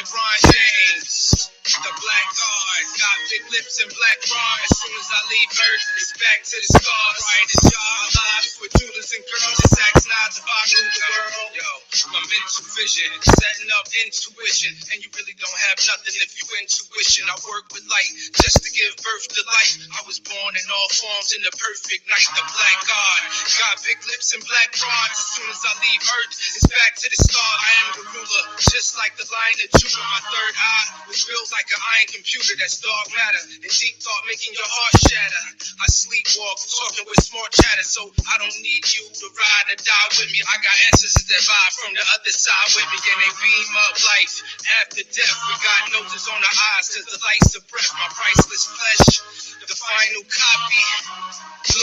LeBron James. The black guard, got big lips and black bra. As soon as I leave Earth, it's back to the stars. Right to job, lives with jewelers and girls. It's axe knives if I rule the world. Yo, my mental vision, setting up intuition. And you really don't have nothing if you intuition. I work with light just to give birth to life. I was born in all forms in the perfect night. The black god, got big lips and black bras. As soon as I leave Earth, it's back to the stars. I am the ruler, just like the Lion of Judah. My third eye was built like an iron computer that's dark matter and deep thought making your heart shatter. I sleepwalk, talking with smart chatter, so I don't need you to ride or die with me. I got ancestors that vibe from the other side with me, and they beam up life after death. We got noses on our eyes cause the light's the breath. My priceless flesh, the final copy,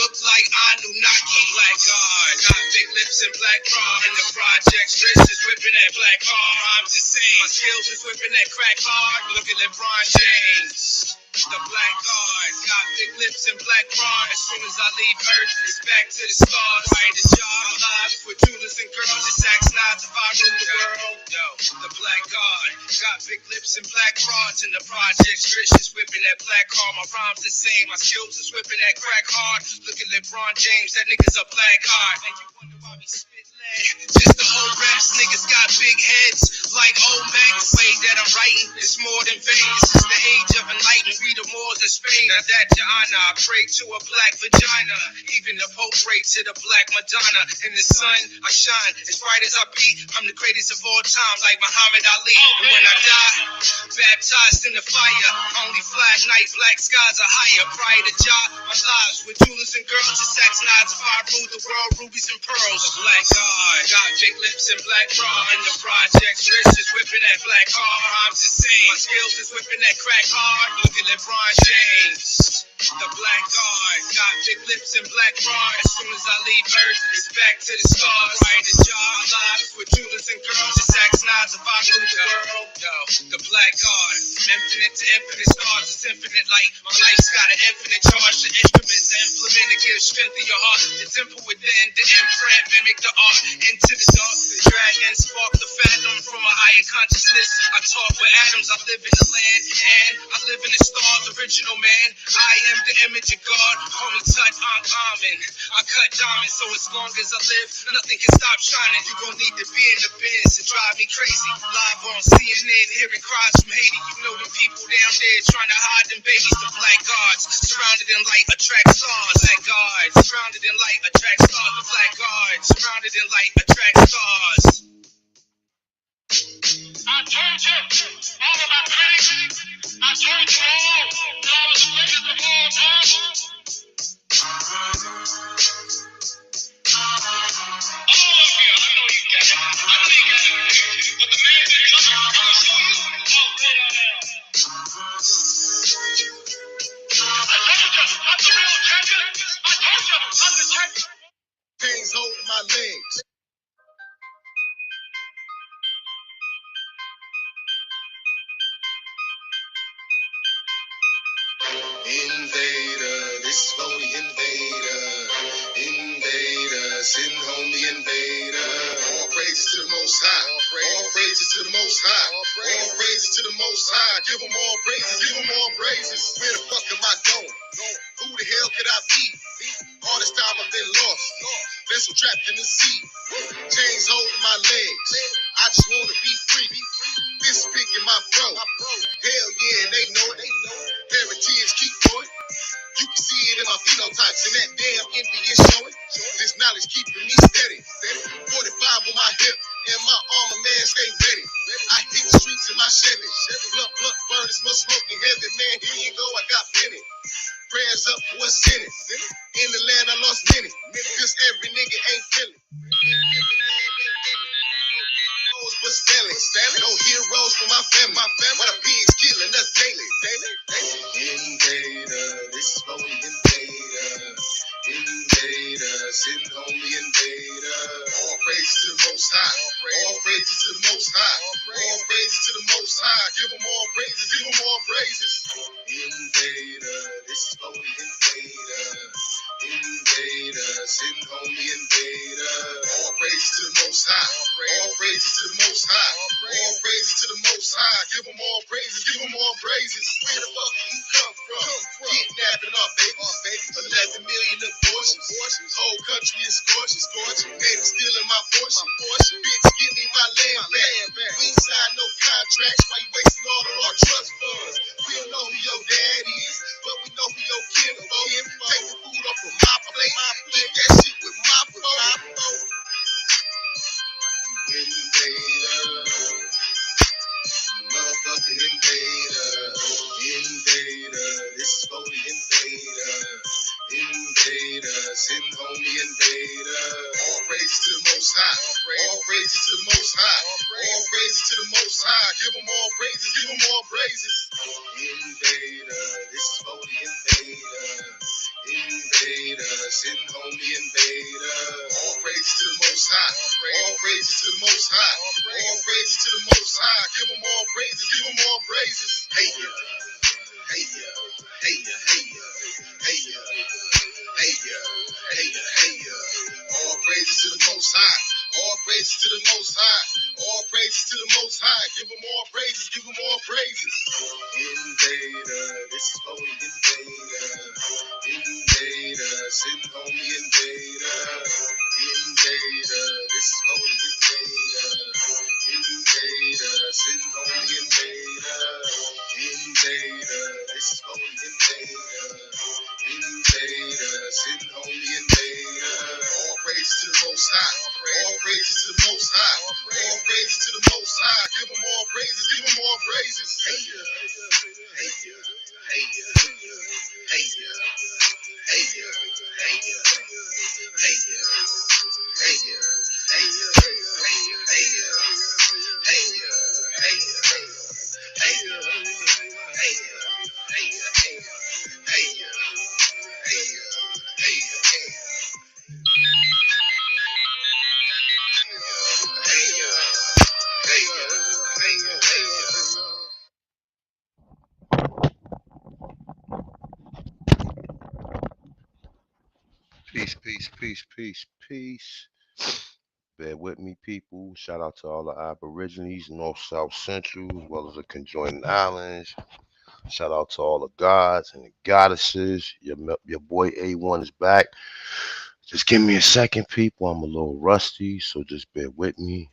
look like Anunnaki. Black God, got big lips and black bra. In the projects, wrist is whipping that black hard. Rhymes the same, my skills is whipping that crack hard. Look at LeBron James. The black guard, got big lips and black bra. As soon as I leave Earth, it's back to the stars. Right to job, lives with jewelers and girls. It's axe knives if I rule the world. Yo, the black guard, got big lips and black bras. In the projects, rich is whipping that black hard. My rhymes the same, my skills is whipping that crack hard. Look at LeBron James, that nigga's a black heart. And you wonder why we spit lead. Just the whole raps, niggas got big heads like old Max. Way that I'm writing is more than vain. This is the age of enlightenment. We the Moors in Spain. Now that your honor, I pray to a black vagina. Even the Pope prayed to the black Madonna. In the sun, I shine as bright as I be. I'm the greatest of all time, like Muhammad Ali. And when I die, baptized in the fire. Only flag night, black skies are higher. Prior to Jah, my lives with jewelers and girls. It's sex knives if I rule the world. Rubies and pearls. The black guard, got big lips and black bra. In the projects, wrist is whipping that black hard. Rhymes the same, my skills is whipping that crack hard. Look at LeBron James. The black guard, got big lips and black bra. As soon as I leave Earth, it's back to the stars. Right to job, lives with jewelers and girls. It's axe knives if I rule the world. Yo, the black guard, infinite to infinite stars. It's infinite light. My life's got an infinite charge. The instruments to implement to give strength to your heart. The temple within, the imprint, mimic the art. Into the dark, the dragon spark the fathom from a higher consciousness. I talk with atoms, I live in the land, and I live in the stars. Original man, I am the image of God. Call me Tut, I'm common. I cut diamonds, so as long as I live, nothing can stop shining. You gon' need to be in the bins to drive me crazy. Live on CNN, hearing cries from Haiti. You know the people down there trying to hide them babies. The black guards, surrounded in light, attract stars. Black guards, surrounded in light, attract stars. The black guards, surrounded in light, attract stars. I told you, all of my critics, I told you all that I was the greatest of all time. All of you, I know you got it. I know you got it. But the man that comes around to show you how great I am. I told you, I'm the real champion. I told you, I'm the champion. Pains holding my legs. Invader, this is for the invader. Invader, sitting home the invader. All praises to the Most High. All praises to the Most High. All praises to the Most High. Give them all praises. Give them all praises. Where the fuck am I going? Who the hell could I be? All this time I've been lost. Vessel trapped in the sea. Chains holding my legs. I just wanna be free. This pick in my throat. Hell yeah, they know it. Heritage keep going. You can see it in my phenotypes and that damn envy is showing. This knowledge keeping me steady. 45 on my hip and my armor man stay ready. I hit the streets in my Chevy. Blunt burn, smell smoking heavy. Man, here you go, I got plenty. Prayers up for what's in it. In the land I lost many. Cause every nigga ain't feeling. But selling. No heroes for my family. Why the pigs killing us daily. Invader, this is for the invader. Invader, sitting on the invader. All praises to the Most High. All praises to the Most High. All praises to the Most High. Give them all praises. Give them all praises. Invader, this is for the invader. Invader, send homie invader. All praises to the Most High. All praises to the Most High. All praises to the Most High. Give them all praises. Give them all praises. Where the fuck you come from? Kidnapping our babies. 11 million abortions. Whole country is scorching. Haters stealing my portion. Bitch, give me my land back. We ain't signed no contracts. Why you wasting all of our trust funds? We don't know who your dad is, but we know who your kinfolk. Take the food off of my plate. Eat that shit with my folk. Invader. Motherfucking invader, this is for the invader, send homie invader. All praises to the Most High, all praises to the Most High, all praises to the Most High. Give them all praises, give them all praises. Invader, this is for the invader, send homie invader. All praises to the Most High, all praises to the Most High, all praises to the Most High. Give them all praises, give them all praises. Hey ya, hey ya, hey ya, hey ya, hey ya, hey ya, hey ya, hey ya. All praises to the Most High, all praises to the Most High, all praises to the Most High. Give them all praises, give them all praises. Invader, this is for the invader, send homie invader. Invader, this is for the invader, send homie invader. Invader, this is for the invader, send homie invader. All praises to the Most High, all praises to the Most High, all praises to the Most High. Give them all praises, give them all praises. Hey ya, hey ya, hey ya, hey ya, hey ya, hey ya, hey ya, hey ya, hey ya, hey ya, hey ya, hey ya, hey ya, hey ya, hey ya, hey ya, hey ya, hey ya, hey ya. Peace, peace, peace, peace, peace. Bear with me, people. Shout out to all the Aborigines, North, South, Central, as well as the conjoining islands. Shout out to all the gods and the goddesses. Your boy A1 is back. Just give me a second, people. I'm a little rusty, so just bear with me.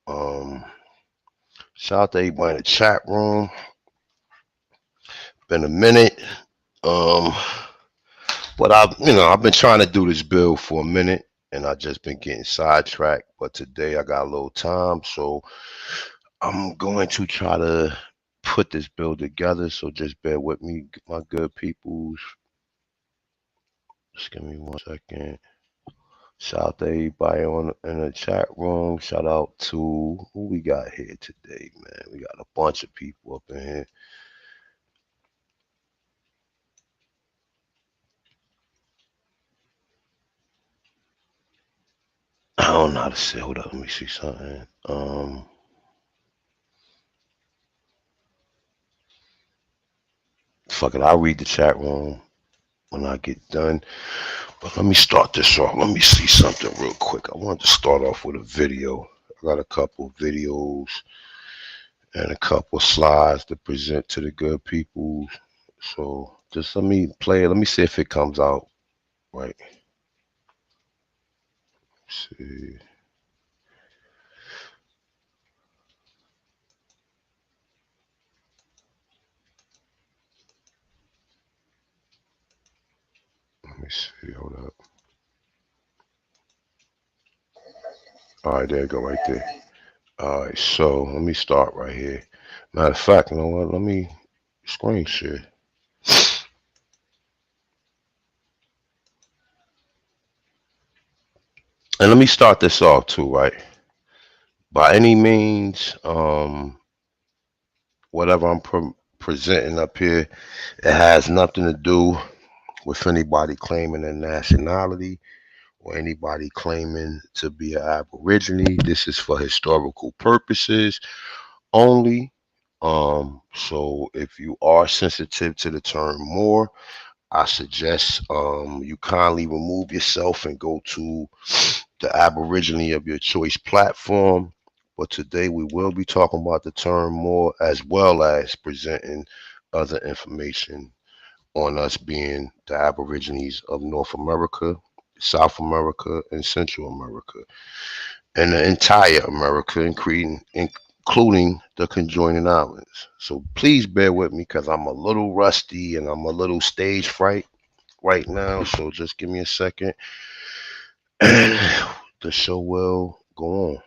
Um, Shout out to everybody in the chat room. Been a minute. Um, but I've been trying to do this build for a minute, and I just been getting sidetracked. But today I got a little time, so I'm going to try to put this build together. So just bear with me, my good peoples. Just give me 1 second. Shout out to everybody in the chat room. Shout out to who we got here today, man. We got a bunch of people up in here. I don't know how to say. Hold up, let me see something. Fuck it, I'll read the chat room when I get done. But let me start this off. Let me see something real quick. I wanted to start off with a video. I got a couple videos and a couple slides to present to the good people. So just let me play it. Let me see if it comes out right. Let's see. Let me see. Hold up. All right, there you go right there. All right, so let me start right here. Matter of fact, you know what? Let me screen share. And let me start this off too, right? By any means, whatever I'm presenting up here, it has nothing to do with anybody claiming a nationality or anybody claiming to be an Aborigine. This is for historical purposes only. So if you are sensitive to the term Moor, I suggest you kindly remove yourself and go to the Aboriginal of your choice platform. But today we will be talking about the term more, as well as presenting other information on us being the Aborigines of North America, South America, and Central America, and the entire America, including the conjoining islands. So please bear with me because I'm a little rusty and I'm a little stage fright right now. So just give me a second and the show will go on.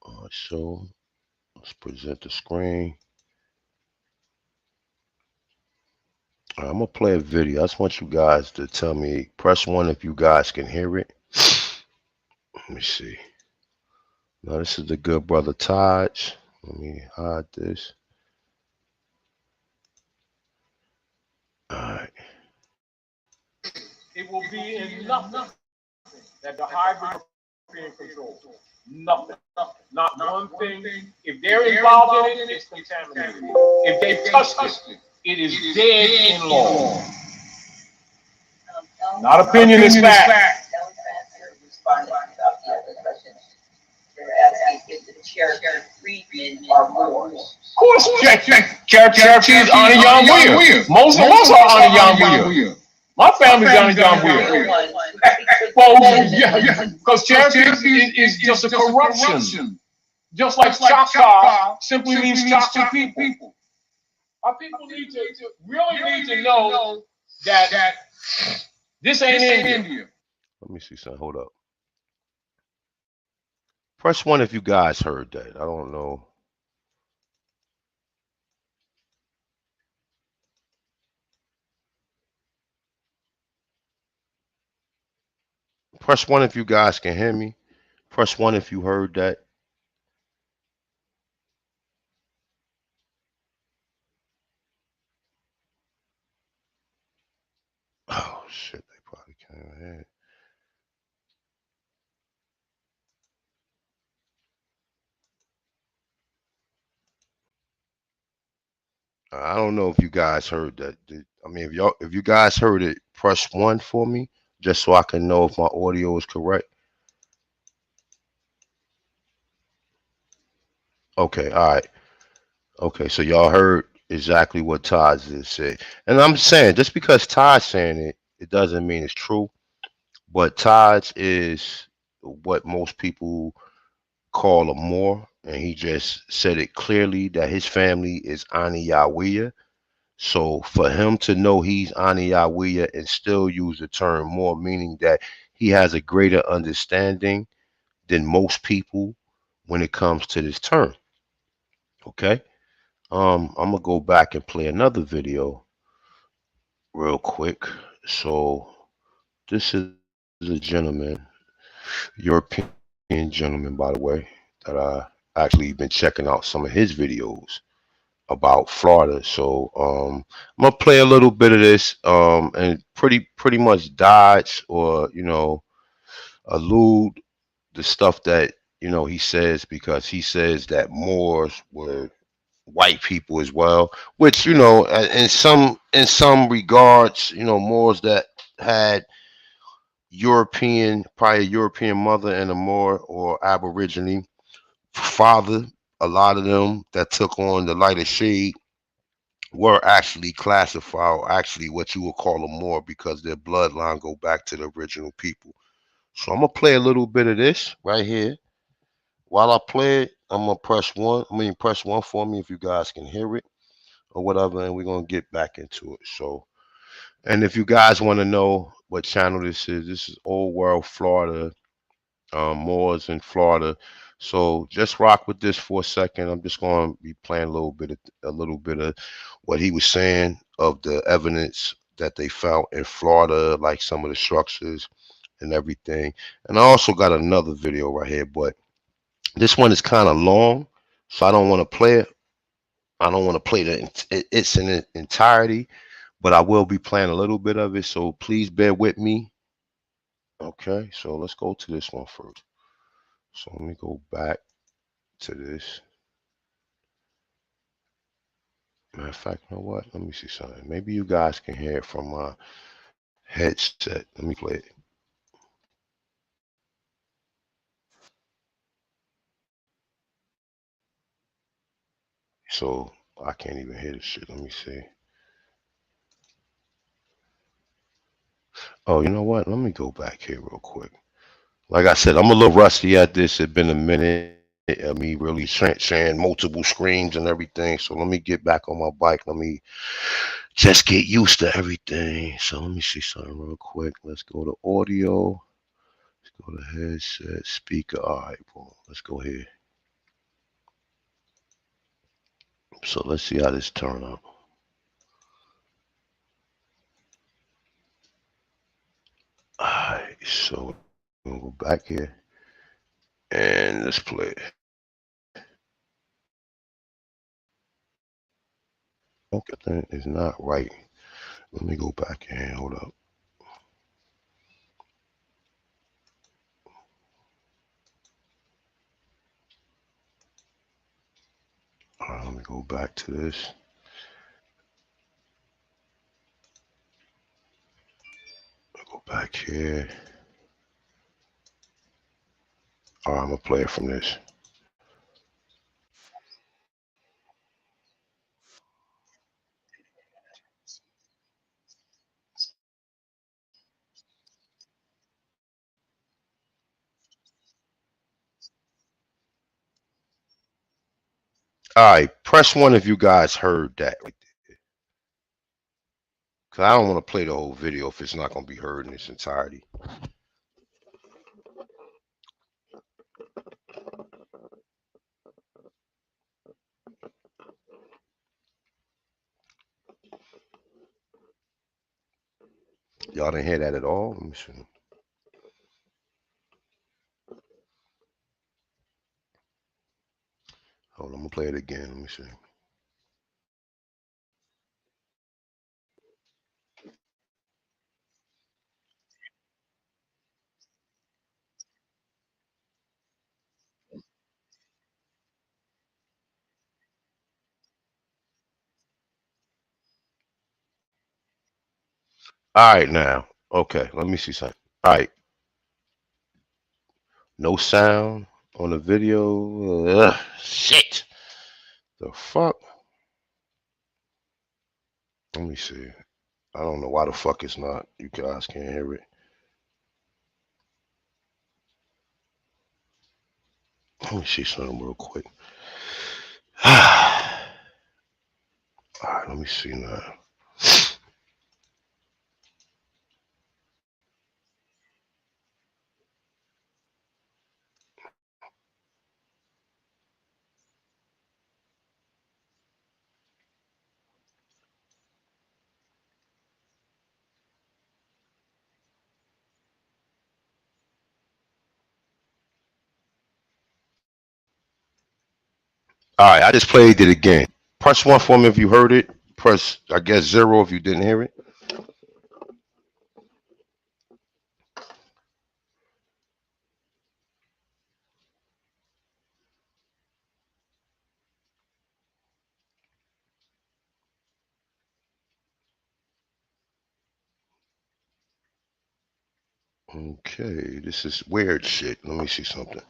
All right, so let's present the screen. All right, I'm gonna play a video. I just want you guys to tell me, press one if you guys can hear it. Let me see. Now this is the good brother Taj. Let me hide this. All right. It will be in nothing that the hybrids are being controlled. Nothing. Not one thing. If they're involved in it, it's contaminated. If they touched it, it is dead in law. Not opinion, it's fact. Of course, Cherokees honor Yahweh. Most of us are honor Yahweh. My family's honor Yahweh. Well, yeah, because Cherokee is just a corruption. Just like Choctaw simply means Choctaw people. Our people really need to know that this ain't India. Let me see something. Hold up. Press one if you guys heard that. I don't know. Press one if you guys can hear me. Press one if you heard that. Oh shit, they probably can't hear it. I don't know if you guys heard that. I mean, if you guys heard it, press one for me, just so I can know if my audio is correct. Okay, all right. Okay, so y'all heard exactly what Todd just said, and I'm saying just because Todd's saying it, it doesn't mean it's true. But Todd's is what most people call a Moor, and he just said it clearly that his family is Ani Yahweh. So for him to know he's Ani Yahweh and still use the term Moor, meaning that he has a greater understanding than most people when it comes to this term. Okay. I'm gonna go back and play another video real quick. So this is a gentleman, European gentleman, by the way, that I actually been checking out some of his videos about Florida. So I'm gonna play a little bit of this and pretty much dodge or allude the stuff that he says, because he says that Moors were white people as well, which in some regards, Moors that had probably a European mother and a Moor or Aborigine father, a lot of them that took on the lighter shade were actually classified, or actually what you would call a Moor, because their bloodline go back to the original people. So I'm gonna play a little bit of this right here. While I play it, I'm gonna press one. Press one for me if you guys can hear it or whatever, and we're gonna get back into it. So, and if you guys want to know what channel this is Old World Florida, Moors in Florida. So just rock with this for a second. I'm just going to be playing a little bit of what he was saying of the evidence that they found in Florida, like some of the structures and everything. And I also got another video right here, but this one is kind of long, so I don't want to play it. I don't want to play it's in its entirety, but I will be playing a little bit of it. So please bear with me. Okay, so let's go to this one first. So let me go back to this. Matter of fact, you know what? Let me see something. Maybe you guys can hear it from my headset. Let me play it. So I can't even hear this shit. Let me see. Oh, you know what? Let me go back here real quick. Like I said, I'm a little rusty at this. It's been a minute of me really sharing multiple screens and everything. So let me get back on my bike. Let me just get used to everything. So let me see something real quick. Let's go to audio. Let's go to headset, speaker. All right, boom. Let's go here. So let's see how this turn out. All right, so we'll go back here and let's play it. Okay, it's not right. Let me go back and hold up. All right, let me go back to this. Go back here. All right, I'm gonna play it from this. All right, press one if you guys heard that right there. Cause I don't want to play the whole video if it's not gonna be heard in its entirety. Y'all didn't hear that at all? Let me see. Hold on, I'm gonna play it again. Let me see. All right, now. Okay, let me see something. All right, no sound on the video. Shit. The fuck? Let me see. I don't know why the fuck it's not. You guys can't hear it. Let me see something real quick. All right, let me see now. All right, I just played it again. Press one for me if you heard it. Press, I guess, zero if you didn't hear it. Okay, this is weird shit. Let me see something.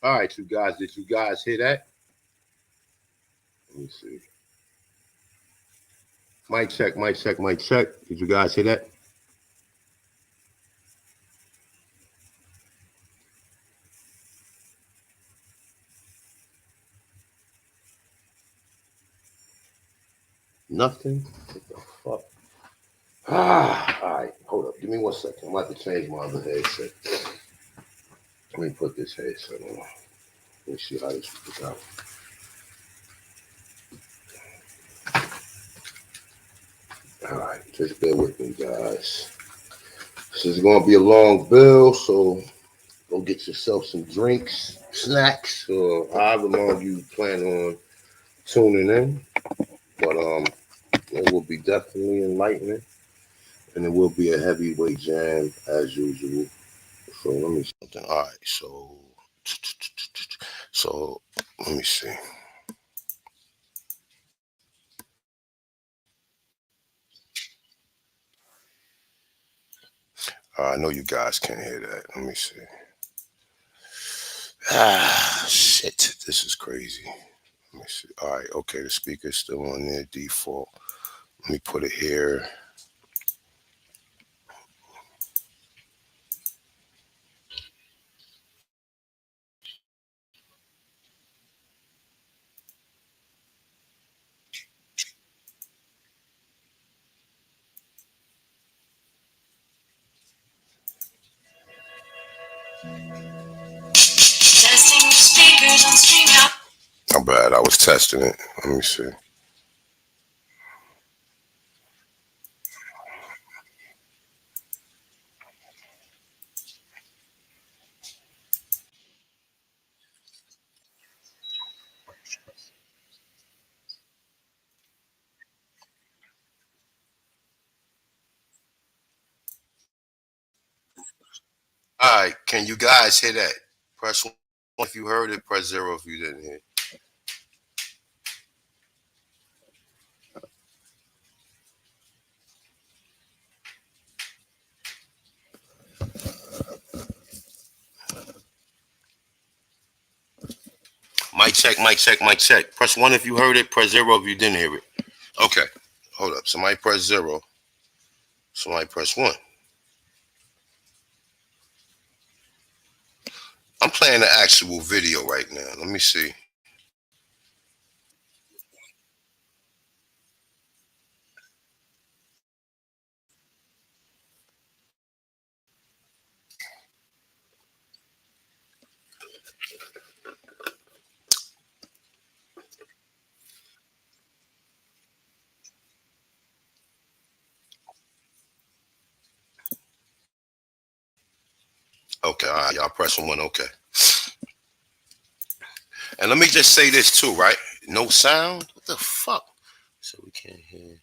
All right, you guys, did you guys hear that? Let me see. Mic check, mic check, mic check. Did you guys hear that? Nothing? What the fuck? All right, hold up. Give me 1 second. I'm about to change my other headset. Let me put this headset on. Let me see how this works out. All right, just bear with me, guys. This is going to be a long bill, so go get yourself some drinks, snacks, or however long you plan on tuning in. But it will be definitely enlightening, and it will be a heavyweight jam as usual. So let me see something. All right, so let me see. I know you guys can't hear that. Let me see. Shit, this is crazy. Let me see. All right, okay, the speaker's still on their default. Let me put it here. Testing speakers on stream out. I'm bad. I was testing it. Let me see. All right, can you guys hear that? Press 1 if you heard it. Press 0 if you didn't hear. Mic check, mic check, mic check. Press 1 if you heard it. Press 0 if you didn't hear it. Okay, hold up. Somebody press 0. Somebody press 1. I'm playing the actual video right now. Let me see. Okay, all right, y'all pressing 1. Okay. And let me just say this too, right? No sound? What the fuck? So we can't hear.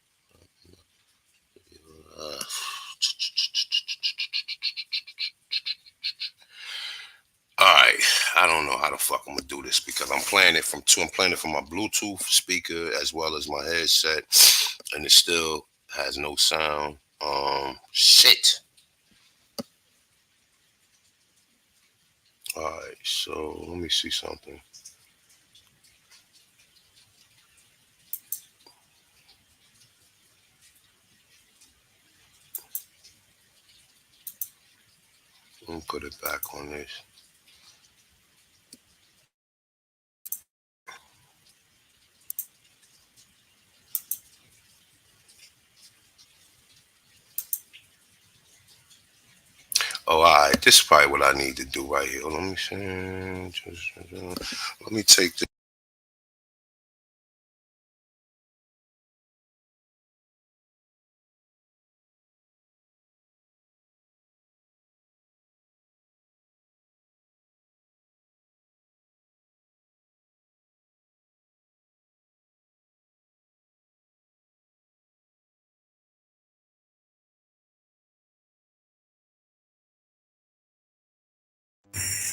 Uh, all right, I don't know how the fuck I'm gonna do this because I'm playing it from two. I'm playing it from my Bluetooth speaker as well as my headset, and it still has no sound. Shit. All right, so let me see something. Let me put it back on this. Oh, all right. This is probably what I need to do right here. Let me see. Let me take this.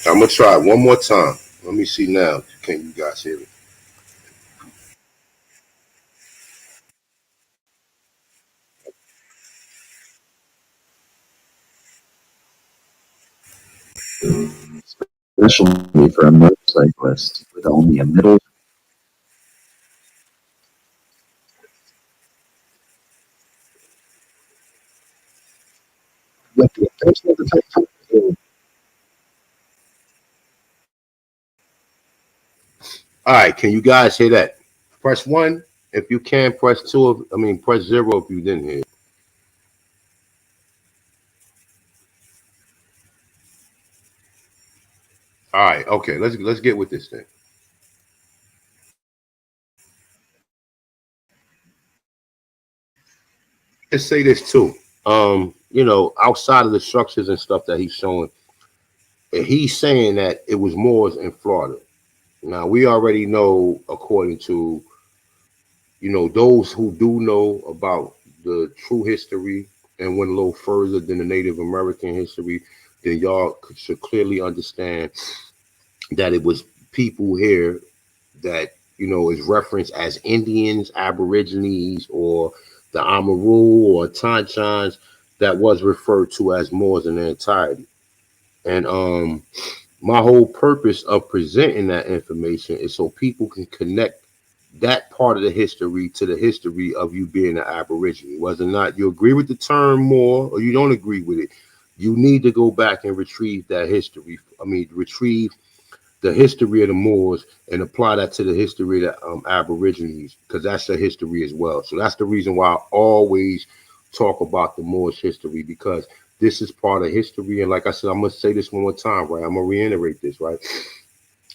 I'm gonna try it one more time. Let me see now. Can you guys hear it? Especially for a motorcyclist with only a middle. With the attention of the type. All right. Can you guys hear that? Press 1 If you can press two of, I mean press zero if you didn't hear. All right, okay, let's get with this thing. Let's say this too. Outside of the structures and stuff that he's showing, he's saying that it was Moors in Florida. Now we already know, according to those who do know about the true history and went a little further than the Native American history, then y'all should clearly understand that it was people here that is referenced as Indians, Aborigines, or the Amaru or Tanchans that was referred to as Moors in their entirety. And my whole purpose of presenting that information is so people can connect that part of the history to the history of you being an Aborigine. Whether or not you agree with the term more or you don't agree with it, you need to go back and retrieve that history. I mean, retrieve the history of the Moors and apply that to the history of the Aborigines, because that's their history as well. So that's the reason why I always talk about the Moorish history, because this is part of history. And like I said, I'm gonna say this one more time, right? I'm gonna reiterate this, right?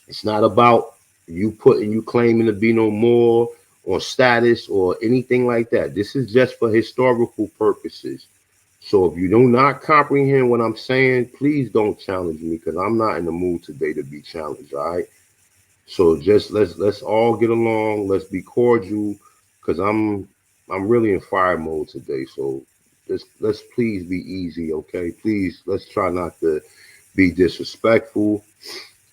It's not about you claiming to be no more or status or anything like that. This is just for historical purposes. So if you do not comprehend what I'm saying, please don't challenge me, because I'm not in the mood today to be challenged. All right. So just let's all get along. Let's be cordial, because I'm really in fire mode today. So let's please be easy, okay? Please let's try not to be disrespectful.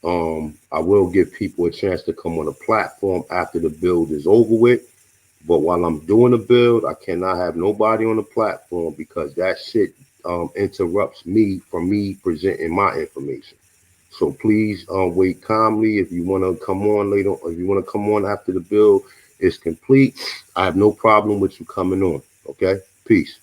I will give people a chance to come on the platform after the build is over with. But while I'm doing the build, I cannot have nobody on the platform, because that shit interrupts me from me presenting my information. So please wait calmly. If you want to come on later, if you want to come on after the build is complete, I have no problem with you coming on. Okay? Peace.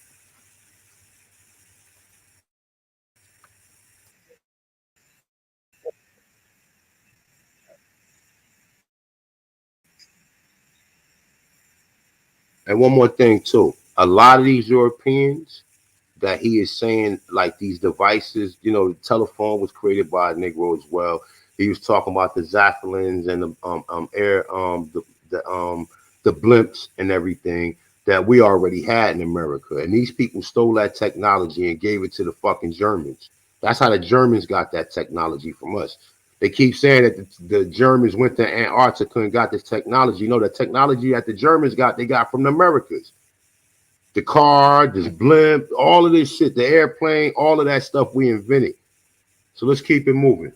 And one more thing too. A lot of these Europeans that he is saying, like these devices, the telephone was created by a Negro as well. He was talking about the Zeppelins and the air the blimps and everything that we already had in America. And these people stole that technology and gave it to the fucking Germans. That's how the Germans got that technology from us. They keep saying that the Germans went to Antarctica and got this technology. No, the technology that the Germans got, they got from the Americas. The car, this blimp, all of this shit, the airplane, all of that stuff we invented. So let's keep it moving.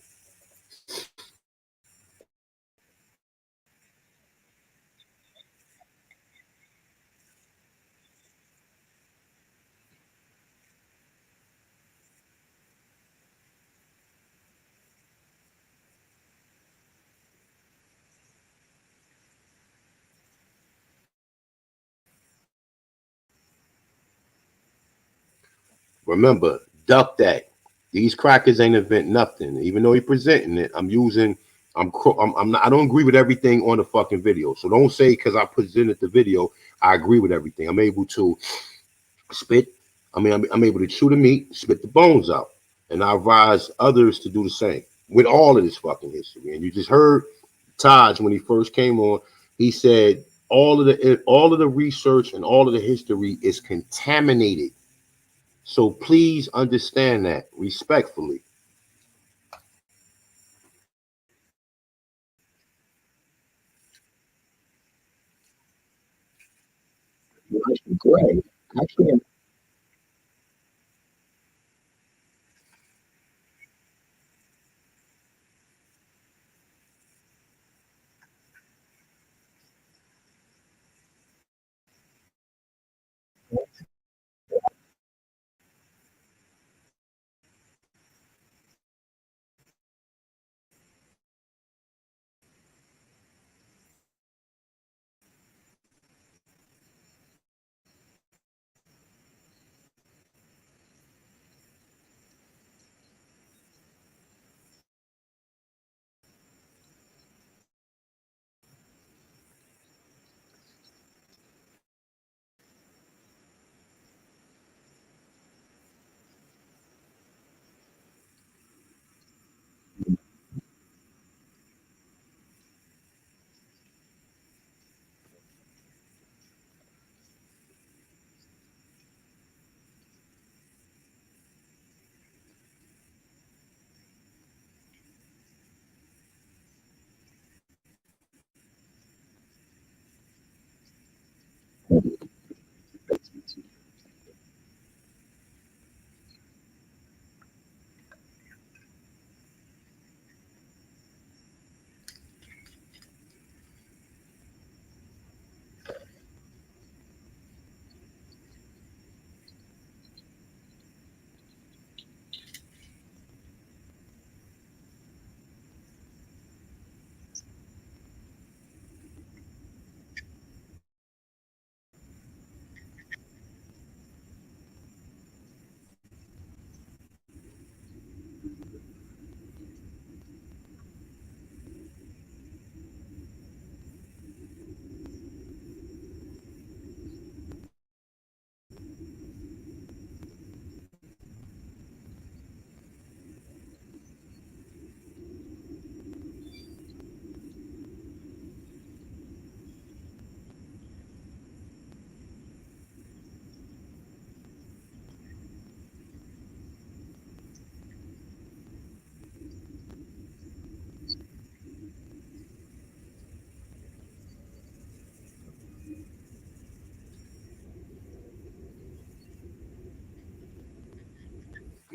Remember, duck that. These crackers ain't invent nothing. Even though he presenting it, I'm not, I don't agree with everything on the fucking video. So don't say because I presented the video, I agree with everything. I'm able to spit. I'm able to chew the meat, spit the bones out, and I advise others to do the same with all of this fucking history. And you just heard Taj when he first came on. He said all of the research and all of the history is contaminated. So please understand that respectfully. Great. Actually,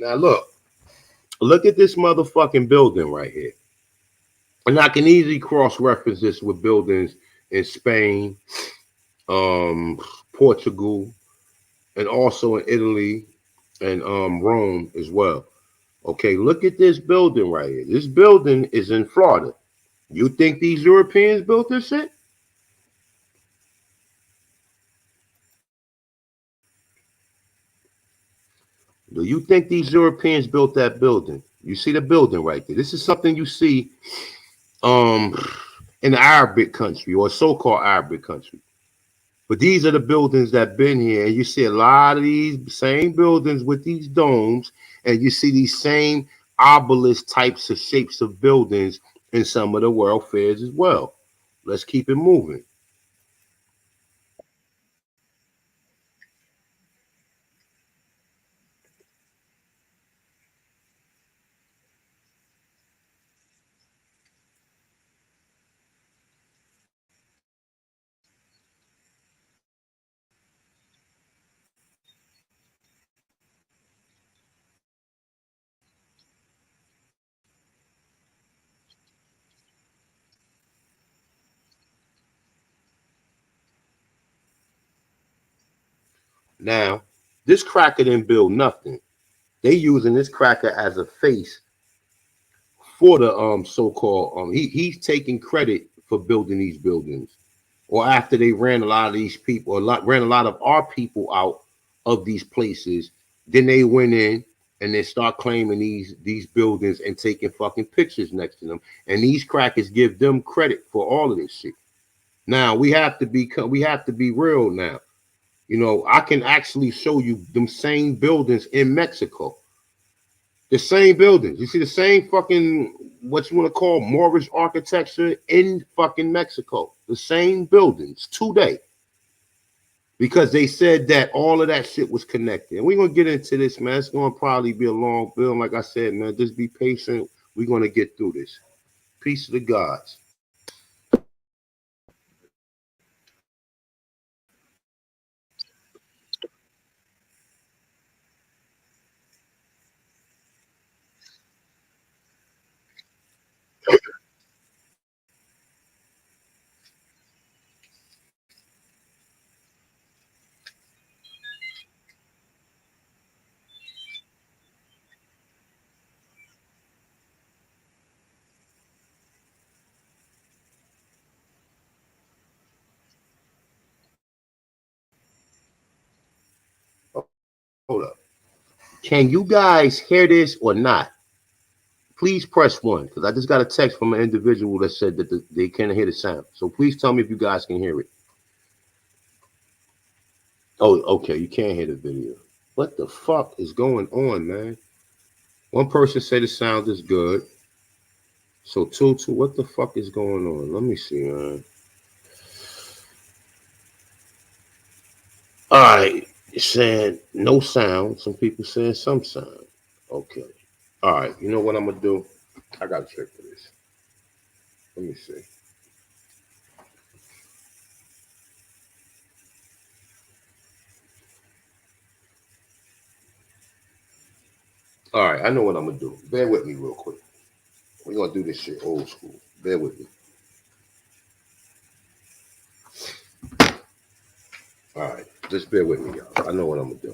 Now look at this motherfucking building right here. And I can easily cross-reference this with buildings in Spain, Portugal, and also in Italy and Rome as well. Okay, look at this building right here. This building is in Florida. You think these Europeans built this shit? Do you think these Europeans built that building? You see the building right there. This is something you see um in the Arabic country or so-called Arabic country. But these are the buildings that been here, and you see a lot of these same buildings with these domes, and you see these same obelisk types of shapes of buildings in some of the world fairs as well. Let's keep it moving. Now, this cracker didn't build nothing. They using this cracker as a face for the so-called he's taking credit for building these buildings. Or after they ran a lot of these people, ran a lot of our people out of these places, then they went in and they start claiming these buildings and taking fucking pictures next to them. And these crackers give them credit for all of this shit. Now we have to be real now. You know, I can actually show you them same buildings in Mexico. The same buildings. You see the same fucking what you want to call Moorish architecture in fucking Mexico. The same buildings today. Because they said that all of that shit was connected. And we're gonna get into this, man. It's gonna probably be a long bill. Like I said, man, just be patient. We're gonna get through this. Peace to the gods. Hold up. Can you guys hear this or not? Please press one, because I just got a text from an individual that said that they can't hear the sound. So please tell me if you guys can hear it. Oh, okay, you can't hear the video. What the fuck is going on, man? One person said the sound is good. So two, what the fuck is going on? Let me see, man. All right, it's saying no sound. Some people saying some sound. Okay. All right, you know what I'm gonna do? I gotta check for this. Let me see. All right, I know what I'm gonna do. Bear with me real quick. We're gonna do this shit old school. Bear with me. All right, just bear with me, y'all. I know what I'm gonna do.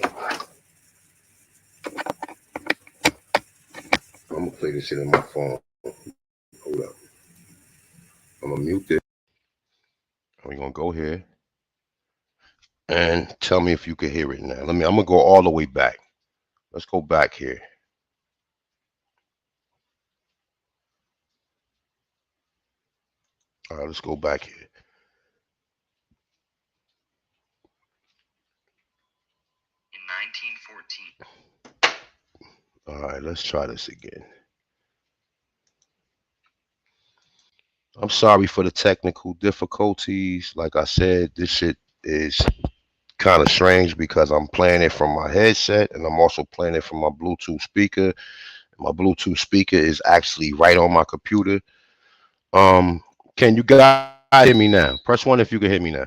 I'm gonna play this shit in my phone. Hold up. I'm gonna mute this. We're gonna go here and tell me if you can hear it now. I'm gonna go all the way back. Let's go back here. All right, let's go back here. In 1914. All right, let's try this again. I'm sorry for the technical difficulties. Like I said, this shit is kind of strange because I'm playing it from my headset and I'm also playing it from my Bluetooth speaker. My Bluetooth speaker is actually right on my computer. Um, can you guys hear me now? Press one if you can hear me now.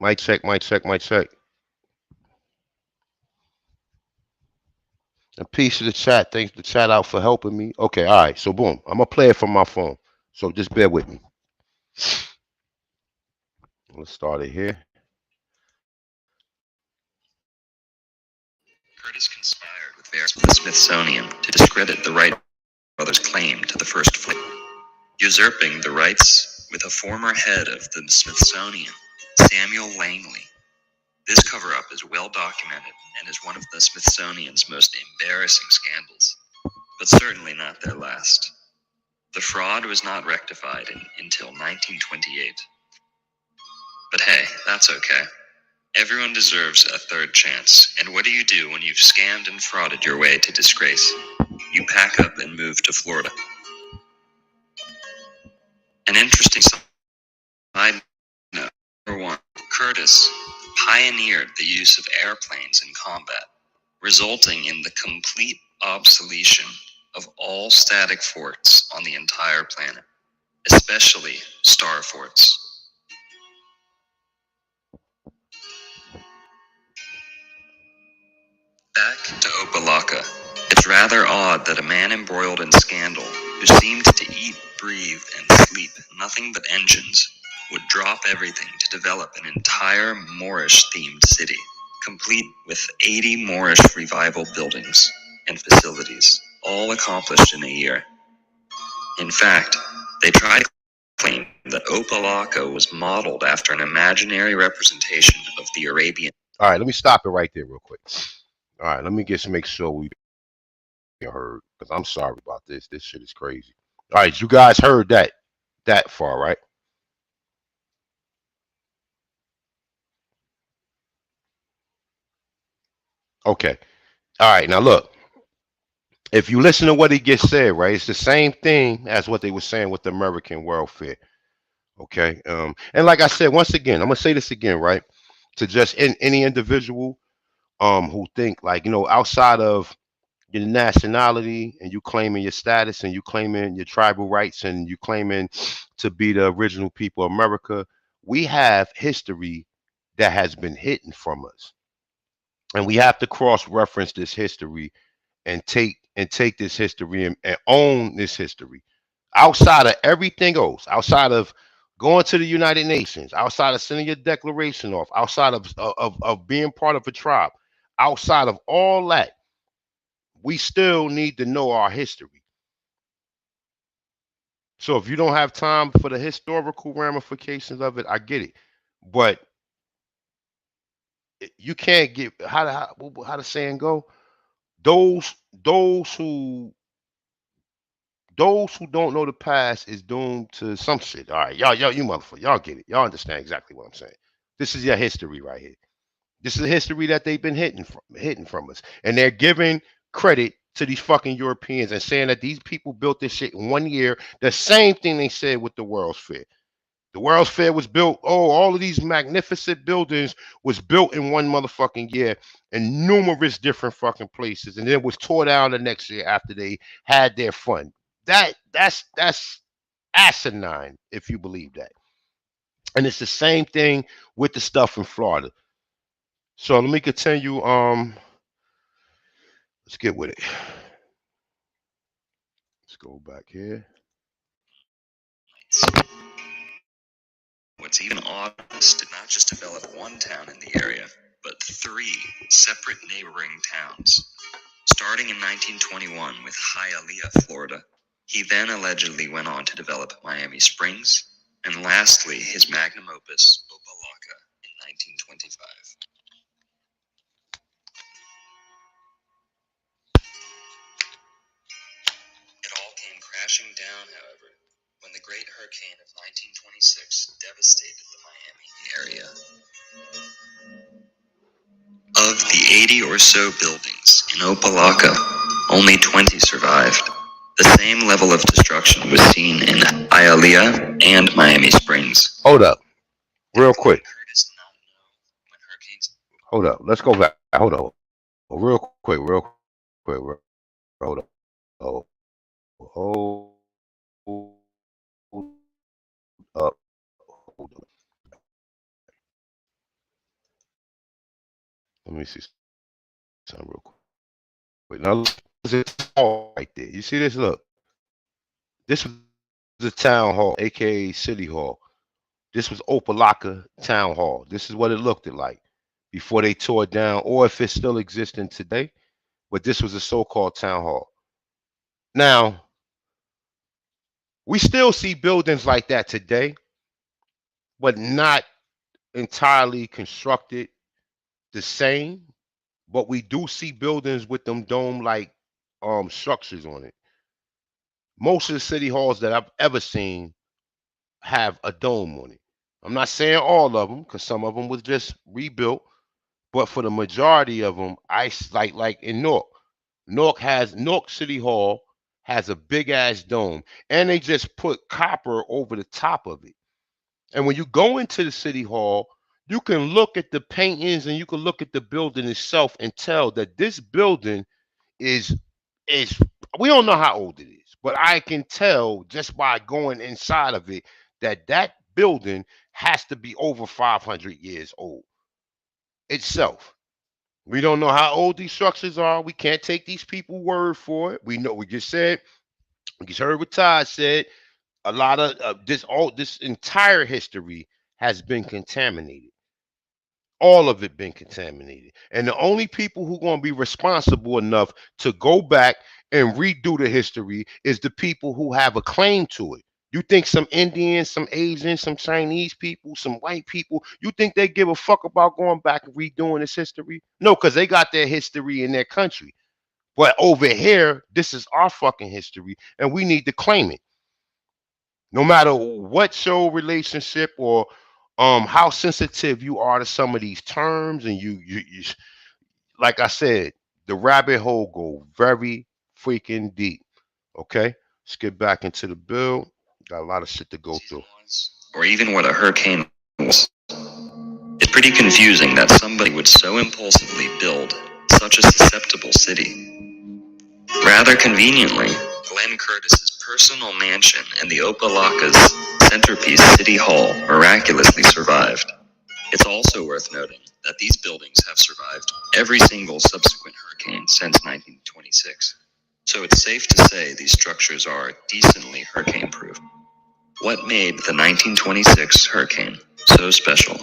Mic check, mic check, mic check. A piece of the chat. Thanks the chat out for helping me. Okay, all right. So boom, I'm gonna play it from my phone. So just bear with me. Let's start it here. Curtis conspired with various from the Smithsonian to discredit the Wright brothers' claim to the first flight, usurping the rights with a former head of the Smithsonian, Samuel Langley. This cover-up is well documented and is one of the Smithsonian's most embarrassing scandals, but certainly not their last. The fraud was not rectified until 1928. But hey, that's okay. Everyone deserves a third chance, and what do you do when you've scammed and frauded your way to disgrace? You pack up and move to Florida. An interesting side note. Number one, Curtis pioneered the use of airplanes in combat, resulting in the complete obsolescence of all static forts on the entire planet, especially star forts. Back to Opalaka. It's rather odd that a man embroiled in scandal, who seemed to eat, breathe, and sleep nothing but engines, would drop everything to develop an entire Moorish-themed city, complete with 80 Moorish revival buildings and facilities, all accomplished in a year. In fact, they tried to claim that Opalaka was modeled after an imaginary representation of the Arabian. All right, let me stop it right there real quick. All right, let me just make sure we heard, because I'm sorry about this. This shit is crazy. All right, you guys heard that far, right? Okay. All right, now look. If you listen to what he just said, right, it's the same thing as what they were saying with the American World Fair. Okay. And like I said, once again, I'm gonna say this again, right? To just any individual who think like, outside of your nationality and you claiming your status and you claiming your tribal rights and you claiming to be the original people of America, we have history that has been hidden from us. And we have to cross-reference this history and take this history and own this history. Outside of everything else, outside of going to the United Nations, outside of sending your declaration off, outside of being part of a tribe, outside of all that, we still need to know our history. So if you don't have time for the historical ramifications of it, I get it. But you can't get how the saying go? Those those who those who don't know the past is doomed to some shit. All right, y'all, you motherfucker, y'all get it. Y'all understand exactly what I'm saying. This is your history right here. This is a history that they've been hitting from us, and they're giving credit to these fucking Europeans and saying that these people built this shit in 1 year. The same thing they said with the World's Fair. The World's Fair was built. Oh, all of these magnificent buildings was built in one motherfucking year in numerous different fucking places, and then was tore down the next year after they had their fun. That's asinine if you believe that. And it's the same thing with the stuff in Florida. So let me continue. Let's get with it. Let's go back here. What's even odder is did not just develop one town in the area, but 3 separate neighboring towns. Starting in 1921 with Hialeah, Florida, he then allegedly went on to develop Miami Springs, and lastly, his magnum opus, Opalaka, in 1925. It all came crashing down, however, when the Great Hurricane of 1926 devastated the Miami area. Of the 80 or so buildings in Opalaka, only 20 survived. The same level of destruction was seen in Hialeah and Miami Springs. Hold up, real quick. Curtis not know when hurricanes. Hold up. Let's go back. Hold up. Real quick. Hold up. Hold up. Hold up. me see something real quick. Now, there's a hall right there. You see this? Look. This was the town hall, aka City Hall. This was Opalaka Town Hall. This is what it looked like before they tore it down, or if it's still existing today. But this was a so-called town hall. Now, we still see buildings like that today, but not entirely constructed the same. But we do see buildings with them dome-like structures on it. Most of the city halls that I've ever seen have a dome on it. I'm not saying all of them, because some of them was just rebuilt, but for the majority of them, like in Newark. Newark City Hall has a big ass dome, and they just put copper over the top of it. And when you go into the City Hall, you can look at the paintings and you can look at the building itself and tell that this building is we don't know how old it is, but I can tell just by going inside of it that building has to be over 500 years old itself. We don't know how old these structures are. We can't take these people's word for it. We just heard what Todd said. A lot of this entire history has been contaminated. All of it been contaminated. And the only people who are going to be responsible enough to go back and redo the history is the people who have a claim to it. You think some Indians, some Asians, some Chinese people, some white people, you think they give a fuck about going back and redoing this history? No, because they got their history in their country. But over here, this is our fucking history, and we need to claim it. No matter what show relationship or how sensitive you are to some of these terms, and you like I said, the rabbit hole go very freaking deep. Okay, let's get back into the bill. Got a lot of shit to go through. Or even what a hurricane was. It's pretty confusing that somebody would so impulsively build such a susceptible city. Rather conveniently, Glenn Curtis's personal mansion and the Opalaka's centerpiece City Hall miraculously survived. It's also worth noting that these buildings have survived every single subsequent hurricane since 1926. So it's safe to say these structures are decently hurricane-proof. What made the 1926 hurricane so special?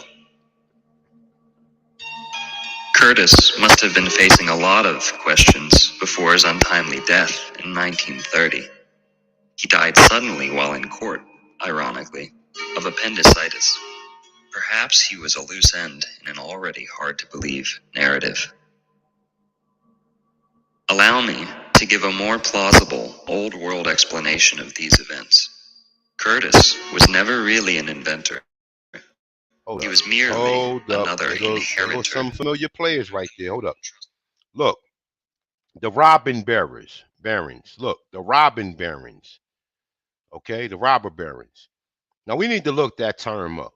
Curtis must have been facing a lot of questions before his untimely death in 1930. He died suddenly while in court, ironically, of appendicitis. Perhaps he was a loose end in an already hard-to-believe narrative. Allow me to give a more plausible, old-world explanation of these events. Curtis was never really an inventor. He was merely another inheritor. There's some familiar players right there. Hold up. Look, the Robin Barons. Look, the Robin Barons. Okay, the robber barons. Now we need to look that term up.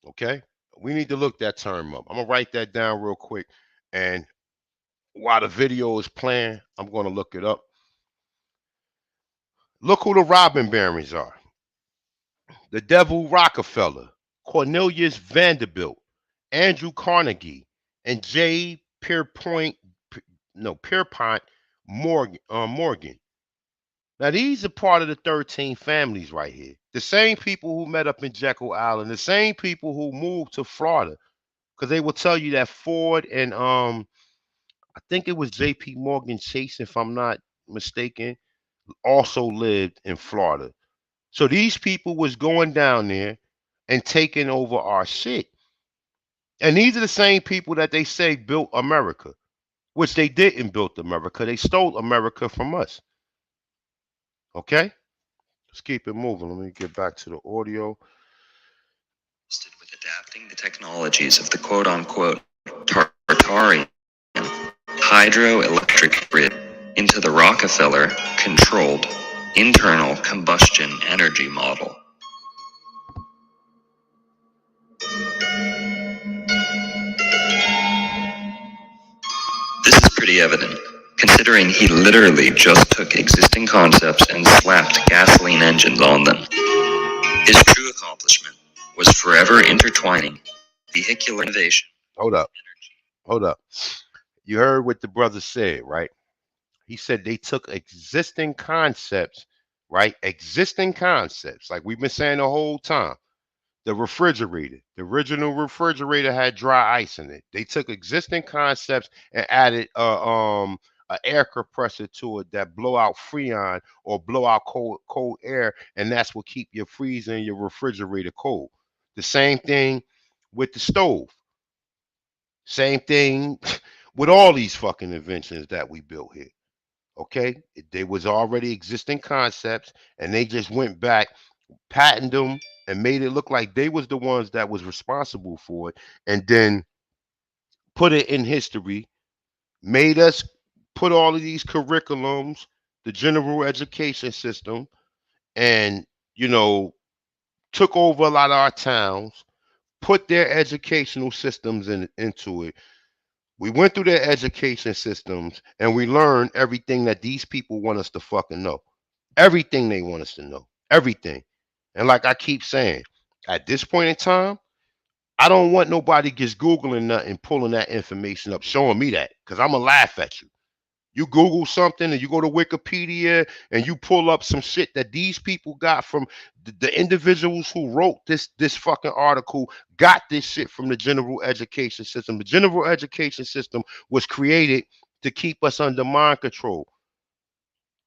Okay, we need to look that term up. I'm gonna write that down real quick, and while the video is playing, I'm gonna look it up. Look who the Robin Barons are. The Devil Rockefeller, Cornelius Vanderbilt, Andrew Carnegie, and J. Pierpont Morgan. Now, these are part of the 13 families right here. The same people who met up in Jekyll Island, the same people who moved to Florida, because they will tell you that Ford and I think it was J.P. Morgan Chase, if I'm not mistaken, also lived in Florida. So these people was going down there and taking over our shit. And these are the same people that they say built America, which they didn't build America. They stole America from us. Okay? Let's keep it moving. Let me get back to the audio. With adapting the technologies of the quote-unquote Tartarian hydroelectric grid into the Rockefeller-controlled internal combustion energy model. This is pretty evident, considering he literally just took existing concepts and slapped gasoline engines on them. His true accomplishment was forever intertwining vehicular innovation. Hold up. hold up. You heard what the brother said, right? He said they took existing concepts, right? Existing concepts, like we've been saying the whole time. The refrigerator, the original refrigerator had dry ice in it. They took existing concepts and added a air compressor to it that blow out freon or blow out cold air, and that's what keep your freezer and your refrigerator cold. The same thing with the stove. Same thing with all these fucking inventions that we built here. Okay, they was already existing concepts, and they just went back, patented them, and made it look like they was the ones that was responsible for it, and then put it in history, made us put all of these curriculums, the general education system, and you know, took over a lot of our towns, put their educational systems into it. We went through their education systems and we learned everything that these people want us to fucking know. Everything they want us to know. Everything. And like I keep saying, at this point in time, I don't want nobody just Googling nothing, pulling that information up, showing me that, because I'm going to laugh at you. You Google something and you go to Wikipedia and you pull up some shit that these people got from the individuals who wrote this fucking article, got this shit from the general education system. The general education system was created to keep us under mind control.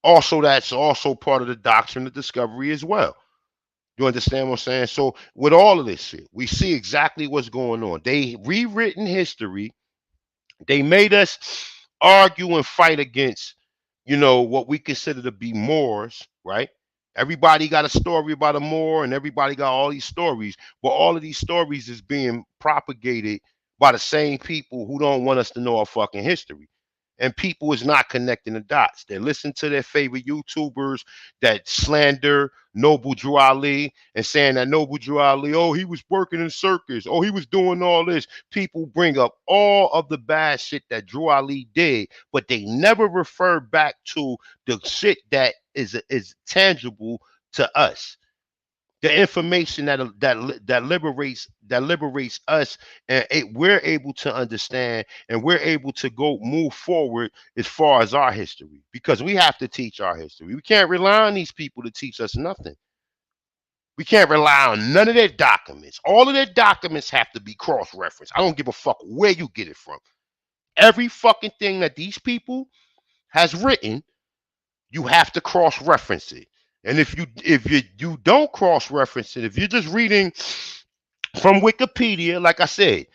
Also, that's also part of the doctrine of discovery as well. You understand what I'm saying? So with all of this shit, we see exactly what's going on. They rewritten history. They made us argue and fight against, what we consider to be Moors, right? Everybody got a story about a Moor, and everybody got all these stories, but all of these stories is being propagated by the same people who don't want us to know our fucking history. And people is not connecting the dots. They listen to their favorite YouTubers that slander Noble Drew Ali and saying that Noble Drew Ali, oh, he was working in circus. Oh, he was doing all this. People bring up all of the bad shit that Drew Ali did, but they never refer back to the shit that is tangible to us. The information that liberates us, and we're able to understand, and we're able to move forward as far as our history, because we have to teach our history. We can't rely on these people to teach us nothing. We can't rely on none of their documents. All of their documents have to be cross-referenced. I don't give a fuck where you get it from. Every fucking thing that these people has written, you have to cross-reference it. And if you don't cross-reference it, if you're just reading from Wikipedia, like I said,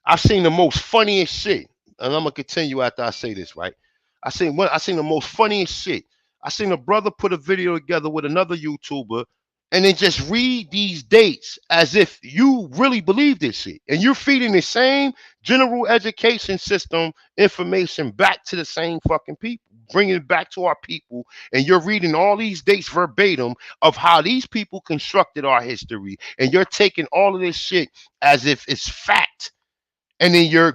I've seen the most funniest shit, and I'm gonna continue after I say this, right? I seen the most funniest shit. I seen a brother put a video together with another YouTuber, and then just read these dates as if you really believe this shit, and you're feeding the same general education system information back to the same fucking people, bringing it back to our people, and you're reading all these dates verbatim of how these people constructed our history, and you're taking all of this shit as if it's fact, and then you're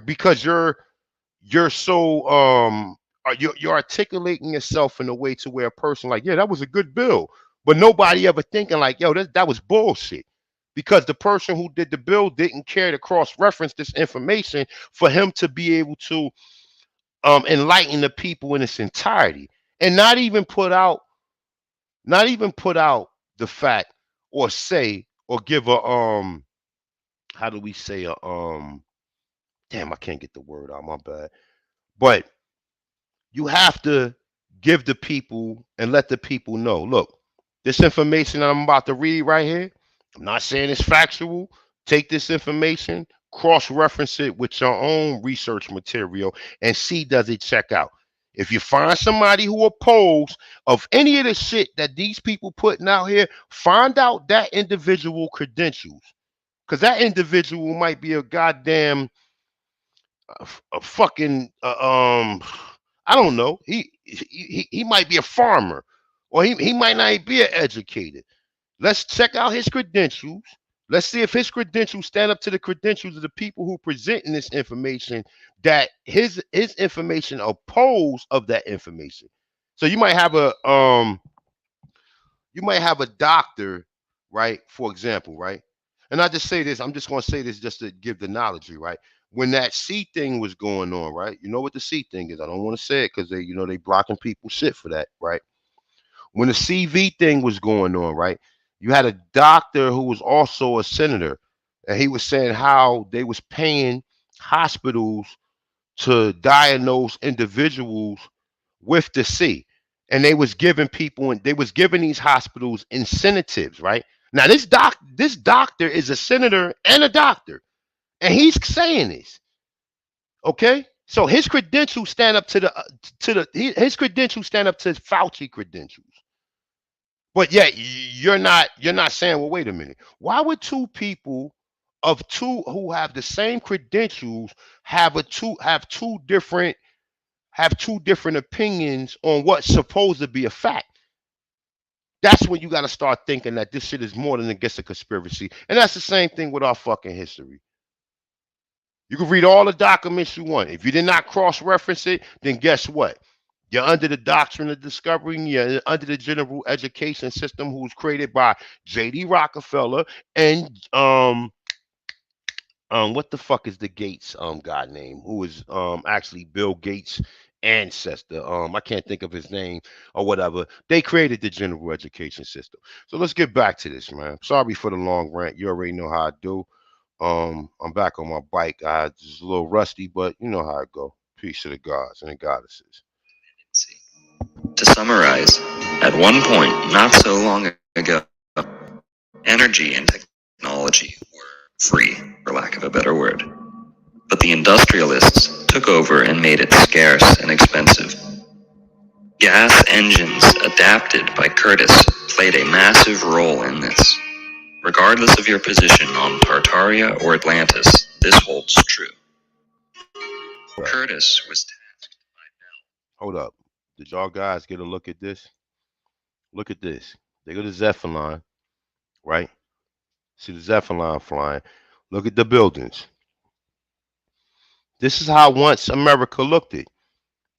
so you're articulating yourself in a way to where a person like, yeah, that was a good bill, but nobody ever thinking like, yo, that was bullshit, because the person who did the bill didn't care to cross-reference this information for him to be able to enlighten the people in its entirety, and not even put out the fact, or say, or give a how do we say, a damn, I can't get the word out, my bad. But you have to give the people and let the people know, look, this information that I'm about to read right here, I'm not saying it's factual. Take this information, cross-reference it with your own research material, and see, does it check out. If you find somebody who opposes of any of the shit that these people putting out here, find out that individual credentials, because that individual might be a goddamn a fucking I don't know. He might be a farmer, or he might not be an educated. Let's check out his credentials. Let's see if his credentials stand up to the credentials of the people who presenting this information, that his information oppose of that information. So you might have a doctor, right? For example, right? And I just say this, I'm just going to say this just to give the knowledge, right? when that C thing was going on, right? You know what the C thing is? I don't want to say it because they, you know, they blocking people shit for that, right? When the CV thing was going on, right? You had a doctor who was also a senator, and he was saying how they was paying hospitals to diagnose individuals with the C, and they was giving people and they was giving these hospitals incentives, right? Now this doctor is a senator and a doctor, and he's saying this, okay? So his credentials stand up to his credentials stand up to Fauci credentials. But yet you're not saying, well, wait a minute. Why would two people of two who have the same credentials have two different opinions on what's supposed to be a fact? That's when you got to start thinking that this shit is more than just a conspiracy. And that's the same thing with our fucking history. You can read all the documents you want. If you did not cross-reference it, then guess what? You're under the doctrine of discovery. You're under the general education system, who was created by J.D. Rockefeller and what the fuck is the Gates guy name, who is actually Bill Gates' ancestor. I can't think of his name or whatever. They created the general education system. So let's get back to this, man. Sorry for the long rant. You already know how I do. I'm back on my bike. I just a little rusty, but you know how it go. Peace to the gods and the goddesses. To summarize, at one point not so long ago, energy and technology were free, for lack of a better word. But the industrialists took over and made it scarce and expensive. Gas engines, adapted by Curtis, played a massive role in this. Regardless of your position on Tartaria or Atlantis, this holds true. Right. Curtis was tasked by Bell. Hold up. Did y'all guys get a look at this? Look at this. They go to Zeppelin, right? See the Zeppelin flying. Look at the buildings. This is how once America looked it.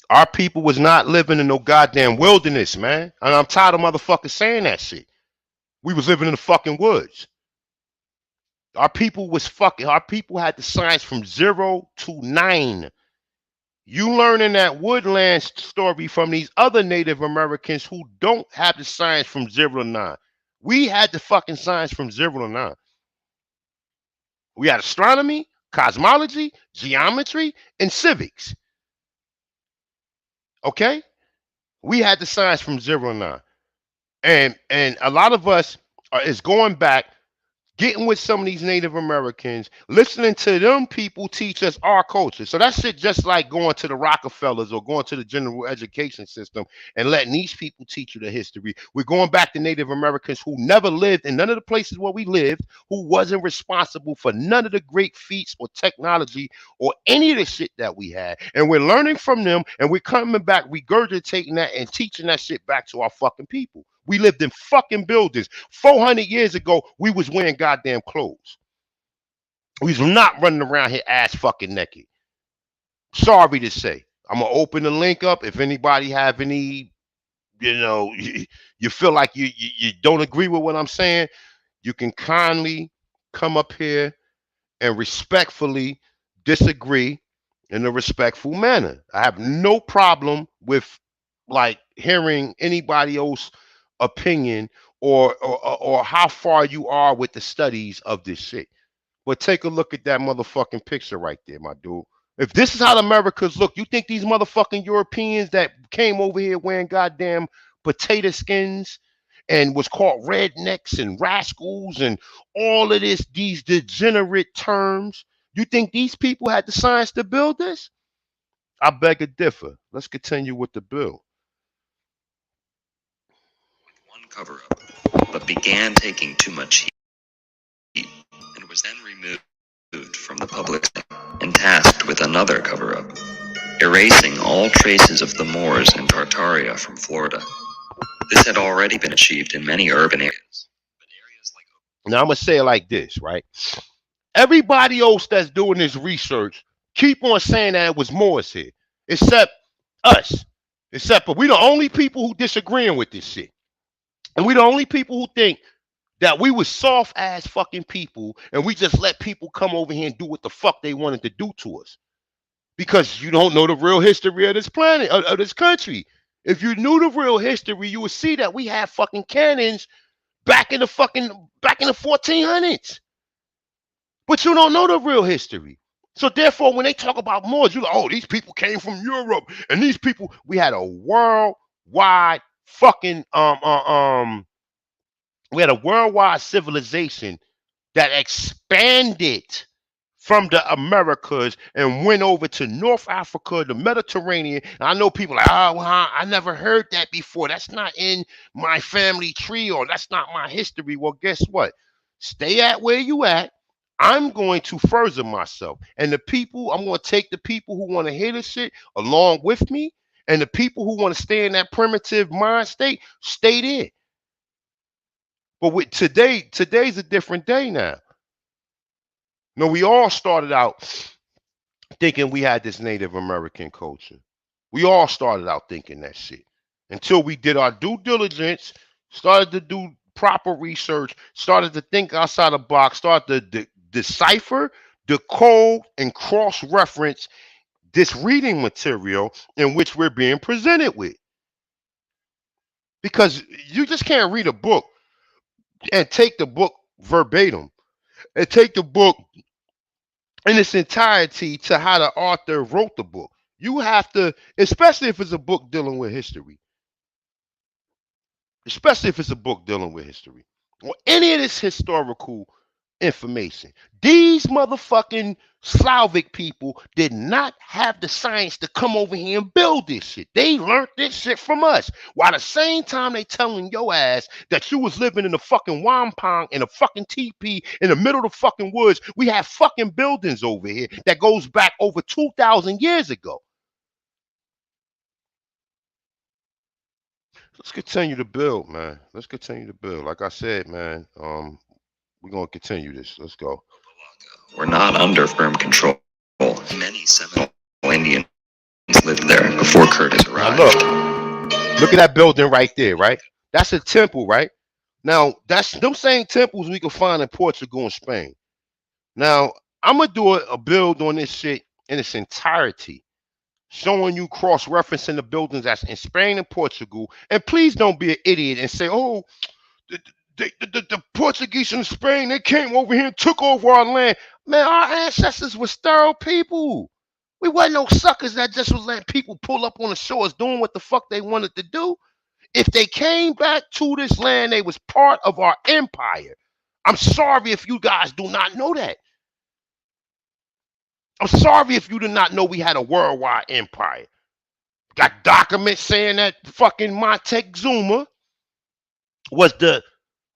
Our people was not living in no goddamn wilderness, man. And I'm tired of motherfuckers saying that shit. We was living in the fucking woods. Our people had the science from 0 to 9. You learning that woodland story from these other Native Americans who don't have the science from 0 to 9. We had the fucking science from 0 to 9. We had astronomy, cosmology, geometry, and civics. Okay? We had the science from 0 to 9. And a lot of us is going back, getting with some of these Native Americans, listening to them people teach us our culture. So that shit just like going to the Rockefellers or going to the general education system and letting these people teach you the history. We're going back to Native Americans who never lived in none of the places where we lived, who wasn't responsible for none of the great feats or technology or any of the shit that we had. And we're learning from them, and we're coming back, regurgitating that and teaching that shit back to our fucking people. We lived in fucking buildings. 400 years ago, we was wearing goddamn clothes. We was not running around here ass fucking naked. Sorry to say. I'm going to open the link up. If anybody have any, you feel like you don't agree with what I'm saying, you can kindly come up here and respectfully disagree in a respectful manner. I have no problem with like hearing anybody else opinion or how far you are with the studies of this shit. But take a look at that motherfucking picture right there, my dude. If this is how the Americans look, you think these motherfucking Europeans that came over here wearing goddamn potato skins and was called rednecks and rascals and all of these degenerate terms, you think these people had the science to build this? I beg to differ. Let's continue with the bill. One cover-up, but began taking too much heat and was then removed from the public and tasked with another cover-up, erasing all traces of the Moors and Tartaria from Florida. This had already been achieved in many urban areas. But areas like now I'm gonna say it like this, right? Everybody else that's doing this research keep on saying that it was Moors here, except us. But we the only people who disagreeing with this shit. And we the only people who think That we was soft ass fucking people and we just let people come over here and do what the fuck they wanted to do to us. Because you don't know the real history of this planet, of this country. If you knew the real history, you would see that we had fucking cannons back in the 1400s. But you don't know the real history. So therefore, when they talk about Moors, you're like, oh, these people came from Europe, and these people, we had a worldwide fucking we had a worldwide civilization that expanded from the Americas and went over to North Africa, the Mediterranean. And I know people like, oh, well, I never heard that before. That's not in my family tree, or that's not my history. Well, guess what? Stay at where you at. I'm going to further myself. And I'm going to take the people who want to hear this shit along with me. And the people who want to stay in that primitive mind state, stay there. But with today's a different day now. No, we all started out thinking we had this Native American culture. We all started out thinking that shit until we did our due diligence, started to do proper research, started to think outside the box, started to decipher, decode, and cross-reference this reading material in which we're being presented with. Because you just can't read a book and take the book verbatim and take the book in its entirety to how the author wrote the book. You have to, especially if it's a book dealing with history, or any of this historical information. These motherfucking Slavic people did not have the science to come over here and build this shit. They learned this shit from us. While at the same time they telling your ass that you was living in the fucking wampang in a fucking teepee in the middle of the fucking woods. We have fucking buildings over here that goes back over 2,000 years ago. Let's continue to build, man. Let's continue to build. Like I said, man, we're going to continue this. Let's go. Were not under firm control. Many Seminole Indians lived there before Curtis arrived. Now look at that building right there, right? That's a temple, right? Now, that's them same temples we can find in Portugal and Spain. Now, I'm going to do a build on this shit in its entirety, showing you cross-referencing the buildings that's in Spain and Portugal. And please don't be an idiot and say, oh, the Portuguese in Spain, they came over here and took over our land. Man, our ancestors were sterile people. We wasn't no suckers that just was letting people pull up on the shores doing what the fuck they wanted to do. If they came back to this land, they was part of our empire. I'm sorry if you guys do not know that. I'm sorry if you did not know we had a worldwide empire. Got documents saying that fucking Montezuma was the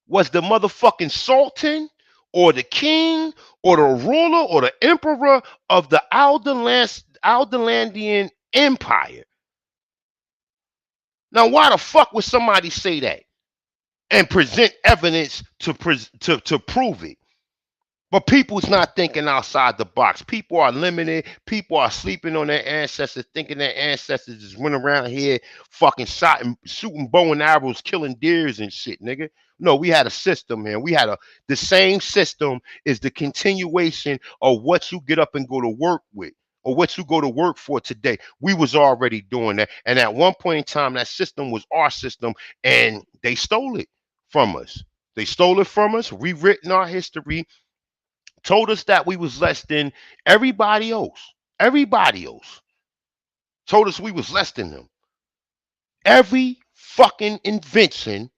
motherfucking sultan or the king or the ruler or the emperor of the Aldelandian Empire. Now, why the fuck would somebody say that and present evidence to prove it? But people's not thinking outside the box. People are limited. People are sleeping on their ancestors, thinking their ancestors just went around here fucking shooting bow and arrows, killing deers and shit, nigga. No, we had a system here. The same system is the continuation of what you get up and go to work with, or what you go to work for today. We was already doing that. And at one point in time, that system was our system, and they stole it from us. They stole it from us, rewritten our history, told us that we was less than everybody else. Everybody else told us we was less than them. Every fucking invention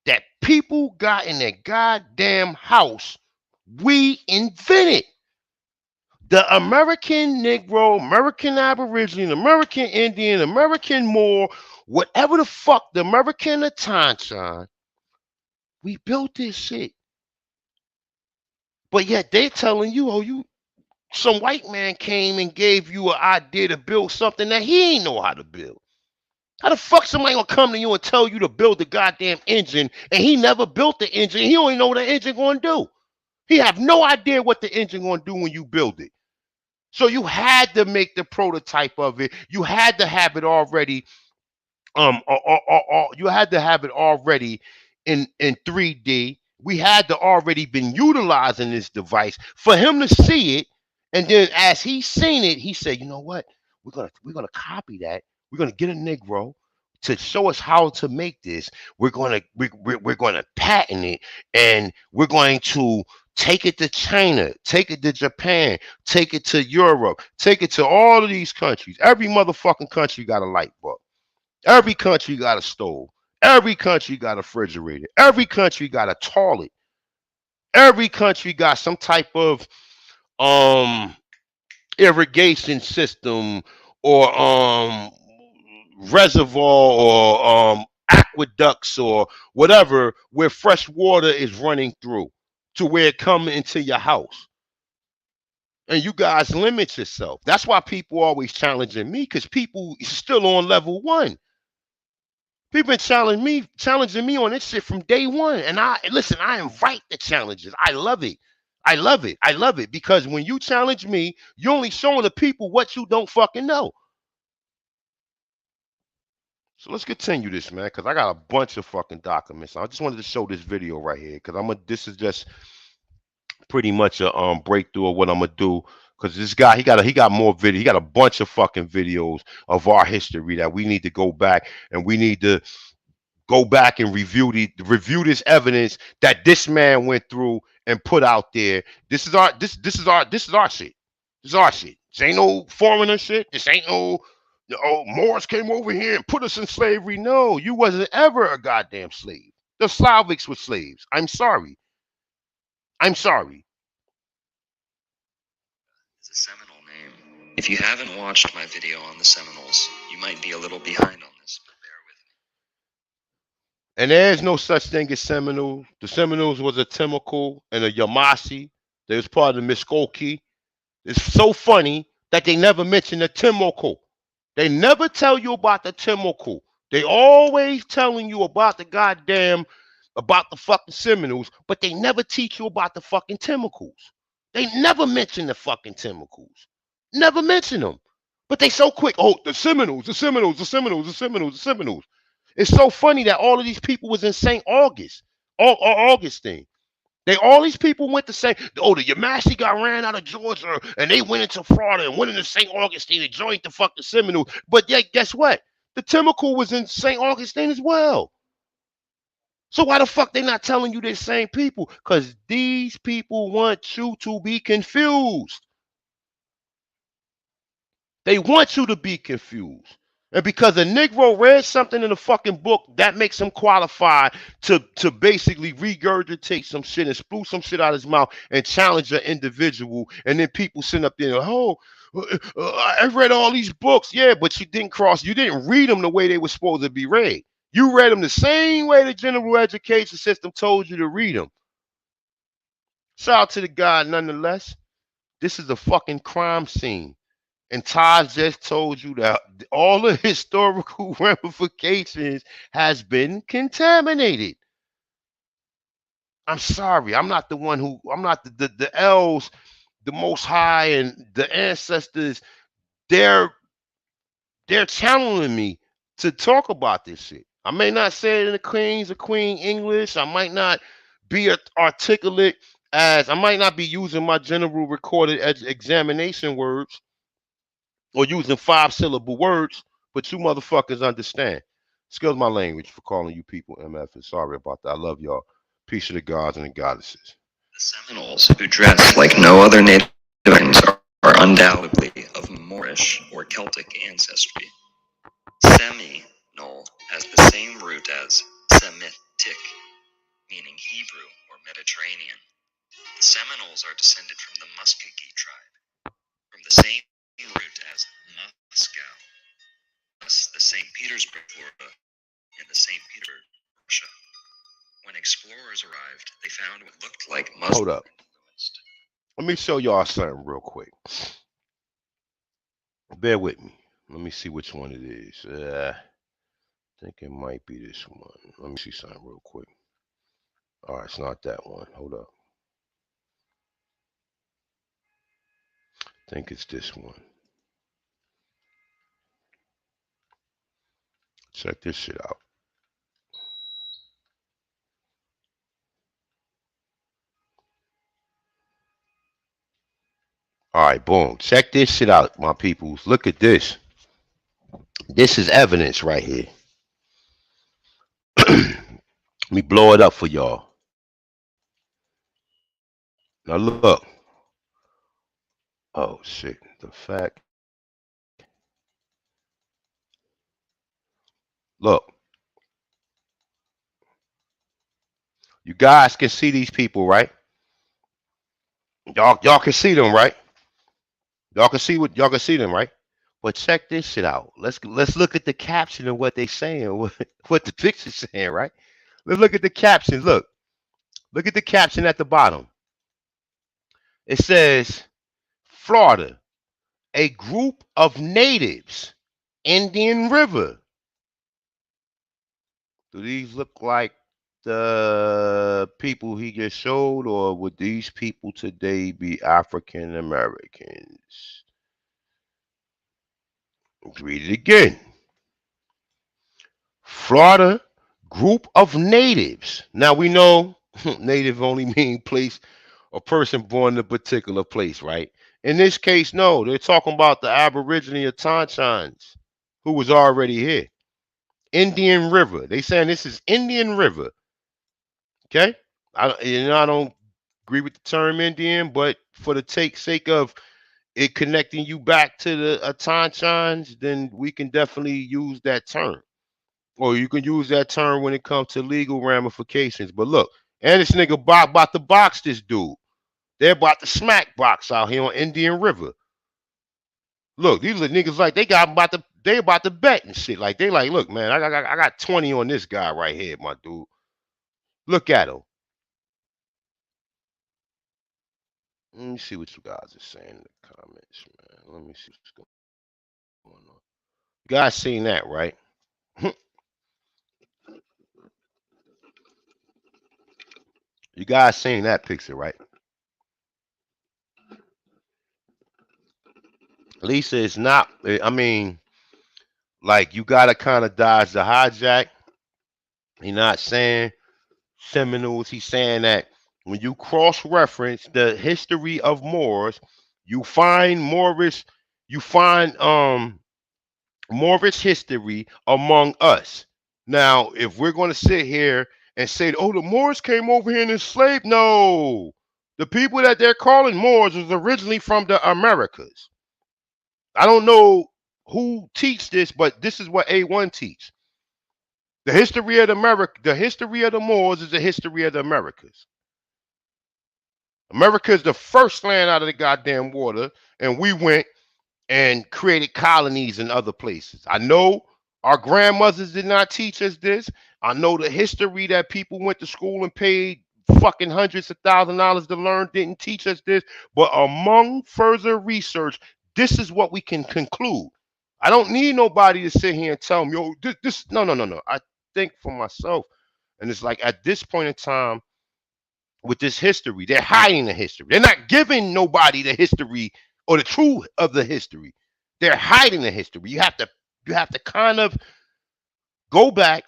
that people got in their goddamn house, we invented. The American Negro, American Aborigine, American Indian, American Moor, whatever the fuck, the American Atanchan, we built this shit. But yet they're telling you, oh, some white man came and gave you an idea to build something that he ain't know how to build. How the fuck somebody gonna come to you and tell you to build the goddamn engine and he never built the engine? He don't even know what the engine gonna do. He have no idea what the engine gonna do when you build it. So you had to make the prototype of it. You had to have it already. You had to have it already in 3D. We had to already been utilizing this device for him to see it, and then as he seen it, he said, "You know what? We're gonna copy that. We're gonna get a Negro to show us how to make this. We're gonna patent it, and we're going to take it to China, take it to Japan, take it to Europe, take it to all of these countries. Every motherfucking country got a light bulb. Every country got a stove. Every country got a refrigerator. Every country got a toilet. Every country got some type of um irrigation system or reservoir or aqueducts or whatever where fresh water is running through to where it come into your house. And you guys limit yourself. That's why people always challenging me, because people still on level one. People been challenging me on this shit from day one. And I listen, I invite the challenges. I love it. I love it. I love it. Because when you challenge me, you're only showing the people what you don't fucking know. So let's continue this, man, because I got a bunch of fucking documents. I just wanted to show this video right here, because this is just pretty much a breakthrough of what I'm gonna do. Because this guy, he got more video. He got a bunch of fucking videos of our history that we need to go back, and we need to go back and review this evidence that this man went through and put out there. This is our shit. This is our shit. This ain't no foreigner shit. This ain't no Moors came over here and put us in slavery. No, you wasn't ever a goddamn slave. The Slavics were slaves. I'm sorry. I'm sorry. It's a Seminole name. If you haven't watched my video on the Seminoles, you might be a little behind on this, but bear with me. And there is no such thing as Seminole. The Seminoles was a Timucua and a Yamasi. They was part of the Muskogee. It's so funny that they never mention the Timucua. They never tell you about the Timucua. They always telling you about about the fucking Seminoles, but they never teach you about the fucking Timucuas. They never mention the fucking Timucuas. Never mention them. But they so quick. Oh, the Seminoles, the Seminoles, the Seminoles, the Seminoles, the Seminoles. It's so funny that all of these people was in St. August, or Augustine. All these people went to say, oh, the Yamasi got ran out of Georgia and they went into Florida and went into St. Augustine and joined the fucking Seminoles. But yet, guess what? The Timucua was in St. Augustine as well. So why the fuck they not telling you they're same people? Because these people want you to be confused. They want you to be confused. And because a Negro read something in a fucking book, that makes him qualified to basically regurgitate some shit and spew some shit out of his mouth and challenge an individual. And then people sitting up there, oh, I read all these books. Yeah, but you didn't read them the way they were supposed to be read. You read them the same way the general education system told you to read them. Shout out to the guy nonetheless. This is a fucking crime scene. And Taj just told you that all the historical ramifications has been contaminated. I'm sorry. I'm not the elves, the most high and the ancestors. They're channeling me to talk about this shit. I may not say it in the Queen's or Queen English. I might not be articulate as I might not be using my general recorded examination words or using 5-syllable words, but you motherfuckers understand. Excuse my language for calling you people MF, and sorry about that. I love y'all. Peace to the gods and the goddesses. The Seminoles, who dress like no other native Americans, are undoubtedly of Moorish or Celtic ancestry. Seminole has the same root as Semitic, meaning Hebrew or Mediterranean. The Seminoles are descended from the Muskogee tribe, from the same root as Moscow, thus the St. Petersburg, Florida, and the St. Petersburg, Russia. When explorers arrived, they found what looked like Muslim. Hold up. Let me show y'all something real quick. Bear with me. Let me see which one it is. I think it might be this one. Let me see something real quick. All right, it's not that one. Hold up. I think it's this one. Check this shit out. All right, boom. Check this shit out, my peoples. Look at this. This is evidence right here. Let me blow it up for y'all. Now look. Oh shit. The fact. Look. You guys can see these people, right? Y'all can see them, right? Y'all can see them, right? But check this shit out. Let's look at the caption and what they saying, what the picture's saying, right? Let's look at the caption. Look at the caption at the bottom. It says, Florida, a group of natives, Indian River. Do these look like the people he just showed, or would these people today be African Americans? Let's read it again. Florida, group of natives. Now we know native only mean place or person born in a particular place, right? In this case, no, they're talking about the Aborigine of Tonchans who was already here. Indian River. They saying this is Indian River. Okay? I don't agree with the term Indian, but for the sake of it connecting you back to the Tonchans, then we can definitely use that term. Or you can use that term when it comes to legal ramifications. But look, and this nigga about to box this dude. They're about to smack box out here on Indian River. Look, these little niggas like they about to bet and shit. Like they like, look, man, I got 20 on this guy right here, my dude. Look at him. Let me see what you guys are saying in the comments, man. Let me see what's going on. You guys seen that, right? You guys seen that picture, right? Lisa is not, I mean, like you gotta kind of dodge the hijack. He's not saying Seminoles. He's saying that when you cross-reference the history of Moors, you find Moorish history among us. Now, if we're going to sit here and say, oh, the Moors came over here and enslaved, no. The people that they're calling Moors was originally from the Americas. I don't know who teach this, but this is what A1 teach. The history of the history of the Moors is the history of the Americas. America is the first land out of the goddamn water, and we went and created colonies in other places. I know our grandmothers did not teach us this. I know the history that people went to school and paid fucking hundreds of $1,000s to learn didn't teach us this. But among further research, this is what we can conclude. I don't need nobody to sit here and tell me, yo, no. I think for myself. And it's like at this point in time, with this history, they're hiding the history. They're not giving nobody the history or the truth of the history. They're hiding the history. You have to kind of go back,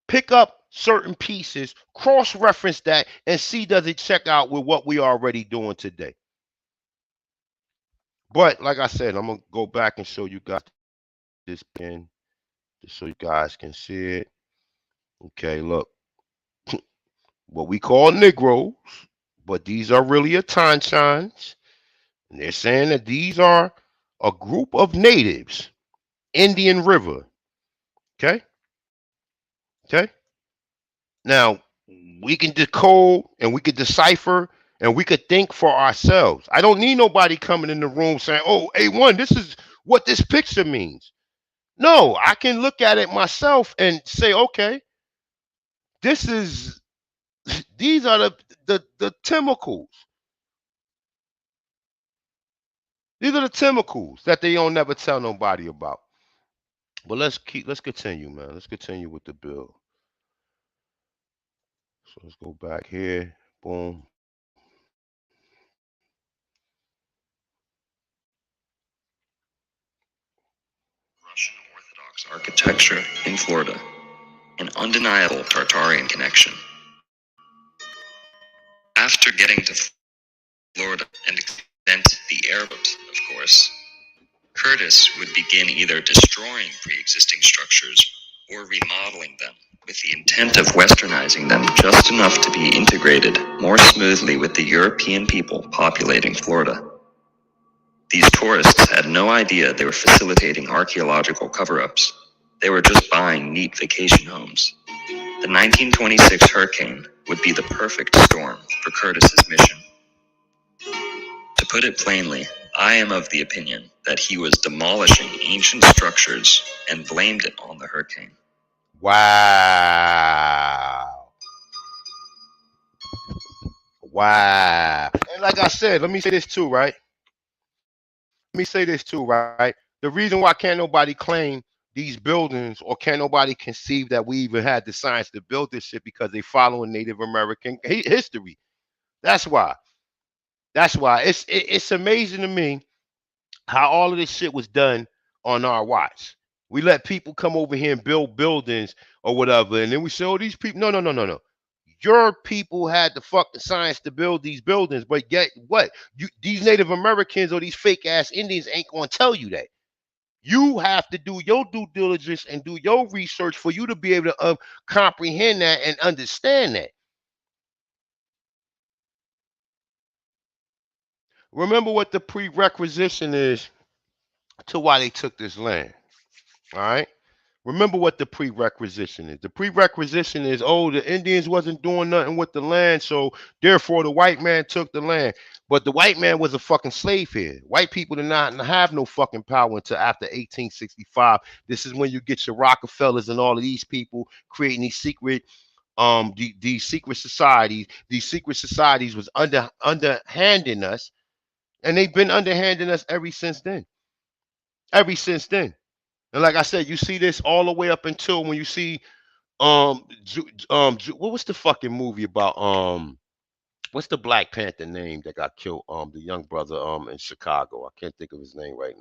pick up certain pieces, cross-reference that, and see does it check out with what we are already doing today. But like I said, I'm gonna go back and show you guys this pin, just so you guys can see it. Okay, look. What we call Negroes, but these are really Atanchans. And they're saying that these are a group of natives, Indian River. Okay? Okay? Now, we can decode and we can decipher and we could think for ourselves. I don't need nobody coming in the room saying, oh, A1, this is what this picture means. No, I can look at it myself and say, okay, these are the chemicals. These are the chemicals that they don't never tell nobody about. But let's continue, man. Let's continue with the bill. So let's go back here. Boom. Russian Orthodox architecture in Florida, an undeniable Tartarian connection. After getting to Florida and extend the airboat, of course, Curtis would begin either destroying pre-existing structures or remodeling them with the intent of westernizing them just enough to be integrated more smoothly with the European people populating Florida. These tourists had no idea they were facilitating archaeological cover-ups. They were just buying neat vacation homes. The 1926 hurricane would be the perfect storm for Curtis's mission. To put it plainly, I am of the opinion that he was demolishing ancient structures and blamed it on the hurricane. Wow. Wow. And like I said, let me say this too, right? The reason why can't nobody claim these buildings or can't nobody conceive that we even had the science to build this shit because they following Native American history. That's why. It's amazing to me how all of this shit was done on our watch. We let people come over here and build buildings or whatever, and then we say, "Oh, these people." No. Your people had the fucking science to build these buildings, but get what? These Native Americans or these fake ass Indians ain't gonna tell you that. You have to do your due diligence and do your research for you to be able to comprehend that and understand that. Remember what the prerequisition is to why they took this land. All right. Remember what the prerequisition is. The prerequisition is, oh, the Indians wasn't doing nothing with the land, so therefore the white man took the land. But the white man was a fucking slave here. White people did not have no fucking power until after 1865. This is when you get your Rockefellers and all of these people creating these secret these secret societies. These secret societies was underhanding us, and they've been underhanding us ever since then. Ever since then. And like I said, you see this all the way up until when you see what was the fucking movie about what's the Black Panther name that got killed, the young brother in Chicago. I can't think of his name right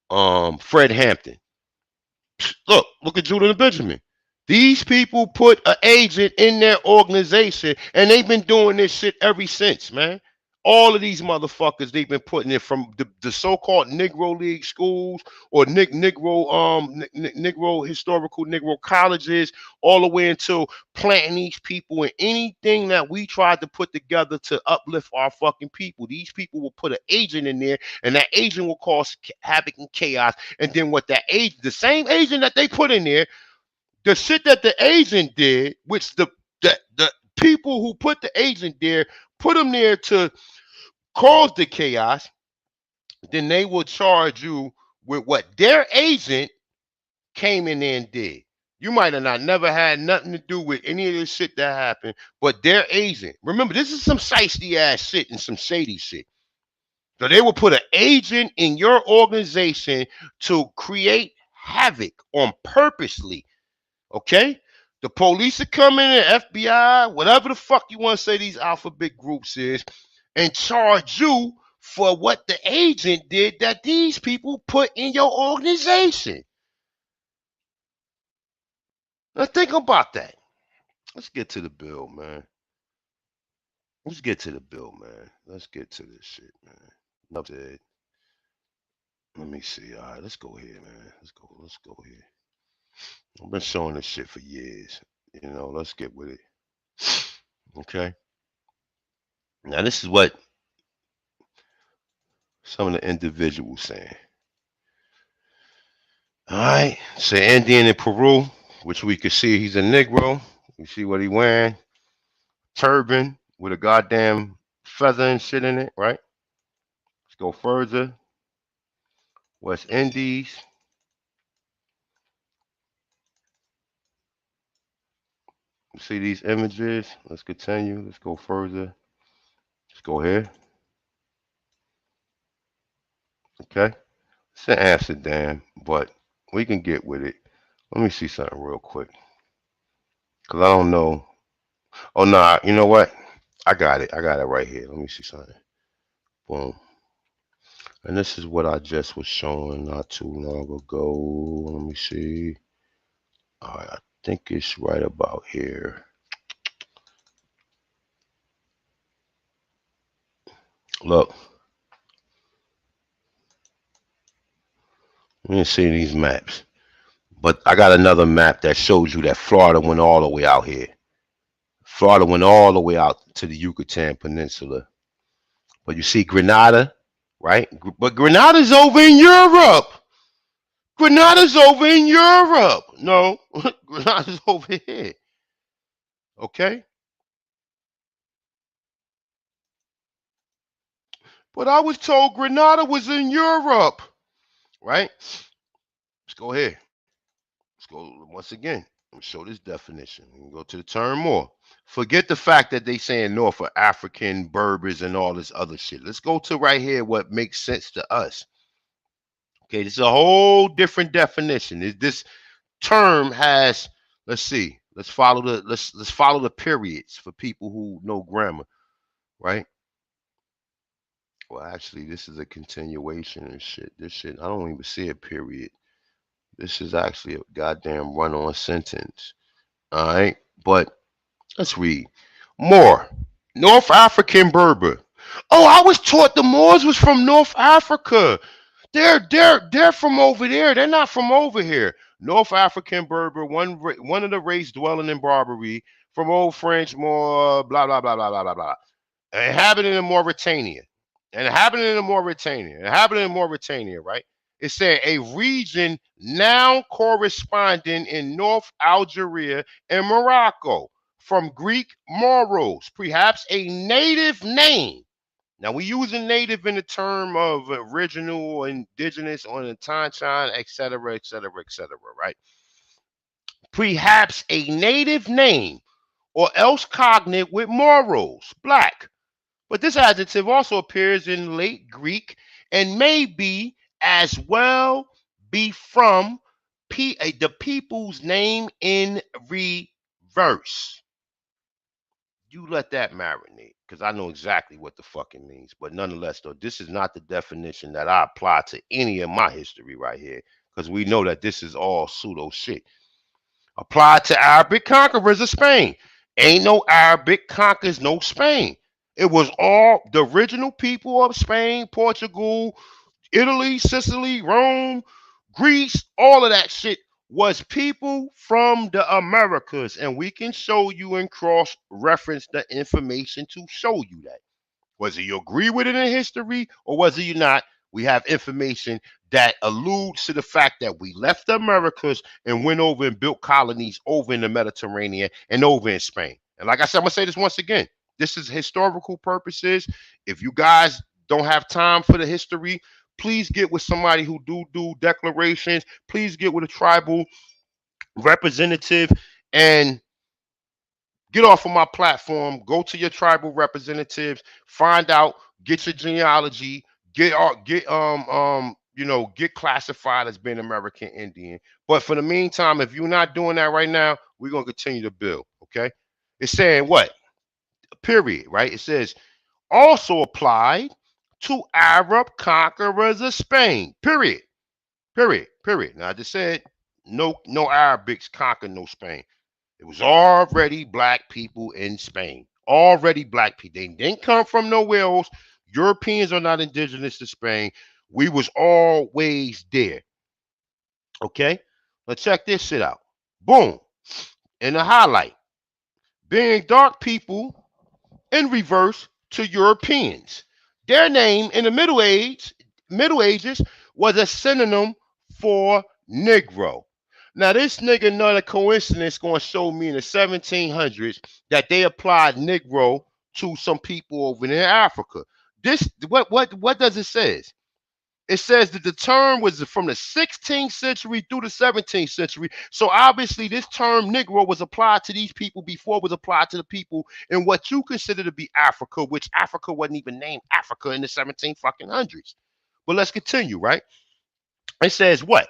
now. Fred Hampton. Look at Judah and Benjamin. These people put an agent in their organization, and they've been doing this shit ever since, man. All of these motherfuckers, they've been putting it from the so-called Negro League schools or Negro historical Negro colleges, all the way until planting these people in anything that we tried to put together to uplift our fucking people. These people will put an agent in there, and that agent will cause havoc and chaos. And then what that agent, the same agent that they put in there, the shit that the agent did, which the people who put the agent there put them there to cause the chaos, then they will charge you with what their agent came in there and did. You might have not never had nothing to do with any of this shit that happened, but their agent. Remember, this is some shiesty ass shit and some shady shit. So they will put an agent in your organization to create havoc on purposely. Okay? The police are coming in, FBI, whatever the fuck you want to say these alphabet groups is, and charge you for what the agent did that these people put in your organization. Now think about that. Let's get to the bill, man. Let's get to the bill, man. Let's get to this shit, man. Enough said. Let me see. All right, let's go here, man. Let's go here. I've been showing this shit for years. You know, let's get with it. Okay. Now this is what some of the individuals saying. All right. Say Indian in Peru, which we could see he's a Negro. You see what he wearing? Turban with a goddamn feather and shit in it, right? Let's go further. West Indies. You see these images? Let's continue. Let's go further. Let's go here. Okay. It's in Amsterdam, but we can get with it. Let me see something real quick. Because I don't know. Oh, nah. You know what? I got it. I got it right here. Let me see something. Boom. And this is what I just was showing not too long ago. Let me see. All right. I think it's right about here. Look. Let me see these maps. But I got another map that shows you that Florida went all the way out here. Florida went all the way out to the Yucatan Peninsula. But you see Grenada, right? But Grenada's over in Europe. Grenada's over in Europe. No, Grenada's over here. Okay? But I was told Grenada was in Europe. Right? Let's go here. Let's go once again. Let me show this definition. We can go to the term more. Forget the fact that they saying North for African, Berbers, and all this other shit. Let's go to right here what makes sense to us. Okay, this is a whole different definition. This term has, let's see, let's follow the periods for people who know grammar, right? Well, actually, this is a continuation and shit. This shit, I don't even see a period. This is actually a goddamn run-on sentence. All right, but let's read more. North African Berber. Oh, I was taught the Moors was from North Africa. They're from over there. They're not from over here. North African Berber, one of the race dwelling in Barbary, from Old French, more blah blah blah blah blah blah blah. Inhabiting in Mauritania, inhabiting in Mauritania, right? It said a region now corresponding in North Algeria and Morocco, from Greek Moros, perhaps a native name. Now we using native in the term of original, indigenous, on the Tanchan, etc., etc., etc., right? Perhaps a native name, or else cognate with Moros, black. But this adjective also appears in late Greek and may be as well be from the people's name in reverse. You let that marinate, because I know exactly what the fuck it means. But nonetheless, though, this is not the definition that I apply to any of my history right here, because we know that this is all pseudo shit. Applied to Arabic conquerors of Spain. Ain't no Arabic conquers no Spain. It was all the original people of Spain, Portugal, Italy, Sicily, Rome, Greece, all of that shit was people from the Americas. And we can show you and cross reference the information to show you that. Whether you agree with it in history or whether you're not, we have information that alludes to the fact that we left the Americas and went over and built colonies over in the Mediterranean and over in Spain. And like I said, I'm going to say this once again. This is historical purposes. If you guys don't have time for the history, please get with somebody who do declarations. Please get with a tribal representative and get off of my platform. Go to your tribal representatives. Find out. Get your genealogy. Get classified as being American Indian. But for the meantime, if you're not doing that right now, we're gonna continue to build. Okay. It's saying what? Period. Right. It says also applied to Arab conquerors of Spain. Period. Period. Period. Now I just said no Arabics conquered no Spain. It was already black people in Spain. Already black people. They didn't come from nowhere else. Europeans are not indigenous to Spain. We was always there. Okay? Let's check this shit out. Boom. In the highlight. Being dark people in reverse to Europeans. Their name in the Middle Ages was a synonym for Negro. Now, this nigga, not a coincidence, going to show me in the 1700s that they applied Negro to some people over in Africa. This, what does it say? It says that the term was from the 16th century through the 17th century. So obviously, this term Negro was applied to these people before it was applied to the people in what you consider to be Africa, which Africa wasn't even named Africa in the 1700s. But let's continue, right? It says what?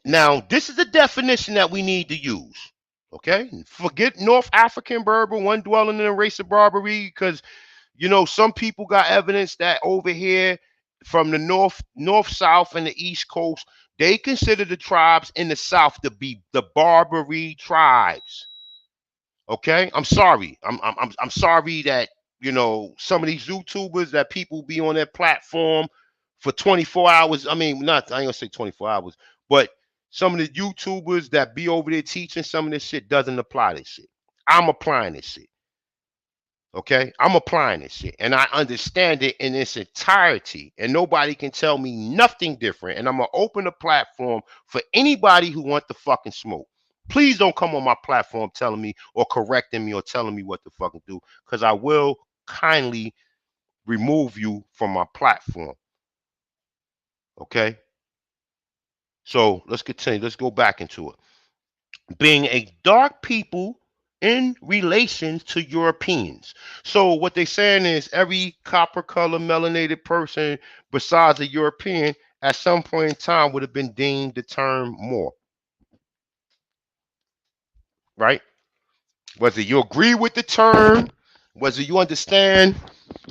Now, this is the definition that we need to use. Okay, forget North African Berber, one dwelling in a race of Barbary, because some people got evidence that over here from the north, south, and the east coast, they consider the tribes in the south to be the Barbary tribes. Okay, I'm sorry. I'm sorry that some of these YouTubers that people be on their platform for 24 hours. I mean, I ain't gonna say 24 hours, but some of the YouTubers that be over there teaching some of this shit doesn't apply this shit. I'm applying this shit. Okay, I'm applying this shit and I understand it in its entirety, and nobody can tell me nothing different. And I'm gonna open a platform for anybody who want to fucking smoke. Please don't come on my platform telling me or correcting me or telling me what to fucking do, because I will kindly remove you from my platform. Okay, so let's continue. Let's go back into it. Being a dark people in relation to Europeans. So what they're saying is every copper color melanated person besides a European at some point in time would have been deemed the term Moor. Right? Whether you agree with the term, whether you understand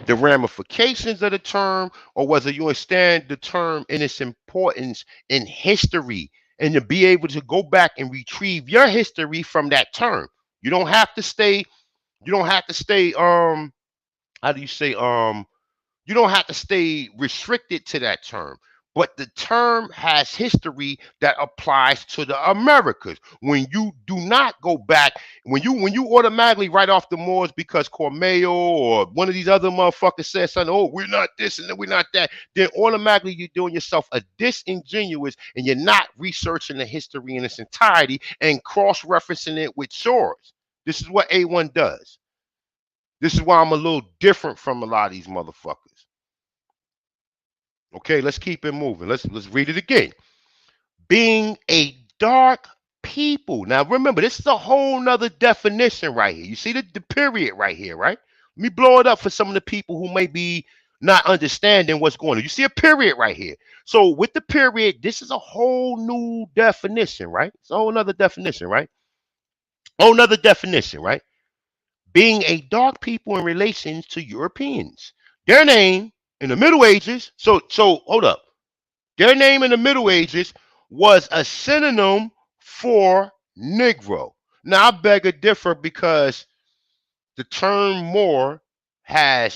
the ramifications of the term, or whether you understand the term and its importance in history, and to be able to go back and retrieve your history from that term. You don't have to stay, how do you say, you don't have to stay restricted to that term. But the term has history that applies to the Americas. When you do not go back, when you automatically write off the Moors because Cormeo or one of these other motherfuckers said something, oh, we're not this and we're not that, then automatically you're doing yourself a disingenuous, and you're not researching the history in its entirety and cross-referencing it with yours. This is what A1 does. This is why I'm a little different from a lot of these motherfuckers. Okay, let's keep it moving. Let's read it again. Being a dark people. Now remember, this is a whole nother definition right here. You see the period right here, right? Let me blow it up for some of the people who may be not understanding what's going on. You see a period right here. So with the period, this is a whole new definition, right? It's a whole nother definition, right? Whole nother definition, right? Being a dark people in relation to Europeans. Their name in the Middle Ages, so hold up. Their name in the Middle Ages was a synonym for negro. Now I beg to differ, because the term Moor has,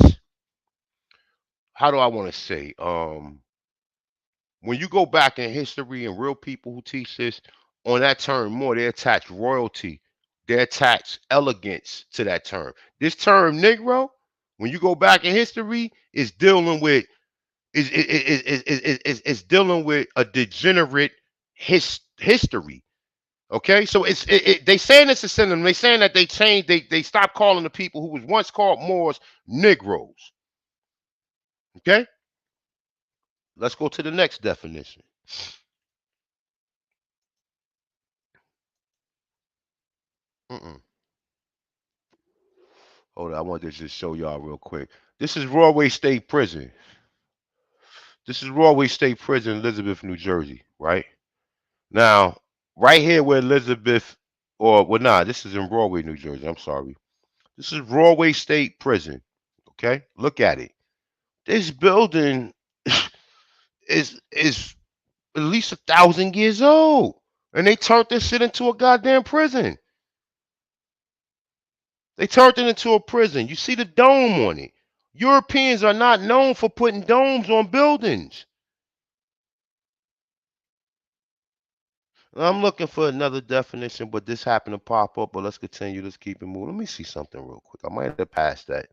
how do I want to say, when you go back in history and real people who teach this, on that term Moor, they attach royalty, they attach elegance to that term. This term negro, when you go back in history, is dealing with is dealing with a degenerate history. Okay, so they saying it's a synonym. They saying that they changed. They stopped calling the people who was once called Moors Negroes. Okay, let's go to the next definition. Hold on, I want to just show y'all real quick. This is Broadway State Prison. This is Broadway State Prison, Elizabeth, New Jersey, right? Now, right here where Elizabeth, or well, nah, this is in Broadway, New Jersey. I'm sorry. This is Broadway State Prison. Okay, look at it. This building is at least 1,000 years old, and they turned this shit into a goddamn prison. They turned it into a prison. You see the dome on it. Europeans are not known for putting domes on buildings. I'm looking for another definition, but this happened to pop up. But let's continue. Let's keep it moving. Let me see something real quick. I might have passed that.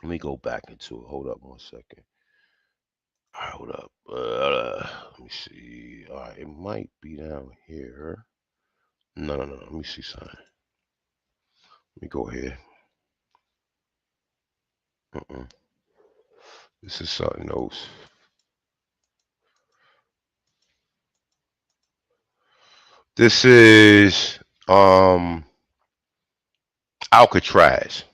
Let me go back into it. Hold up 1 second. Hold up. Let me see. All right, it might be down here. No. Let me see something. Let me go ahead. This is something else. This is Alcatraz.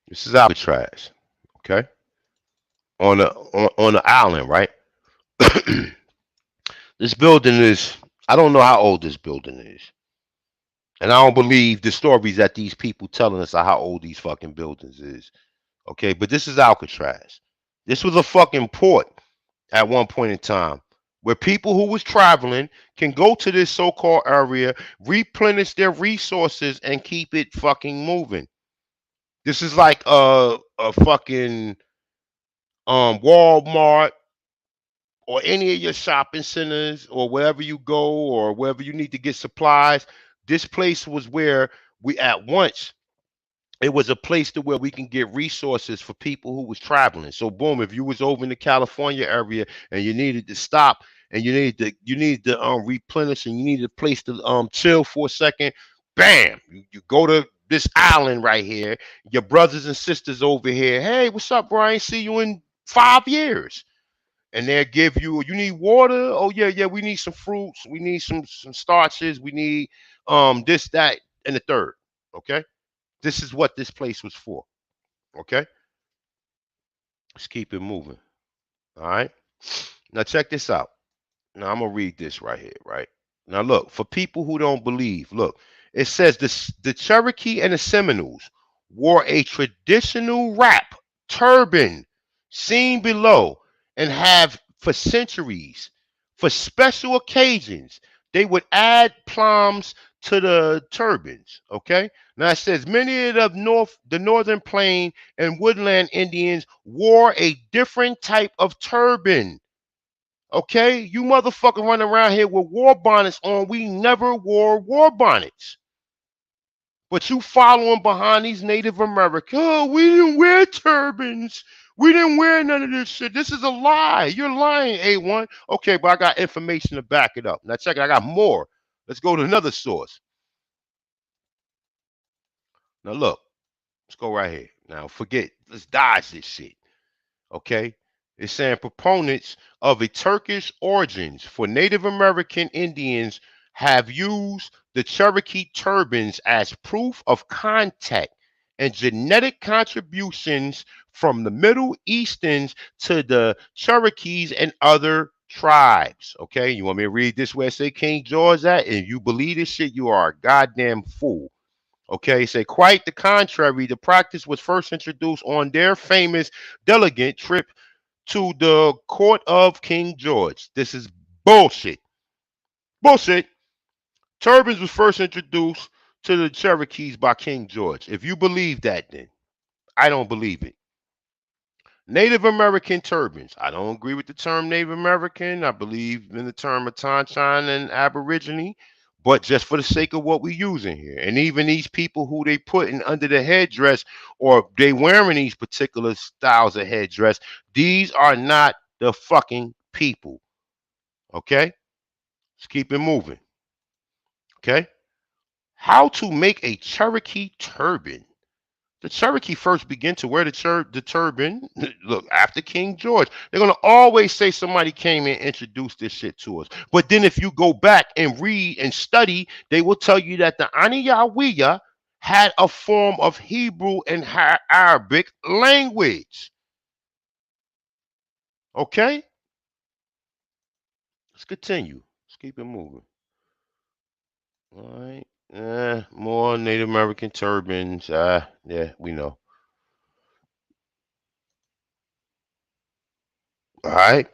This is Alcatraz. Okay. On the island, right? This building is, I don't know how old this building is. And I don't believe the stories that these people telling us are how old these fucking buildings is. Okay, but this is Alcatraz. This was a fucking port at one point in time, where people who was traveling can go to this so-called area, replenish their resources, and keep it fucking moving. This is like a fucking Walmart or any of your shopping centers or wherever you go or wherever you need to get supplies. This place was where we at once it was a place to where we can get resources for people who was traveling. So boom, if you was over in the California area and you needed to stop and you needed to replenish and you needed a place to chill for a second, bam, you go to this island right here. Your brothers and sisters over here. Hey, what's up, Brian? See you in 5 years. And they'll give you need water. Oh yeah, we need some fruits, we need some starches, we need this, that, and the third. Okay. This is what this place was for. Okay. Let's keep it moving. All right. Now check this out. Now I'm gonna read this right here, right? Now look, for people who don't believe, look, it says the Cherokee and the Seminoles wore a traditional wrap turban seen below and have for centuries. For special occasions, they would add plums to the turbans. Okay. Now it says many of the northern plain and woodland Indians wore a different type of turban. Okay, you motherfucker running around here with war bonnets on. We never wore war bonnets. But you following behind these Native Americans. Oh, we didn't wear turbans. We didn't wear none of this shit. This is a lie. You're lying, A1. Okay, but I got information to back it up. Now check it. I got more. Let's go to another source. Now look, let's go right here. Now forget. Let's dodge this shit. Okay? It's saying proponents of a Turkish origins for Native American Indians have used the Cherokee turbans as proof of contact and genetic contributions from the Middle Easterns to the Cherokees and other tribes. Okay, you want me to read this where it say King George at? And you believe this shit, you are a goddamn fool. Okay, say quite the contrary. The practice was first introduced on their famous delegate trip to the court of King George. This is bullshit. Bullshit. Turbans was first introduced to the Cherokees by King George. If you believe that, then I don't believe it. Native American turbans. I don't agree with the term Native American. I believe in the term of Tanchan and Aborigine, but just for the sake of what we're using here. And even these people who they putting under the headdress or they wearing these particular styles of headdress, these are not the fucking people. Okay? Let's keep it moving. Okay? How to make a Cherokee turban. The Cherokee first began to wear the turban. Look, after King George, they're gonna always say somebody came and introduced this shit to us. But then if you go back and read and study, they will tell you that the Aniyawiya had a form of Hebrew and Arabic language. Okay, let's continue. Let's keep it moving. All right. More Native American turbans. Yeah, we know. All right.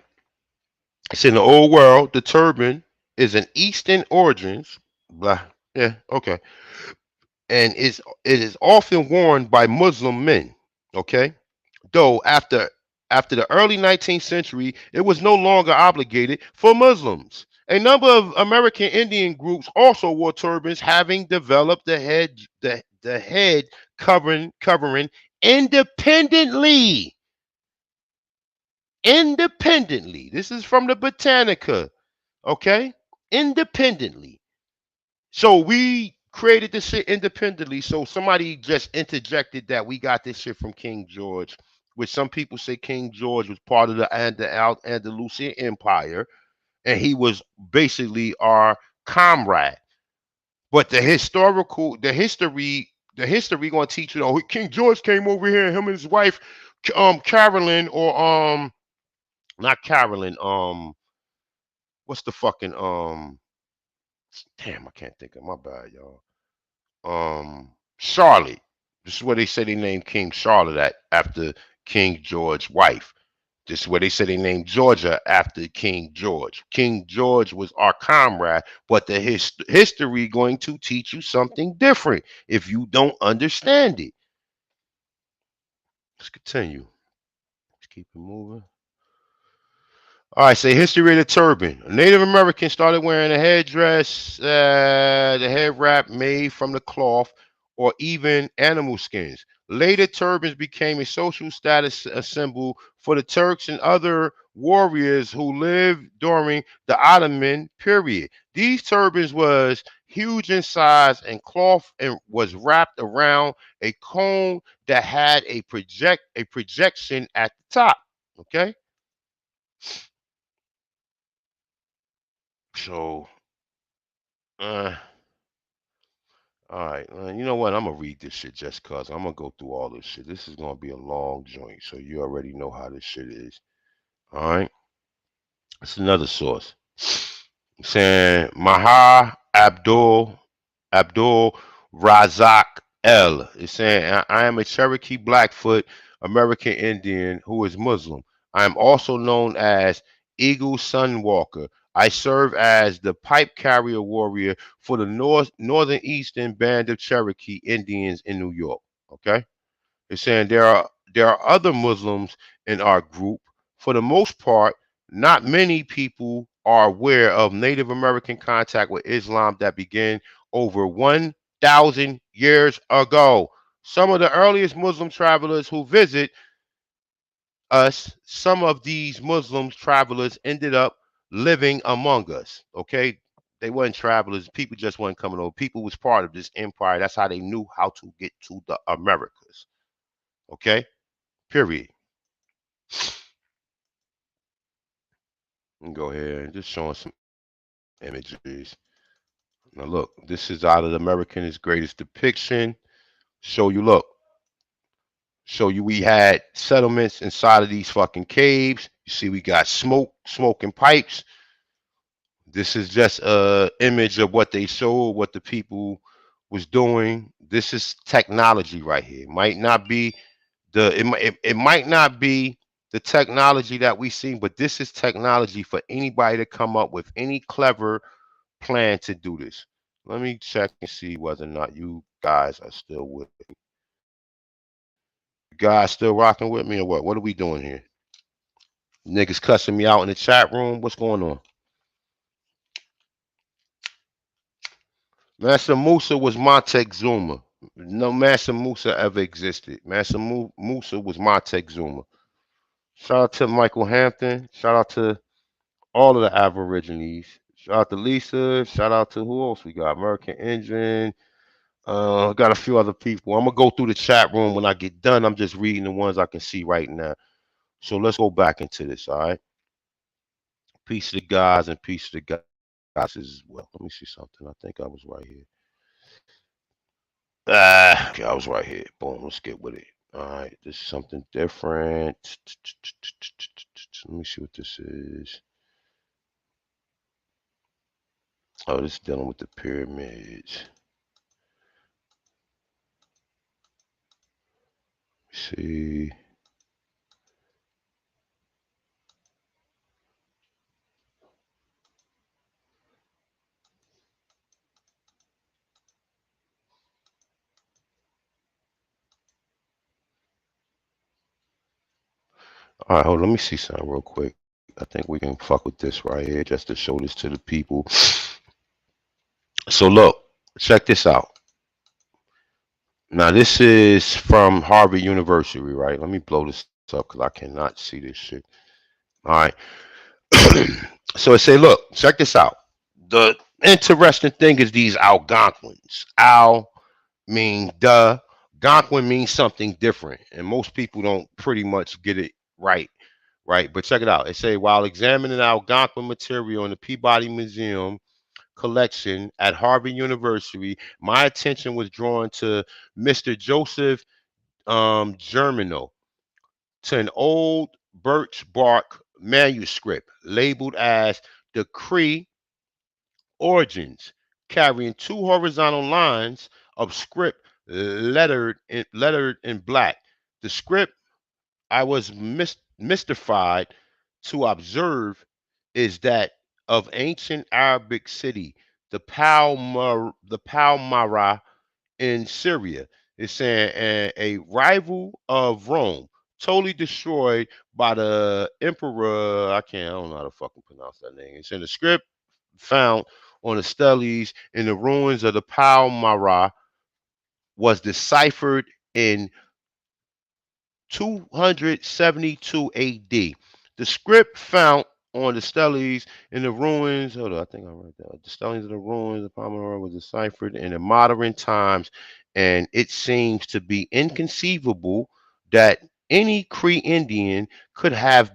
It's in the old world. The turban is an Eastern origins. Blah. Yeah. Okay. And it is often worn by Muslim men. Okay. Though after the early 19th century, it was no longer obligated for Muslims. A number of American Indian groups also wore turbans, having developed the head covering independently. Independently. This is from the Britannica. Okay? Independently. So we created this shit independently. So somebody just interjected that we got this shit from King George, which some people say King George was part of the Andalusian Empire, and he was basically our comrade. But the history gonna teach you. Oh, King George came over here, him and his wife, Carolyn, or not Carolyn, what's the fucking damn, I can't think of, my bad, y'all. Charlotte. This is where they say they named King Charlotte after King George's wife. This is where they say they named Georgia after King George. King George was our comrade, but the history going to teach you something different if you don't understand it. Let's continue. Let's keep it moving. All right, say history of the turban. Native Americans started wearing a headdress, the head wrap made from the cloth or even animal skins. Later, turbans became a social status symbol for the Turks and other warriors who lived during the Ottoman period. These turbans was huge in size and cloth and was wrapped around a cone that had a projection at the top. Okay. So, uh, all right, you know what? I'm gonna read this shit just cause I'm gonna go through all this shit. This is gonna be a long joint, so you already know how this shit is. All right, it's another source saying Maha Abdul Razak L is saying I am a Cherokee Blackfoot American Indian who is Muslim. I am also known as Eagle Sunwalker. I serve as the pipe carrier warrior for the northern eastern band of Cherokee Indians in New York. Okay, it's saying there are other Muslims in our group. For the most part, not many people are aware of Native American contact with Islam that began over 1,000 years ago. Some of the earliest Muslim travelers who visit us, some of these Muslim travelers ended up living among us. Okay, they weren't travelers. People just weren't coming over. People was part of this empire. That's how they knew how to get to the Americas. Okay, period. And go ahead and just showing some images. Now look, this is out of the American's greatest depiction. Show you, look, show you we had settlements inside of these fucking caves. You see we got smoking pipes. This is just a image of what they showed, what the people was doing. This is technology right here. It might not be the technology that we see, but this is technology for anybody to come up with any clever plan to do this. Let me check and see whether or not you guys are still with me. You guys still rocking with me or what? What are we doing here? Niggas cussing me out in the chat room. What's going on? Master Musa was Montezuma. No Master Musa ever existed. Musa was Montezuma. Shout out to Michael Hampton. Shout out to all of the Aborigines. Shout out to Lisa. Shout out to who else we got? American Engine. Got a few other people. I'm gonna go through the chat room when I get done. I'm just reading the ones I can see right now. So let's go back into this. All right. Peace to the guys and peace to the guys as well. Let me see something. I think I was right here. Okay, I was right here. Boom. Let's get with it. All right. This is something different. Let me see what this is. Oh, this is dealing with the pyramids. See. All right, hold on. Let me see something real quick. I think we can fuck with this right here just to show this to the people. So look, check this out. Now this is from Harvard University, right? Let me blow this up because I cannot see this shit. All right. So it say, look, check this out. The interesting thing is these Algonquins. Al mean duh. Gonquin means something different, and most people don't pretty much get it right. Right, but check it out. It say while examining Algonquin material in the Peabody Museum collection at Harvard University, my attention was drawn to Mr. Joseph Germino, to an old birch bark manuscript labeled as the Cree Origins, carrying two horizontal lines of script lettered in black. The script I was mystified to observe is that of ancient Arabic city, the Palmyra in Syria. It's saying a rival of Rome. totally destroyed by the emperor. I don't know how to fucking pronounce that name. It's in the script found on the steles in the ruins of the Palmyra, was deciphered in 272 AD. The script found on the steles in the ruins, hold on, I think I read that. The steles in the ruins of Palmyra was deciphered in the modern times, and it seems to be inconceivable that any Cree Indian could have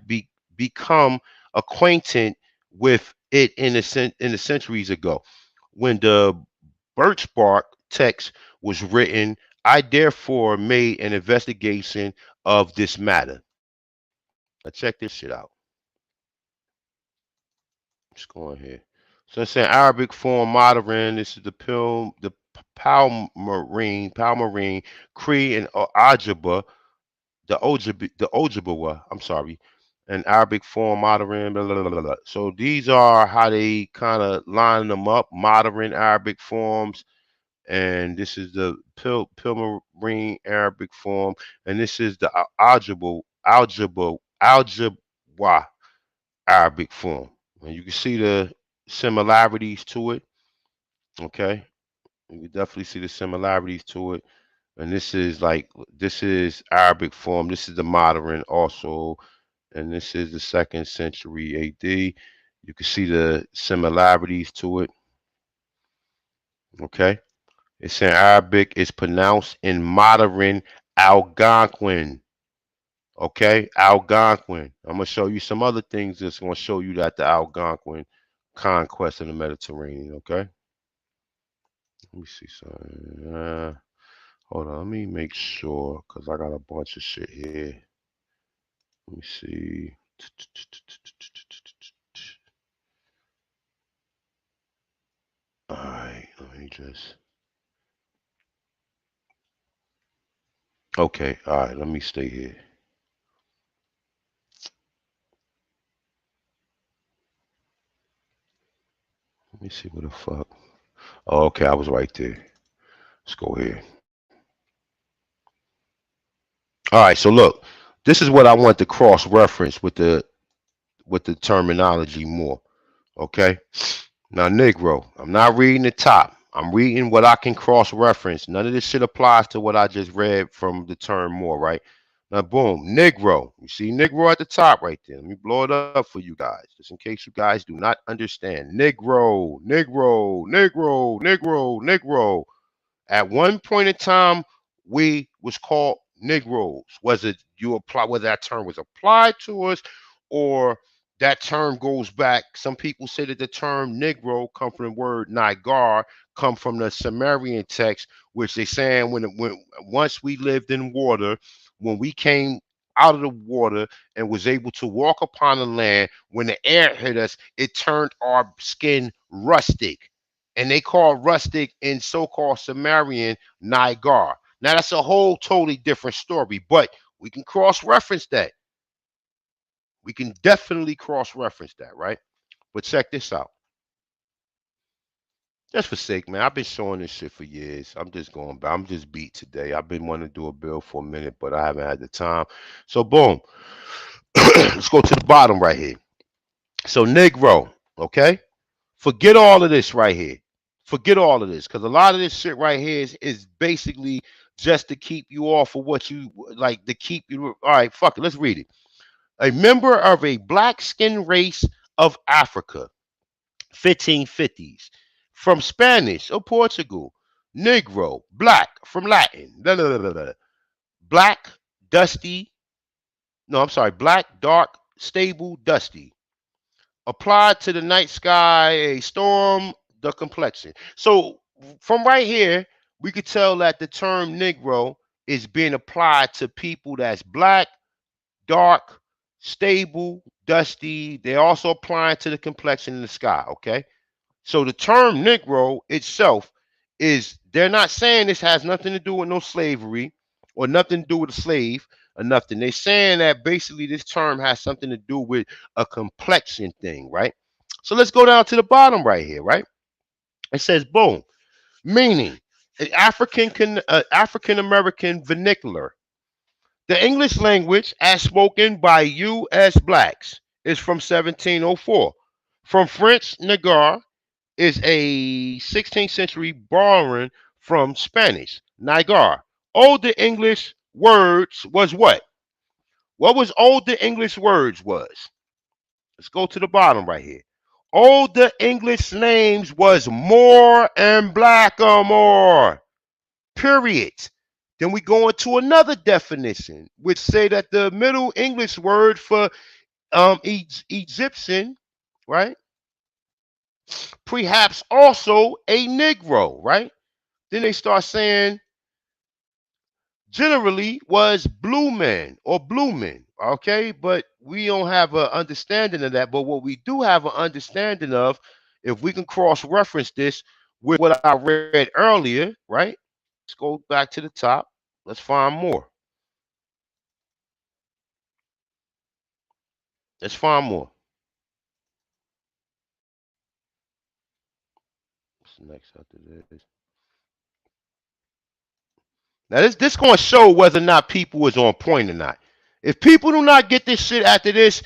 become acquainted with it in the centuries ago. When the birch bark text was written, I therefore made an investigation of this matter. Now check this shit out. Let's go in here. So it's in Arabic form, modern. This is the Palmarine, Cree, and Ajaba, the Ojibwa. I'm sorry, in Arabic form, modern. Blah, blah, blah, blah. So these are how they kind of line them up: modern Arabic forms, and this is the Pilmarine Arabic form, and this is the Algebra Arabic form. And you can see the similarities to it. Okay, you can definitely see the similarities to it. And this is Arabic form. This is the modern also, and this is the 2nd century AD. You can see the similarities to it. Okay. It's in Arabic. It's pronounced in modern Algonquin. Okay, Algonquin. I'm gonna show you some other things that's gonna show you that the Algonquin conquest of the Mediterranean. Okay, let me see something. Hold on, let me make sure because I got a bunch of shit here. Let me see. All right, let me just. Okay, all right, let me stay here. Let me see what the fuck. Oh, okay, I was right there. Let's go here. All right, so look, this is what I want to cross reference with the terminology more. Okay, now Negro, I'm not reading the top. I'm reading what I can cross reference. None of this shit applies to what I just read from the term more. Right now, boom, Negro. You see Negro at the top right there. Let me blow it up for you guys, just in case you guys do not understand. Negro, Negro, Negro, Negro, Negro. At one point in time, we was called Negroes. Was it you apply whether that term was applied to us or that term goes back? Some people say that the term Negro come from the word Nigar, come from the Sumerian text, which they saying when once we lived in water, when we came out of the water and was able to walk upon the land, when the air hit us, it turned our skin rustic, and they call rustic in so-called Sumerian Nigar. Now that's a whole totally different story, but we can cross-reference that. We can definitely cross-reference that, right? But check this out. Just for sake, man, I've been showing this shit for years. I'm just going back. I'm just beat today. I've been wanting to do a bill for a minute, but I haven't had the time. So boom. Let's go to the bottom right here. So Negro, okay? Forget all of this right here. Forget all of this, because a lot of this shit right here is basically just to keep you off of what you like, to keep you. All right, fuck it. Let's read it. A member of a black skin race of Africa, 1550s, from Spanish or Portugal. Negro, black from Latin. Blah, blah, blah, blah. Black, dusty. No, I'm sorry. Black, dark, stable, dusty. Applied to the night sky, a storm, the complexion. So from right here, we could tell that the term Negro is being applied to people that's black, dark, stable, dusty. They're also applying to the complexion in the sky. Okay. So the term Negro itself is, they're not saying this has nothing to do with no slavery or nothing to do with a slave or nothing. They're saying that basically this term has something to do with a complexion thing, right? So let's go down to the bottom right here, right? It says boom, meaning an African American vernacular. The English language, as spoken by U.S. blacks, is from 1704. From French, nagar is a 16th century borrowing from Spanish, nagar. Older English words was what? What was older English words was? Let's go to the bottom right here. Older English names was Moor and Blackamoor. Period. Then we go into another definition, which say that the Middle English word for Egyptian, right? Perhaps also a Negro, right? Then they start saying generally was blue men or blue men, okay? But we don't have an understanding of that. But what we do have an understanding of, if we can cross-reference this with what I read earlier, right? Let's go back to the top. Let's find more. Let's find more. What's next after this? Now this going to show whether or not people is on point or not. If people do not get this shit after this,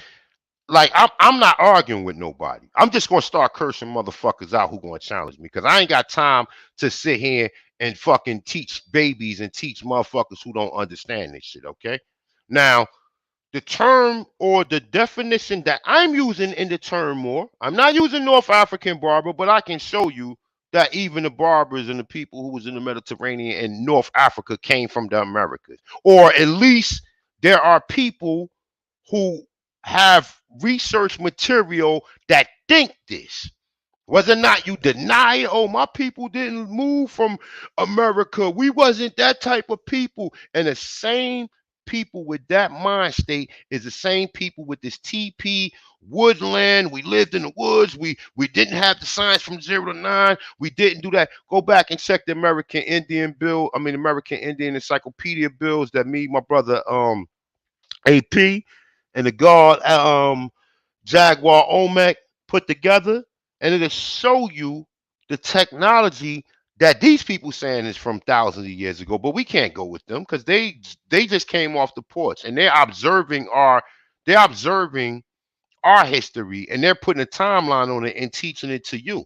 like I'm not arguing with nobody. I'm just gonna start cursing motherfuckers out who gonna challenge me because I ain't got time to sit here and fucking teach babies and teach motherfuckers who don't understand this shit. Okay, now the term or the definition that I'm using in the term more, I'm not using North African barber, but I can show you that even the barbers and the people who was in the Mediterranean and North Africa came from the Americas, or at least there are people who have research material that think this. Whether or not you deny it, oh, my people didn't move from America. We wasn't that type of people. And the same people with that mind state is the same people with this TP woodland. We lived in the woods. We didn't have the science from 0 to 9. We didn't do that. Go back and check the American Indian bill. I mean, American Indian Encyclopedia bills that me, my brother, AP and the guard Jaguar Olmec put together, and it'll show you the technology that these people saying is from thousands of years ago. But we can't go with them because they just came off the porch and they're observing our history and they're putting a timeline on it and teaching it to you.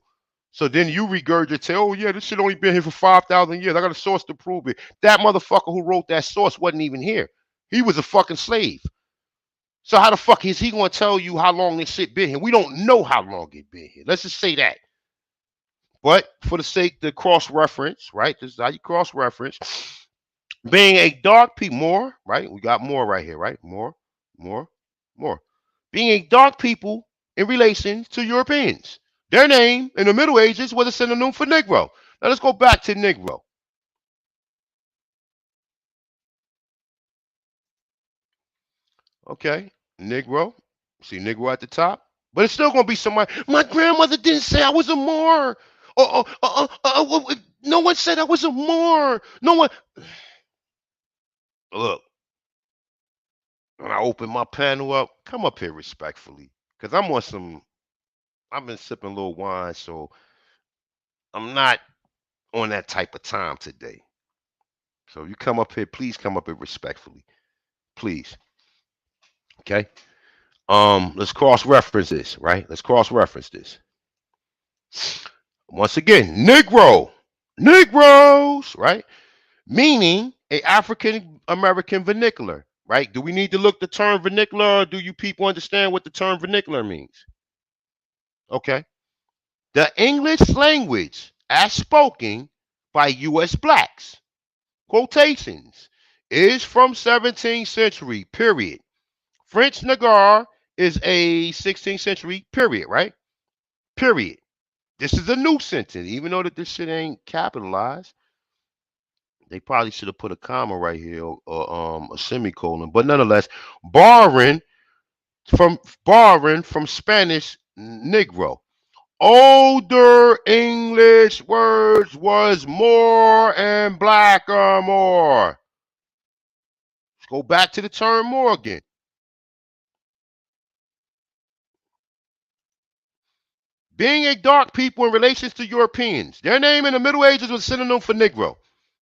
So then you regurgitate, oh yeah, this shit only been here for 5,000 years. I got a source to prove it. That motherfucker who wrote that source wasn't even here. He was a fucking slave. So how the fuck is he going to tell you how long this shit been here? We don't know how long it been here. Let's just say that. But for the sake of cross-reference, right? This is how you cross-reference. Being a dark people, more, right? We got more right here, right? More. Being a dark people in relation to Europeans. Their name in the Middle Ages was a synonym for Negro. Now let's go back to Negro. Okay, Negro. See Negro at the top. But it's still gonna be somebody. My grandmother didn't say I was a Moor. No one said I was a Moor. No one. Look, when I open my panel up, come up here respectfully, cause I'm on some. I've been sipping a little wine, so I'm not on that type of time today. So you come up here, please come up here respectfully, please. Okay. Let's cross-reference this, right? Let's cross-reference this. Once again, Negro, Negroes, right? Meaning a African American vernacular, right? Do we need to look the term vernacular, or do you people understand what the term vernacular means? Okay. The English language as spoken by U.S. blacks, quotations, is from 17th century, period. French Nagar is a 16th century, period, right? Period. This is a new sentence, even though that this shit ain't capitalized. They probably should have put a comma right here or a semicolon, but nonetheless, borrowing from Spanish Negro. Older English words was more and blacker more. Let's go back to the term more again. Being a dark people in relation to Europeans. Their name in the Middle Ages was synonym for Negro.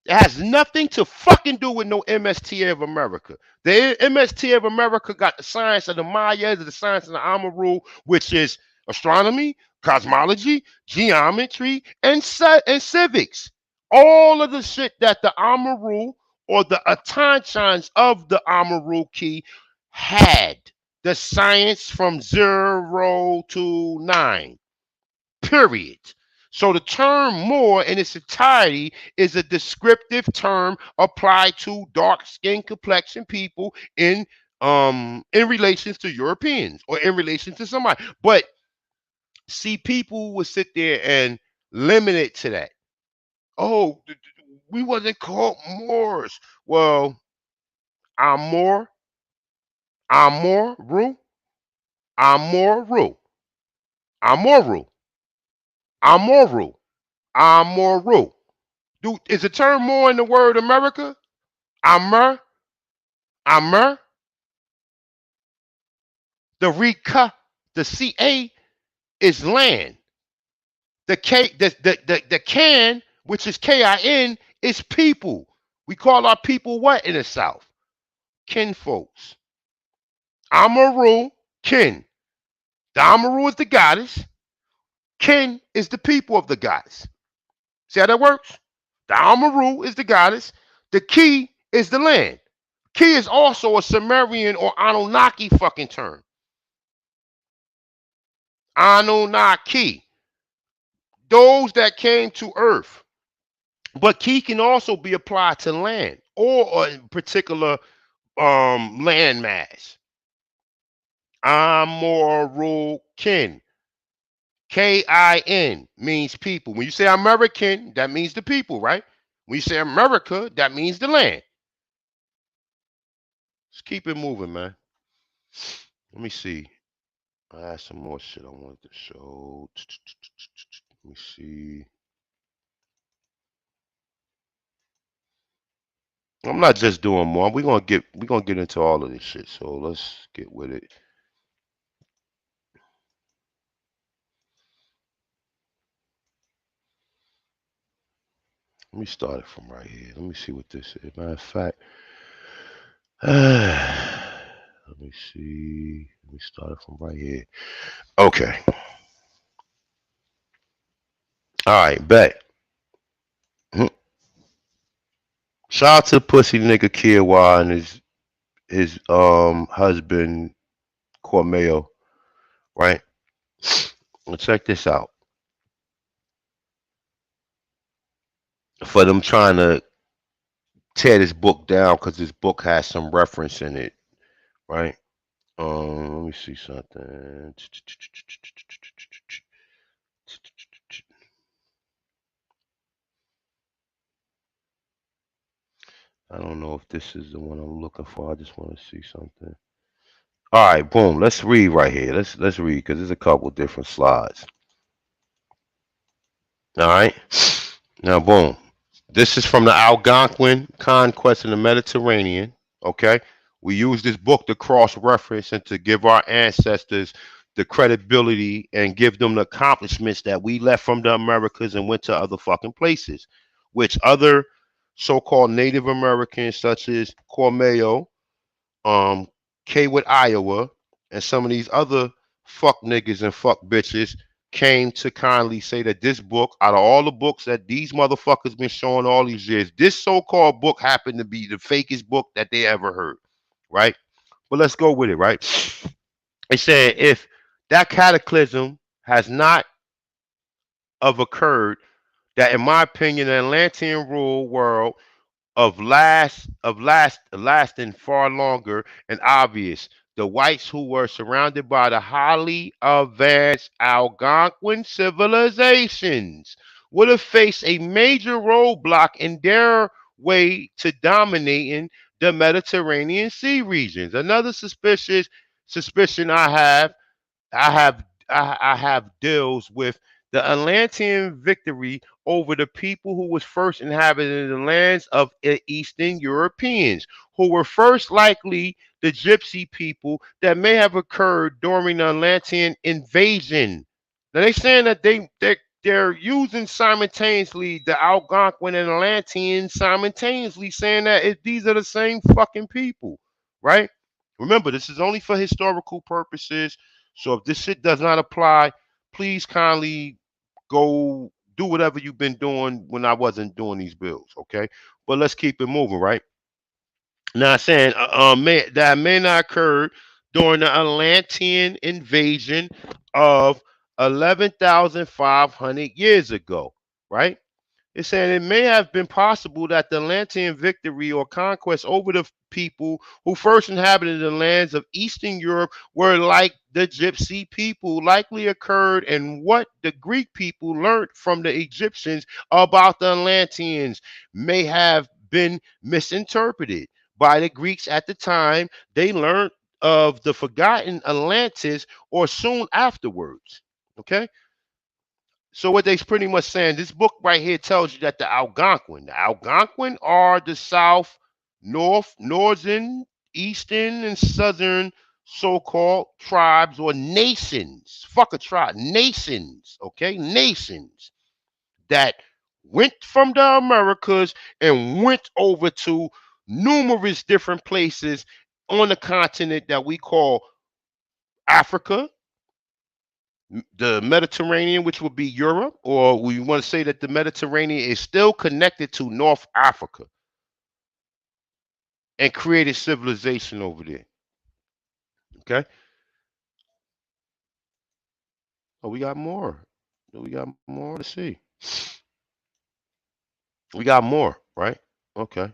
It has nothing to fucking do with no MSTA of America. The MSTA of America got the science of the Mayas, the science of the Amaru, which is astronomy, cosmology, geometry, and civics. All of the shit that the Amaru or the Atanchans of the Amaru key had. The science from 0 to 9. Period. So the term Moor in its entirety is a descriptive term applied to dark skin complexion people in relations to Europeans or in relation to somebody. But see, people would sit there and limit it to that. Oh, we wasn't called Moors. Well, Amor, Amoru, Amoru, Amoru, Amoru, Amoru. Is the term more in the word America? Amer, Amer, the Rika, the CA is land. The K, the can, which is KIN, is people. We call our people what in the South? Kinfolks. Amaru, kin. The Amaru is the goddess. Kin is the people of the goddess. See how that works? The Amaru is the goddess. The Ki is the land. Ki is also a Sumerian or Anunnaki fucking term. Anunnaki. Those that came to earth. But Ki can also be applied to land or a particular land mass. Amoru kin. Kin means people. When you say American, that means the people, right? When you say America, that means the land. Let's keep it moving, man. Let me see. I had some more shit I wanted to show. Let me see. I'm not just doing more. We're gonna get into all of this shit. So let's get with it. Let me start it from right here. Let me see what this is. Matter of fact, let me see. Let me start it from right here. Okay. All right, bet. Shout out to the pussy nigga Kiowa and his husband Cormeo, right? Well, check this out. For them trying to tear this book down because this book has some reference in it, right? Let me see something. I don't know if this is the one I'm looking for. I just want to see something. All right, boom. Let's read right here. Let's read because there's a couple different slides. All right. Now, boom. This is from the Algonquin Conquest in the Mediterranean. Okay. We use this book to cross-reference and to give our ancestors the credibility and give them the accomplishments that we left from the Americas and went to other fucking places, which other so-called Native Americans such as Cormeo, Kaywood, Iowa, and some of these other fuck niggas and fuck bitches came to kindly say that this book, out of all the books that these motherfuckers been showing all these years, this so-called book happened to be the fakest book that they ever heard, right? But let's go with it, right? They said if that cataclysm has not of occurred, that in my opinion, the Atlantean rule world lasting far longer and obvious. The whites who were surrounded by the highly advanced Algonquin civilizations would have faced a major roadblock in their way to dominating the Mediterranean Sea regions. Another suspicion I have deals with the Atlantean victory over the people who was first inhabiting the lands of Eastern Europeans, who were first likely the gypsy people that may have occurred during the Atlantean invasion. Now they saying that they're using simultaneously the Algonquin and Atlanteans simultaneously, saying that these are the same fucking people, right? Remember, this is only for historical purposes. So if this shit does not apply, please kindly go do whatever you've been doing when I wasn't doing these bills, okay? But let's keep it moving, right? Now, saying that may not occur during the Atlantean invasion of 11,500 years ago, right? It's saying it may have been possible that the Atlantean victory or conquest over the people who first inhabited the lands of Eastern Europe were like the Gypsy people, likely occurred in what the Greek people learned from the Egyptians about the Atlanteans may have been misinterpreted by the Greeks at the time they learned of the forgotten Atlantis or soon afterwards. Okay, so what they pretty much saying, this book right here tells you that the Algonquin are the south, north, northern, eastern, and southern so-called tribes or nations. Fuck a tribe, nations. Okay, nations that went from the Americas and went over to numerous different places on the continent that we call Africa, the Mediterranean, which would be Europe, or we want to say that the Mediterranean is still connected to North Africa and created civilization over there. Okay. Oh, we got more. We got more to see. We got more, right? Okay.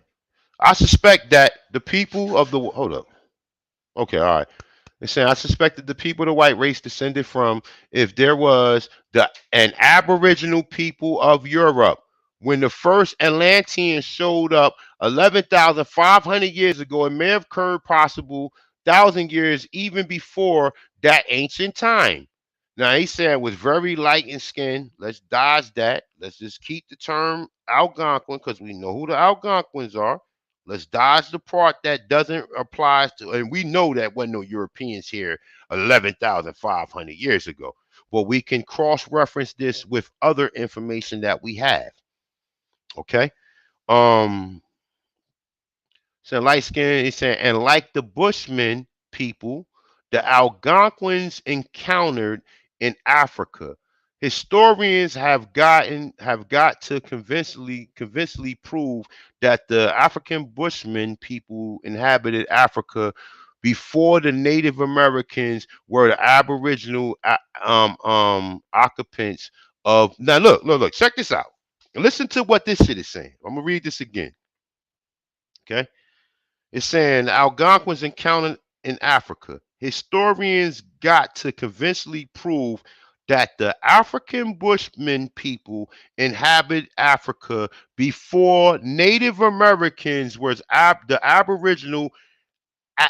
I suspect that the people of the hold up. Okay, all right. They're saying I suspected the people of the white race descended from if there was an aboriginal people of Europe when the first Atlanteans showed up 11,500 years ago. It may have occurred possible 1,000 years even before that ancient time. Now he said it was very light in skin. Let's dodge that. Let's just keep the term Algonquin because we know who the Algonquins are. Let's dodge the part that doesn't apply to, and we know that wasn't no Europeans here 11,500 years ago. But we can cross-reference this with other information that we have. Okay. Um, so light skin, he's saying, and like the Bushmen people, the Algonquins encountered in Africa. Historians have got to convincingly prove that the African Bushmen people inhabited Africa before the Native Americans were the Aboriginal occupants of. Now look, check this out. Listen to what this shit is saying. I'm gonna read this again. Okay. It's saying Algonquins encountered in Africa. Historians got to convincingly prove that the African Bushmen people inhabit Africa before Native Americans was the Aboriginal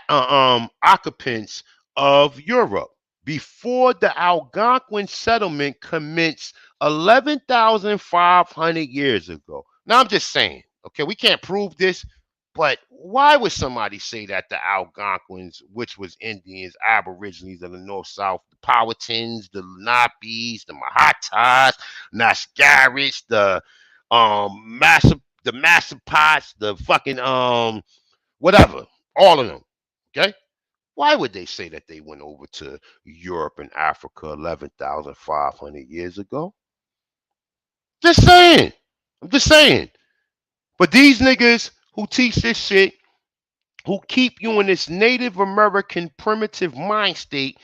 occupants of Europe. Before the Algonquin settlement commenced 11,500 years ago. Now I'm just saying, okay, we can't prove this, but why would somebody say that the Algonquins, which was Indians, Aborigines of the North South, the Powhatans, the Lenapes, the Mahatas, Nascaris, the Massapots, the fucking whatever, all of them, okay? Why would they say that they went over to Europe and Africa 11,500 years ago? Just saying. I'm just saying. But these niggas who teach this shit, who keep you in this Native American primitive mind state,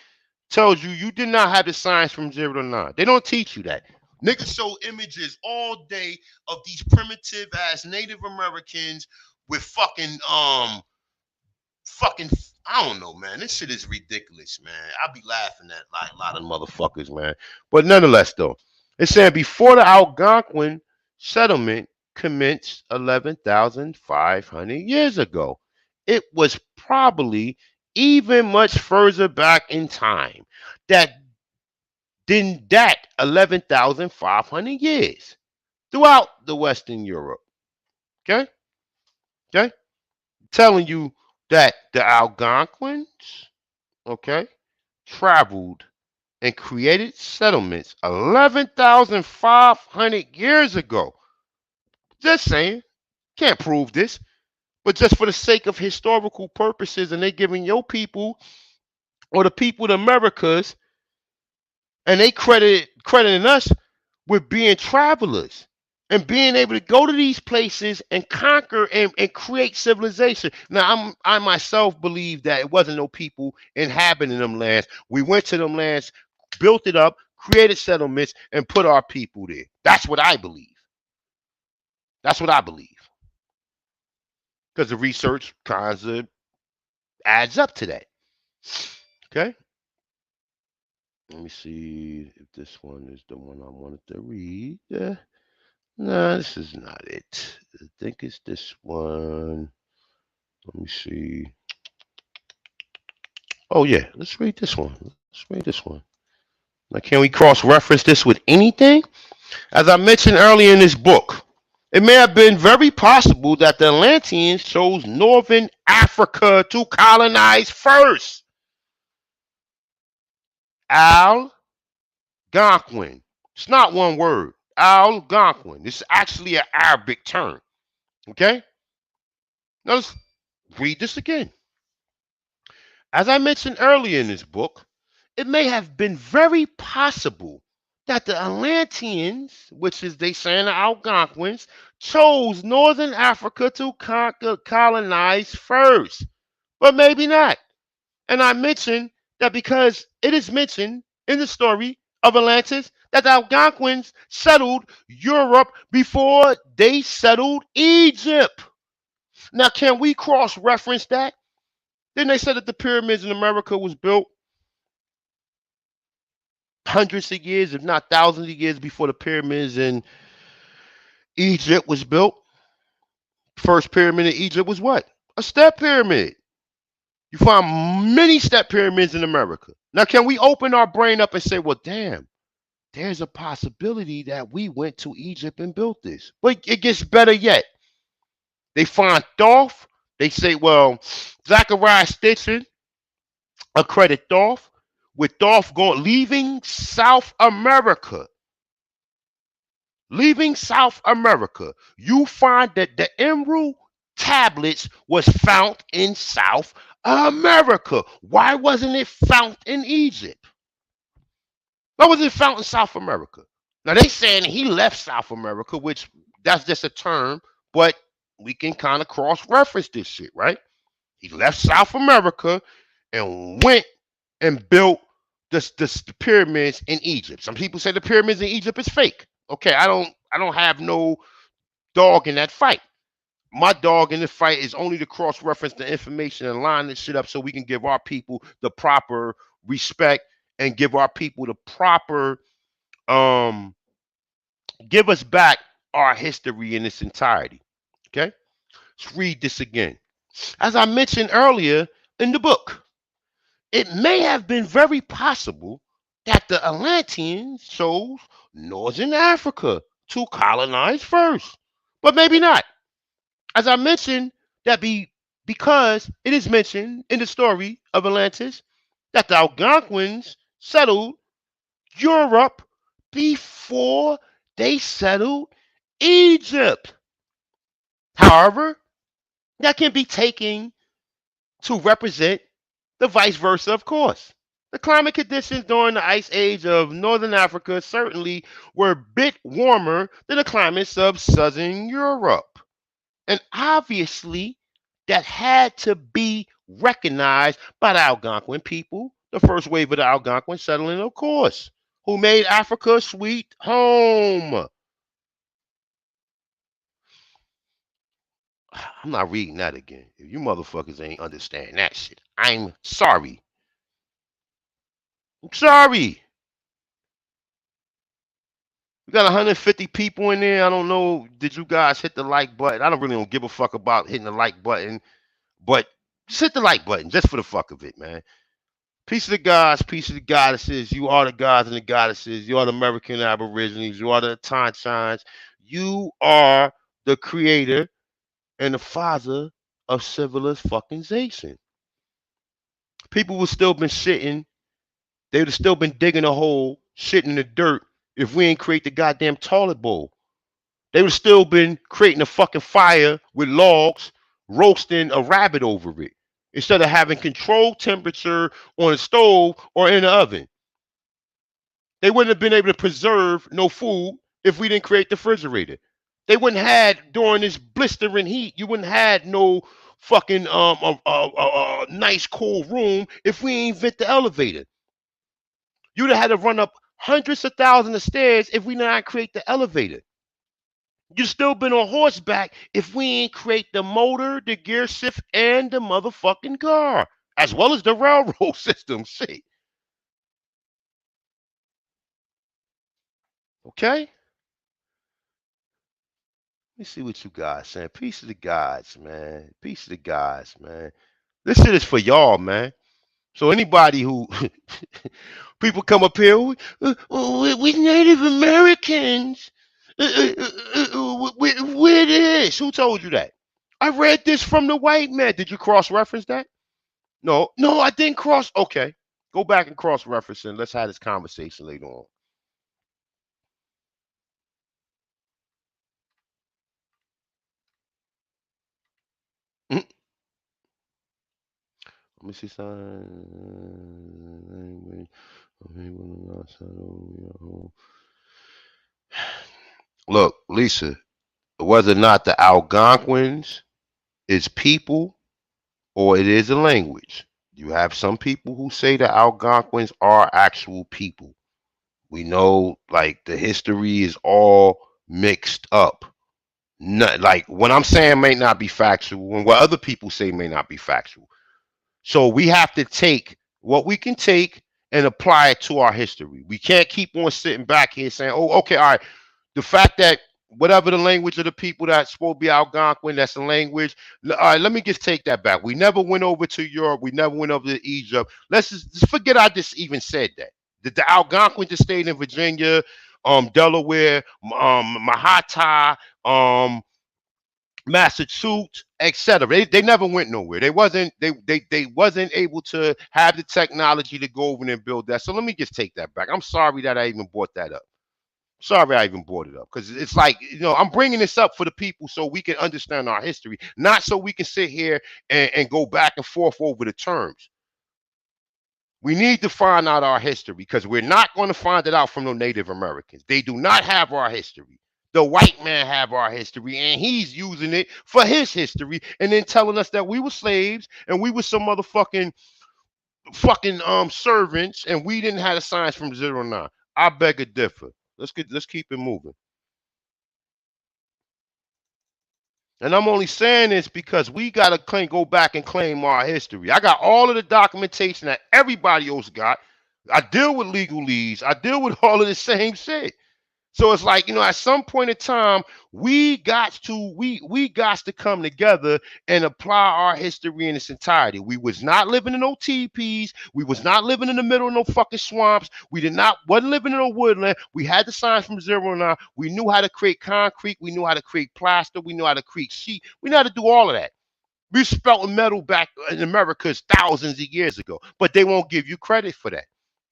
tells you you did not have the science from 0 to 9. They don't teach you that. Niggas show images all day of these primitive ass Native Americans with fucking I don't know, man. This shit is ridiculous, man. I be laughing at like a lot of motherfuckers, man. But nonetheless, though, it's saying before the Algonquin settlement commenced 11,500 years ago, it was probably even much further back in time that than that 11,500 years throughout the Western Europe. Okay, okay, telling you that the Algonquins, okay, traveled and created settlements 11,500 years ago. Just saying. Can't prove this. But just for the sake of historical purposes, and they giving your people or the people of the Americas, and they crediting us with being travelers and being able to go to these places and conquer and create civilization. Now, I myself believe that it wasn't no people inhabiting them lands. We went to them lands, built it up, created settlements, and put our people there. That's what I believe. That's what I believe. Because the research kind of adds up to that. Okay. Let me see if this one is the one I wanted to read. No, this is not it. I think it's this one. Let me see. Oh, yeah. Let's read this one. Let's read this one. Now, can we cross-reference this with anything? As I mentioned earlier in this book, it may have been very possible that the Atlanteans chose northern Africa to colonize first. Algonquin. It's not one word. Algonquin. This is actually an Arabic term. Okay? Now let's read this again. As I mentioned earlier in this book, it may have been very possible that the Atlanteans, which is they saying the Algonquins, chose northern Africa to colonize first. But maybe not. And I mentioned that because it is mentioned in the story of Atlantis that the Algonquins settled Europe before they settled Egypt. Now, can we cross-reference that? Then they said that the pyramids in America was built hundreds of years, if not thousands of years before the pyramids in Egypt was built. First pyramid in Egypt was what? A step pyramid. You find many step pyramids in America. Now, can we open our brain up and say, well, damn, there's a possibility that we went to Egypt and built this. But it gets better yet. They find Thoth. They say, well, Zachariah Stitson accredit Thoth with Thoth leaving South America. Leaving South America, you find that the emerald tablets was found in South America. Why wasn't it found in Egypt? Why was it found in South America? Now they saying he left South America, which that's just a term, but we can kind of cross-reference this shit, right? He left South America and went and built the pyramids in Egypt. Some people say the pyramids in Egypt is fake. Okay, I don't have no dog in that fight. My dog in the fight is only to cross-reference the information and line this shit up so we can give our people the proper respect and give our people the proper give us back our history in its entirety. Okay? Let's read this again. As I mentioned earlier in the book, it may have been very possible that the Atlanteans chose northern Africa to colonize first, but maybe not. As I mentioned, because it is mentioned in the story of Atlantis that the Algonquins settled Europe before they settled Egypt. However, that can be taken to represent the vice versa, of course. The climate conditions during the ice age of northern Africa certainly were a bit warmer than the climates of southern Europe. And obviously, that had to be recognized by the Algonquin people, the first wave of the Algonquin settling, of course, who made Africa a sweet home. I'm not reading that again. If you motherfuckers ain't understand that shit, I'm sorry. I'm sorry. We got 150 people in there. I don't know. Did you guys hit the like button? I don't give a fuck about hitting the like button, but just hit the like button just for the fuck of it, man. Peace of the gods, peace of the goddesses. You are the gods and the goddesses. You are the American Aborigines. You are the Tonchines. You are the creator and the father of civilization. People will still been shitting They would have still been digging a hole, shitting in the dirt if we ain't create the goddamn toilet bowl. They would have still been creating a fucking fire with logs, roasting a rabbit over it instead of having controlled temperature on a stove or in the oven. They wouldn't have been able to preserve no food if we didn't create the refrigerator. They wouldn't had during this blistering heat. You wouldn't had no fucking nice cool room if we ain't invent the elevator. You'd have had to run up hundreds of thousands of stairs if we not create the elevator. You still been on horseback if we ain't create the motor, the gear shift, and the motherfucking car, as well as the railroad system. Shit. Okay? Let me see what you guys saying. Peace of the gods, man. Peace of the gods, man. This shit is for y'all, man. So anybody who people come up here, we Native Americans. We're this. Who told you that? I read this from the white man. Did you cross-reference that? No, no, I didn't cross. Okay, go back and cross-reference and let's have this conversation later on. Let me see something. Look, Lisa, whether or not the Algonquins is people or it is a language, you have some people who say the Algonquins are actual people. We know, like, the history is all mixed up. Not, like, what I'm saying may not be factual, and what other people say may not be factual. So we have to take what we can take and apply it to our history. We can't keep on sitting back here saying, oh, okay, all right, the fact that whatever the language of the people that's supposed to be Algonquin, that's the language. All right, let me just take that back. We never went over to Europe. We never went over to Egypt. Let's just forget I just even said that. The Algonquin just stayed in Virginia, Delaware, Mahata, Massachusetts, etc. They never went nowhere. They wasn't able to have the technology to go over and build that. So let me just take that back. I'm sorry that I even brought that up. Sorry I even brought it up because it's like, I'm bringing this up for the people so we can understand our history, not so we can sit here and go back and forth over the terms. We need to find out our history because we're not going to find it out from the Native Americans. They do not have our history. The white man have our history and he's using it for his history and then telling us that we were slaves and we were some motherfucking servants and we didn't have the signs from 0 to 9. I beg to differ. Let's keep it moving. And I'm only saying this because we gotta go back and claim our history. I got all of the documentation that everybody else got. I deal with legalese. I deal with all of the same shit. So it's like, at some point in time, we got to come together and apply our history in its entirety. We was not living in no teepees. We was not living in the middle of no fucking swamps. We wasn't living in no woodland. We had the signs from 0 to 9. We knew how to create concrete. We knew how to create plaster. We knew how to create sheet. We knew how to do all of that. We spelt metal back in America thousands of years ago, but they won't give you credit for that.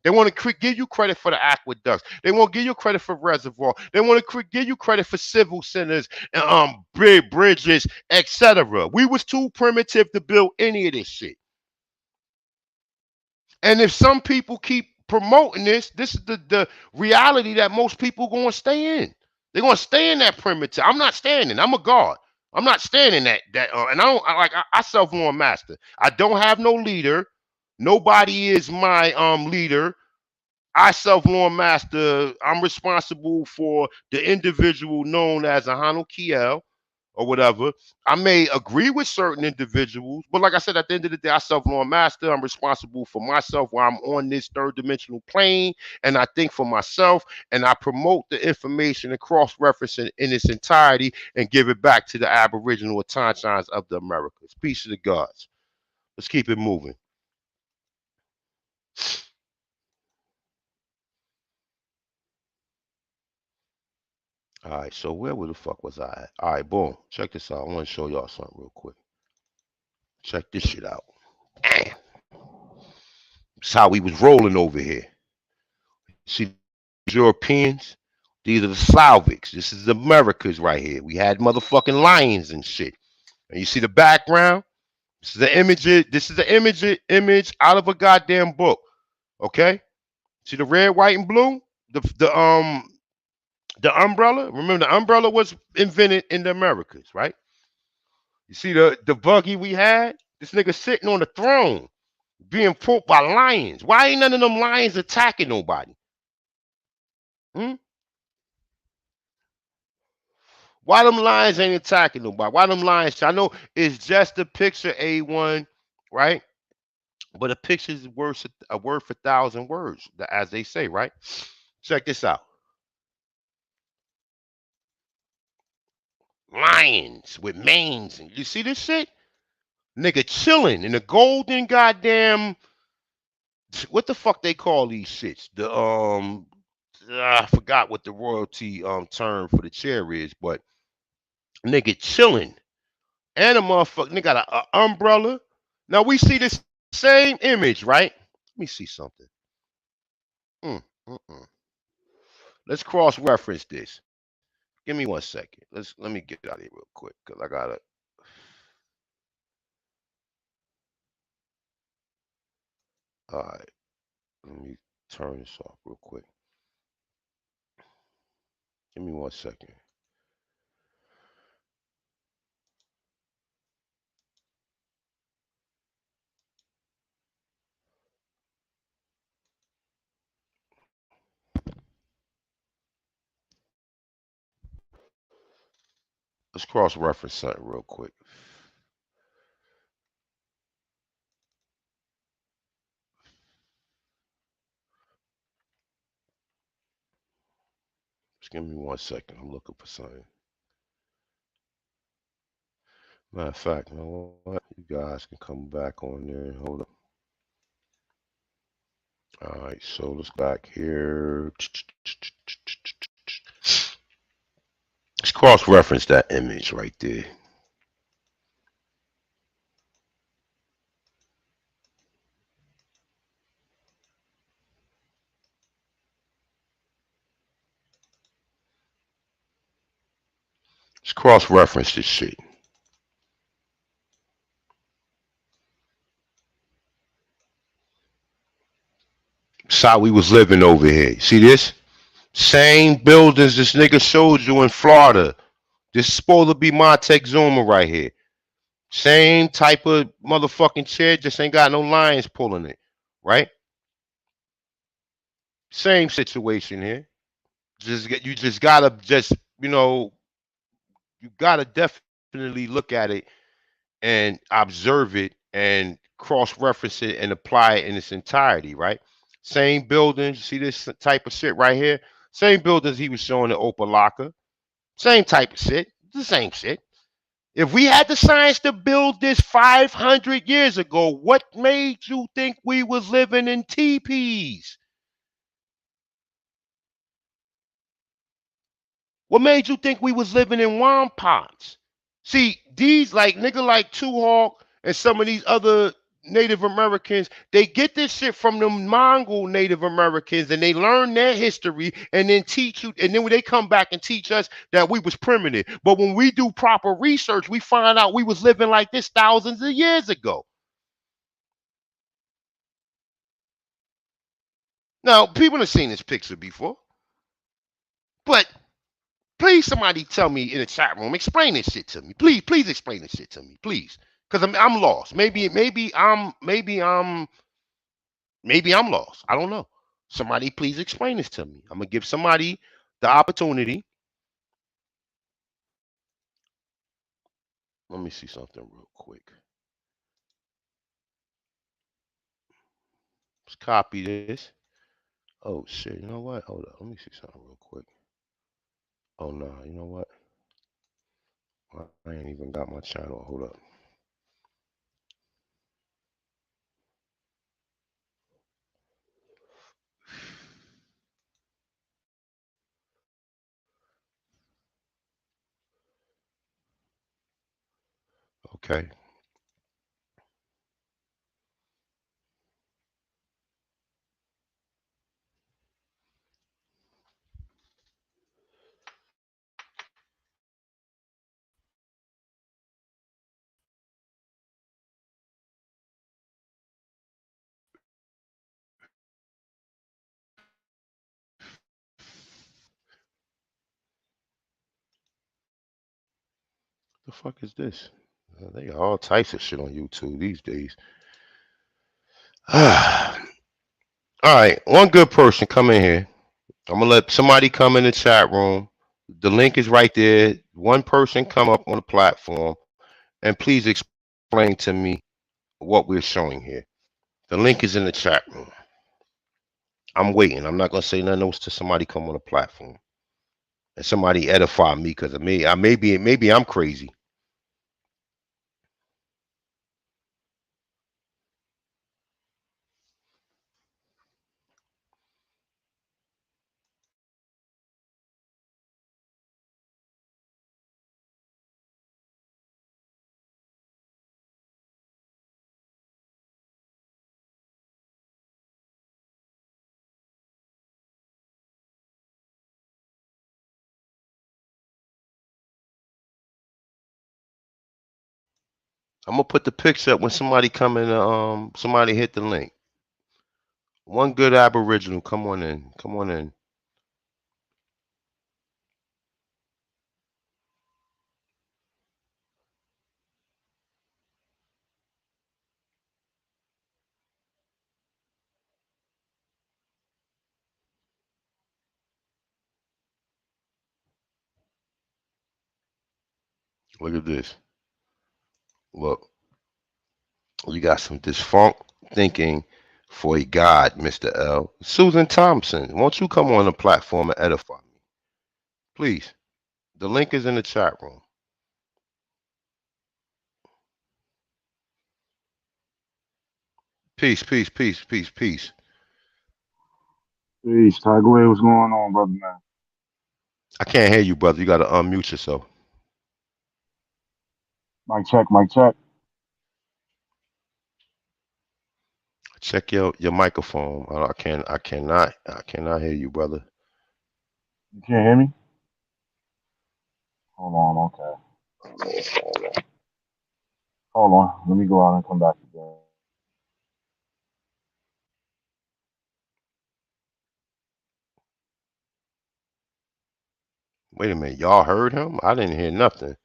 They want to give you credit for the aqueducts. They won't give you credit for reservoir. They want to give you credit for civil centers, bridges, etc. We was too primitive to build any of this shit. And if some people keep promoting this is the reality that most people going to stay in. They're going to stay in that primitive. I'm not standing. I'm a god. I'm not standing that and I self-warn master. I don't have no leader. Nobody is my leader. I self-warn master. I'm responsible for the individual known as a Hanukiel or whatever. I may agree with certain individuals, but like I said, at the end of the day, I self-warn master. I'm responsible for myself while I'm on this third dimensional plane, and I think for myself, and I promote the information and cross-reference in its entirety and give it back to the Aboriginal Autochthons of the Americas. Peace to the gods. Let's keep it moving. All right, so where the fuck was I at? All right, boom. Check this out. I want to show y'all something real quick. Check this shit out. Damn. It's how we was rolling over here. See, these Europeans, these are the Slavics. This is the Americas right here. We had motherfucking lions and shit. And you see the background? This is the image. This is the image out of a goddamn book. Okay? See the red, white, and blue? The umbrella. Remember, the umbrella was invented in the Americas, right? You see the buggy we had? This nigga sitting on the throne, being pulled by lions. Why ain't none of them lions attacking nobody? Hmm? Why them lions ain't attacking nobody? Why them lions? I know it's just a picture, A1, right? But a picture is worth a word for 1,000 words, as they say, right? Check this out. Lions with manes. And you see this shit? Nigga chilling in the golden goddamn, what the fuck they call these shits? I forgot what the royalty term for the chair is, but nigga chilling. And a motherfucker, nigga got a umbrella. Now we see this same image, right? Let me see something. Mm, mm, mm. Let's cross reference this. Give me 1 second. Let me get out of here real quick because I gotta. All right, let me turn this off real quick. Give me 1 second. Let's cross reference something real quick. Just give me 1 second. I'm looking for something. Matter of fact, you know what? You guys can come back on there. Hold up. All right, so let's go back here. Let's cross reference that image right there. Let's cross reference this shit. That's how we was living over here. See this? Same buildings this nigga showed you in Florida. This is supposed to be Montezuma right here. Same type of motherfucking chair, just ain't got no lions pulling it, right? Same situation here. You just gotta just you gotta definitely look at it and observe it and cross-reference it and apply it in its entirety, right? Same buildings. See this type of shit right here? Same buildings he was showing at Opalaka. Same type of shit. The same shit. If we had the science to build this 500 years ago, what made you think we was living in teepees? What made you think we was living in wampans? See, these like nigga like Two Hawk and some of these other Native Americans, they get this shit from the Mongol Native Americans and they learn their history and then teach you, and then when they come back and teach us that we was primitive. But when we do proper research, we find out we was living like this thousands of years ago. Now, people have seen this picture before, but please, somebody tell me in the chat room, explain this shit to me. Please explain this shit to me, please, because I'm lost. Maybe I'm lost. I don't know. Somebody, please explain this to me. I'm gonna give somebody the opportunity. Let me see something real quick. Let's copy this. Oh shit! You know what? Hold up. Let me see something real quick. Oh no! You know what? I ain't even got my channel. Hold up. Okay. The fuck is this? They got all types of shit on YouTube these days. All right, one good person come in here. I'm gonna let somebody come in the chat room. The link is right there. One person come up on the platform and please explain to me what we're showing here. The link is in the chat room. I'm waiting. I'm not gonna say nothing else to somebody come on the platform and somebody edify me because of me. Maybe I'm crazy. I'm gonna put the picture up when somebody come in. Somebody hit the link. One good Aboriginal, come on in. Come on in. Look at this. Look, you got some dysfunct thinking for a god, Mr. L. Susan Thompson, won't you come on the platform and edify me, please? The link is in the chat room. Peace, peace, peace, peace, peace. Peace, Tagway. What's going on, brother, man? I can't hear you, brother. You got to unmute yourself. Mic check, mic check. Check your microphone. I cannot hear you, brother. You can't hear me? Hold on, okay. Hold on. Let me go out and come back again. Wait a minute, y'all heard him? I didn't hear nothing.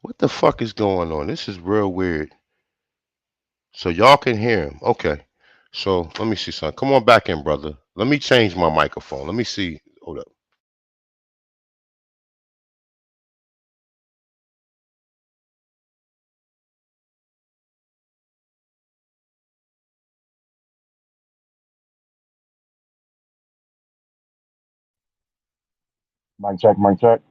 What the fuck is going on? This is real weird. So y'all can hear him. Okay. So let me see something. Come on back in, brother. Let me change my microphone. Let me see. Hold up. Mic check, mic check.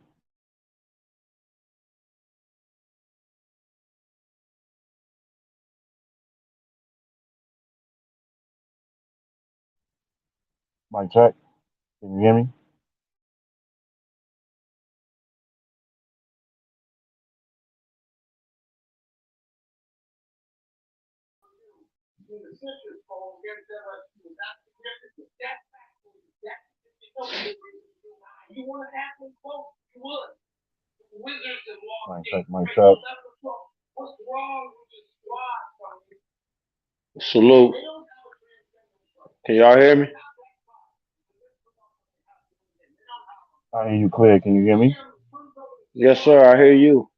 Mic check. Can you hear me? Mic check, mic check. Salute. Can y'all hear me? I hear you clear. Can you hear me? Yes, sir. I hear you.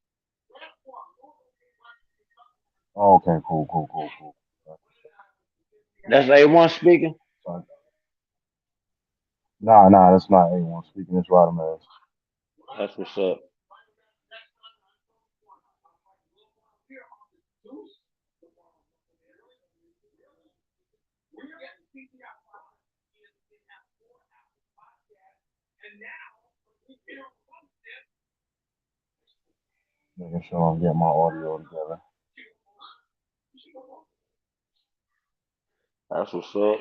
Oh, okay, cool. That's A1 speaking. Sorry. Nah, that's not A1 speaking. It's Radames. That's what's up. Making sure I'm getting my audio together. That's what's up.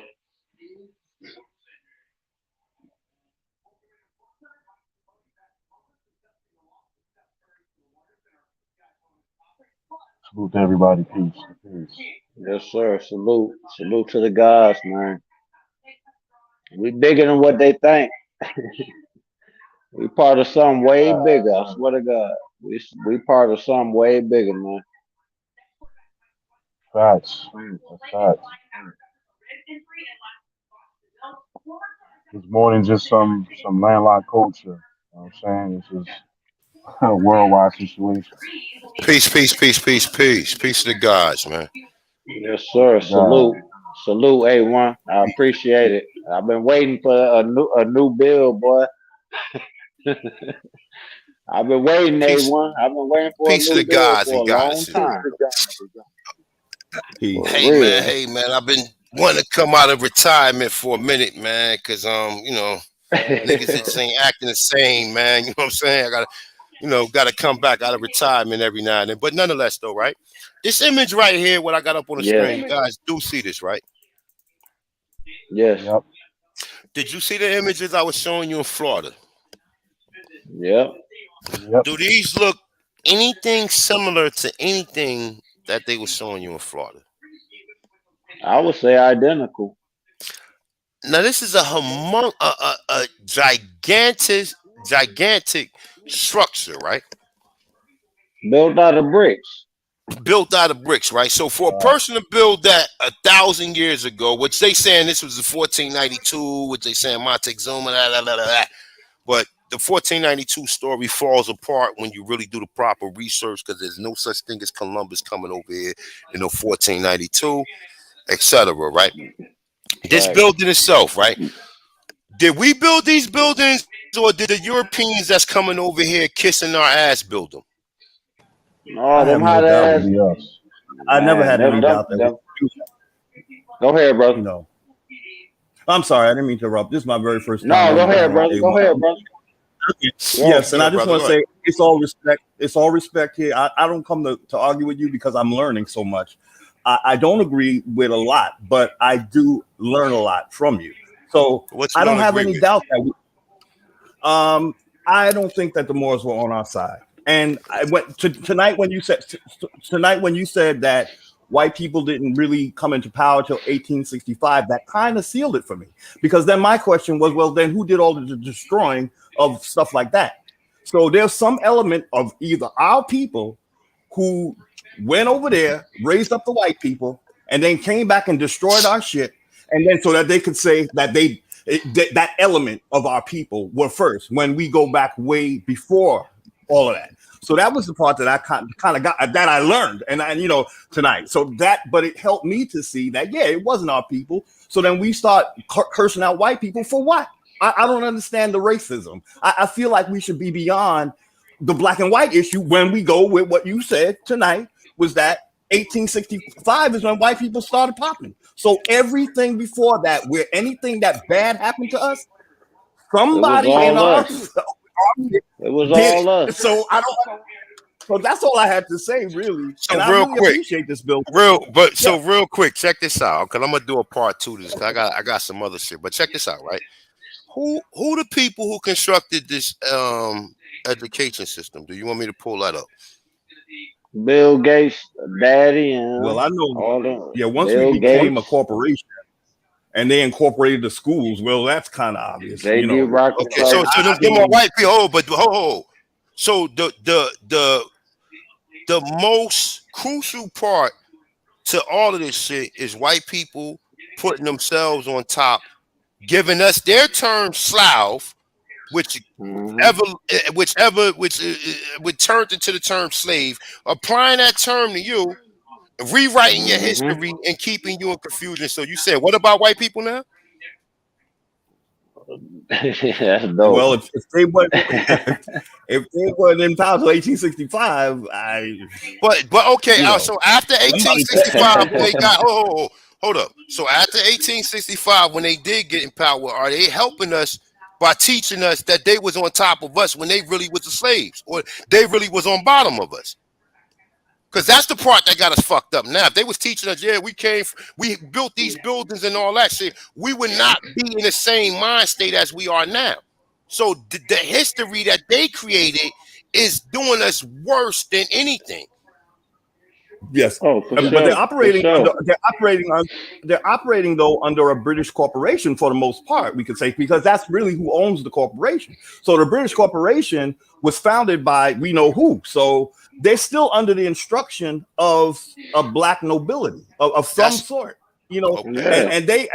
Salute to everybody. Peace. Yes, sir. Salute. Salute to the guys, man. We bigger than what they think. We part of something way bigger. I swear to God. We part of something way bigger, man. Facts. That's facts. It's more than just some landlocked culture. know what I'm saying? This is a worldwide situation. Peace, peace, peace, peace, peace. Peace to the gods, man. Yes, sir. God. Salute, A1. I appreciate it. I've been waiting for a new bill, boy. I've been waiting, Peace, A1. I've been waiting for a peace to new the bill gods for and a long goddesses. time. Peace. For real. Hey man, I've been wanting to come out of retirement for a minute, man, cause niggas just ain't acting the same, man. You know what I'm saying? I gotta come back out of retirement every now and then. But nonetheless, though, right? This image right here, what I got up on the Yes. screen, you guys do see this, right? Yes. Yep. Did you see the images I was showing you in Florida? Yep. Yep. Do these look anything similar to anything that they were showing you in Florida? I would say identical. Now this is a gigantic structure, right? Built out of bricks. Built out of bricks, right? So for a person to build that 1,000 years ago, which they saying this was the 1492, which they saying Montezuma, but the 1492 story falls apart when you really do the proper research, because there's no such thing as Columbus coming over here in the 1492, etc. Right? This Right. building itself, right? Did we build these buildings, or did the Europeans that's coming over here kissing our ass build them? No, I them have no hot doubt ass that Probably us. I never man. had any doubt that we Them. could do Go ahead, that, you brother. know. I'm sorry, I didn't mean to interrupt. This is my very first time No, go on ahead, brother. Go ahead, A1. brother. Yes, and Yeah, I just brother, want to go ahead. say it's all respect. It's all respect here. I don't come to argue with you because I'm learning so much. I don't agree with a lot, but I do learn a lot from you. So What I you don't don't have agree any with? doubt that I don't think that the Moors were on our side. And I went to tonight when you said that white people didn't really come into power till 1865. That kind of sealed it for me, because then my question was, well, then who did all the destroying of stuff like that? So there's some element of either our people who went over there, raised up the white people, and then came back and destroyed our shit, and then so that they could say that that element of our people were first when we go back way before all of that. So that was the part that I kind of got, that I learned, and tonight. So but it helped me to see that it wasn't our people. So then we start cursing out white people for what? I don't understand the racism. I feel like we should be beyond the black and white issue when we go with what you said tonight, was that 1865 is when white people started popping. So everything before that, where anything that bad happened to us, It was somebody in all our us. It was did all it. us. So so that's all I had to say, really. So And I real really quick, appreciate this, Bill. so real quick, check this out, because I'm gonna do a part 2 to this, because I got some other shit. But check this out, right? Who the people who constructed this education system? Do you want me to pull that up? Bill Gates, daddy, Well, I know. all them. Once we Bill became a Gates, corporation and they incorporated the schools, well, that's kind of obvious, J.D. And Okay, Rockefeller. so them are white people. But hold. So the most crucial part to all of this shit is white people putting themselves on top, giving us their term Slav, which which turned into the term slave, applying that term to you, rewriting your history, and keeping you in confusion. So you said, what about white people now? That's dope. Well, if they weren't if they weren't in power till 1865, But okay, so after 1865, when they got hold up. So after 1865, when they did get in power, are they helping us by teaching us that they was on top of us when they really was the slaves, or they really was on bottom of us? Because that's the part that got us fucked up. Now, if they was teaching us, we built these buildings and all that shit, we would not be in the same mind state as we are now. So the history that they created is doing us worse than anything. Yes. Oh, for But sure. they're operating For sure. they're operating though under a British corporation for the most part, we could say, because that's really who owns the corporation. So the British corporation was founded by we know who. So they're still under the instruction of a black nobility of some sort, Yeah. and they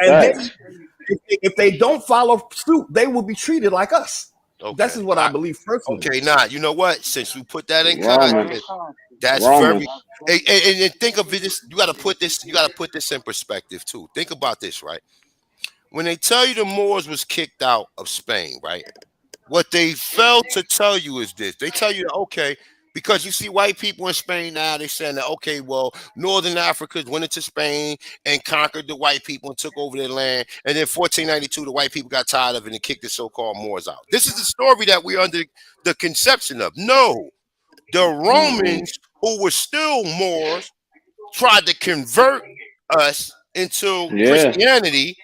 if they don't follow suit, they will be treated like us. This Okay. is what I believe personally. Okay, now you know what? Since you put that in Romans. context, that's Romans. very. And think of it. You got to put this. You got to put this in perspective too. Think about this, right? When they tell you the Moors was kicked out of Spain, right? What they fail to tell you is this. They tell you that, okay, because you see white people in Spain now, they're saying that, okay, well, Northern Africans went into Spain and conquered the white people and took over their land. And then 1492, the white people got tired of it and kicked the so-called Moors out. This is the story that we're under the conception of. No, the Romans, who were still Moors, tried to convert us into Christianity.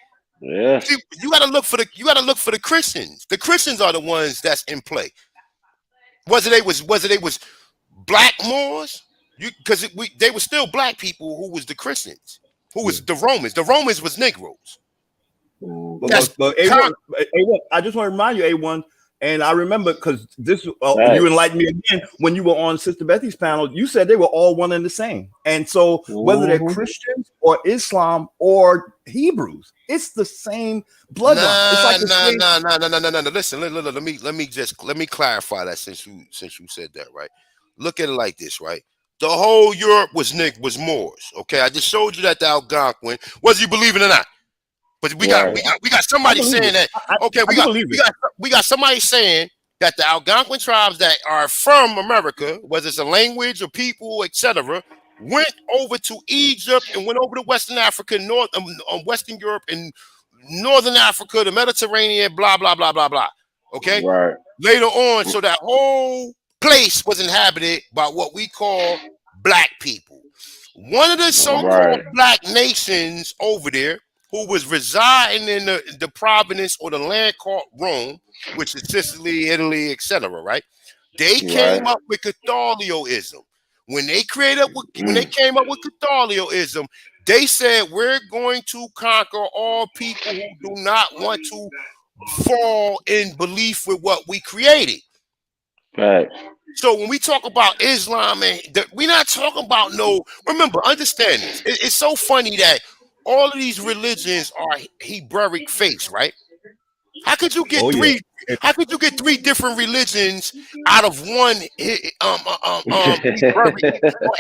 Yeah. See, you gotta look for the Christians. The Christians are the ones that's in play. Whether they was black Moors, because they were still black people who was the Christians, who was the Romans. The Romans was Negroes. But A1, I just want to remind you, A1, and I remember because this you enlightened me again when you were on Sister Betty's panel. You said they were all one and the same, and so whether they're Christians or Islam or Hebrews, it's the same bloodline. It's like no. Listen, let me clarify that since you said that, right? Look at it like this, right? The whole Europe was Moors. Okay, I just showed you that the Algonquin, whether you believe it or not. But we got somebody saying that. Okay, we got somebody saying that the Algonquin tribes that are from America, whether it's a language or people, etc., went over to Egypt and went over to Western Africa, Western Europe and Northern Africa, the Mediterranean, blah blah blah blah blah. Okay, right. Later on, so that whole place was inhabited by what we call black people. One of the so-called black nations over there, who was residing in the province or the land called Rome, which is Sicily, Italy, etc., right? They came up with Catholicism. When they came up with Catholicism, they said we're going to conquer all people who do not want to fall in belief with what we created. Right. So when we talk about Islam, we're not talking about remember, understand this. It's so funny that all of these religions are Hebraic faiths, right? How could you get three? Yeah. How could you get three different religions out of one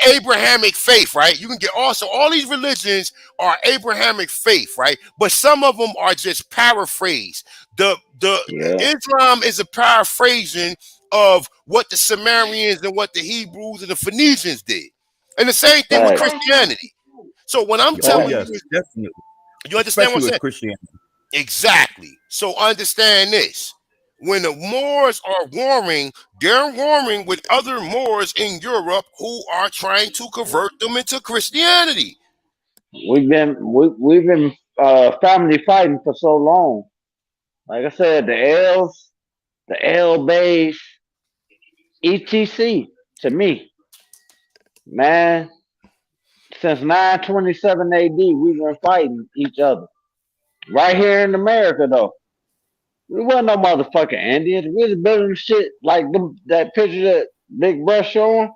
Abrahamic faith, right? You can get also all these religions are Abrahamic faith, right? But some of them are just paraphrased. Islam is a paraphrasing of what the Sumerians and what the Hebrews and the Phoenicians did, and the same thing with Christianity. So when I'm telling you, definitely. You understand Especially what I'm saying? Christianity. Exactly. So understand this. When the Moors are warring, they're warring with other Moors in Europe who are trying to convert them into Christianity. We've been family fighting for so long. Like I said, the L base, etc. To me, man, since 927 AD, we've been fighting each other. Right here in America, though. We wasn't no motherfucking Indians. We was building shit like that picture that Big Brush showing.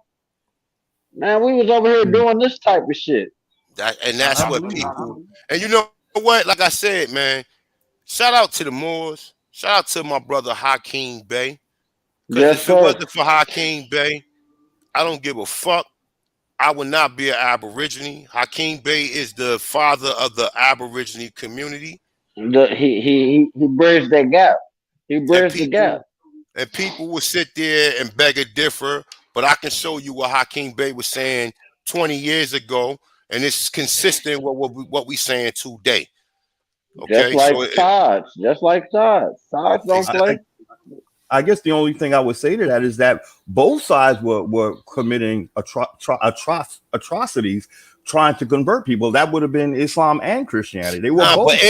Man, we was over here doing this type of shit. That's what people. And you know what? Like I said, man, shout out to the Moors. Shout out to my brother Hakeem Bey. Because if it wasn't for Hakeem Bey, I don't give a fuck. I would not be an Aborigine. Hakeem Bey is the father of the Aborigine community. He bridged that gap. He bridged the gap. And people will sit there and beg a differ, but I can show you what Hakeem Bey was saying 20 years ago, and it's consistent with what we saying today. Okay, Just like Todd. Todd don't play. I guess the only thing I would say to that is that both sides were committing atrocities trying to convert people. That would have been Islam and Christianity. They were both.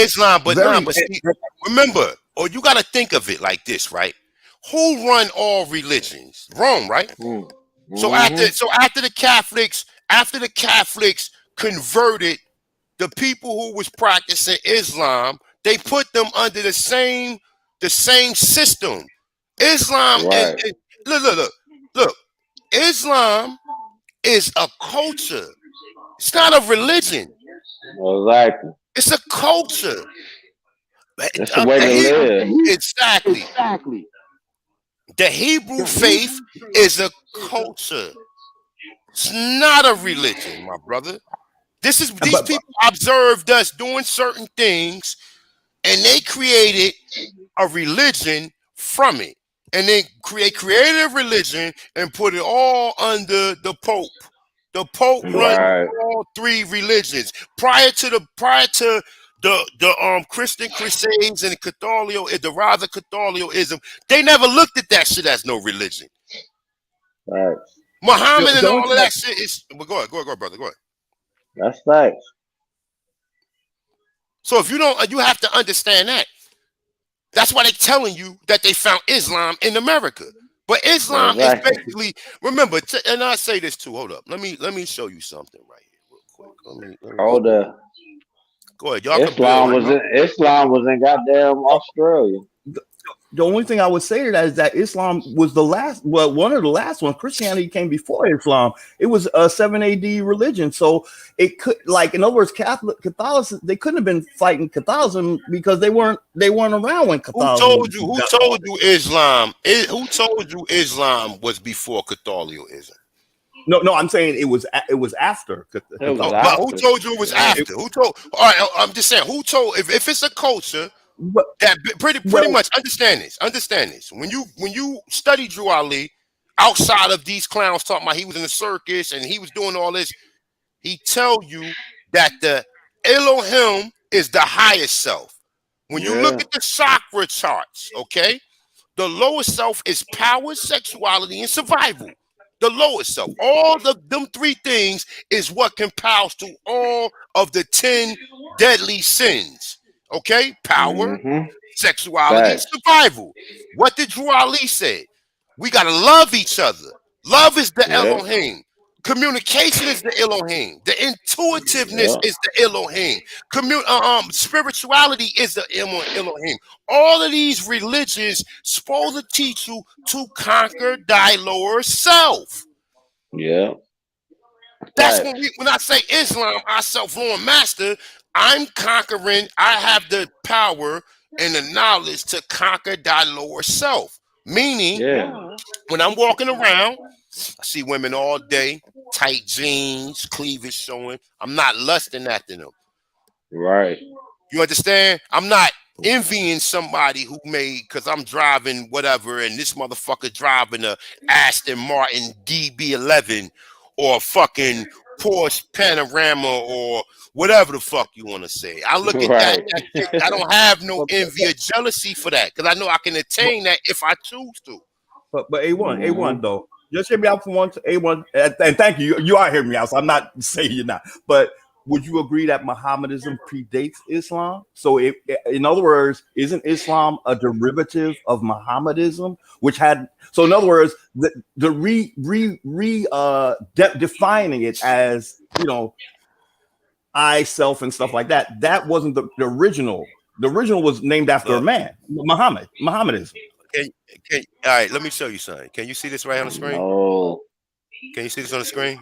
Remember, or you got to think of it like this, right? Who run all religions? Rome, right? Mm-hmm. So after the Catholics converted the people who was practicing Islam, they put them under the same system. Islam, look. Islam is a culture. It's not a religion. Exactly. It's a culture. It's the way to live. Exactly. The Hebrew faith is a culture. It's not a religion, my brother. These people observed us doing certain things, and they created a religion from it. And they created a religion and put it all under the Pope. The Pope runs all three religions. Prior to the Christian Crusades and the rise of Catholicism, they never looked at that shit as no religion. Right. Muhammad and all of that shit is. Well, go ahead, brother. Go ahead. That's facts. So if you don't, you have to understand that. That's why they're telling you that they found Islam in America. But Islam is basically, remember, and I say this too. Hold up, let me show you something right here, real quick. Hold up. Go ahead, y'all. Islam was in goddamn Australia. The only thing I would say to that is that Islam was one of the last ones. Christianity came before Islam. It was a 7 AD religion. So it could, like, in other words, Catholicism, they couldn't have been fighting Catholicism because they weren't around when Catholicism. Who told you Islam? Who told you Islam was before Catholicism? No, I'm saying it was after. But who told you it was after? Who told? All right, I'm just saying. Who told? If it's a culture. That pretty much understand this. When you study Drew Ali, outside of these clowns talking about he was in the circus and he was doing all this, he tell you that the Elohim is the highest self. When you look at the chakra charts, okay, the lowest self is power, sexuality, and survival. The lowest self. All of them three things is what compiles to all of the 10 deadly sins. Okay, power, sexuality, survival. What did Drew Ali say? We gotta love each other. Love is the Elohim. Communication is the Elohim. The intuitiveness is the Elohim. Spirituality is the Elohim. All of these religions supposed to teach you to conquer thy lower self. Yeah. That's when I say Islam, our self-lord master, I'm conquering. I have the power and the knowledge to conquer thy lower self. Meaning, when I'm walking around, I see women all day, tight jeans, cleavage showing. I'm not lusting after them. Right. You understand? I'm not envying somebody who made, because I'm driving whatever, and this motherfucker driving a Aston Martin DB11 or fucking Porsche Panorama or whatever the fuck you want to say. I look at that. I don't have no envy or jealousy for that because I know I can attain that if I choose to. But A1 though, just hear me out for once. A1, and thank you. You are hearing me out, so I'm not saying you're not. But would you agree that Mohammedanism predates Islam? So, in other words, isn't Islam a derivative of Mohammedanism, which had? So, in other words, defining it as, you know, I, self, and stuff like that. That wasn't the original. The original was named after a man, Mohammedanism. All right, let me show you something. Can you see this right on the screen? Oh. Can you see this on the screen?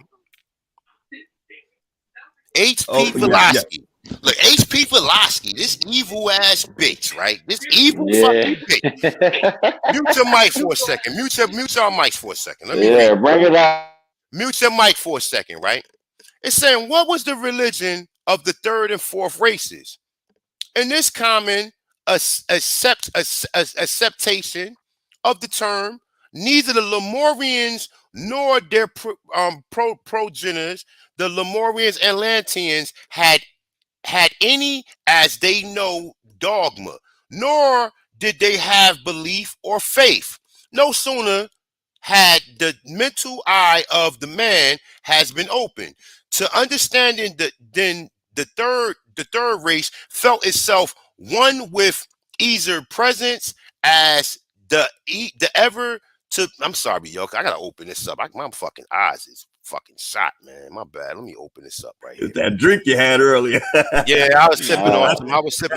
H.P. Velosky. Look, H.P. Velosky, this evil ass bitch, right? This evil fucking bitch. Mute your mic for a second. Mute your mics for a second. Let me bring it up. Mute your mic for a second, right? It's saying, what was the religion of the third and fourth races? In this common acceptation of the term, neither the Lemurians nor their progenitors, the Lemurians and Atlanteans, had any, as they know, dogma, nor did they have belief or faith. No sooner had the mental eye of the man has been opened to understanding then the third race felt itself one with either presence as the ever to. I'm sorry, yo, I gotta open this up. My fucking eyes is fucking shot, man. My bad. Let me open this up right here. That drink you had earlier. Yeah, I was sipping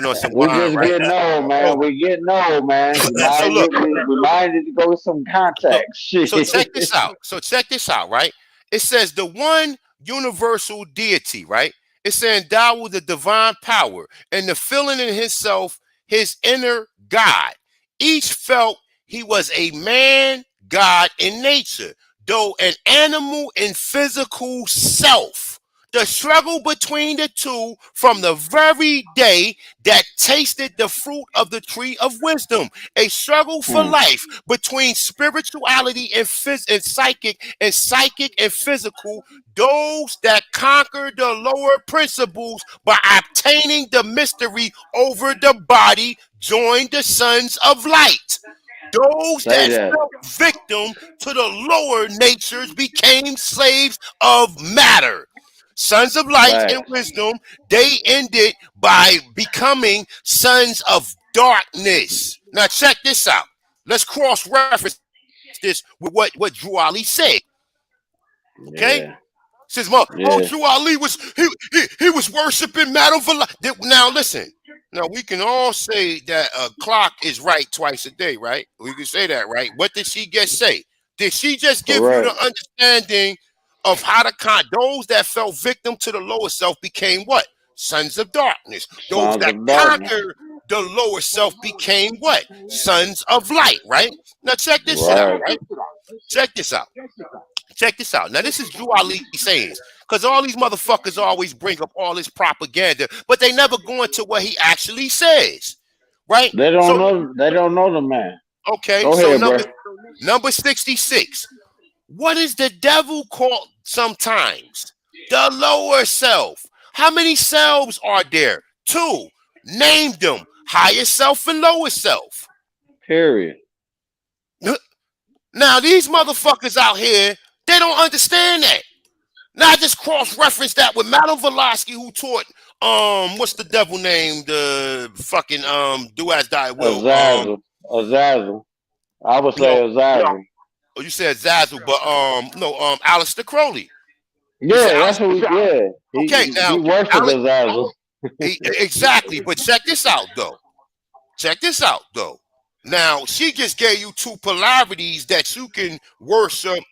on some wine. We're just getting old, man. We're getting old, man. So look, we might need to go with some contacts. So check this out, right? It says the one universal deity, right? It's saying thou was the divine power and the feeling in himself, his inner God. Each felt He was a man, God in nature, though an animal in physical self. The struggle between the two from the very day that tasted the fruit of the tree of wisdom. A struggle for life between spirituality and psychic and physical. Those that conquer the lower principles by obtaining the mystery over the body join the sons of light. Those Say that that. fell victim to the lower natures became slaves of matter. Sons of light and Facts. wisdom, they ended by becoming sons of darkness. Now check this out. Let's cross-reference this with what Drew Ali said. Okay? Yeah. Says, Yeah. Drew Ali was he was worshiping Madam Vala. Now listen. Now we can all say that a clock is right twice a day, right? We can say that, right? What did she just say? Did she just give you Correct. the understanding of how to those that fell victim to the lower self became what? Sons of darkness. Those Sons that of darkness. conquered the lower self became what? Sons of light, right? Now check this shit out, Right. right? Check this out. Check this out. Now, this is Drew Ali sayings, because all these motherfuckers always bring up all this propaganda, but they never go into what he actually says, right? They don't So, know. They don't know the man. okay, Go so ahead, bro. number 66. What is the devil called sometimes? The lower self. How many selves are there? 2. Name them. Higher self and lower self. Period. Now, these motherfuckers out here, they don't understand that. Now I just cross-reference that with Madam Velosky, who taught what's the devil name? The fucking do as thy will. Azazel. Azazel. I would say No, Azazel. oh, you said Zazzle, but no, Aleister Crowley. You said Yeah, that's who. Yeah, okay, he now worships Azazel. exactly, but check this out though. Check this out though. Now she just gave you 2 polarities that you can worship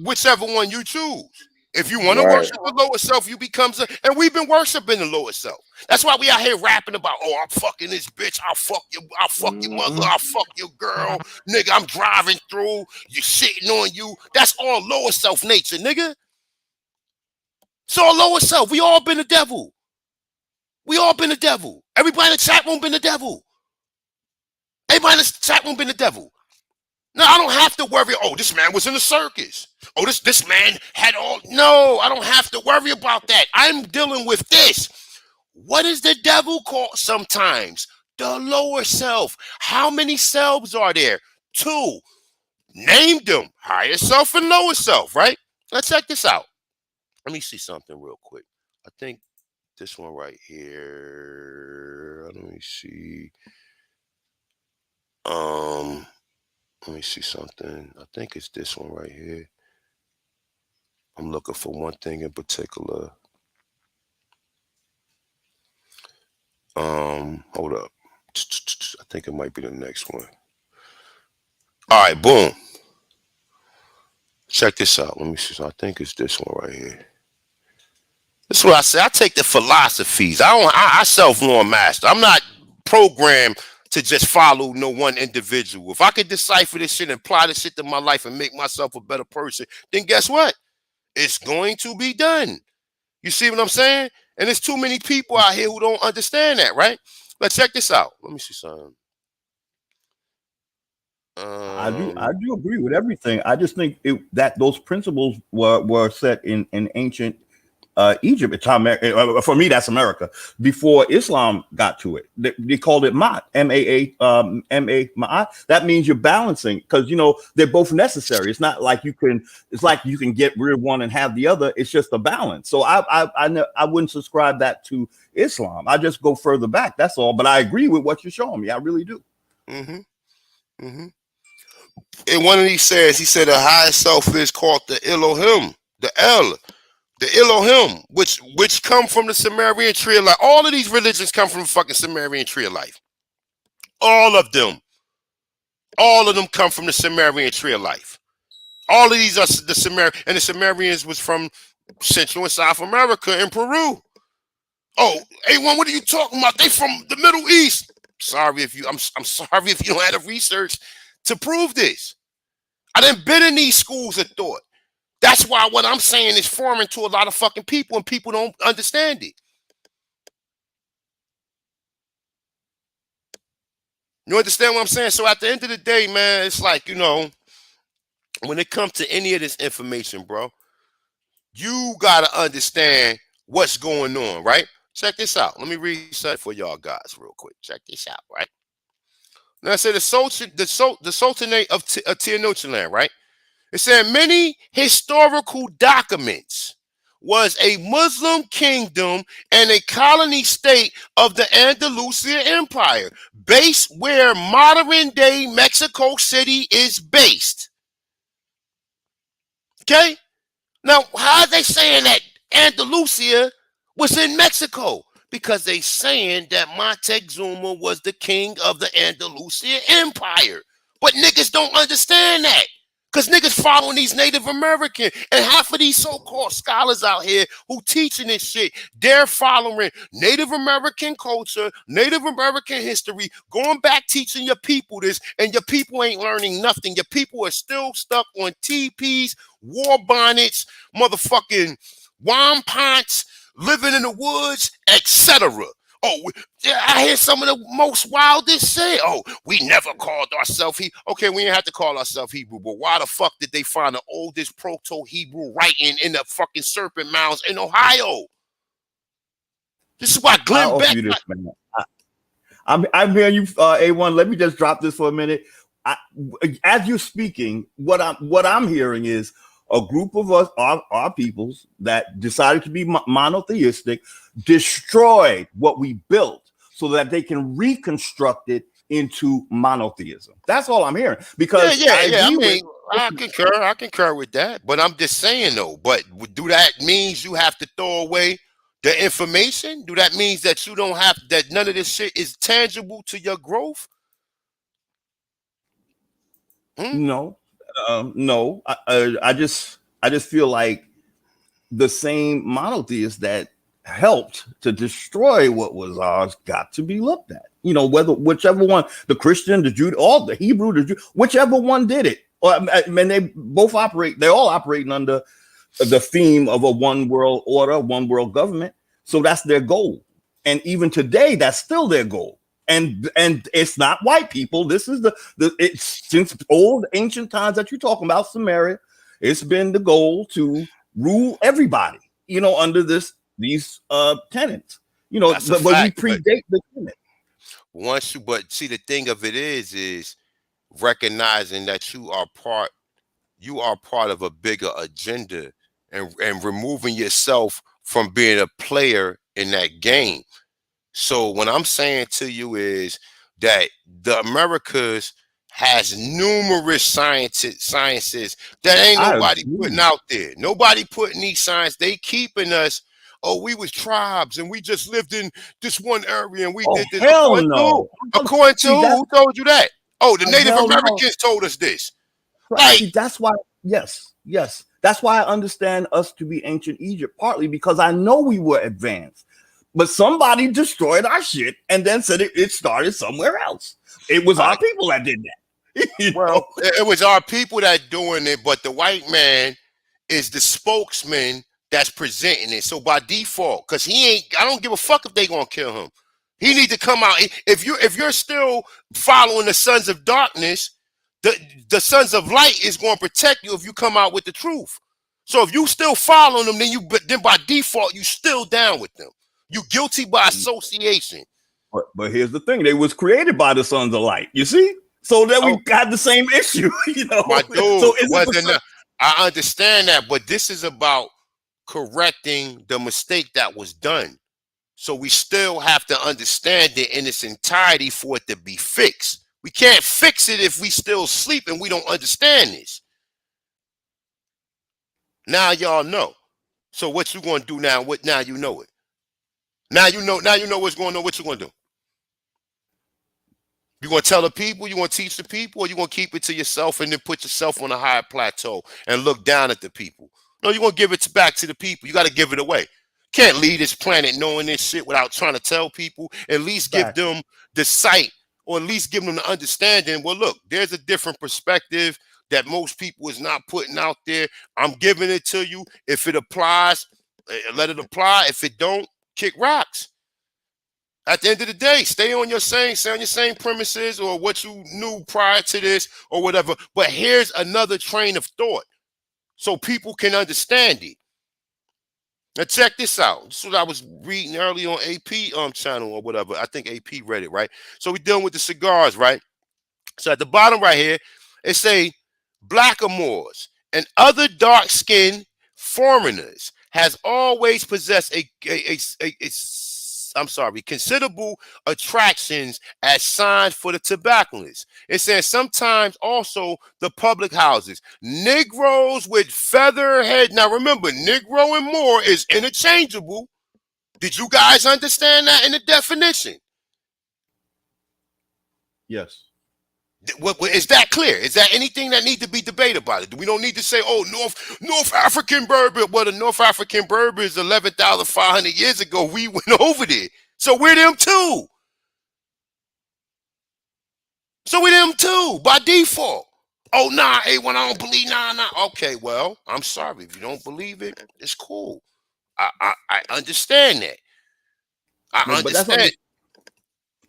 whichever one you choose. If you want to Right. worship the lower self, you become and we've been worshiping the lower self. That's why we out here rapping about, oh, I'm fucking this bitch, I'll fuck your mother, I'll fuck your girl, nigga, I'm driving through, you shitting on you. That's all lower self nature, nigga. It's all lower self. We all been the devil. We all been the devil. Everybody in the chat room been the devil. Everybody in the chat room been the devil. No, I don't have to worry. Oh, this man was in the circus. Oh, this man had all. No, I don't have to worry about that. I'm dealing with this. What is the devil called sometimes? The lower self. How many selves are there? 2. Name them. Higher self and lower self, right? Let's check this out. Let me see something real quick. I think this one right here. Let me see. Let me see something. I think it's this one right here. I'm looking for one thing in particular. Hold up. I think it might be the next one. All right, boom. Check this out. Let me see. I think it's this one right here. This is what I say. I take the philosophies. I self-law master. I'm not programmed to just follow no one individual. If I could decipher this shit and apply this shit to my life and make myself a better person, then guess what? It's going to be done. You see what I'm saying? And there's too many people out here who don't understand that, right? Let's check this out. Let me see something. I do agree with everything. I just think that those principles were set in ancient Egypt. For me, that's America. Before Islam got to it, they called it Ma'at, Ma'at. That means you're balancing, because they're both necessary. It's not like you can. It's like you can get rid of one and have the other. It's just a balance. So I wouldn't subscribe that to Islam. I just go further back. That's all. But I agree with what you're showing me. I really do. Mm-hmm. Mm-hmm. In one of these says, he said the highest self is called the Elohim, the Elohim, which come from the Sumerian tree of life. All of these religions come from the fucking Sumerian tree of life. All of them come from the Sumerian tree of life. All of these are the Sumerian, and the Sumerians was from Central and South America and Peru. Oh, A1, what are you talking about? They from the Middle East. Sorry if you, I'm sorry if you don't have the research. to prove this. I done been in these schools of thought. That's why what I'm saying is foreign to a lot of fucking people, and people don't understand it. You understand what I'm saying? So at the end of the day, man, it's like, you know, when it comes to any of this information, bro, you got to understand what's going on, right? Check this out. Let me read something for y'all guys real quick. Check this out, right? Now, I said the Sultanate of Tenochtitlan, right? It said many historical documents was a Muslim kingdom and a colony state of the Andalusian Empire, based where modern-day Mexico City is based. Okay? Now, how are they saying that Andalusia was in Mexico? Because they saying that Moctezuma was the king of the Andalusian Empire. But niggas don't understand that. Because niggas following these Native American, and half of these so-called scholars out here who teaching this shit, they're following Native American culture, Native American history, going back teaching your people this, and your people ain't learning nothing. Your people are still stuck on teepees, war bonnets, motherfucking wampots, living in the woods, etc. Oh, I hear some of the most wildest say, oh, we never called ourselves Hebrew. Okay, we didn't have to call ourselves Hebrew, but why the fuck did they find the oldest proto-Hebrew writing in the fucking serpent mounds in Ohio? This is why Glenn I'll Beck... offer you this, man. I'm hearing you, A1. Let me just drop this for a minute. As you're speaking, what I'm hearing is a group of us, our peoples that decided to be monotheistic, destroyed what we built so that they can reconstruct it into monotheism. That's all I'm hearing. Because I concur with that. But I'm just saying though. But do that means you have to throw away the information? Do that means that you don't have that? None of this shit is tangible to your growth? No. I just feel like the same monotheists that helped to destroy what was ours got to be looked at. You know, whichever one, the Christian, the Jew, all the Hebrew, the Jew, whichever one did it. And they're all operating under the theme of a one world order, one world government. So that's their goal. And even today, that's still their goal. And it's not white people. This is it's since old ancient times that you're talking about, Samaria. It's been the goal to rule everybody, you know, under these tenets. You know, but we predate the tenet. But see, the thing of it is recognizing that you are part of a bigger agenda, and removing yourself from being a player in that game. So what I'm saying to you is that the Americas has numerous sciences that ain't nobody putting out there. Nobody putting these science. They keeping us. Oh, we was tribes and we just lived in this one area and we did this. Hell no. According to who told you that? Oh, the Native Americans told us this. Right. See, that's why. Yes. That's why I understand us to be ancient Egypt, partly because I know we were advanced. But somebody destroyed our shit and then said it started somewhere else. It was our people that did that. Well, it was our people that doing it, but the white man is the spokesman that's presenting it. So by default, because I don't give a fuck if they gonna kill him. He need to come out. If you're still following the sons of darkness, the sons of light is going to protect you if you come out with the truth. So if you still following them, then by default you still down with them. You guilty by association. But here's the thing: they was created by the sons of light. You see, so that we got the same issue. You know, my dude. So I understand that, but this is about correcting the mistake that was done. So we still have to understand it in its entirety for it to be fixed. We can't fix it if we still sleep and we don't understand this. Now y'all know. So what you gonna do now? Now you know it. Now you know what's going on. What you gonna do? You gonna tell the people? You gonna teach the people? Or you gonna keep it to yourself and then put yourself on a higher plateau and look down at the people? No, you're gonna give it back to the people. You gotta give it away. Can't leave this planet knowing this shit without trying to tell people. At least give them the sight or at least giving them the understanding, well, look, there's a different perspective that most people is not putting out there. I'm giving it to you. If it applies, let it apply. If it don't, kick rocks. At the end of the day, stay on your same premises or what you knew prior to this or whatever. But here's another train of thought so people can understand it. Now check this out. This is what I was reading early on AP channel or whatever. I think AP read it, right? So we're dealing with the cigars, right? So at the bottom right here, it say blackamoors and other dark-skinned foreigners has always possessed considerable attractions as signs for the tobacconists. It says sometimes also the public houses. Negroes with feather head. Now remember, Negro and Moor is interchangeable. Did you guys understand that in the definition? Yes. Is that clear? Is that anything that needs to be debated about it? We don't need to say, oh, North African Berber. Well, the North African Berber is 11,500 years ago. We went over there. So we're them too. By default. Oh, nah, A1, I don't believe, nah. Okay, well, I'm sorry. If you don't believe it, it's cool. I understand that. I understand.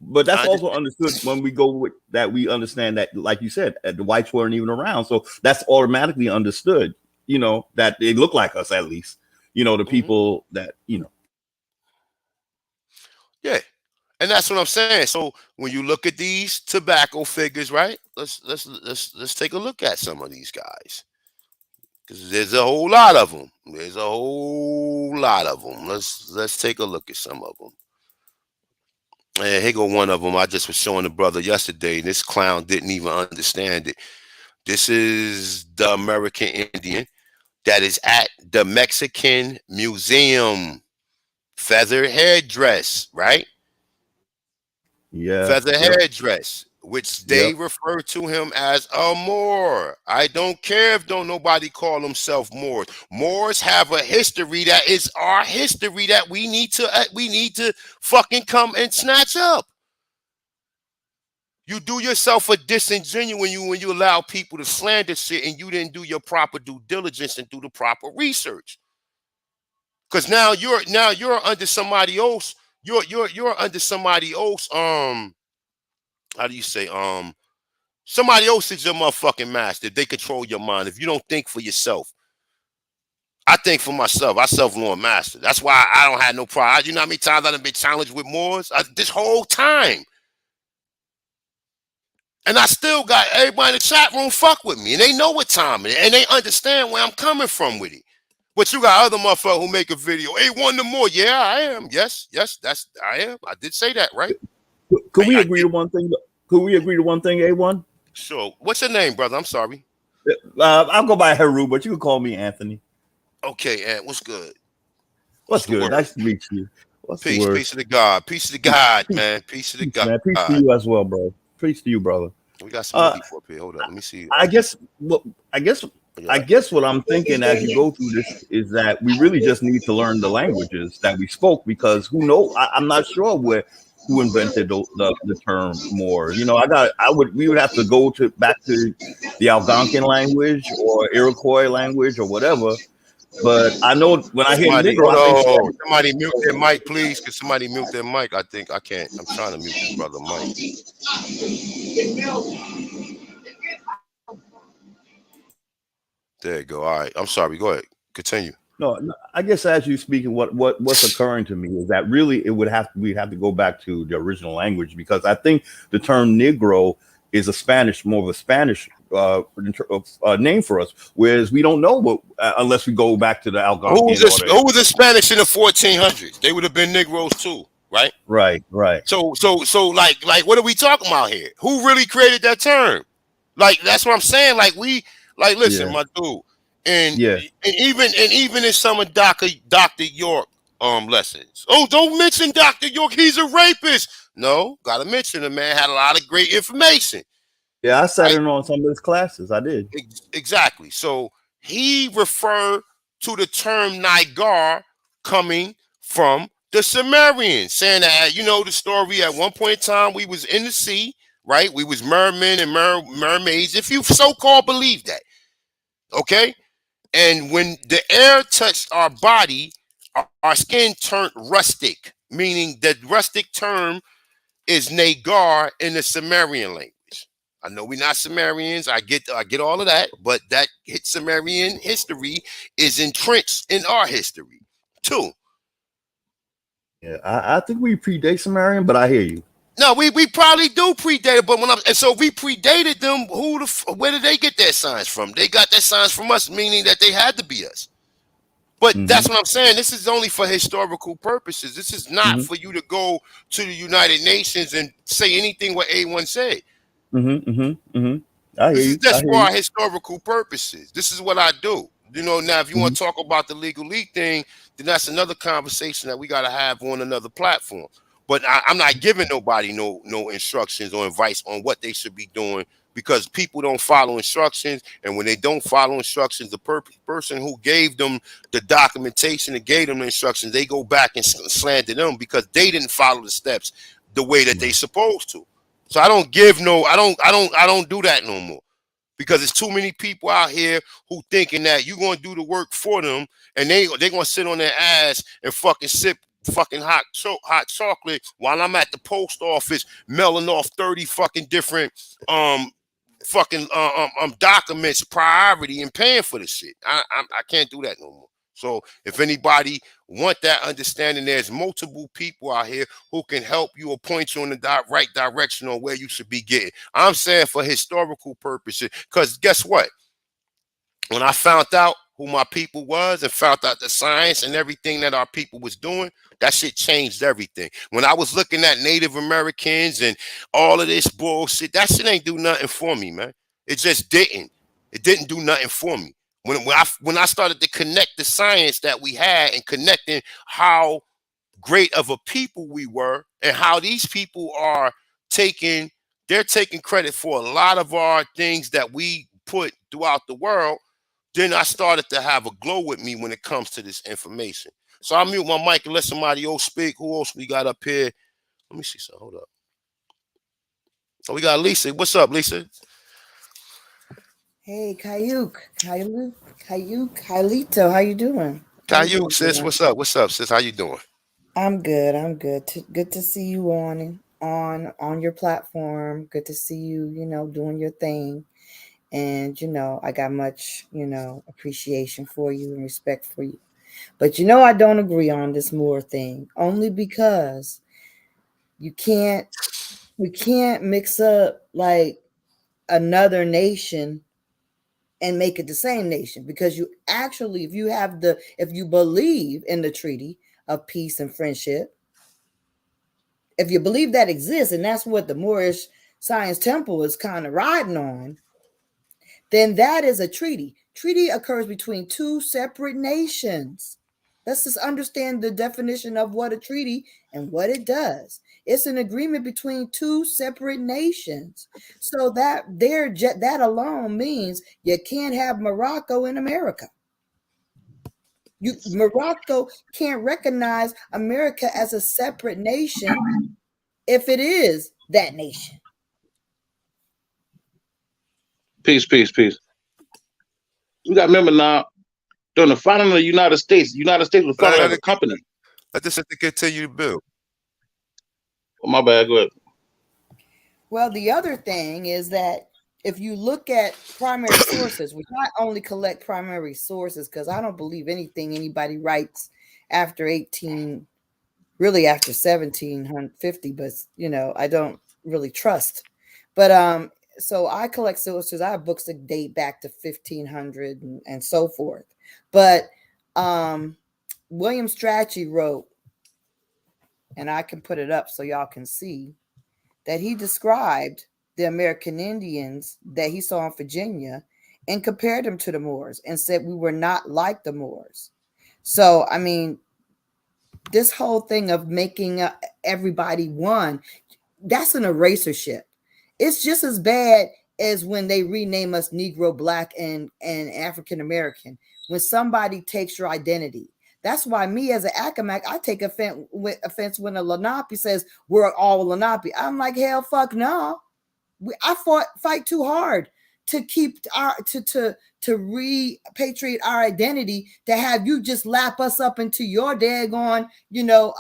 But that's also understood when we go with that. We understand that, like you said, the whites weren't even around, so that's automatically understood. You know, that they look like us, at least. You know, the people that, you know. Yeah, and that's what I'm saying. So when you look at these tobacco figures, right? Let's take a look at some of these guys, because there's a whole lot of them. Let's take a look at some of them. And here go one of them. I just was showing the brother yesterday. This clown didn't even understand it. This is the American Indian that is at the Mexican Museum. Feather headdress, right? Yeah. Feather headdress, which they refer to him as a Moor. I don't care if don't nobody call himself Moors. Moors have a history that is our history that we need to fucking come and snatch up. You do yourself a disingenuous when you allow people to slander shit and you didn't do your proper due diligence and do the proper research. Because now you're under somebody else. You're under somebody else. How do you say? Somebody else is your motherfucking master. They control your mind. If you don't think for yourself, I think for myself. I self-lord master. That's why I don't have no pride. You know how many times I've been challenged with Moors this whole time. And I still got everybody in the chat room fuck with me. And they know what time it is. And they understand where I'm coming from with it. But you got other motherfuckers who make a video. Hey, one the more. Yeah, I am. Yes, I am. I did say that, right? Could we agree to one thing? Could we agree to one thing, A1? Sure. What's your name, brother? I'm sorry. I'll go by Heru, but you can call me Anthony. Okay, Ant. What's good? What's good? Nice to meet you. Peace to the God. Peace to the God, man. Peace to the God. Man, peace to you as well, bro. Peace to you, brother. We got some people up here. Hold up. Let me see. I guess what I'm thinking as you go through this is that we really just need to learn the languages that we spoke, because who knows? I'm not sure who invented the term Moor. You know, we would have to go back to the Algonquin language or Iroquois language or whatever. But I know when I hear Negro, somebody mute their mic, please. Could somebody mute their mic? I think I can't. I'm trying to mute this brother Mike. There you go. All right. I'm sorry. Go ahead. Continue. No, I guess as you speaking, what's occurring to me is that really we'd have to go back to the original language, because I think the term Negro is more of a Spanish name for us, whereas we don't know unless we go back to the Algonquin. Who was the Spanish in the 1400s? They would have been Negroes too, right? Right. So like what are we talking about here? Who really created that term? Like that's what I'm saying. Listen, my dude, and even in some of Dr. York lessons. Oh, don't mention Dr. York. He's a rapist. No, gotta mention the man had a lot of great information. Yeah, I sat in on some of his classes. I did. Exactly. So he referred to the term Nigar coming from the Sumerians, saying that, you know, the story at one point in time we was in the sea, right? We was mermen and mermaids, if you so-called believe that, okay? And when the air touched our body, our skin turned rustic, meaning the rustic term is nagar in the Sumerian language. I know we're not Sumerians. I get all of that, but that Sumerian history is entrenched in our history too. Yeah, I think we predate Sumerian, but I hear you. No, we probably do predate it, but so if we predated them, where did they get their signs from? They got their signs from us, meaning that they had to be us. But that's what I'm saying. This is only for historical purposes. This is not for you to go to the United Nations and say anything what A1 said. I hear This you. is just for our historical purposes. This is what I do. You know, now if you want to talk about the legal league thing, then that's another conversation that we got to have on another platform. But I'm not giving nobody no instructions or advice on what they should be doing, because people don't follow instructions. And when they don't follow instructions, the person who gave them the documentation and gave them the instructions, they go back and slander them because they didn't follow the steps the way that they supposed to. So I don't give I don't do that no more, because there's too many people out here who thinking that you're going to do the work for them, and they're going to sit on their ass and fucking sip fucking hot chocolate while I'm at the post office mailing off 30 fucking different documents, priority, and paying for the shit. I can't do that no more. So if anybody want that understanding, there's multiple people out here who can help you or point you in the right direction on where you should be getting. I'm saying for historical purposes, because guess what? When I found out who my people was and found out the science and everything that our people was doing, that shit changed everything. When I was looking at Native Americans and all of this bullshit, that shit ain't do nothing for me, man. It just didn't. It didn't do nothing for me. When I started to connect the science that we had and connecting how great of a people we were and how these people are taking credit for a lot of our things that we put throughout the world, then I started to have a glow with me when it comes to this information. So I'll mute my mic and let somebody else speak. Who else we got up here? Let me see something. Hold up. Oh, we got Lisa. What's up, Lisa? Hey, Kayuk, Kailito, how you doing? Kayuk, sis, what's up? What's up, sis? How you doing? I'm good. Good to see you on your platform. Good to see you, doing your thing. And, I got much, appreciation for you and respect for you. But, I don't agree on this Moor thing, only because we can't mix up like another nation and make it the same nation, because you actually, if you believe in the treaty of peace and friendship, if you believe that exists, and that's what the Moorish Science Temple is kind of riding on, then that is a treaty. Treaty occurs between two separate nations. Let's just understand the definition of what a treaty and what it does. It's an agreement between two separate nations. So that alone means you can't have Morocco in America. Morocco can't recognize America as a separate nation if it is that nation. Peace. You got to remember now, during the founding of the United States was founded as a company. Let this continue to build. Oh, my bad. Go ahead. Well, the other thing is that if you look at primary sources, we not only collect primary sources, because I don't believe anything anybody writes after 1750, but I don't really trust. But so I collect sources. I have books that date back to 1500 and so forth. But William Strachey wrote, and I can put it up so y'all can see, that he described the American Indians that he saw in Virginia and compared them to the Moors and said we were not like the Moors. So, I mean, this whole thing of making everybody one, that's an erasership. It's just as bad as when they rename us Negro, Black, and African American. When somebody takes your identity. That's why me as an Accomac, I take offense when a Lenape says we're all Lenape. I'm like, hell, fuck no. I fight too hard to keep our to repatriate our identity, to have you just lap us up into your daggone,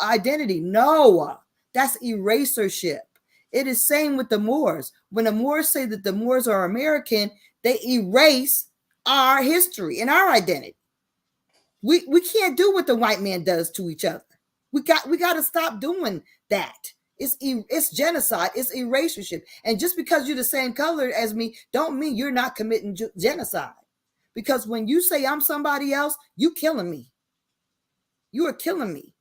identity. No, that's erasership. It is same with the Moors. When the Moors say that the Moors are American, they erase our history and our identity. We can't do what the white man does to each other. We got to stop doing that. It's genocide. It's erasership. And just because you're the same color as me, don't mean you're not committing genocide. Because when you say I'm somebody else, you killing me. You are killing me.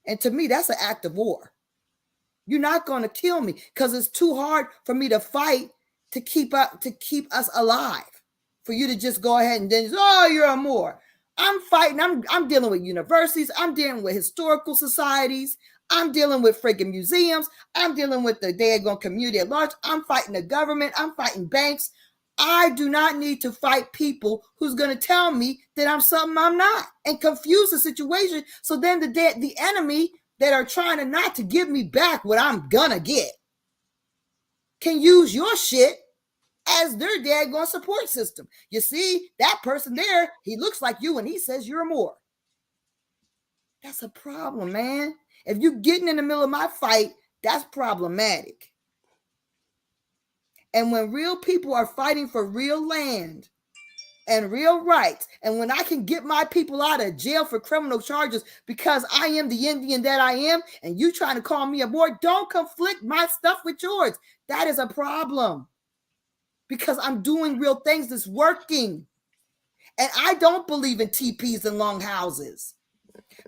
And to me, that's an act of war. You're not going to kill me because it's too hard for me to fight to keep us alive. For you to just go ahead and then, oh, you're a Moor. I'm fighting. I'm dealing with universities. I'm dealing with historical societies. I'm dealing with freaking museums. I'm dealing with the daggone community at large. I'm fighting the government. I'm fighting banks. I do not need to fight people who's going to tell me that I'm something I'm not and confuse the situation. So then the enemy that are trying to not to give me back what I'm gonna get can use your shit as their daggone support system. You see, that person there, he looks like you and he says you're a Moor. That's a problem, man. If you're getting in the middle of my fight, that's problematic. And when real people are fighting for real land and real rights, and when I can get my people out of jail for criminal charges because I am the Indian that I am, and you trying to call me a Moor, don't conflict my stuff with yours. That is a problem. Because I'm doing real things that's working. And I don't believe in teepees and long houses.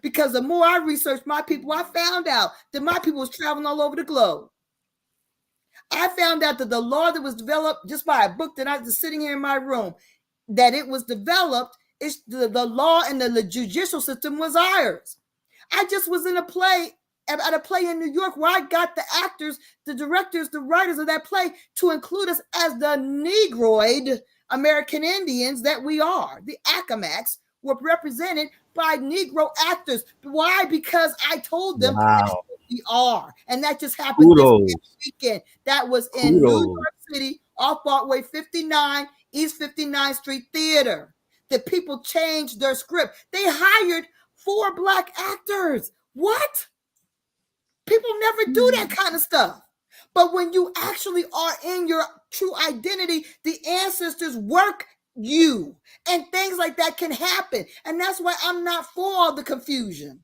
Because the more I researched my people, I found out that my people was traveling all over the globe. I found out that the law that was developed just by a book that I was sitting here in my room, that it was developed, is the law and the judicial system was ours. I just was in a play, at a play in New York, where I got the actors, the directors, the writers of that play to include us as the Negroid American Indians that we are. The Accomacs were represented by Negro actors. Why? Because I told them that's what we are. And that just happened this weekend. That was in New York City, off Broadway 59, East 59th Street Theater. The people changed their script. They hired 4 Black actors. What? People never do that kind of stuff. But when you actually are in your true identity, the ancestors work you, and things like that can happen. And that's why I'm not for all the confusion.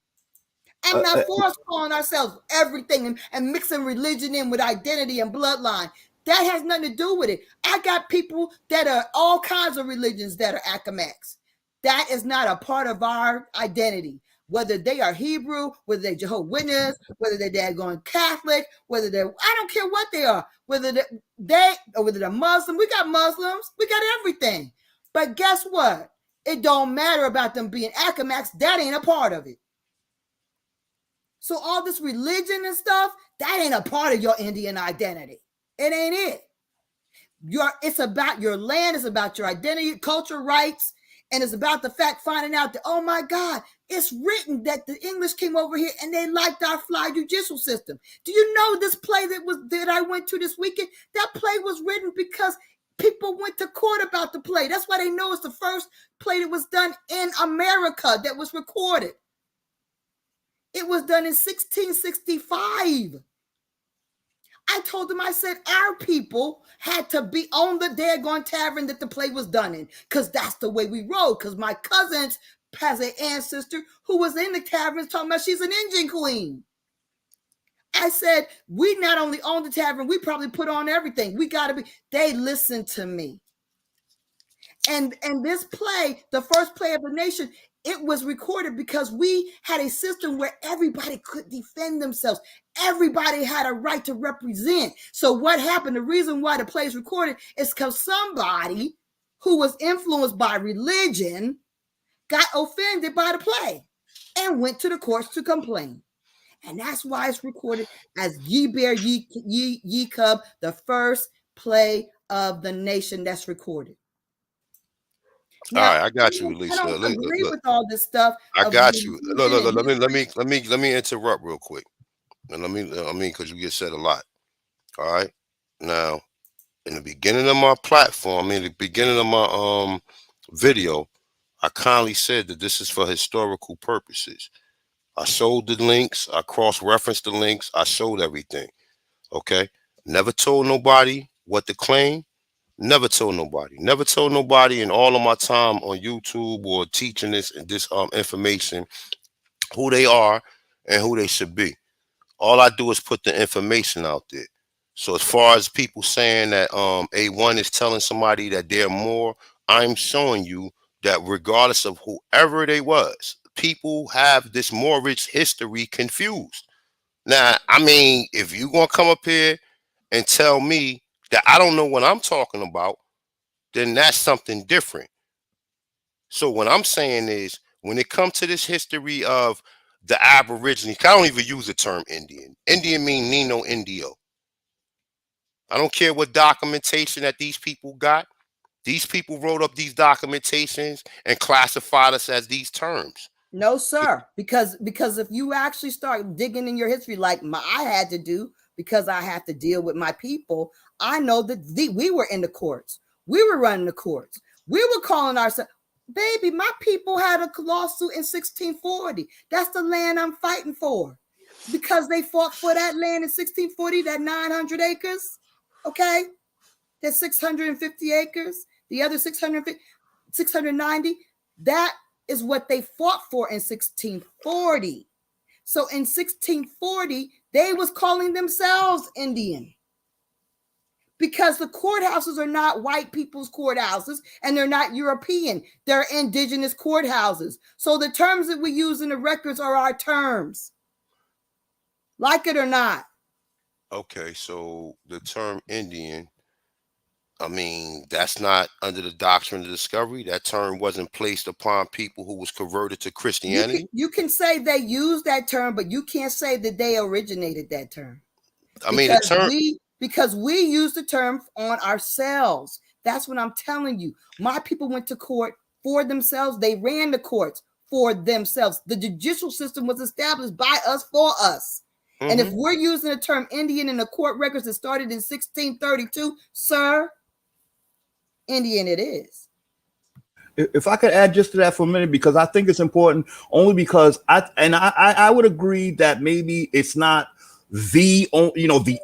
I'm not for us calling ourselves everything and mixing religion in with identity and bloodline. That has nothing to do with it. I got people that are all kinds of religions that are Accomacs. That is not a part of our identity. Whether they are Hebrew, whether they're Jehovah's Witness, whether they're going Catholic, whether they're, I don't care what they are, whether they're Muslim. We got Muslims, we got everything. But guess what? It don't matter about them being Accomacs. That ain't a part of it. So all this religion and stuff, that ain't a part of your Indian identity. It ain't it. It's about your land, it's about your identity, culture, rights, and it's about the fact finding out that, oh my God, it's written that the English came over here and they liked our fly judicial system. Do you know this play that I went to this weekend? That play was written because people went to court about the play. That's why they know it's the first play that was done in America that was recorded. It was done in 1665. I told them, I said, our people had to be on the daggone tavern that the play was done in, because that's the way we roll. Because my cousins has an ancestor who was in the tavern talking about she's an Indian queen. I said, we not only own the tavern, we probably put on everything. We got to be, they listened to me. And this play, the first play of the nation, it was recorded because we had a system where everybody could defend themselves. Everybody had a right to represent. So what happened, the reason why the play is recorded is because somebody who was influenced by religion got offended by the play and went to the courts to complain. And that's why it's recorded as Ye Bear, Ye Cub, the first play of the nation that's recorded. Now, all right, I got you, Lisa. I don't agree with all this stuff. I got you. Look, let me interrupt real quick. And because you get said a lot. All right. Now, in the beginning of my platform, in the beginning of my video, I kindly said that this is for historical purposes. I showed the links, I cross-referenced the links, I showed everything. Okay. Never told nobody what to claim. Never told nobody. Never told nobody in all of my time on YouTube or teaching this information who they are and who they should be. All I do is put the information out there. So as far as people saying that A1 is telling somebody that they're more, I'm showing you that regardless of whoever they was, people have this Moorish history confused. Now, I mean, if you gonna come up here and tell me that I don't know what I'm talking about, then that's something different. So what I'm saying is, when it comes to this history of the Aborigines, I don't even use the term Indian. Indian mean Nino Indio. I don't care what documentation that these people got. These people wrote up these documentations and classified us as these terms. No, sir. Because if you actually start digging in your history, like I had to do, because I have to deal with my people, I know that we were in the courts. We were running the courts. We were calling ourselves, baby, my people had a lawsuit in 1640. That's the land I'm fighting for. Because they fought for that land in 1640, that 900 acres. Okay? That 650 acres. The other 690. That is what they fought for in 1640. So in 1640, they was calling themselves Indian, because the courthouses are not white people's courthouses and they're not European. They're indigenous courthouses. So the terms that we use in the records are our terms, like it or not. Okay, so the term Indian, I mean, that's not under the doctrine of discovery. That term wasn't placed upon people who was converted to Christianity. You can say they use that term, but you can't say that they originated that term. I mean, the term. Because we use the term on ourselves. That's what I'm telling you. My people went to court for themselves. They ran the courts for themselves. The judicial system was established by us for us. And if we're using the term Indian in the court records that started in 1632, sir, Indian it is. If I could add just to that for a minute, because I think it's important, only because I would agree that maybe it's not the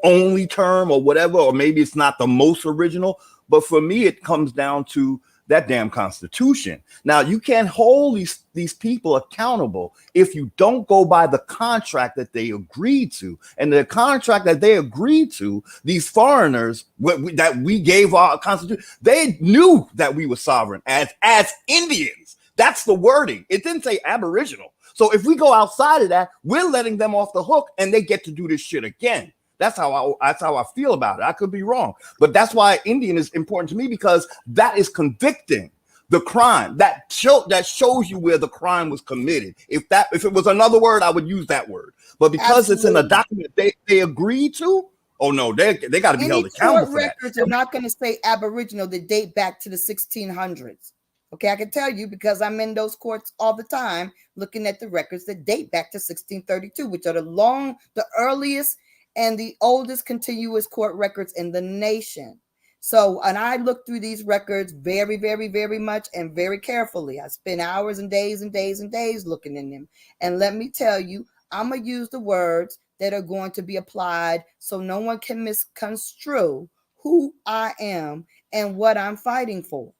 only term or whatever, or maybe it's not the most original, but for me it comes down to that damn Constitution. Now, you can't hold these people accountable if you don't go by the contract that they agreed to. And the contract that they agreed to, these foreigners that we gave our Constitution, they knew that we were sovereign as Indians. That's the wording. It didn't say Aboriginal. So if we go outside of that, we're letting them off the hook and they get to do this shit again. That's how I feel about it. I could be wrong, but that's why Indian is important to me, because that is convicting the crime. That shows you where the crime was committed. If it was another word, I would use that word. But because It's in a document they agreed to, oh no, they got to be held accountable for that. Records are not going to say Aboriginal that date back to the 1600s. Okay, I can tell you because I'm in those courts all the time, looking at the records that date back to 1632, which are the earliest and the oldest continuous court records in the nation. So, and I look through these records very, very, very much and very carefully. I spend hours and days and days and days looking in them. And let me tell you, I'm going to use the words that are going to be applied so no one can misconstrue who I am and what I'm fighting for.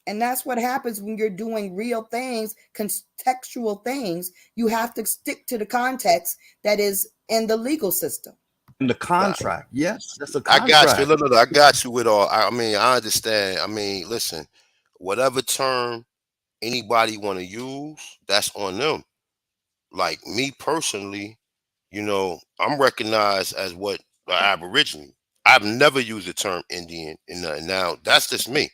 And that's what happens when you're doing real things, contextual things. You have to stick to the context that is in the legal system. And the contract, yes, that's a contract. I got you. Look, I got you with all. I mean, I understand. I mean, listen, whatever term anybody want to use, that's on them. Like me personally, I'm recognized as what the Aborigine. I've never used the term Indian in nothing. Now, that's just me.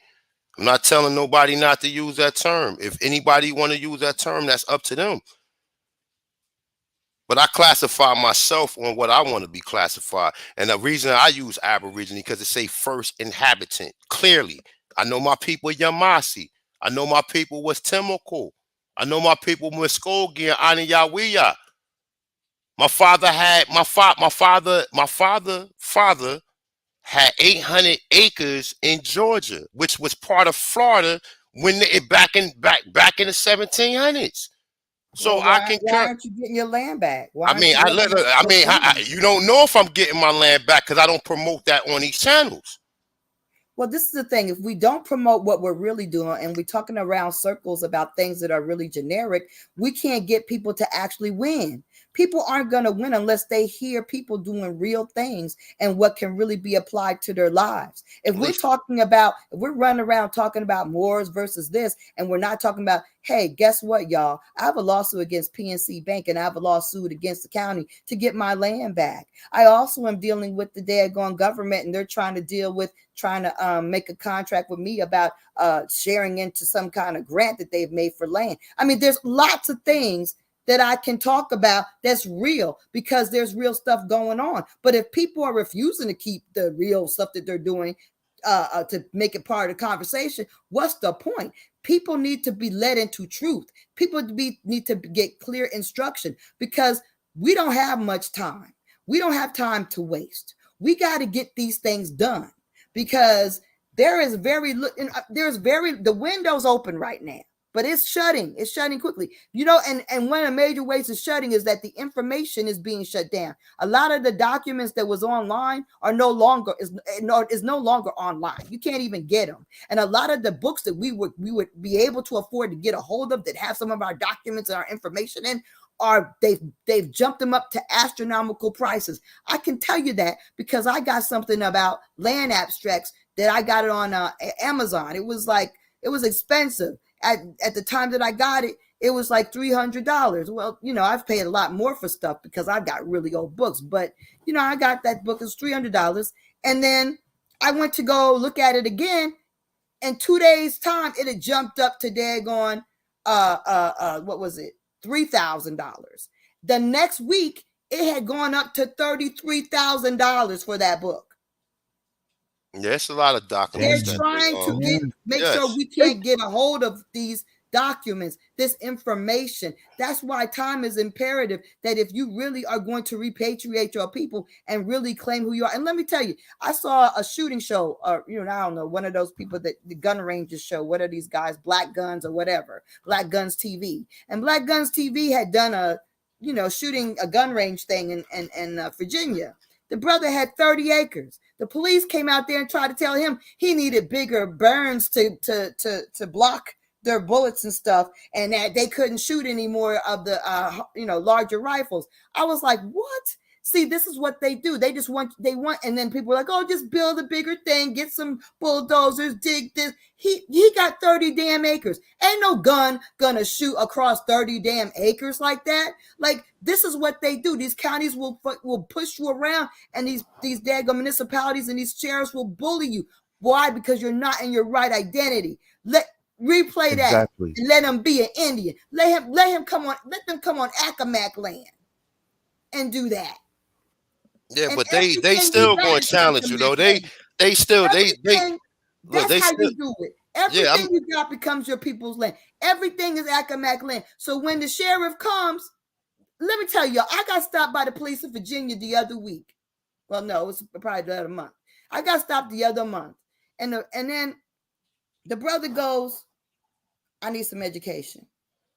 I'm not telling nobody not to use that term. If anybody want to use that term, that's up to them. But I classify myself on what I want to be classified. And the reason I use Aborigine, because it say first inhabitant. Clearly, I know my people Yamasi. I know my people was Temoko. I know my people Muskogee and Anayawiya. My father had 800 acres in Georgia, which was part of Florida when back in the 1700s. So Well, I why concur. aren't you getting your land back? Why I aren't mean, you letting us you don't know if I'm getting my land back because I don't promote that on these channels. Well, this is the thing. If we don't promote what we're really doing and we're talking around circles about things that are really generic, we can't get people to actually win. People aren't going to win unless they hear people doing real things and what can really be applied to their lives. If we're running around talking about Moors versus this, and we're not talking about, hey, guess what, y'all? I have a lawsuit against PNC Bank and I have a lawsuit against the county to get my land back. I also am dealing with the daggone government, and they're trying to make a contract with me about sharing into some kind of grant that they've made for land. I mean, there's lots of things that I can talk about that's real because there's real stuff going on. But if people are refusing to keep the real stuff that they're doing to make it part of the conversation, what's the point? People need to be led into truth. People need to get clear instruction because we don't have much time. We don't have time to waste. We got to get these things done because the window's open right now, but it's shutting quickly, and one of the major ways it's shutting is that the information is being shut down. A lot of the documents that was online are no longer online. You can't even get them. And a lot of the books that we would be able to afford to get a hold of that have some of our documents and our information in they've jumped them up to astronomical prices. I can tell you that because I got something about land abstracts that I got it on Amazon. It was expensive at the time that I got it. It was like $300. Well, I've paid a lot more for stuff because I've got really old books, but I got that book. It's $300, and then I went to go look at it again. In 2 days' time, it had jumped up to daggone what was it? $3,000. The next week, it had gone up to $33,000 for that book. Yeah, it's a lot of documents. They're trying to make sure we can't get a hold of these documents, this information. That's why time is imperative, that if you really are going to repatriate your people and really claim who you are. And let me tell you, I saw a shooting show, or I don't know, one of those people that the gun ranges show. What are these guys? Black Guns or whatever, Black Guns TV. And Black Guns TV had done a shooting a gun range thing in Virginia. The brother had 30 acres. The police came out there and tried to tell him he needed bigger burns to block their bullets and stuff, and that they couldn't shoot any more of the larger rifles. I was like, what? See, this is what they do. They want, and then people are like, oh, just build a bigger thing, get some bulldozers, dig this. He got 30 damn acres. Ain't no gun gonna shoot across 30 damn acres like that. Like, this is what they do. These counties will push you around, and these daggone municipalities and these sheriffs will bully you. Why? Because you're not in your right identity. Replay that and let them be an Indian. Let them come on Accomack land and do that. Yeah, but they still going to challenge you though. They still that's how you do it. Everything you got becomes your people's land. Everything is Accomack land. So when the sheriff comes, let me tell you, I got stopped by the police in Virginia the other week. Well, no, it was probably the other month. I got stopped the other month, and then the brother goes, I need some education.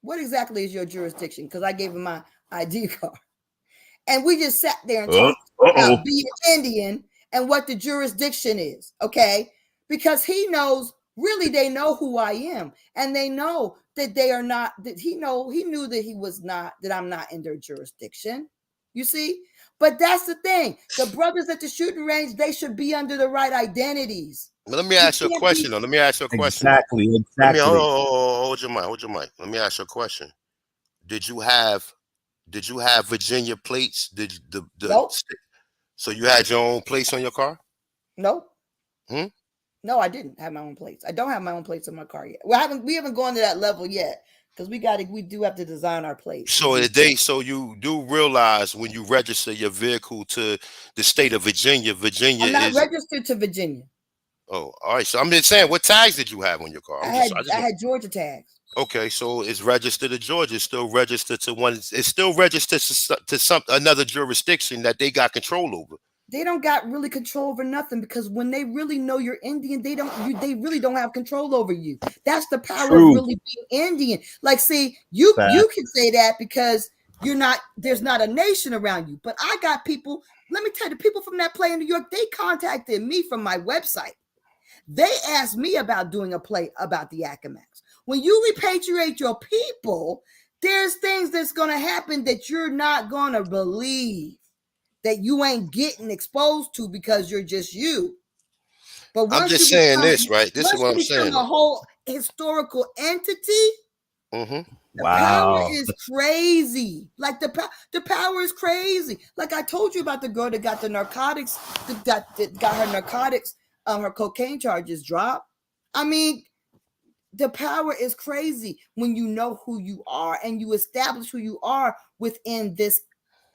What exactly is your jurisdiction? Because I gave him my ID card. And we just sat there and talked about being Indian and what the jurisdiction is, okay? Because he knows, really, they know who I am. And they know that they are not, that he knew that he was not, that I'm not in their jurisdiction. You see? But that's the thing. The brothers at the shooting range, they should be under the right identities. But let me ask you a question, though. Let me ask you a question. Exactly. Let me, hold your mic. Let me ask you a question. Did you have Virginia plates? Nope. So you had your own plates on your car? Nope. No, I didn't have my own plates. I don't have my own plates on my car yet. We haven't gone to that level yet, because we do have to design our plates. So you do realize when you register your vehicle to the state of Virginia, I'm not registered to Virginia. Oh, all right. So I'm just saying, what tags did you have on your car? I had Georgia tags. Okay, so it's registered to Georgia. It's still registered to one. It's still registered to another jurisdiction that they got control over. they don't got really control over nothing, because when they really know you're Indian, they really don't have control over you. That's the power of really being Indian. Like, see, you can say that because there's not a nation around you. But I got people, let me tell you, the people from that play in New York, they contacted me from my website. They asked me about doing a play about the Accomacs. When you repatriate your people, there's things that's going to happen that you're not going to believe, that you ain't getting exposed to because you're just you. But once I'm just you saying become, this, right? This is what I'm saying. a whole historical entity, the power is crazy. Like the power is crazy. Like I told you about the girl that got the narcotics, that got her narcotics, her cocaine charges dropped. I mean, the power is crazy when you know who you are and you establish who you are within this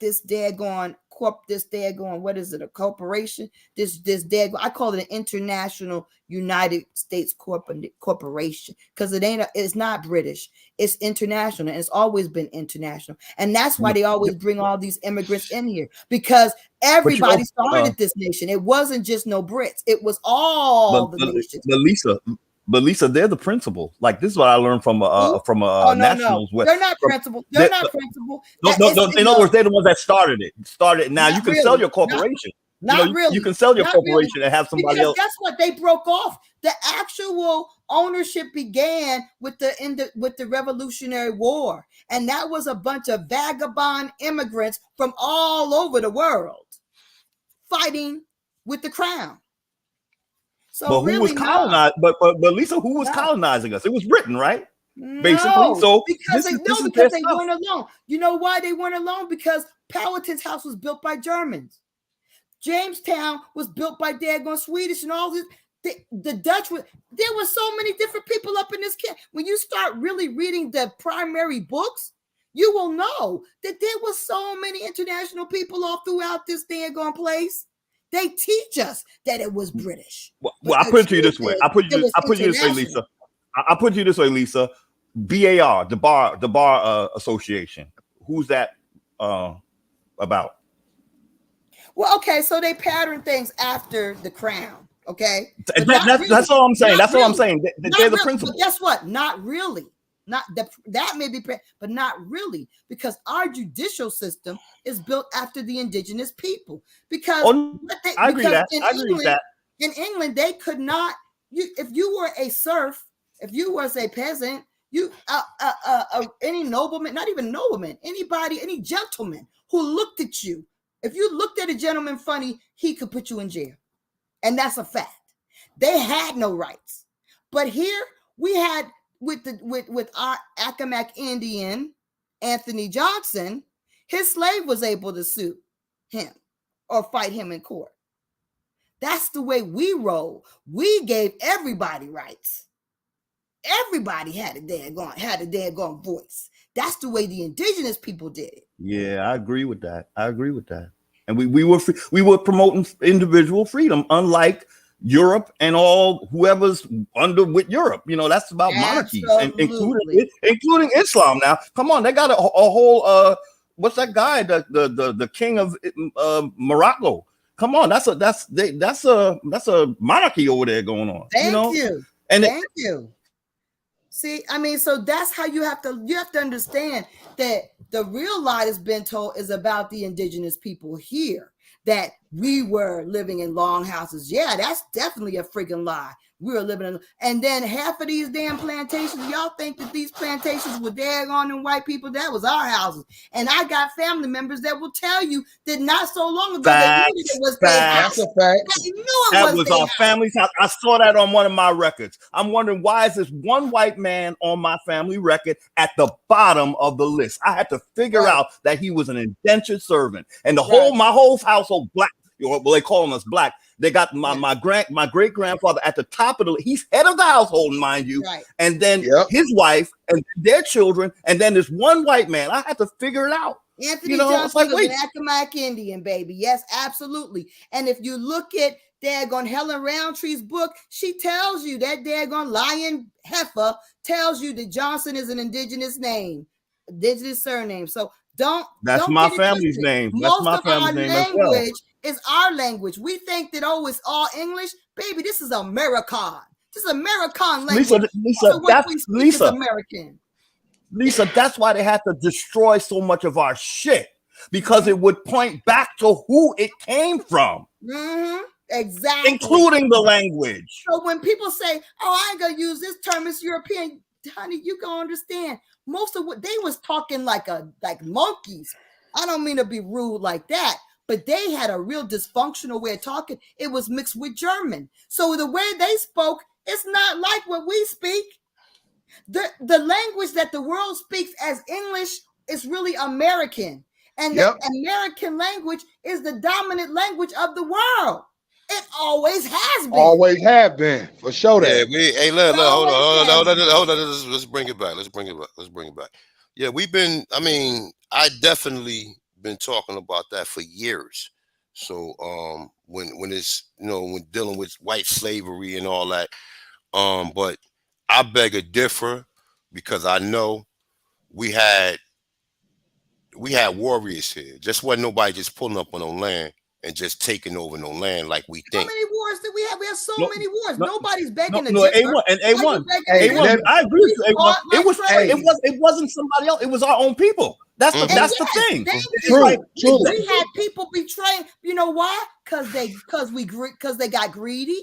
daggone what is it, a corporation? This daggone, I call it an international United States corporation, because it's not British, it's international, and it's always been international. And that's why they always bring all these immigrants in here, because everybody started this nation. It wasn't just no Brits, it was all the nations. But Lisa, they're the principal. Like, this is what I learned from nationals. No. They're not principal. They're not principal. No. In other words, they're the ones that started it. Now you can sell your corporation. Not really. You can sell your corporation and have somebody else. Guess what? They broke off. The actual ownership began with the Revolutionary War, and that was a bunch of vagabond immigrants from all over the world fighting with the crown. So but who was colonized? But Lisa, who was colonizing us? It was Britain, right? Basically, so because they weren't alone. You know why they weren't alone? Because Powhatan's house was built by Germans. Jamestown was built by daggone Swedish, and all this. The Dutch there were so many different people up in this camp. When you start really reading the primary books, you will know that there were so many international people all throughout this daggone place. They teach us that it was British. Well, I put it to you this way. I put you this way, Lisa. I put you this way, Lisa. BAR, the Bar Association. Who's that about? Well, okay, so they pattern things after the crown. Okay, that's all I'm saying. That's all I'm saying. They're the principal. But guess what? Not really. That may be, but not really, because our judicial system is built after the indigenous people. Because I agree with that. In England, they could not. If you were a serf, if you was a peasant, any nobleman, not even nobleman, anybody, any gentleman who looked at you, if you looked at a gentleman funny, he could put you in jail, and that's a fact. They had no rights, but here we had. With our Accomack Indian, Anthony Johnson, his slave was able to sue him or fight him in court. That's the way we roll. We gave everybody rights. Everybody had a daggone voice. That's the way the indigenous people did it. Yeah, I agree with that. And we were promoting individual freedom, unlike Europe and all whoever's under with Europe. That's about monarchies, and including Islam. Now, come on, they got a whole what's that guy, the king of Morocco? Come on, that's a monarchy over there going on. Thank you. See, I mean, so that's how you have to understand that the real lie that's been told is about the indigenous people here, that we were living in long houses. Yeah, that's definitely a freaking lie. We were living in, and then half of these damn plantations, y'all think that these plantations were daggone and white people. That was our houses. And I got family members that will tell you that not so long ago they knew it was their house. That was our family's house. I saw that on one of my records. I'm wondering, why is this one white man on my family record at the bottom of the list? I had to figure out that he was an indentured servant, and my whole household black. Well, they calling us black. They got my great grandfather at the top of the list. He's head of the household, mind you, and then his wife and their children, and then this one white man. I had to figure it out. Anthony Johnson was an Accomack Indian, baby. Yes, absolutely. And if you look at daggone Helen Roundtree's book, she tells you that daggone lion heifer tells you that Johnson is an indigenous name, indigenous surname. So don't. That's my family's name. That's my family's name as well. is our language. We think that, oh, it's all English. Baby, this is American. This is American language. Lisa, what we speak is American. Lisa, that's why they had to destroy so much of our shit, because it would point back to who it came from. Mm-hmm. Exactly. Including the language. So when people say, oh, I ain't gonna use this term, it's European, honey, you gonna understand. Most of what they was talking like monkeys. I don't mean to be rude like that, but they had a real dysfunctional way of talking. It was mixed with German. So the way they spoke, it's not like what we speak. The language that the world speaks as English is really American. And the American language is the dominant language of the world. It always has been. Always have been, for sure. Yeah, That. hey, look, hold on. Let's bring it back. Yeah, I definitely been talking about that for years. So when it's, when dealing with white slavery and all that, but I beg to differ, because I know we had warriors here. Just wasn't nobody just pulling up on no land and just taking over no land like we think. How many wars did we have? We have so many wars. Nobody's begging to differ. A1. I agree with you, A1. It wasn't somebody else. It was our own people. That's the thing. We had people betraying. You know why? Because they got greedy.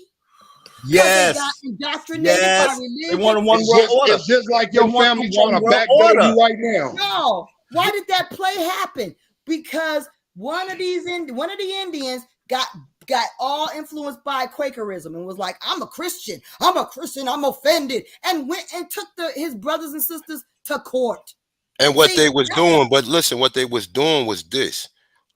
Yes. They got indoctrinated by religion. They wanted one world order. It's just like your family trying to backdate you right now. No. Why did that play happen? Because one of the Indians got all influenced by Quakerism and was like, I'm a Christian, I'm offended, and went and took his brothers and sisters to court. And what they was doing, but listen, what they was doing was this.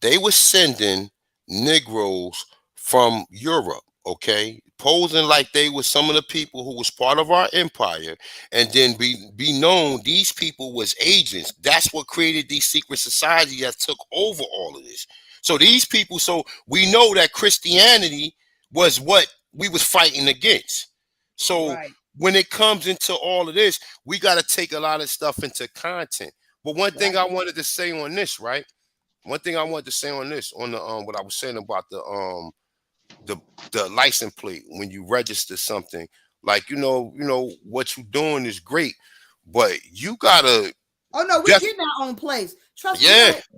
They was sending Negroes from Europe, okay, posing like they was some of the people who was part of our empire, and then be known these people was agents. That's what created these secret societies that took over all of this. So these people, so we know that Christianity was what we was fighting against. So when it comes into all of this, we got to take a lot of stuff into content. But one thing I wanted to say on this, right? One thing I wanted to say on this, on the what I was saying about the license plate when you register something, like what you're doing is great, but you gotta. Oh no, we're getting our own place. Trust me.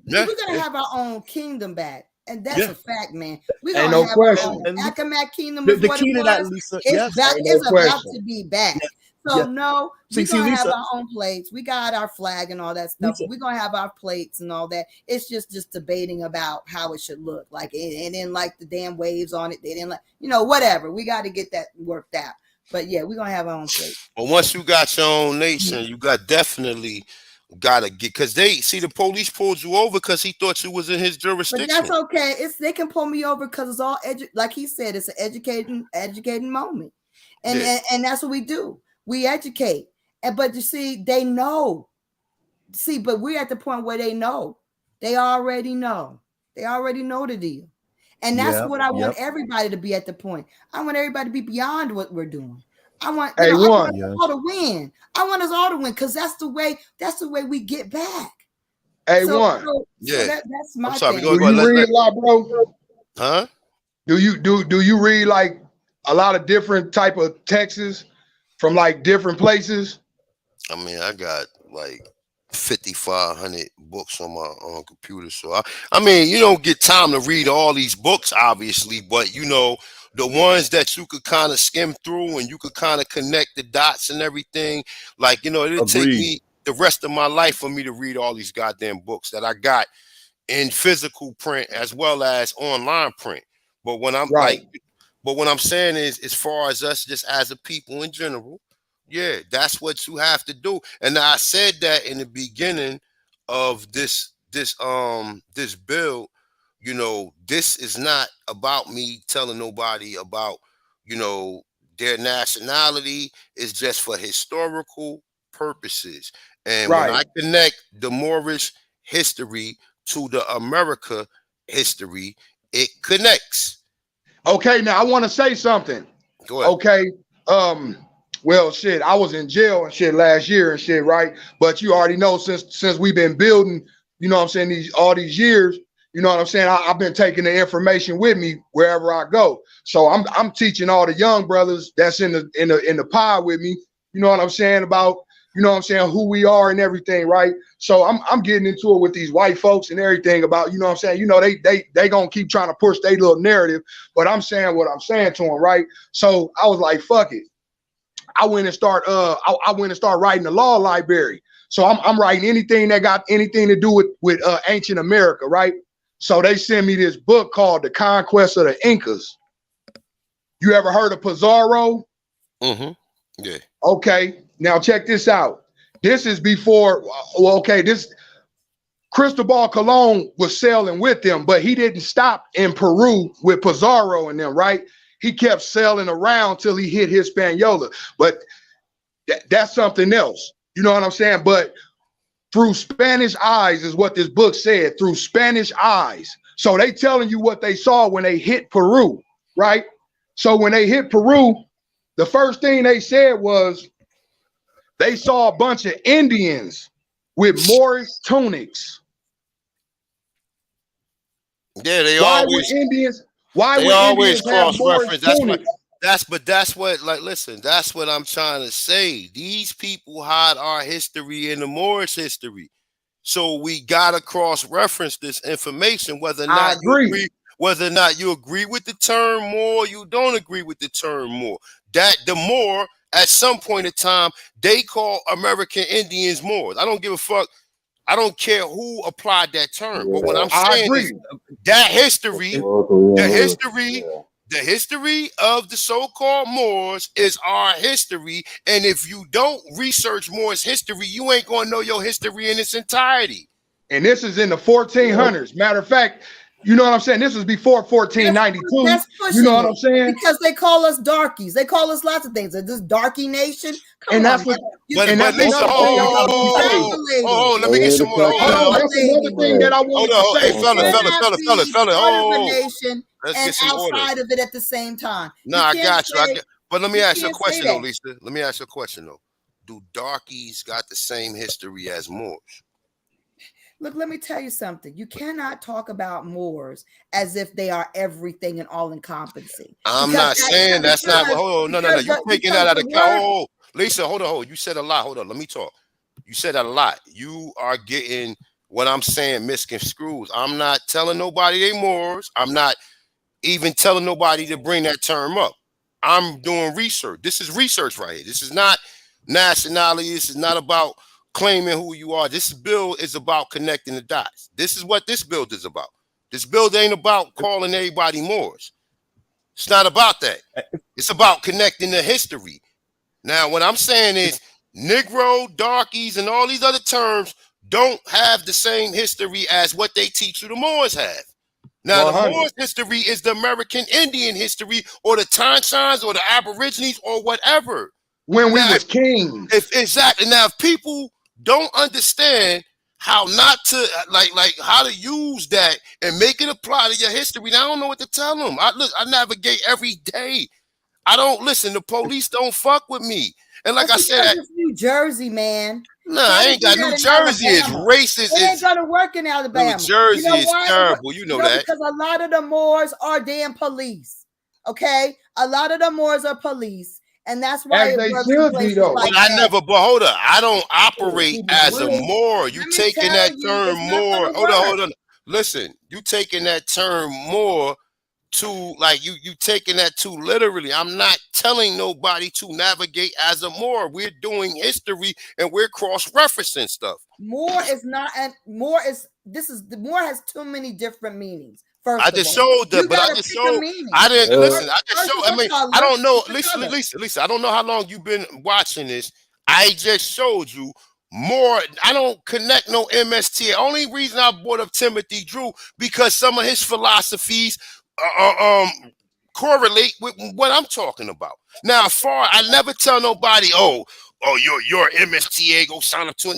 We're gonna have our own kingdom back. And that's a fact, man. We're gonna have our own Accomack kingdom. The key to that, Lisa, it's about to be back. So no, we're gonna have our own plates. We got our flag and all that stuff. We're gonna have our plates and all that. It's just debating about how it should look. Like it didn't like the damn waves on it. They didn't like, whatever. We got to get that worked out. But yeah, we're gonna have our own plates. But once you got your own nation, you definitely gotta get, because the police pulled you over because he thought you was in his jurisdiction. But that's okay. They can pull me over because it's all like he said, it's an educating moment. And that's what we do. We educate. But you see, they know. But we're at the point where they know. They already know. They already know the deal. And that's what I want everybody to be at the point. I want everybody to be beyond what we're doing. I want us all to win. I want us all to win, because that's the way we get back. A1. That's my thing. Do you read a lot, bro? Huh? Do you read like a lot of different type of texts from like different places? I mean, I got like 5,500 books on my computer. So I mean, you don't get time to read all these books, obviously, but the ones that you could kind of skim through and you could kind of connect the dots and everything, like, it'll take me the rest of my life for me to read all these goddamn books that I got in physical print as well as online print. But when I'm what I'm saying is, as far as us just as a people in general, that's what you have to do. And I said that in the beginning of this bill. This is not about me telling nobody about, their nationality. It's just for historical purposes. And when I connect the Moorish history to the America history, it connects. Okay, now I want to say something. Go ahead. Okay. Well, shit, I was in jail and shit last year and shit, right? But you already know, since we've been building, all I'm saying, all these years, You know what I'm saying? I've been taking the information with me wherever I go. So I'm teaching all the young brothers that's in the pod with me. You know what I'm saying about, you know what I'm saying, who we are and everything, right? So I'm getting into it with these white folks and everything about, you know what I'm saying, you know, they gonna keep trying to push their little narrative, but I'm saying what I'm saying to them, right? So I was like, fuck it. I went and start writing the law library. So I'm writing anything that got anything to do with ancient America, right? So they sent me this book called The Conquest of the Incas. You ever heard of Pizarro? Mm-hmm. Yeah. Okay, now check this out. This is before, this Cristobal Colon was sailing with them, but he didn't stop in Peru with Pizarro and them, right? He kept sailing around till he hit Hispaniola. But that's something else. You know what I'm saying? But through Spanish eyes is what this book said, through Spanish eyes. So they telling you what they saw when they hit Peru, right? So when they hit Peru, the first thing they said was they saw a bunch of Indians with Moorish tunics. Yeah, they Why always would Indians? Why they would always Indians have Moorish cross-reference. tunics? That's what, like, listen, that's what I'm trying to say. These people hide our history in the Moorish history. So we gotta cross-reference this information, whether or not you agree with the term Moor, you don't agree with the term Moor. That the Moor, at some point in time, they call American Indians Moors. I don't give a fuck. I don't care who applied that term. But what I'm saying is that history, the history of the so-called Moors is our history. And if you don't research Moors history, you ain't gonna know your history in its entirety. And this is in the 1400s. Matter of fact, you know what I'm saying? This is before 1492. That's you know what I'm saying? Because they call us darkies. They call us lots of things. This darky nation. Come and on, that's what. But that's listen, let me get some more. That's another thing that I wanted to say. Hey, fellas. Let's get some outside of it at the same time. No, I got you. But let me ask you a question, though, Lisa. Let me ask you a question, though. Do darkies got the same history as Moors? Look, let me tell you something. You cannot talk about Moors as if they are everything and all encompassing. I'm not saying that's not. Hold on, no. You're taking that out of account. Oh, Lisa, hold on. You said a lot. Hold on. Let me talk. You said that a lot. You are getting what I'm saying misconstrued. I'm not telling nobody they Moors. I'm not even telling nobody to bring that term up. I'm doing research. This is research right here. This is not nationality. This is not about claiming who you are. This build is about connecting the dots. This is what this build is about. This build ain't about calling everybody Moors. It's not about that. It's about connecting the history. Now, what I'm saying is Negro, darkies, and all these other terms don't have the same history as what they teach you the Moors have. Now, 100. The Moors history is the American Indian history, or the Tonchans, or the Aborigines, or whatever. When we was kings. Exactly. Now, if people don't understand how not to like how to use that and make it apply to your history, now I don't know what to tell them. I navigate every day. I don't listen. The police don't fuck with me. And like I said, it's New Jersey, man. Nah, I ain't got New Jersey. Is racist. It ain't gonna work in Alabama. New Jersey is terrible. You know that. Because a lot of the Moors are damn police. Okay, a lot of the Moors are police. And that's why they should be, though. Like but hold on. I don't operate as a Moor. You taking that term Moor. Hold on. Listen, you taking that term Moor to like you taking that too literally. I'm not telling nobody to navigate as a Moor. We're doing history and we're cross-referencing stuff. Moor is not, and Moor has too many different meanings. I just showed that, but I just showed. I didn't listen. I just showed. I mean, I don't know. Lisa. I don't know how long you've been watching this. I just showed you more. I don't connect no MST. Only reason I brought up Timothy Drew because some of his philosophies correlate with what I'm talking about. Now, I never tell nobody, oh, you're MSTA. Go sign up to it.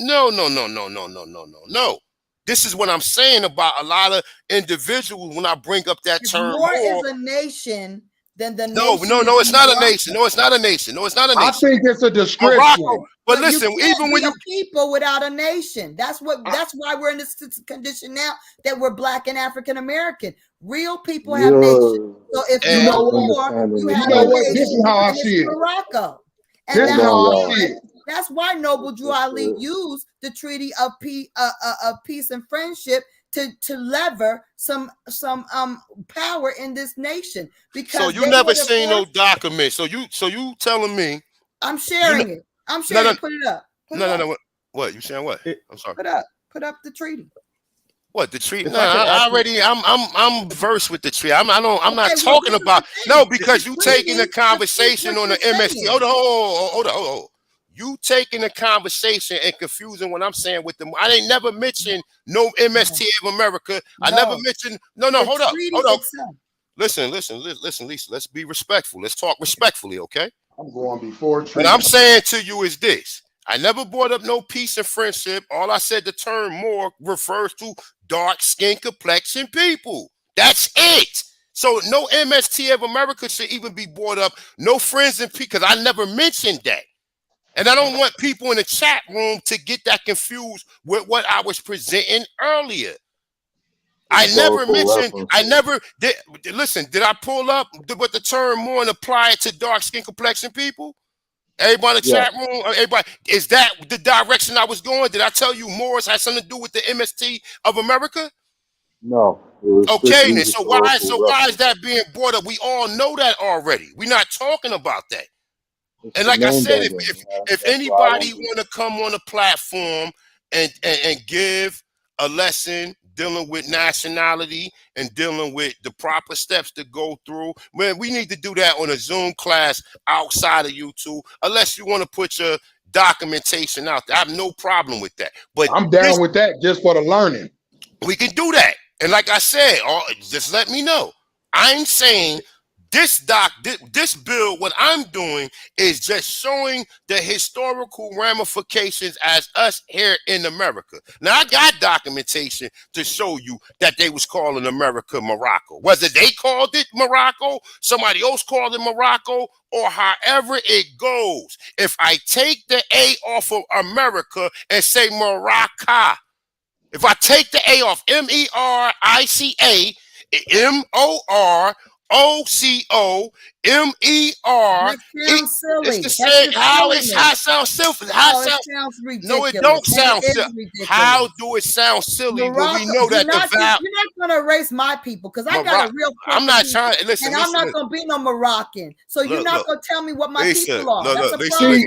No. This is what I'm saying about a lot of individuals when I bring up that term. Moor is a nation than the No, nation. no, no, it's not a Morocco. nation. No, it's not a nation. No, it's not a I nation. think it's a description. Morocco. But You listen, can't even be when a you people without a nation. That's why we're in this condition now that we're Black and African American. Real people have nations. So if You you're know Moor, you You have know a what? This nation, is how I and it's see it. Morocco. And This is that's how I why, see it. that's why Noble Drew Ali used the Treaty of Peace and Friendship to lever some power in this nation, because so you they never were the seen no first. document. So you telling me I'm you sharing it. I'm no sharing no it. Put it up. Put it no no up. no what you saying what? I'm sorry. Put up. Put up the treaty. What the treaty? If No, I could I ask you, already I'm versed with the treaty. I'm not Okay, well, talking this is about the thing. no because The you taking the treaty defeats conversation what on the you're MST. saying. Hold on. You taking the conversation and confusing what I'm saying with them. I ain't never mentioned no MST of America. I never No. mentioned no. The Hold up. treaty Hold up. itself. Listen, Lisa. Let's be respectful. Let's talk respectfully, okay? I'm going before What treaty. I'm saying to you is this. I never brought up no peace and friendship. All I said the term Moor refers to dark skin complexion people. That's it. So no MST of America should even be brought up. No friends and peace, because I never mentioned that. And I don't want people in the chat room to get that confused with what I was presenting earlier. I never mentioned, I never did. Listen, did I pull up what the term Moor and apply it to dark skin complexion people? Everybody in the chat room, everybody, is that the direction I was going? Did I tell you Moors had something to do with the MST of America? No, it was Okay, strictly then. So why historical is that being brought up? We all know that already. We're not talking about that. It's And the like I name said, banging, man. if That's why I anybody don't do want to come on a platform and give a lesson dealing with nationality and dealing with the proper steps to go through, man, we need to do that on a Zoom class outside of YouTube, unless you want to put your documentation out there. I have no problem with that. But I'm down with that just for the learning. we can do that. And like I said, just let me know. I'm saying this bill, what I'm doing is just showing the historical ramifications as us here in America. Now, I got documentation to show you that they was calling America Morocco. Whether they called it Morocco, somebody else called it Morocco, or however it goes. If I take the A off of America and say Morocco, if I take the A off, M-E-R-I-C-A, M-O-R-O-C-O, M-E-R. That sounds It's silly. the That's same. just How it silliness. sounds silly? Oh, it sounds No, it ridiculous. don't And sound it is silly. ridiculous. How do it sound silly when we Morocco, know that the vow? you're not going to erase my people, because I got a Morocco. real I'm not people, trying. Listen, and I'm not going to be no Moroccan. So you're not look. going to tell me what my Lisa, people are. That's a Lisa, problem.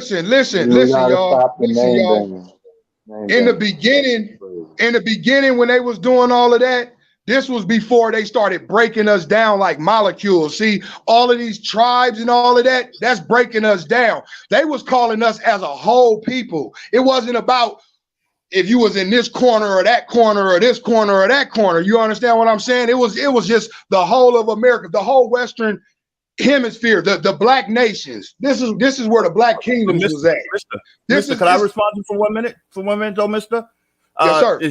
See, listen, We gotta y'all. stop the Listen, name y'all. banging. In the beginning, when they was doing all of that, this was before they started breaking us down like molecules. See, all of these tribes and all of that, that's breaking us down. They was calling us as a whole people. It wasn't about if you was in this corner or that corner or this corner or that corner. You understand what I'm saying? It was just the whole of America, the whole Western hemisphere, the black nations. This is where the black kingdoms was at. Mister, can I respond to you for 1 minute? For 1 minute, though, Mister? Yes, sir.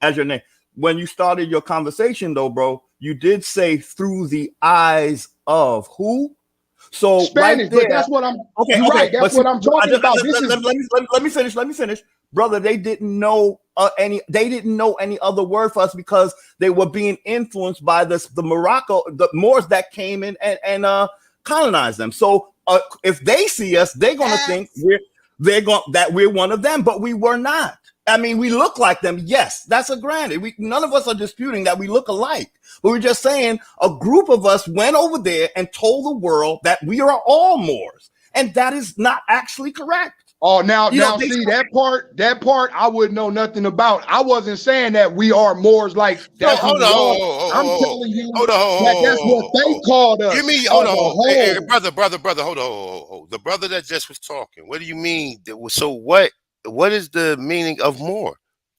As your name. When you started your conversation, though, bro, you did say through the eyes of who? So Spanish, right there, but that's what I'm. Okay, you're right. That's what I'm talking about. Let me finish, brother. They didn't know any. They didn't know any other word for us because they were being influenced by the Moors that came in and colonized them. So if they see us, they're gonna think we're one of them, but we were not. I mean, we look like them. Yes, that's a granted. None of us are disputing that we look alike. But we're just saying a group of us went over there and told the world that we are all Moors. And that is not actually correct. Oh, now see that part I wouldn't know nothing about. I wasn't saying that we are Moors like that's who we are. I'm telling you that that's what they called us. Give me, hold on. Hey, brother, hold on. The brother that just was talking, what do you mean? So what is the meaning of Moor?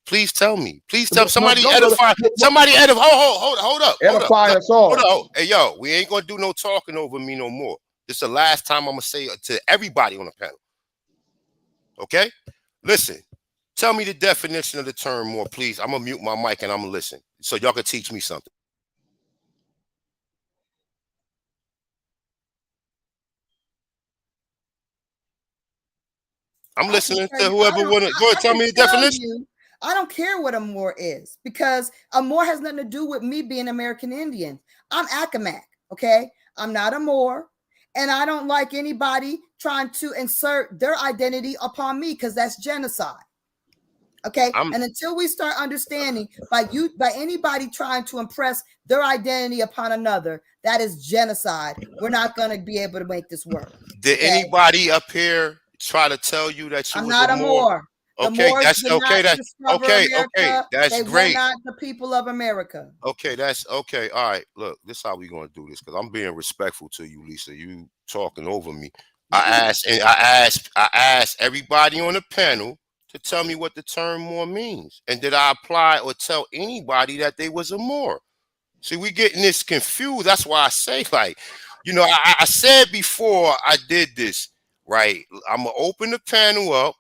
Please tell me. Please tell somebody edify. Somebody edify. Hold up. Edify us all. Hold up. Hey, yo, we ain't gonna do no talking over me no more. This is the last time I'm gonna say it to everybody on the panel. Okay? Listen. Tell me the definition of the term Moor, please. I'm gonna mute my mic and I'm gonna listen so y'all can teach me something. I'm I can listening tell to you. whoever wanna go ahead. I Tell can me the tell definition. you. I don't care what a Moor is because a Moor has nothing to do with me being American Indian. I'm Accomack, okay? I'm not a Moor, and I don't like anybody trying to insert their identity upon me because that's genocide. Okay, and until we start understanding by anybody trying to impress their identity upon another, that is genocide. We're not going to be able to make this work. Did Okay? anybody up here try to tell you that you I'm was a not a Moor? Moor. The Okay, Moors that's did okay. not That's discover okay. Okay, America. that's They were great. not the people of America. Okay, that's okay. All right, look, this is how we gonna do this because I'm being respectful to you, Lisa. You talking over me. I asked everybody on the panel to tell me what the term Moor means, and did I apply or tell anybody that they was a Moor? See, we getting this confused. That's why I say, like, you know, I said before I did this, right? I'm gonna open the panel up,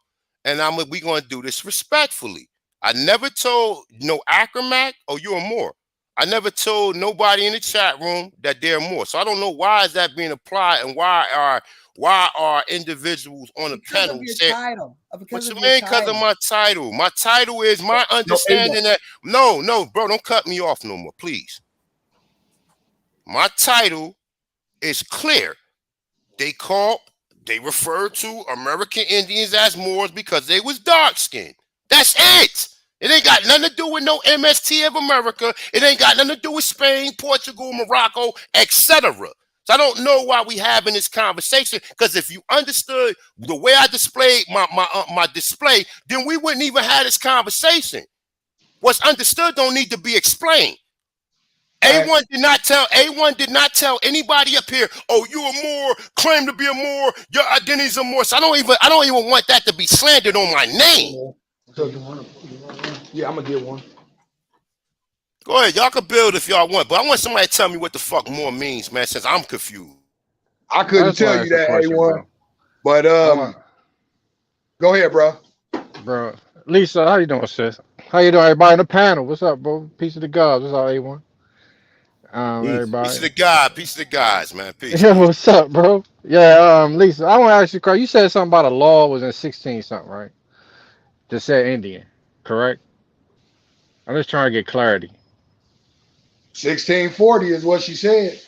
and we gonna do this respectfully. I never told no acromat, oh, you're a Moor. I never told nobody in the chat room that they're Moor. So I don't know why is that being applied, and why are individuals on the Because panel of your saying, title. what you mean because of my title? My title is my No, understanding that no, bro, don't cut me off no more, please. My title is clear. They refer to American Indians as Moors because they was dark skinned. That's it. It ain't got nothing to do with no MST of America. It ain't got nothing to do with Spain, Portugal, Morocco, etc. So I don't know why we having this conversation, because if you understood the way I displayed my display, then we wouldn't even have this conversation. What's understood don't need to be explained. A1 did not tell anybody up here, oh, you a Moor, claim to be a Moor, your identity's a Moor. So I don't even want that to be slandered on my name. So yeah, I'm gonna get one. Go ahead, y'all can build if y'all want, but I want somebody to tell me what the fuck Moor means, man, since I'm confused. I couldn't tell you that, A1. But go ahead, bro. Bro, Lisa, how you doing, sis? How you doing, everybody on the panel? What's up, bro? Peace of the gods. What's up, A1? Peace of Everybody. the guys, man. Peace, Yeah, peace. what's up, bro? Yeah, Lisa, I want to ask you, Carl. You said something about a law was in 16 something, right? That said Indian, correct? I'm just trying to get clarity. 1640 is what she said.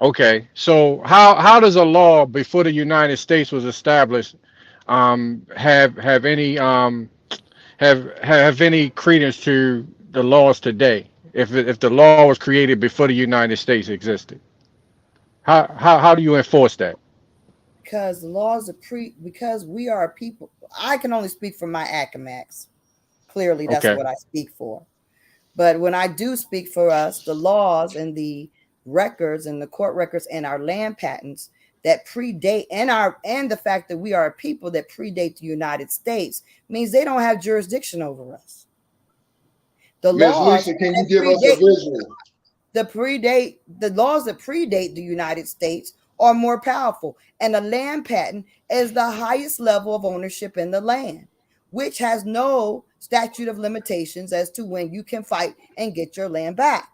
Okay, so how does a law before the United States was established have any have any credence to the laws today? If the law was created before the United States existed, how do you enforce that? Because the laws are because we are a people. I can only speak for my Accomacs. Clearly, that's Okay. what I speak for. But when I do speak for us, the laws and the records and the court records and our land patents that predate and the fact that we are a people that predate the United States means they don't have jurisdiction over us. The Ms. laws Lisa, can you give us a visual? the laws that predate the United States are more powerful, and a land patent is the highest level of ownership in the land, which has no statute of limitations as to when you can fight and get your land back.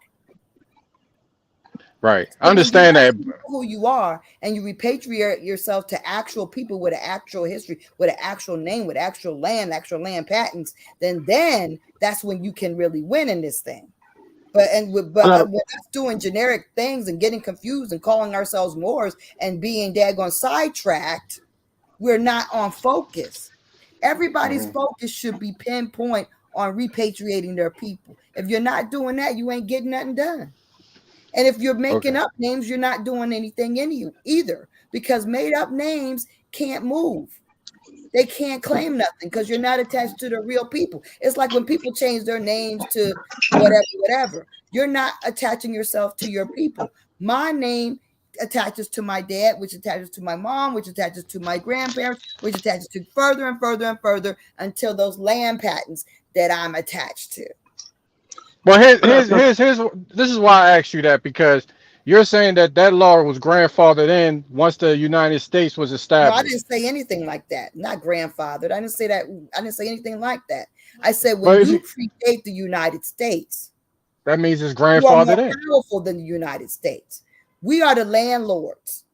Right. I So understand that. who you are, and you repatriate yourself to actual people with an actual history, with an actual name, with actual land patents, then that's when you can really win in this thing. But we're doing generic things and getting confused and calling ourselves Moors and being daggone sidetracked, we're not on focus. Everybody's focus should be pinpoint on repatriating their people. If you're not doing that, you ain't getting nothing done. And if you're making up names, you're not doing anything either, because made up names can't move. They can't claim nothing because you're not attached to the real people. It's like when people change their names to whatever. You're not attaching yourself to your people. My name attaches to my dad, which attaches to my mom, which attaches to my grandparents, which attaches to further and further and further until those land patents that I'm attached to. Well, here's this is why I asked you that, because you're saying that law was grandfathered in once the United States was No, established. I didn't say anything like that. Not grandfathered. I didn't say that. I didn't say anything like that. I said when you predate the United States, that means it's you are grandfathered more in. powerful than the United States. We are the landlords.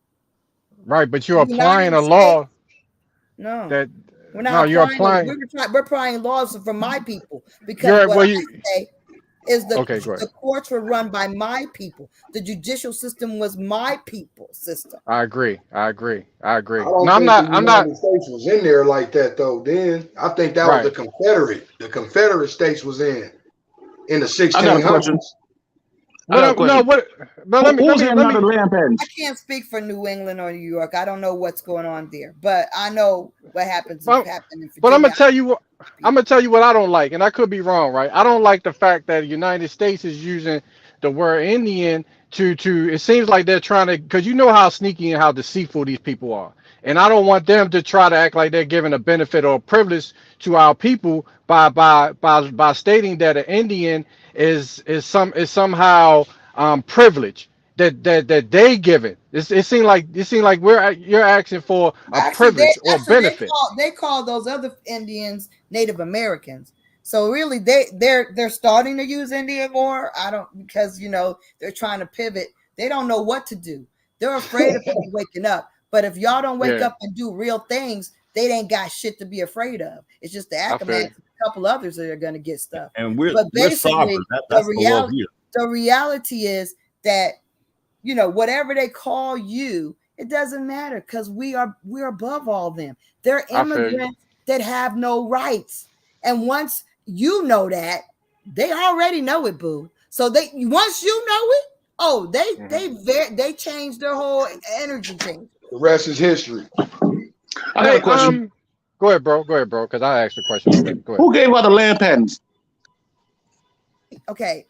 Right, but you're The applying United a law States, no. that We're No, not you're applying. applying. We're applying laws for my people because You're what well. I You say is okay? Go ahead. the courts were run by my people. The judicial system was my people's system. I agree. I agree. I I agree. don't No, I'm think the not. I'm not. United States was in there like that though. Then I think that was the Right. Confederate. The Confederate States was in the I got a question. 1600s. I got a No. question. What? But Who was in another land patents? I can't speak for New England or New York. I don't know what's going on there, but I know what happens But, happened in but I'm Virginia. gonna tell you what. I'm gonna tell you what I don't like, and I could be wrong, right? I don't like the fact that the United States is using the word Indian to. It seems like they're trying to, because you know how sneaky and how deceitful these people are, and I don't want them to try to act like they're giving a benefit or a privilege to our people by stating that an Indian is somehow privileged that they give it. It seemed like you're asking for a privilege or benefit. They call those other Indians Native Americans. So really, they're starting to use Indian more. I don't, because they're trying to pivot. They don't know what to do. They're afraid of people waking up. But if y'all don't wake up and do real things, they ain't got shit to be afraid of. It's just the Ackermans, a couple others that are going to get stuff. And but basically, that's the reality is that whatever they call you, it doesn't matter because we're above all them. They're immigrants that have no rights. And once you know that, they already know it, boo. So once you know it, they changed their whole energy change. The rest is history. I got a question. Go ahead, bro. Because I asked the question already. Go ahead. Who gave out the land patents? Okay.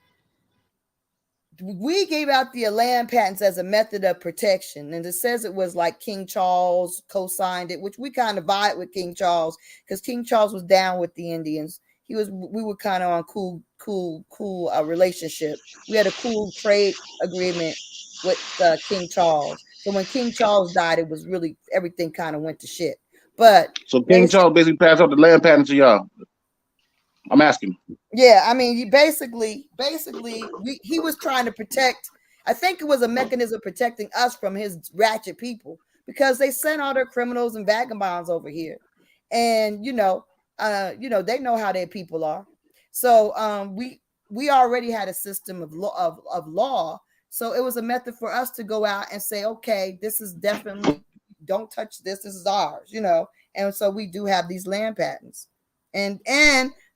We gave out the land patents as a method of protection, and it says it was like King Charles co-signed it, which we kind of vibe with King Charles because King Charles was down with the Indians. We were kind of on cool relationship. We had a cool trade agreement with King Charles. So when King Charles died, it was really everything kind of went to shit. But so King Charles basically passed out the land patents to y'all. I'm asking. Yeah, I mean, basically, he was trying to protect. I think it was a mechanism protecting us from his ratchet people because they sent all their criminals and vagabonds over here, and they know how their people are. So we already had a system of law, so it was a method for us to go out and say, okay, this is definitely, don't touch this. This is ours, and so we do have these land patents, and.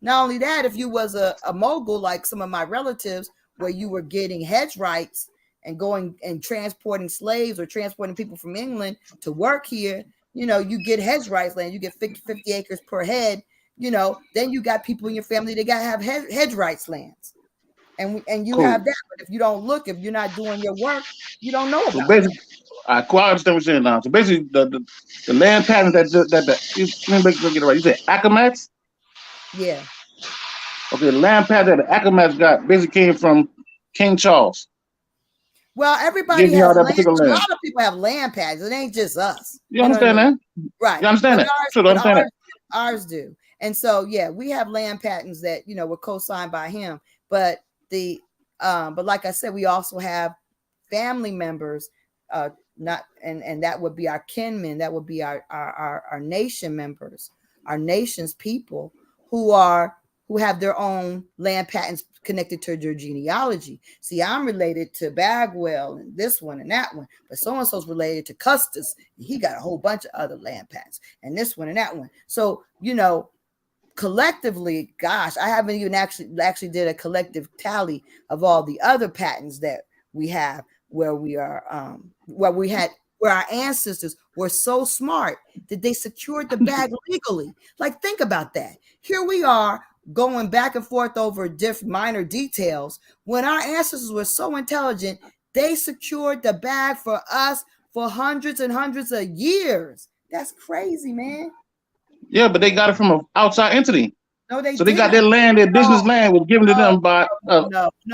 Not only that, if you was a mogul like some of my relatives, where you were getting hedge rights and going and transporting slaves or transporting people from England to work here, you get hedge rights land. You get 50 acres per head. Then you got people in your family that got to have hedge rights lands, and you have that. But if you don't look, if you're not doing your work, you don't know about it. I quite understand what you're saying now. So basically, the land patents let me get it right. You said Ackermans? Yeah. Okay, the land patent that the Ackermans got basically came from King Charles. Well, everybody has land. A lot of people have land patents. It ain't just us. You understand that? Right. You understand that? Ours do. And so, yeah, we have land patents that, were co-signed by him. But but like I said, we also have family members, and that would be our kinmen. That would be our nation members, our nation's people who have their own land patents connected to their genealogy. See, I'm related to Bagwell and this one and that one, but so-and-so's related to Custis. And he got a whole bunch of other land patents and this one and that one. So, collectively, gosh, I haven't even actually did a collective tally of all the other patents that we have where we are, where our ancestors were so smart that they secured the bag legally. Like, think about that. Here we are going back and forth over minor details when our ancestors were so intelligent. They secured the bag for us for hundreds and hundreds of years. That's crazy, man. Yeah, but they got it from an outside entity. No, they got their land, their business land was given to them by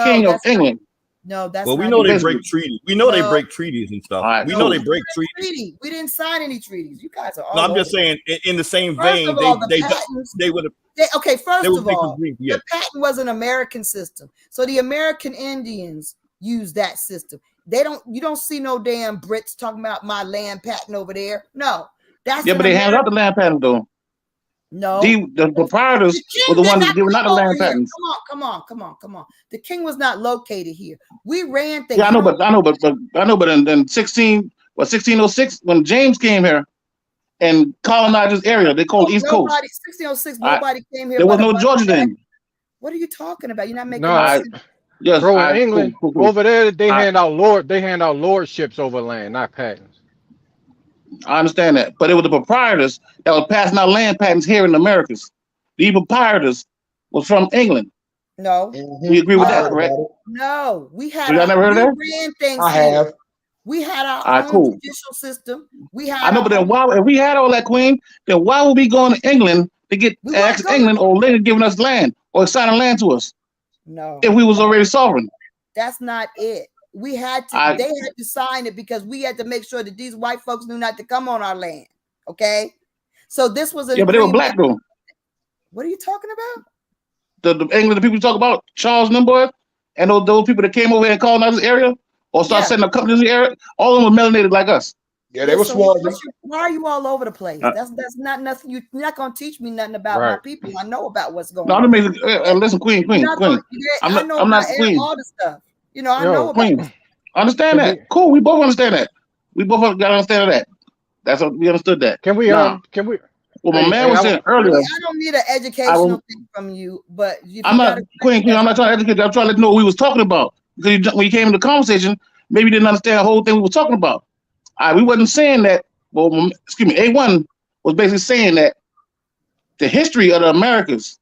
King of England. No, that's well. We know they break treaties. We know they break treaties and stuff. Right. We know they break treaties. We didn't sign any treaties. You guys are all. No, I'm just saying. In the same vein, they would have. Okay, first of all, the patent was an American system, so the American Indians use that system. You don't see no damn Brits talking about my land patent over there. No, that's but they handed out the land patent though. No. The proprietors were the ones giving out the land patents. Come on. The king was not located here. We ran things. Yeah, I know, but in 1606, when James came here and colonized this area, they called East Coast. 1606, nobody came here. There was no Georgia then. What are you talking about? You're not making sense. Yes, bro, in England, cool. Over there, they hand out lordships over land, not patents. I understand that, but it was the proprietors that were passing out land patents here in the Americas. The proprietors was from England. No, we agree with that, correct? No, we had. You never heard of that? Ran things I have. We had our own judicial system. We had. I know, but then why? If we had all that, Queen, then why would we go to England to get England or England giving us land or assigning land to us? No, if we was already sovereign. That's not it. We had to. They had to sign it because we had to make sure that these white folks knew not to come on our land. Okay, so this was a but they were black though. What are you talking about? The England, the people you talk about, Charles and them boys, and those people that came over here and colonized this area or started setting up companies in the area, all of them were melanated like us. Yeah, they were swarming. Why are you all over the place? That's not nothing. You're not gonna teach me nothing about my people. I know about what's going on. No, listen, Queen. I'm not Queen. All the stuff. You know, I know Queen. about. Understand that? Cool. We both understand that. We both got to understand that. That's what we understood that. Can we? Well, my man was saying earlier. I don't need an educational thing from you, but I'm not Queen. I'm not trying to educate you. I'm trying to let you know what we was talking about. Because when you came into the conversation, maybe you didn't understand the whole thing we were talking about. We wasn't saying that. Well, excuse me. A1 was basically saying that the history of the Americas,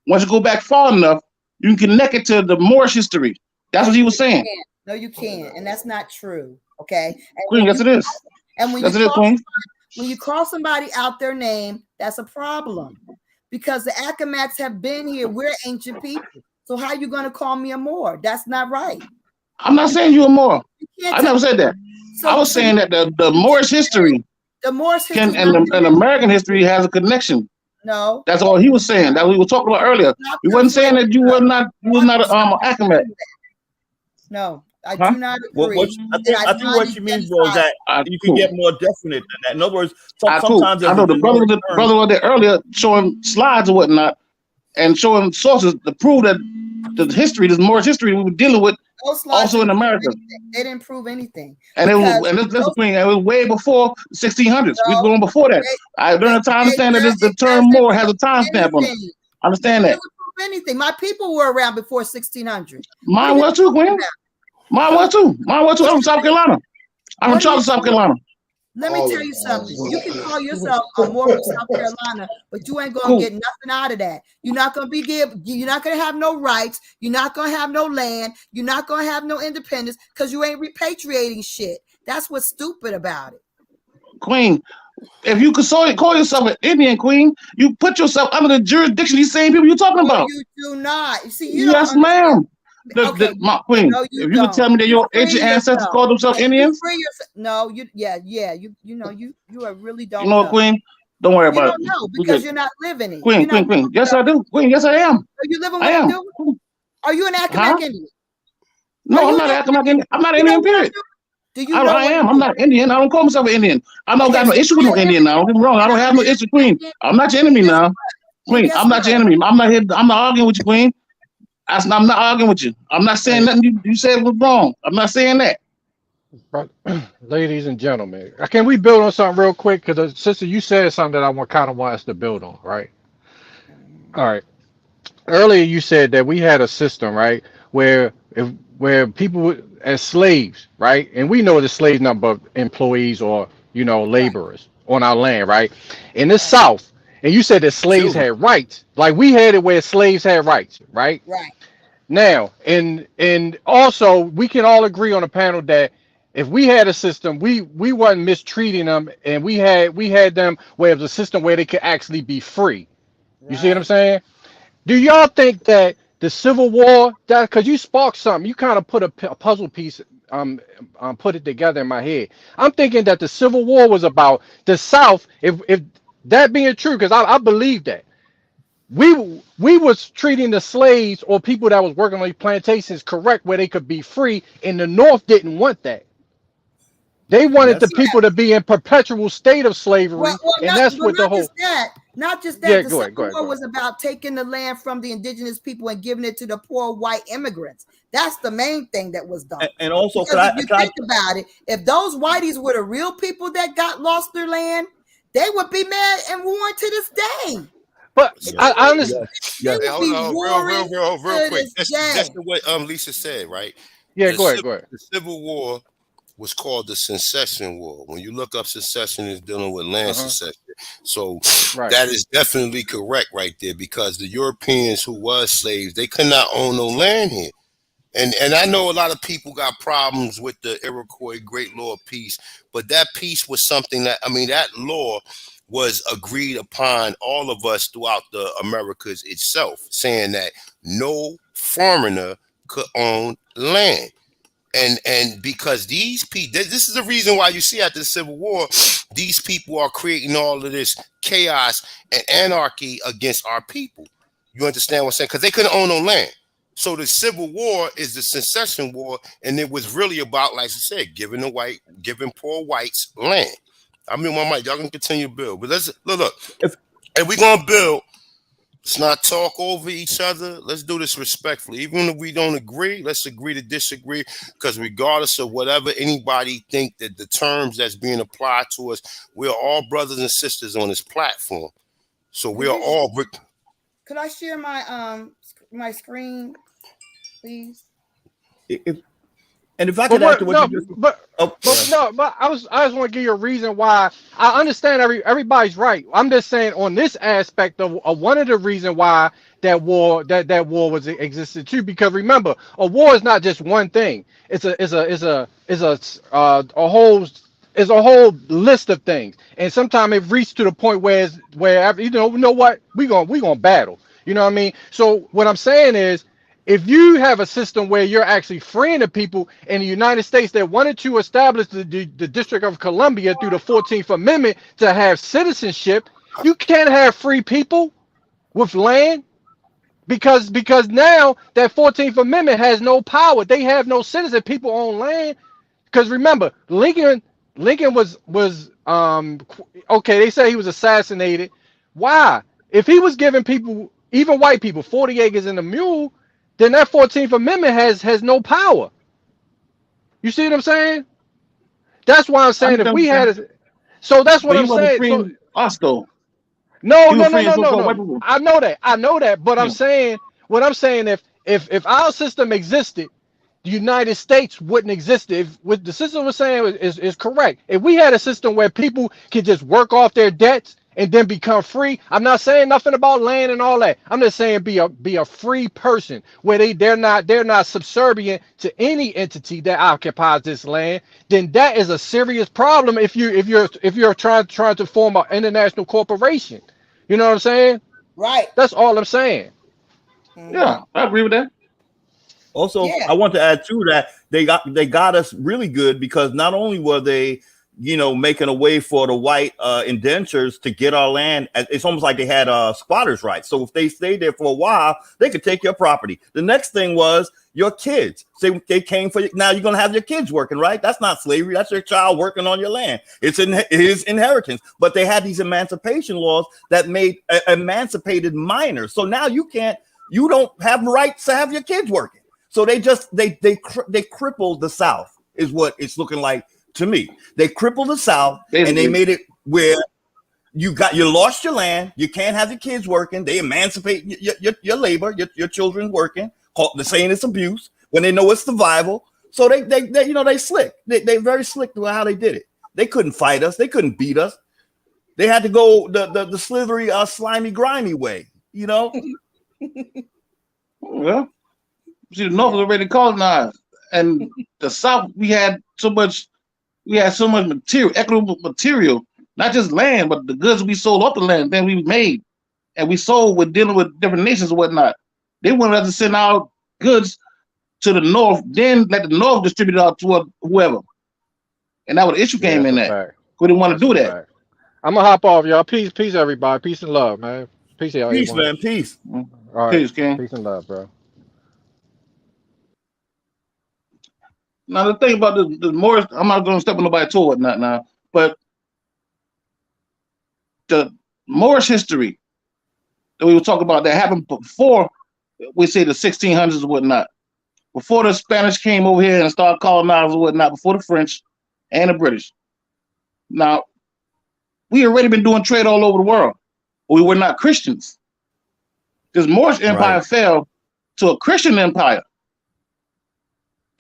once you go back far enough, you can connect it to the Moorish history. That's what he was saying. No, you can't, and that's not true. Okay, Queen, yes, it is. And when you call somebody out their name, that's a problem because the Acamats have been here. We're ancient people, so how are you going to call me a Moor? That's not right. I'm not saying you're a Moor. I never said that. So, I was saying that the Moorish history, and American history has a connection. No, that's all he was saying. That we were talking about earlier. He wasn't saying that you was not an Acamat. No, I do not agree. I think what she means was that you can get more definite than that. In other words, sometimes I know the brother was there earlier showing slides or whatnot and showing sources to prove that the history, this Moorish history we were dealing with, also in America. They didn't prove anything. And it was way before the 1600s. We were going before that. During the time, I understand that the term Moor has a timestamp on it. Understand that. Anything. My people were around before 1600. Mine was too, Queen. Mine was too. I'm from South Carolina. I'm from Charlotte, South Carolina. Let me tell you something. You can call yourself a Moor from South Carolina, but you ain't gonna get nothing out of that. You're not gonna you're not gonna have no rights. You're not gonna have no land. You're not gonna have no independence because you ain't repatriating shit. That's what's stupid about it. Queen, if you could call yourself an Indian, Queen, you put yourself under the jurisdiction of these same people you're talking about. You do not. You see, yes, ma'am. My Queen, if you could tell me that your ancient ancestors called themselves Indians, no, you are really don't. You know, Queen, don't worry about it. No, because you're not living it. Queen. Yes, I do. Queen, yes, I am. Are you living what you do? Are you an Acamac Indian? No, I'm not an Acamac Indian. I'm not Indian. Period. I am. I'm not Indian. I don't call myself an Indian. I don't got no issue with no Indian now. Don't get me wrong. I don't have no issue, Queen. I'm not your enemy now, Queen. I'm not your enemy. I'm not here. I'm not arguing with you, Queen. I'm not arguing with you. I'm not saying nothing you said was wrong. I'm not saying that. But, ladies and gentlemen, can we build on something real quick? Because sister, you said something that I kind of want us to build on, right? All right. Earlier, you said that we had a system, right, where people as slaves, right, and we know the slaves not but employees or laborers on our land, right? In the South. And you said that slaves had rights, like we had it where slaves had rights, right? Right. Now, and also we can all agree on a panel that if we had a system, we wasn't mistreating them, and we had them where it was a system where they could actually be free. You see what I'm saying? Do y'all think that the Civil War, that because you sparked something, you kind of put a puzzle piece, put it together in my head. I'm thinking that the Civil War was about the South. If that being true, because I believe that we was treating the slaves or people that was working on these plantations correct, where they could be free, and the North didn't want that. They wanted the people to be in perpetual state of slavery, and that's what the whole. Not just that, Yeah, the go ahead, Civil go ahead, War go ahead. was about taking the land from the indigenous people and giving it to the poor white immigrants. That's the main thing that was done. And also, because if you think about it, if those whiteys were the real people that got lost their land, they would be mad and warring to this day. But Yeah. I understand. They Hey, would hold be on, warring real to quick. this Just day. the way Lisa said, right? Yeah, go ahead, go ahead. The Civil War was called the Secession War. When you look up secession, it's dealing with land secession. So Right. that is definitely correct right there, because the Europeans who was slaves, they could not own no land here. And I know a lot of people got problems with the Iroquois Great Law of Peace, but that peace was something that, I mean, that law was agreed upon all of us throughout the Americas itself, saying that no foreigner could own land. And because these people, this is the reason why you see after the Civil War, these people are creating all of this chaos and anarchy against our people. You understand what I'm saying? Because they couldn't own no land. So the Civil War is the Secession War, and it was really about, like I said, giving poor whites land. I mean, my mic, y'all can continue to build, but let's look. If we're gonna build, let's not talk over each other. Let's do this respectfully. Even if we don't agree, let's agree to disagree. Because regardless of whatever anybody think that the terms that's being applied to us, we're all brothers and sisters on this platform. So we're all. Could I share my my screen, please? And if I could add to what you just, but I just want to give you a reason why. I understand everybody's right. I'm just saying on this aspect of one of the reasons why that war was existed too. Because remember, a war is not just one thing. It's a whole list of things, and sometimes it reached to the point where you know what, we gonna battle. You know what I mean? So what I'm saying is, if you have a system where you're actually freeing the people in the United States that wanted to establish the District of Columbia through the 14th Amendment to have citizenship, you can't have free people with land because now that 14th Amendment has no power. They have no citizen. People own land. Because remember, Lincoln was okay. They say he was assassinated. Why? If he was giving people, even white people, 40 acres and a mule, then that 14th Amendment has no power. You see what I'm saying? That's why I'm saying if we had it. So that's what I'm saying. So us though. No. I know that. But I'm saying, if our system existed, the United States wouldn't exist. If what the system was saying is correct. If we had a system where people could just work off their debts and then become free, I'm not saying nothing about land and all that. I'm just saying be a free person where they're not subservient to any entity that occupies this land. Then that is a serious problem if you're trying to form an international corporation. You know what I'm saying? Right. That's all I'm saying. Yeah, I agree with that. Also, I want to add to that, they got us really good because not only were they, making a way for the white indentures to get our land. It's almost like they had squatters' rights. So if they stayed there for a while, they could take your property. The next thing was your kids. Say they came for you. Now you're going to have your kids working, right? That's not slavery. That's your child working on your land. It's his inheritance. But they had these emancipation laws that made emancipated minors. So now you don't have rights to have your kids working. So they crippled the South is what it's looking like to me. They crippled the South and they made it where you lost your land. You can't have your kids working. They emancipate your labor, your children working. They're saying it's abuse when they know it's survival. So they slick. They very slick to how they did it. They couldn't fight us. They couldn't beat us. They had to go the slithery, slimy, grimy way. Well. See, the North was already colonized, and the South we had so much material, equitable material, not just land, but the goods we sold off the land, then we made, and we sold with dealing with different nations and whatnot. They wanted us to send our goods to the North, then let the North distribute it out to whoever, and that was the issue came in that. We didn't want to do that. I'm gonna hop off, y'all. Peace, everybody. Peace and love, man. Peace, y'all. Peace, man. Peace. All right. Peace, King. Peace and love, bro. Now the thing about the Moorish, I'm not going to step on nobody's toe or whatnot now, but the Moorish history that we were talking about that happened before, we say the 1600s and whatnot, before the Spanish came over here and started colonizing and whatnot, before the French and the British. Now, we already been doing trade all over the world, but we were not Christians. This Moorish Empire fell to a Christian empire.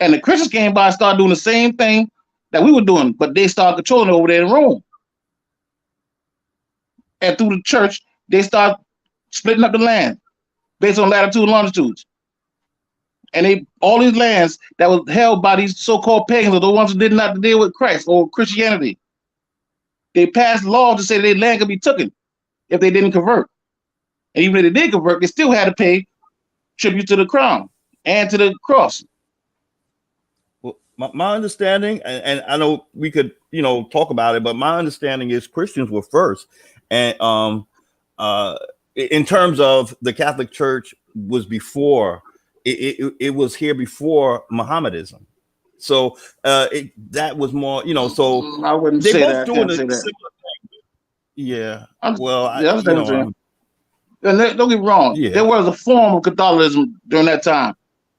And the Christians came by and started doing the same thing that we were doing, but they started controlling over there in Rome. And through the church, they started splitting up the land based on latitude and longitudes. And all these lands that was held by these so-called pagans, or the ones who did not deal with Christ or Christianity, they passed laws to say that their land could be taken if they didn't convert. And even if they did convert, they still had to pay tribute to the crown and to the cross. Well, my understanding, and I know we could, talk about it, but my understanding is Christians were first. And in terms of the Catholic Church was before, it was here before Mohammedanism. So that was more, so I wouldn't they say both that. doing a Say similar that. thing. Yeah. I'm, Well, yeah, I understand what you're saying. And don't get me wrong. Yeah. There was a form of Catholicism during that time,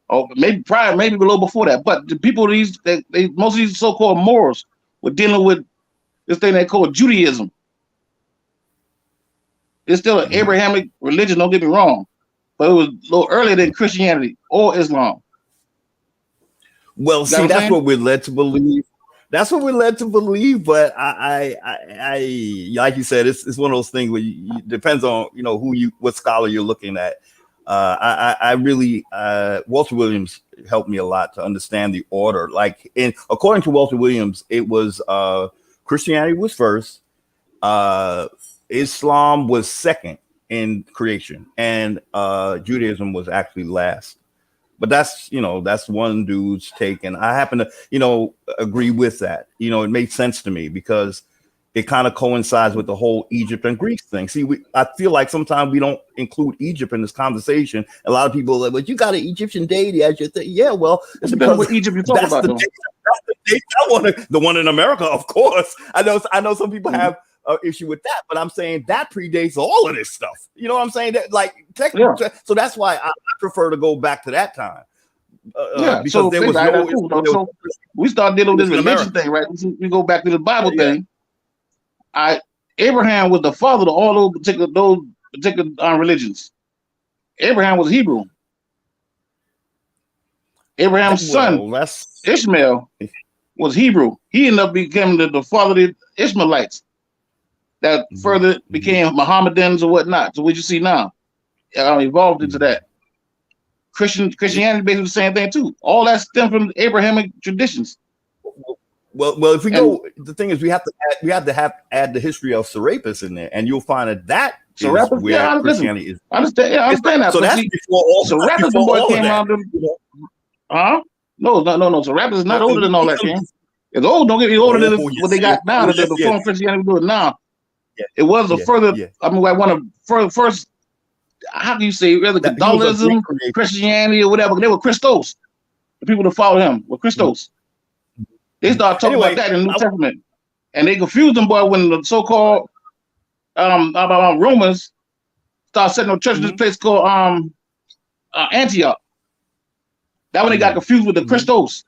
or maybe prior, maybe a little before that. But the people, most of these so-called Moors were dealing with this thing they call Judaism. It's still an Abrahamic religion. Don't get me wrong, but it was a little earlier than Christianity or Islam. Well, see, that's what we're led to believe. That's what we're led to believe. But I like you said, it's one of those things where it depends on what scholar you're looking at. I really Walter Williams helped me a lot to understand the order. Like, according to Walter Williams, it was Christianity was first, Islam was second in creation, and Judaism was actually last. But that's one dude's take, and I happen to agree with that. It made sense to me because it kind of coincides with the whole Egypt and Greece thing. See, I feel like sometimes we don't include Egypt in this conversation. A lot of people are like, "But you got an Egyptian deity as your thing." Yeah, well, it's because what Egypt you're talking about. The one in America, of course. I know some people have issue with that, but I'm saying that predates all of this stuff. You know what I'm saying? That, like, technically, so that's why I prefer to go back to that time. Because so there was so we start dealing with this religion thing, right? We go back to the Bible thing. Abraham was the father of all those particular religions. Abraham was Hebrew. Abraham's son, Ishmael, was Hebrew. He ended up becoming the father of the Ishmaelites that further became Mohammedans or whatnot. So what you see now evolved into that. Christianity basically the same thing too. All that stems from Abrahamic traditions. Well, if we go, the thing is, we have to add the history of Serapis in there, and you'll find that Serapis, is where Christianity is. I understand that. So that's before all. Serapis came out of No. Serapis is not older than all that. It's old. Don't get me older than what they got now. The form Christianity we do it now. Yeah. It was a further. Yeah. I mean, like one of first. How can you say whether Catholicism, Christianity, or whatever? They were Christos. The people that followed him were Christos. They started talking about that in the New Testament, and they confused them, boy, when the so-called Romans started setting up church in this place called Antioch. That when they got confused with the Christos.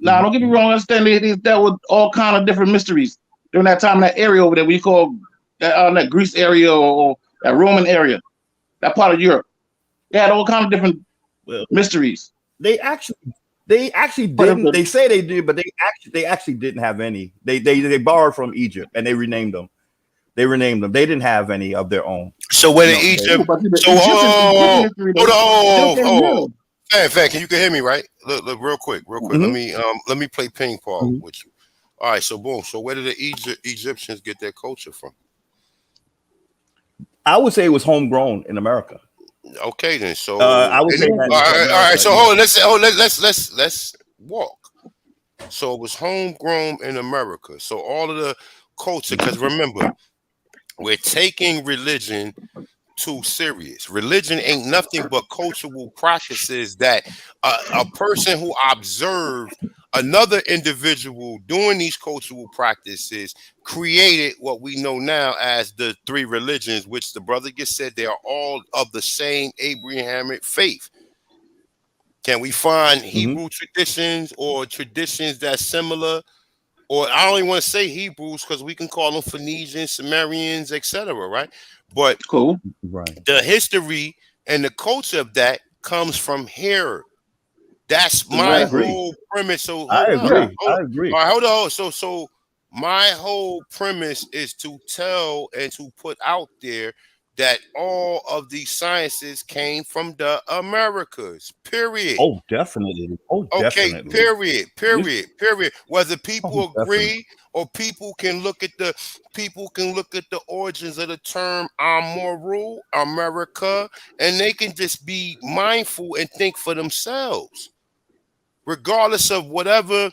Now, don't get me wrong. I understand they dealt with all kind of different mysteries during that time in that area over there, we call that Greece area or that Roman area, that part of Europe. They had all kind of different mysteries. They actually didn't. They say they did, but they actually didn't have any. They borrowed from Egypt and they renamed them. They didn't have any of their own. So when in Egypt, hold on. Fan, can you hear me, right? Look, real quick. Let me play ping pong with you. All right, so boom. So where did the Egyptians get their culture from? I would say it was homegrown in America. Okay, then. So I would say all right. So hold on. Let's walk. So it was homegrown in America. So all of the culture, because remember, we're taking religion too serious. Religion ain't nothing but cultural practices that a person who observed another individual doing these cultural practices created what we know now as the three religions, which the brother just said they are all of the same Abrahamic faith. Can we find Hebrew traditions or traditions that's similar? Or I don't even want to say Hebrews because we can call them Phoenicians, Sumerians, etc. Right? But Cool. Right. the history and the culture of that comes from here. That's I my agree. whole premise. So I hold on, Yeah. agree. hold I on. agree. All right, hold on. So my whole premise is to tell and to put out there that all of these sciences came from the Americas. Period. Oh, definitely. Oh, Okay, definitely. period. Whether people Oh, definitely. agree or people can look at the origins of the term Amoru, America, and they can just be mindful and think for themselves, regardless of whatever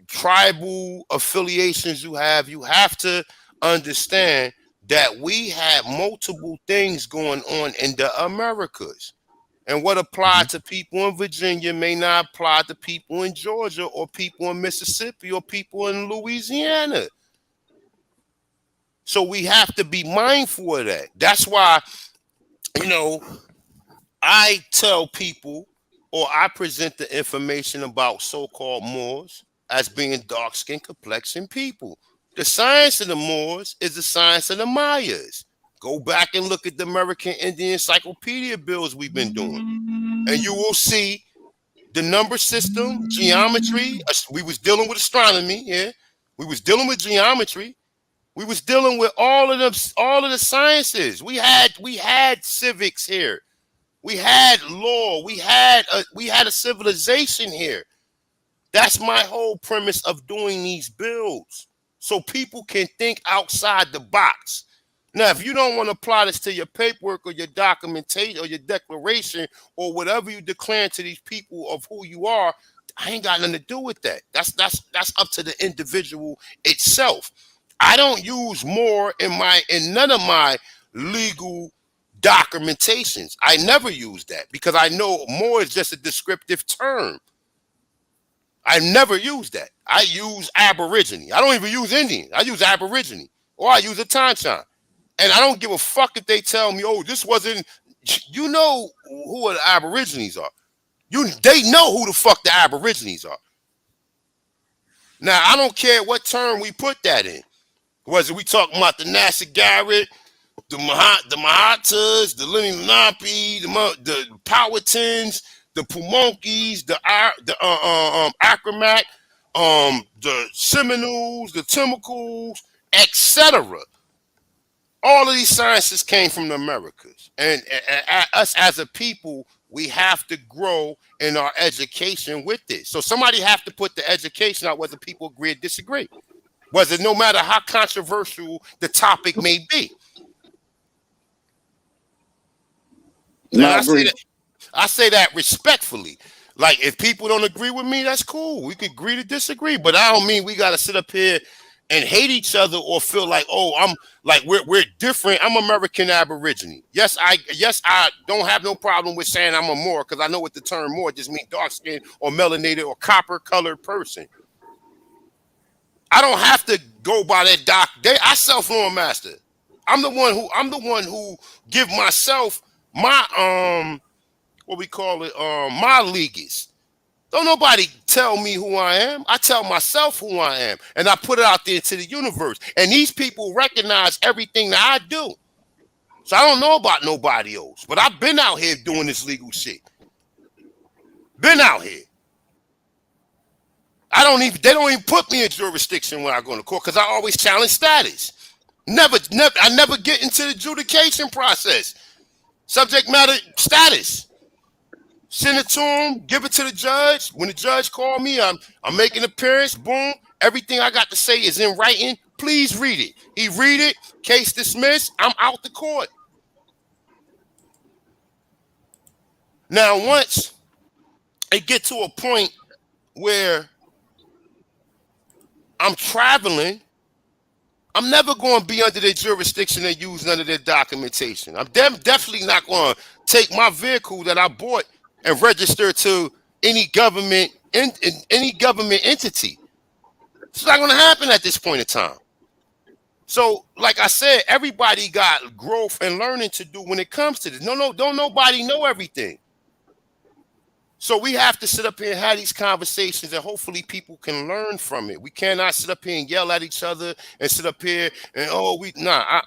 tribal affiliations you have to understand that we have multiple things going on in the Americas. And what applied to people in Virginia may not apply to people in Georgia or people in Mississippi or people in Louisiana. So we have to be mindful of that. That's why, you know, I tell people or I present the information about so-called Moors as being dark-skinned complexion people. The science of the Moors is the science of the Mayas. Go back and look at the American Indian Encyclopedia bills we've been doing, and you will see the number system, geometry. We was dealing with astronomy, yeah. We was dealing with geometry. We was dealing with all of the sciences. We had civics here. We had law. We had a civilization here. That's my whole premise of doing these builds, so people can think outside the box. Now, if you don't want to apply this to your paperwork or your documentation or your declaration or whatever you declare to these people of who you are, I ain't got nothing to do with that. That's up to the individual itself. I don't use more in none of my legal documentations. I never use that because I know more is just a descriptive term. I never use that. I use Aborigine. I don't even use Indian. I use Aborigine or I use a Tanchan. And I don't give a fuck if they tell me, oh, this wasn't, you know who the Aborigines are. They know who the fuck the Aborigines are. Now, I don't care what term we put that in. Whether we talking about the Nasser Garrett, the Mahatas, the Lenni Lenape, the Powhatans, the Pumonkis, the Acromat, the Seminoles, the Timocles, etc. All of these sciences came from the Americas. And us as a people, we have to grow in our education with this. So somebody have to put the education out whether people agree or disagree. Whether no matter how controversial the topic may be. And I say that respectfully. Like, if people don't agree with me, that's cool. We can agree to disagree. But I don't mean we got to sit up here and hate each other or feel like, oh, I'm like we're different. I'm American Aborigine. Yes, I don't have no problem with saying I'm a Moor because I know what the term Moor just means: dark skinned or melanated or copper colored person. I don't have to go by that doc. I self-law master. I'm the one who give myself my what we call it, my leagues. Don't nobody tell me who I am. I tell myself who I am, and I put it out there to the universe. And these people recognize everything that I do. So I don't know about nobody else, but I've been out here doing this legal shit. Been out here. They don't even put me in jurisdiction when I go to court because I always challenge status. I never get into the adjudication process. Subject matter status. Send it to him, give it to the judge. When the judge call me, I'm making an appearance, boom. Everything I got to say is in writing. Please read it. He read it, case dismissed, I'm out the court. Now, once it get to a point where I'm traveling, I'm never going to be under their jurisdiction and use none of their documentation. I'm definitely not going to take my vehicle that I bought and register to any government any government entity. It's not going to happen at this point in time. So, like I said, everybody got growth and learning to do when it comes to this. Don't nobody know everything. So we have to sit up here and have these conversations, and hopefully people can learn from it. We cannot sit up here and yell at each other and sit up here and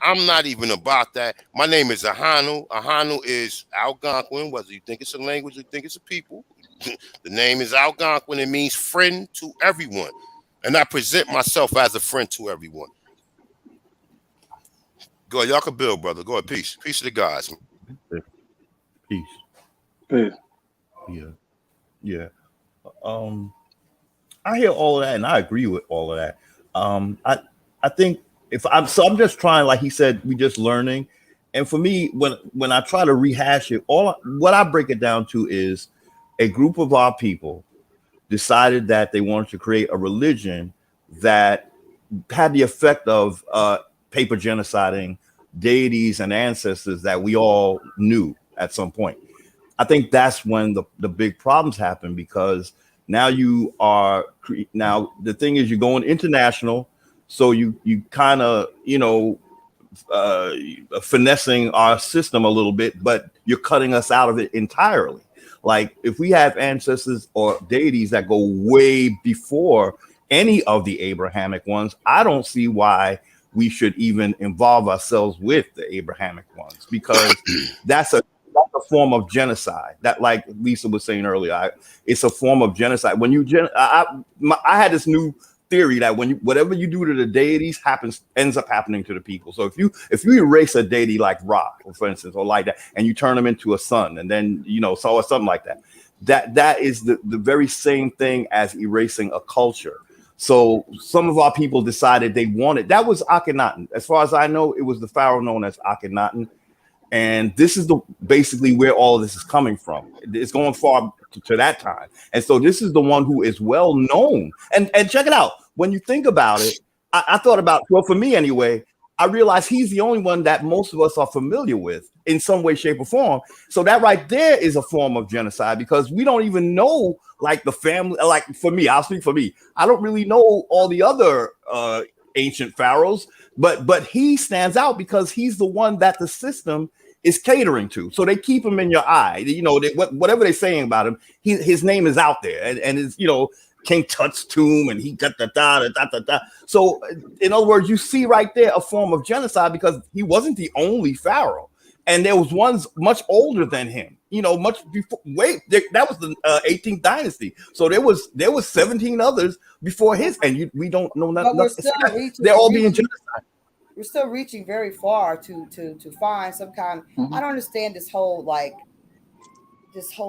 I'm not even about that. My name is Ahanu. Ahanu is Algonquin, whether you think it's a language or you think it's a people. The name is Algonquin. It means friend to everyone. And I present myself as a friend to everyone. Go ahead, y'all can build, brother. Go ahead, peace. Peace to the guys. Peace. Peace. Yeah. I hear all of that, and I agree with all of that. I think I'm just trying, like he said, we just learning. And for me, when I try to rehash it, what I break it down to is a group of our people decided that they wanted to create a religion that had the effect of paper genociding deities and ancestors that we all knew at some point. I think that's when the big problems happen, because now the thing is, you're going international, so you kind of finessing our system a little bit, but you're cutting us out of it entirely. Like, if we have ancestors or deities that go way before any of the Abrahamic ones, I don't see why we should even involve ourselves with the Abrahamic ones, because that's a form of genocide. That, like Lisa was saying earlier, it's a form of genocide. When I had this new theory that whatever you do to the deities ends up happening to the people. So if you erase a deity like Ra, for instance, or like that, and you turn him into a sun, and then or something like that is the very same thing as erasing a culture. So some of our people decided they wanted, that was Akhenaten. As far as I know, it was the pharaoh known as Akhenaten. And this is basically where all of this is coming from. It's going far to that time. And so this is the one who is well known. And check it out. When you think about it, I thought about, well, for me anyway, I realized he's the only one that most of us are familiar with in some way, shape, or form. So that right there is a form of genocide, because we don't even know, like, the family. Like, for me, I'll speak for me. I don't really know all the other ancient pharaohs, but he stands out because he's the one that the system is catering to. So they keep him in your eye. Whatever they're saying about him, his name is out there, and it's King Tut's tomb, and he da. So in other words, you see right there a form of genocide, because he wasn't the only pharaoh, and there was ones much older than him. Much before. That was the 18th dynasty. So there was 17 others before his, and we don't know nothing. They're all being genocide. We're still reaching very far to find some kind. I don't understand this whole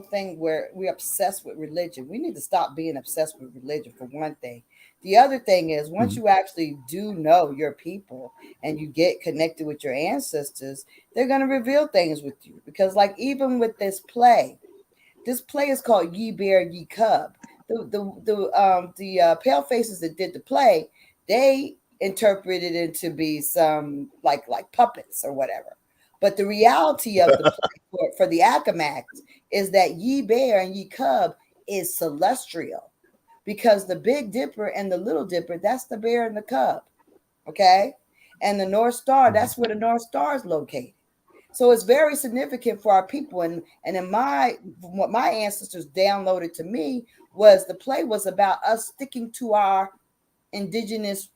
thing where we're obsessed with religion. We need to stop being obsessed with religion, for one thing. The other thing is, once you actually do know your people and you get connected with your ancestors, they're going to reveal things with you. Because, like, even with this play is called Ye Bear, Ye Cub. The pale faces that did the play, they interpreted it to be some like puppets or whatever. But the reality of the play for the Accomacs is that Ye Bear and Ye Cub is celestial, because the Big Dipper and the Little Dipper, that's the bear and the cub. Okay. And the North Star, that's where the North Star is located. So it's very significant for our people. And in what my ancestors downloaded to me was the play was about us sticking to our indigenous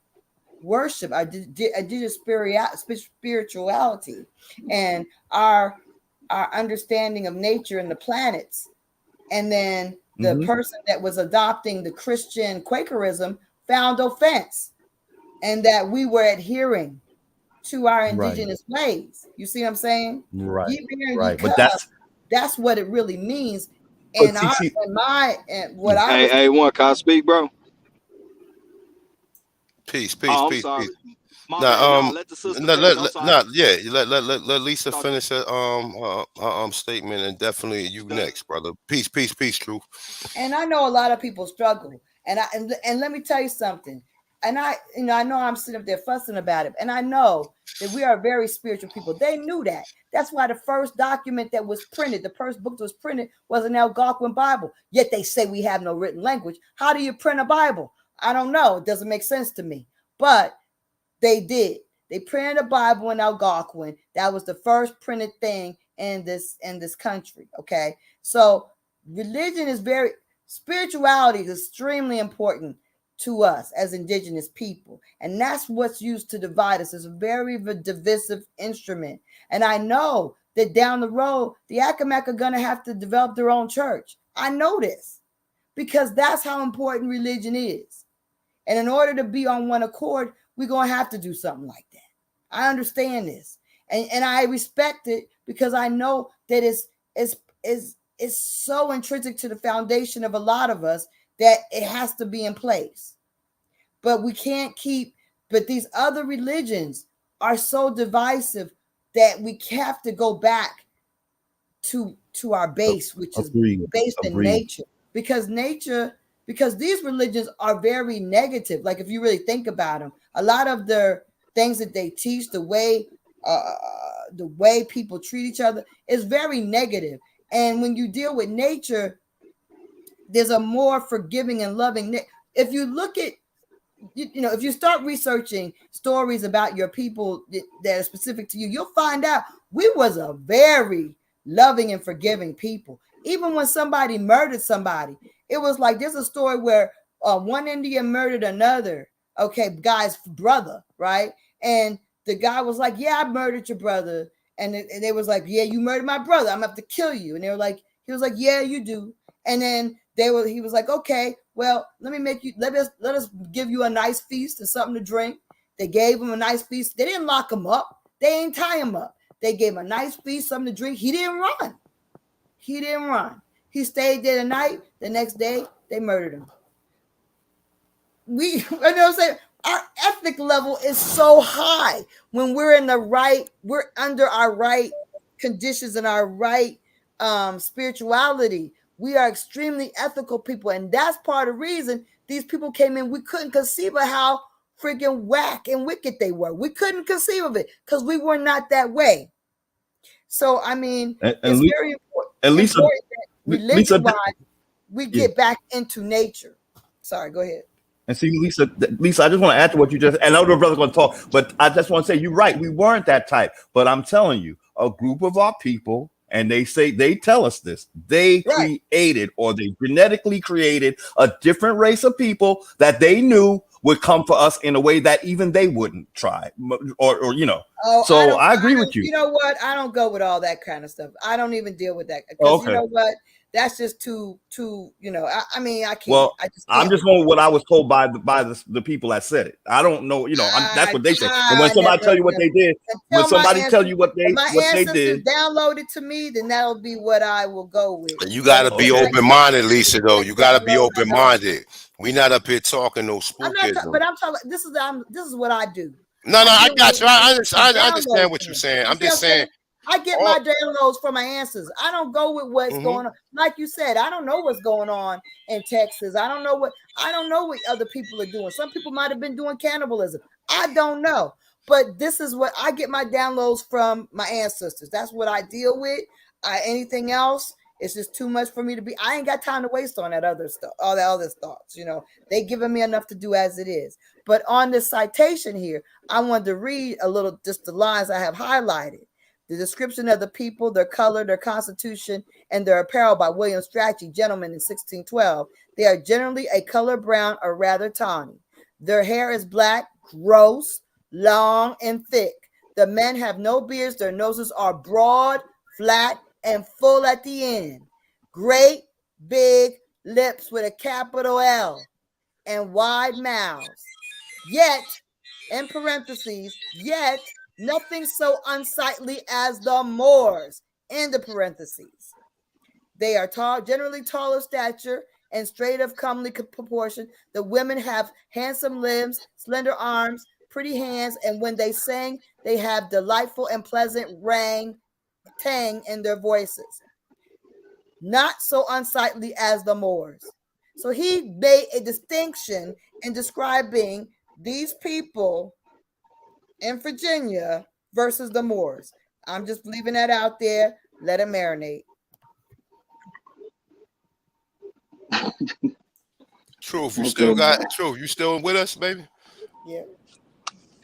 worship, our indigenous spirituality, and our understanding of nature and the planets. And then the person that was adopting the Christian Quakerism found offense, and that we were adhering to our indigenous ways. You see what I'm saying? Right. But that's what it really means. And Hey, one, can I speak, bro? Peace. Sorry. Peace. Let the sister finish. Let Lisa finish her statement, and definitely you next, brother. Peace, truth. And I know a lot of people struggle, and let me tell you something. and I know I'm sitting up there fussing about it, and I know that we are very spiritual people. They knew that. That's why the first document that was printed, the first book that was printed, was an Algonquin Bible. Yet they say we have no written language. How do you print a Bible? I don't know. It doesn't make sense to me. But they did. They printed a Bible in Algonquin. That was the first printed thing in this country. Okay, so religion is spirituality is extremely important to us as indigenous people, and that's what's used to divide us. It's a very divisive instrument, and I know that down the road the Accomack are going to have to develop their own church. I know this because that's how important religion is, and in order to be on one accord, we're going to have to do something like that. I understand this, and I respect it because I know that it's so intrinsic to the foundation of a lot of us that it has to be in place. But we can't but these other religions are so divisive that we have to go back to our base, which is based in nature. Because these religions are very negative. Like if you really think about them, a lot of the things that they teach, the way people treat each other is very negative. And when you deal with nature, there's a more forgiving and loving. If you look at, if you start researching stories about your people that are specific to you, you'll find out we was a very loving and forgiving people. Even when somebody murdered somebody, it was like there's a story where one Indian murdered another, guy's brother, right? And the guy was like, "Yeah, I murdered your brother." And they was like, "Yeah, you murdered my brother. I'm gonna have to kill you." And he was like, "Yeah, you do." And then he was like, "Okay, well, let us give you a nice feast and something to drink." They gave him a nice feast. They didn't lock him up. They ain't tie him up. They gave him a nice feast, something to drink. He didn't run. He stayed there the night. The next day, they murdered him. You know what I'm saying? Our ethnic level is so high when we're under our right conditions and our right spirituality. We are extremely ethical people, and that's part of the reason these people came in. We couldn't conceive of how freaking whack and wicked they were. We couldn't conceive of it because we were not that way. So I mean, it's very important. And Lisa, religion-wise, we get back into nature. Sorry, go ahead. And see, Lisa, I just want to add to what you just, and other brothers going to talk, but I just want to say, you're right. We weren't that type, but I'm telling you, a group of our people, and they tell us this, they created, or they genetically created a different race of people that they knew would come for us in a way that even they wouldn't try, or so I agree with you. You know what? I don't go with all that kind of stuff. I don't even deal with that. Because you know what? That's just too. I mean, I can't. Well, I'm just going with what I was told by the people that said it. I don't know. That's what they said. And when somebody tell you what they did, when somebody tell you what they did, download it to me, then that'll be what I will go with. You got to be open-minded, Lisa. Though you got to be open-minded. We not up here talking no spookism. But I'm talking. This is what I do. No, I got you. I understand what you're saying. I'm just saying. I get my downloads from my ancestors. I don't go with what's going on. Like you said, I don't know what's going on in Texas. I don't know what other people are doing. Some people might have been doing cannibalism. I don't know. But this is what I get my downloads from my ancestors. That's what I deal with. Anything else, it's just too much for me to be. I ain't got time to waste on that other stuff, all that other thoughts. They giving me enough to do as it is. But on this citation here, I wanted to read a little, just the lines I have highlighted. The description of the people, their color, their constitution, and their apparel by William Strachey, gentleman in 1612. They are generally a color brown or rather tawny. Their hair is black, gross, long, and thick. The men have no beards. Their noses are broad, flat, and full at the end. Great, big lips with a capital L and wide mouths. Yet, in parentheses, nothing so unsightly as the Moors, in the parentheses. They are tall, generally tall of stature and straight of comely proportion. The women have handsome limbs, slender arms, pretty hands, and when they sing, they have delightful and pleasant tang in their voices. Not so unsightly as the Moors. So he made a distinction in describing these people in Virginia versus the Moors. I'm just leaving that out there. Let it marinate. Truth, you still got Truth. You still with us, baby? Yeah.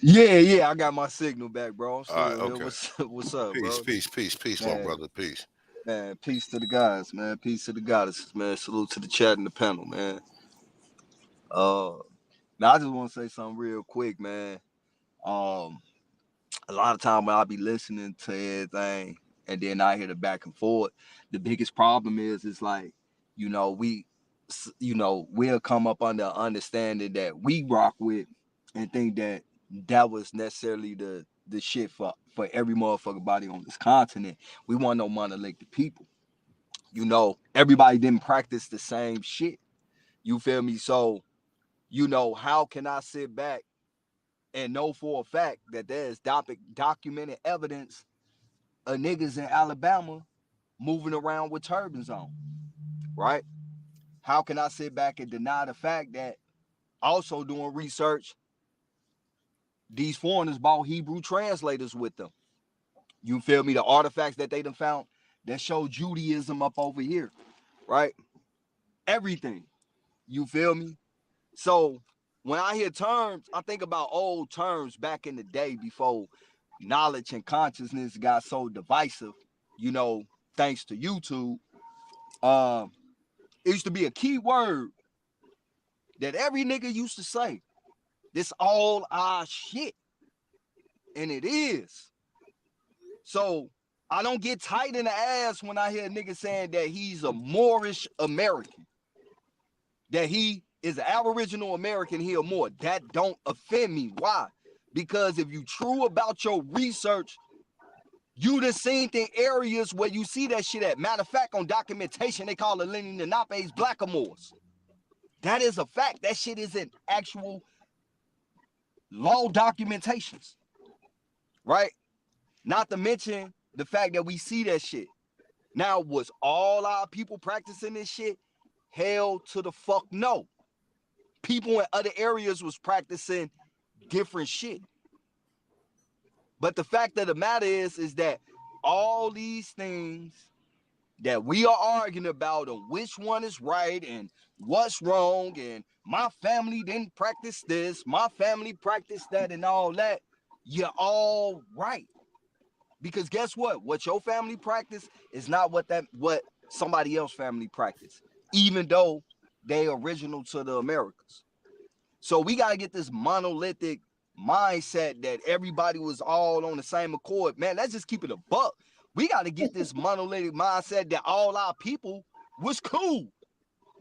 Yeah, I got my signal back, bro. I'm still All right, here. okay. What's up, Peace, bro? peace, my brother. Peace. Man, peace to the guys, man. Peace to the goddesses, man. Salute to the chat and the panel, man. Now I just want to say something real quick, man. A lot of time when I be listening to everything and then I hear the back and forth, the biggest problem is like, we'll come up under understanding that we rock with and think that was necessarily the shit for every motherfucker body on this continent. We want no monolithic people. Everybody didn't practice the same shit. You feel me? So, how can I sit back and know for a fact that there's documented evidence of niggas in Alabama moving around with turbans on, right? How can I sit back and deny the fact that also doing research, these foreigners bought Hebrew translators with them? You feel me? The artifacts that they done found that show Judaism up over here, right? Everything. You feel me? So when I hear terms, I think about old terms back in the day before knowledge and consciousness got so divisive, thanks to YouTube. It used to be a key word that every nigga used to say. This all our shit. And it is. So I don't get tight in the ass when I hear a nigga saying that he's a Moorish American. That he is an Aboriginal American, he a Moor. That don't offend me. Why? Because if you true about your research, you done seen in areas where you see that shit at. Matter of fact, on documentation, they call the Lenape Blackamoors. That is a fact. That shit is in actual law documentations, right? Not to mention the fact that we see that shit. Now, was all our people practicing this shit? Hell to the fuck no. People in other areas was practicing different shit. But the fact of the matter is that all these things that we are arguing about and which one is right and what's wrong, and my family didn't practice this, my family practiced that, and all that, you're all right. Because guess what? What your family practice is not what somebody else family practice, even though they original to the Americas. So we got to get this monolithic mindset that everybody was all on the same accord. Man, let's just keep it a buck. We got to get this monolithic mindset that all our people was cool.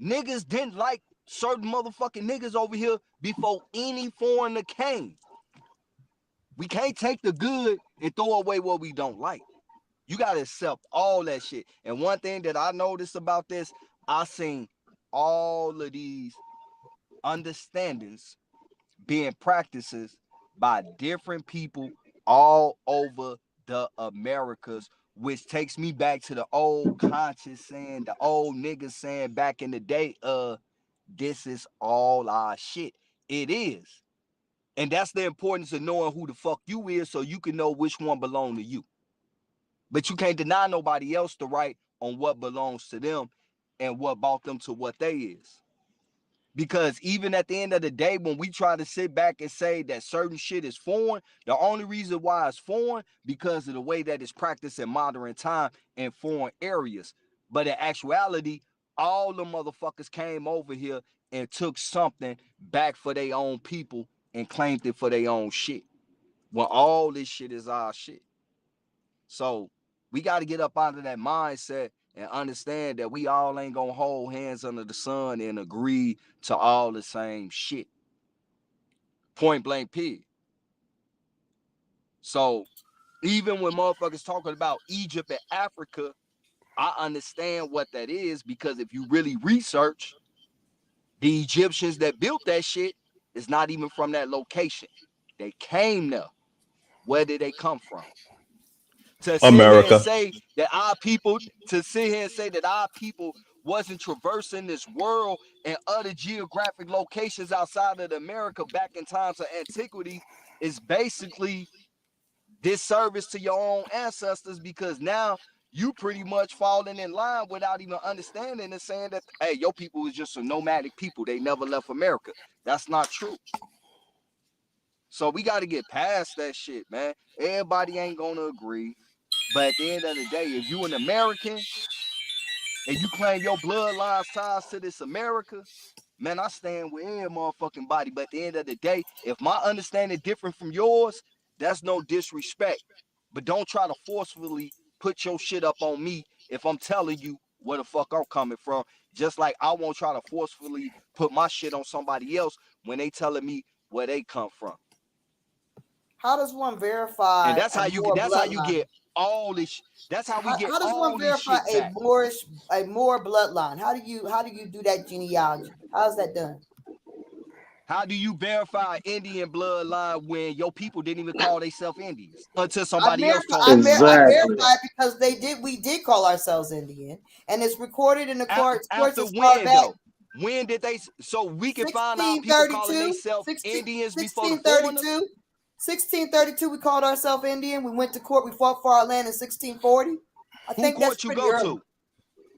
Niggas didn't like certain motherfucking niggas over here before any foreigner came. We can't take the good and throw away what we don't like. You got to accept all that shit. And one thing that I noticed about this, I seen all of these understandings being practices by different people all over the Americas, which takes me back to the old conscious saying, the old niggas saying back in the day, this is all our shit. It is. And that's the importance of knowing who the fuck you is so you can know which one belong to you. But you can't deny nobody else the right on what belongs to them and what brought them to what they is. Because even at the end of the day, when we try to sit back and say that certain shit is foreign, the only reason why it's foreign because of the way that it's practiced in modern time in foreign areas. But in actuality, all the motherfuckers came over here and took something back for their own people and claimed it for their own shit. When all this shit is our shit. So we got to get up out of that mindset and understand that we all ain't gonna hold hands under the sun and agree to all the same shit. Point blank period. So even when motherfuckers talking about Egypt and Africa, I understand what that is because if you really research, the Egyptians that built that shit is not even from that location. They came there. Where did they come from? To sit here and America. say that our people, to sit here and say that our people wasn't traversing this world and other geographic locations outside of America back in times of antiquity is basically disservice to your own ancestors, because now you pretty much falling in line without even understanding and saying that, hey, your people was just a nomadic people. They never left America. That's not true. So we got to get past that shit, man. Everybody ain't going to agree. But at the end of the day, if you an American and you claim your bloodline's ties to this America, man, I stand with every motherfucking body. But at the end of the day, if my understanding different from yours, that's no disrespect. But don't try to forcefully put your shit up on me if I'm telling you where the fuck I'm coming from. Just like I won't try to forcefully put my shit on somebody else when they telling me where they come from. How does one verify? And that's how you get all this. That's how we get How does all one this verify shit back. a Moor bloodline? How do you do that genealogy? How's that done? How do you verify Indian bloodline when your people didn't even call themselves Indians until somebody else told them? I verify because we did call ourselves Indian, and it's recorded in the courts. After when though? When did they? So we can find out people calling themselves Indians before the foreigners. 1632, we called ourselves Indian. We went to court. We fought for our land in 1640. I think that's pretty early.